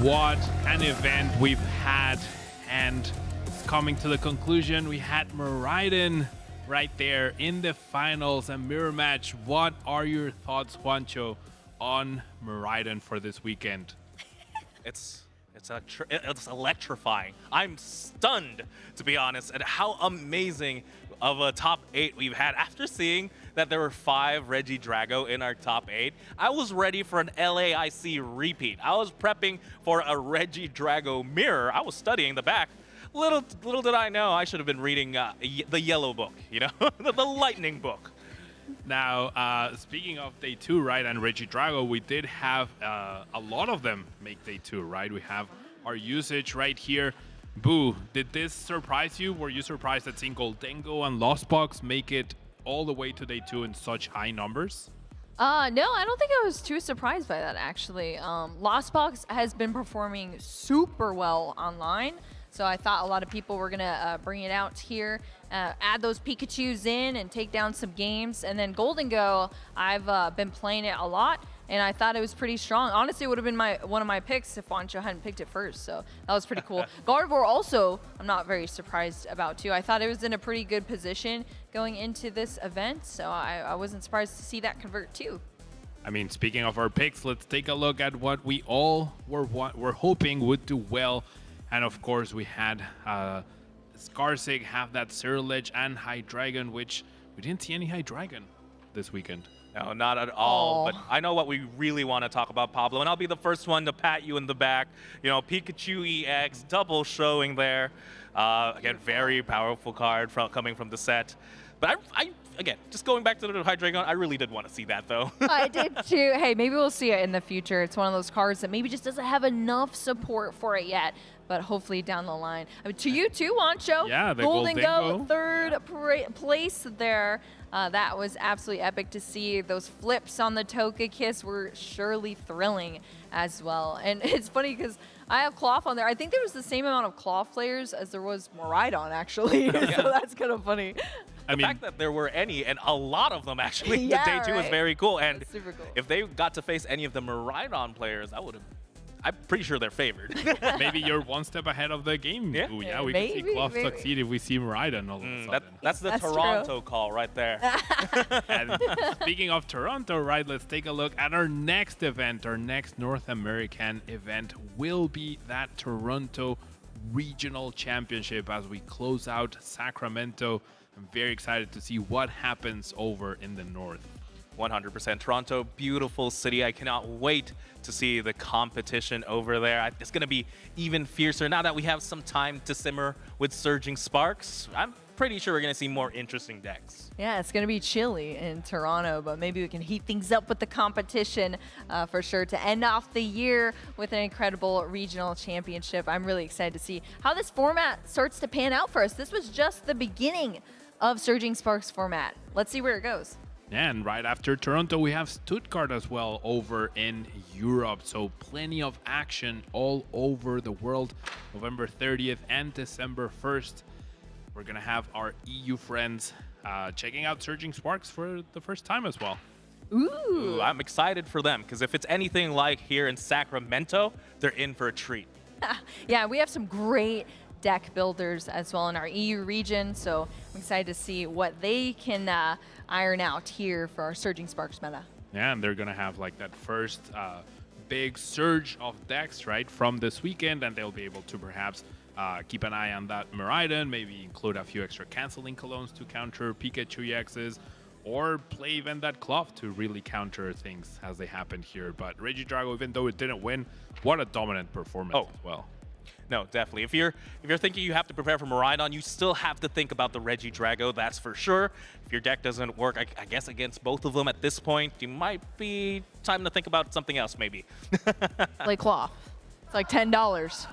What an event we've had, and coming to the conclusion, we had Miraidon right there in the finals, a mirror match. What are your thoughts, Juancho, on Miraidon for this weekend? It's electrifying. I'm stunned, to be honest, at how amazing of a top 8 we've had. After seeing that there were 5 Regidrago in our top 8, I was ready for an LAIC repeat. I was prepping for a Regidrago mirror. I was studying the back. Little did I know, I should have been reading the yellow book, you know, the lightning book. Now, speaking of day 2, right, and Regidrago, we did have a lot of them make day 2, right? We have our usage right here. Boo, did this surprise you? Were you surprised that seeing Goldengo and Lost Box make it all the way to day 2 in such high numbers? No, I don't think I was too surprised by that, actually. Lost Box has been performing super well online. So I thought a lot of people were going to bring it out here, add those Pikachus in and take down some games. And then Golden Go, I've been playing it a lot, and I thought it was pretty strong. Honestly, it would have been one of my picks if Juancho hadn't picked it first. So that was pretty cool. Gardevoir also, I'm not very surprised about, too. I thought it was in a pretty good position going into this event. So I wasn't surprised to see that convert, too. I mean, speaking of our picks, let's take a look at what we all were hoping would do well. And of course, we had Skarsig have that Cyrilege and Hydreigon, which we didn't see any Hydreigon this weekend. No, not at all. But I know what we really want to talk about, Pablo, and I'll be the first one to pat you in the back. You know, Pikachu EX, double showing there. Again, very powerful card coming from the set. But I again, just going back to the Hydreigon, I really did want to see that, though. I did, too. Hey, maybe we'll see it in the future. It's one of those cards that maybe just doesn't have enough support for it yet, but hopefully down the line. I mean, to you, too, Juancho. Yeah, the Golden Go, Goldengo. third place there. That was absolutely epic to see. Those flips on the Togekiss were surely thrilling as well. And it's funny because I have Cloth on there. I think there was the same amount of Cloth players as there was Miraidon, actually. So that's kind of funny. The fact that there were any, and a lot of them actually, Yeah, the day 2 was right? very cool. And That's super cool. if they got to face any of the Miraidon players, I would have. I'm pretty sure they're favored. Maybe you're one step ahead of the game. Yeah. Ooh, yeah, we can see Clough succeed if we see Miraidon all of a sudden. That's the Toronto call right there. And speaking of Toronto, right, let's take a look at our next event. Our next North American event will be that Toronto Regional Championship as we close out Sacramento. I'm very excited to see what happens over in the north. 100%. Toronto, beautiful city. I cannot wait to see the competition over there. It's going to be even fiercer now that we have some time to simmer with Surging Sparks. I'm pretty sure we're going to see more interesting decks. Yeah, it's going to be chilly in Toronto, but maybe we can heat things up with the competition for sure to end off the year with an incredible regional championship. I'm really excited to see how this format starts to pan out for us. This was just the beginning of Surging Sparks format. Let's see where it goes. And right after Toronto, we have Stuttgart as well over in Europe. So plenty of action all over the world. November 30th and December 1st. We're going to have our EU friends checking out Surging Sparks for the first time as well. Ooh, I'm excited for them because if it's anything like here in Sacramento, they're in for a treat. Yeah, we have some great deck builders as well in our EU region, so I'm excited to see what they can iron out here for our Surging Sparks meta. Yeah, and they're going to have like that first big surge of decks, right, from this weekend, and they'll be able to perhaps keep an eye on that Miraidon, maybe include a few extra canceling colognes to counter Pikachu EXs, or play even that Clough to really counter things as they happened here. But Regidrago, even though it didn't win, what a dominant performance as well. No, definitely. If you're thinking you have to prepare for Miraidon, you still have to think about the Regidrago, that's for sure. If your deck doesn't work, I guess against both of them at this point, you might be time to think about something else maybe. Like Clough. It's like $10.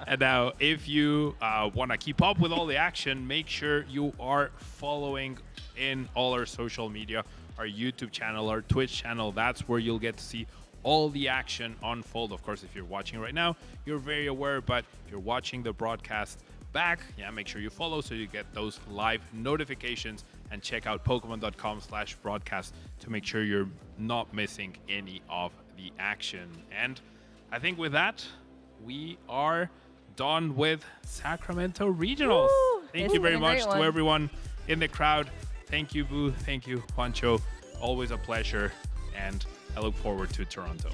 And now, if you want to keep up with all the action, make sure you are following in all our social media, our YouTube channel, our Twitch channel. That's where you'll get to see all the action unfold. Of course, if you're watching right now, you're very aware, but if you're watching the broadcast back, yeah, make sure you follow so you get those live notifications, and check out pokemon.com/broadcast to make sure you're not missing any of the action. And I think with that, we are done with Sacramento Regionals. Woo! Thank It's you very been a great much one. to everyone in the crowd. Thank you, Boo. Thank you, Juancho. Always a pleasure. And I look forward to Toronto.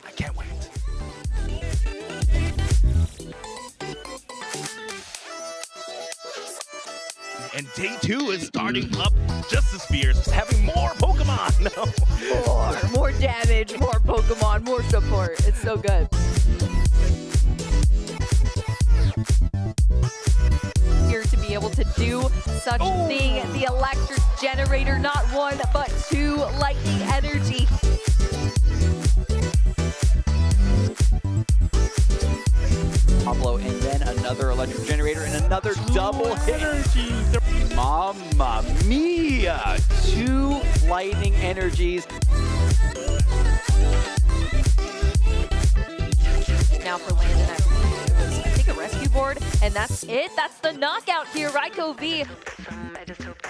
I can't wait. And day 2 is starting up just as fierce, just having more Pokemon. No. More damage, more Pokemon, more support. It's so good. Here to be able to do such a thing, the electric generator, not one, but 2 lightning energy. Pablo, and then another electric generator and another double hit. Mamma mia! 2 lightning energies. Now for Landon, I believe it was, I think, a rescue board, and that's it. That's the knockout here, Raikou V. I just hope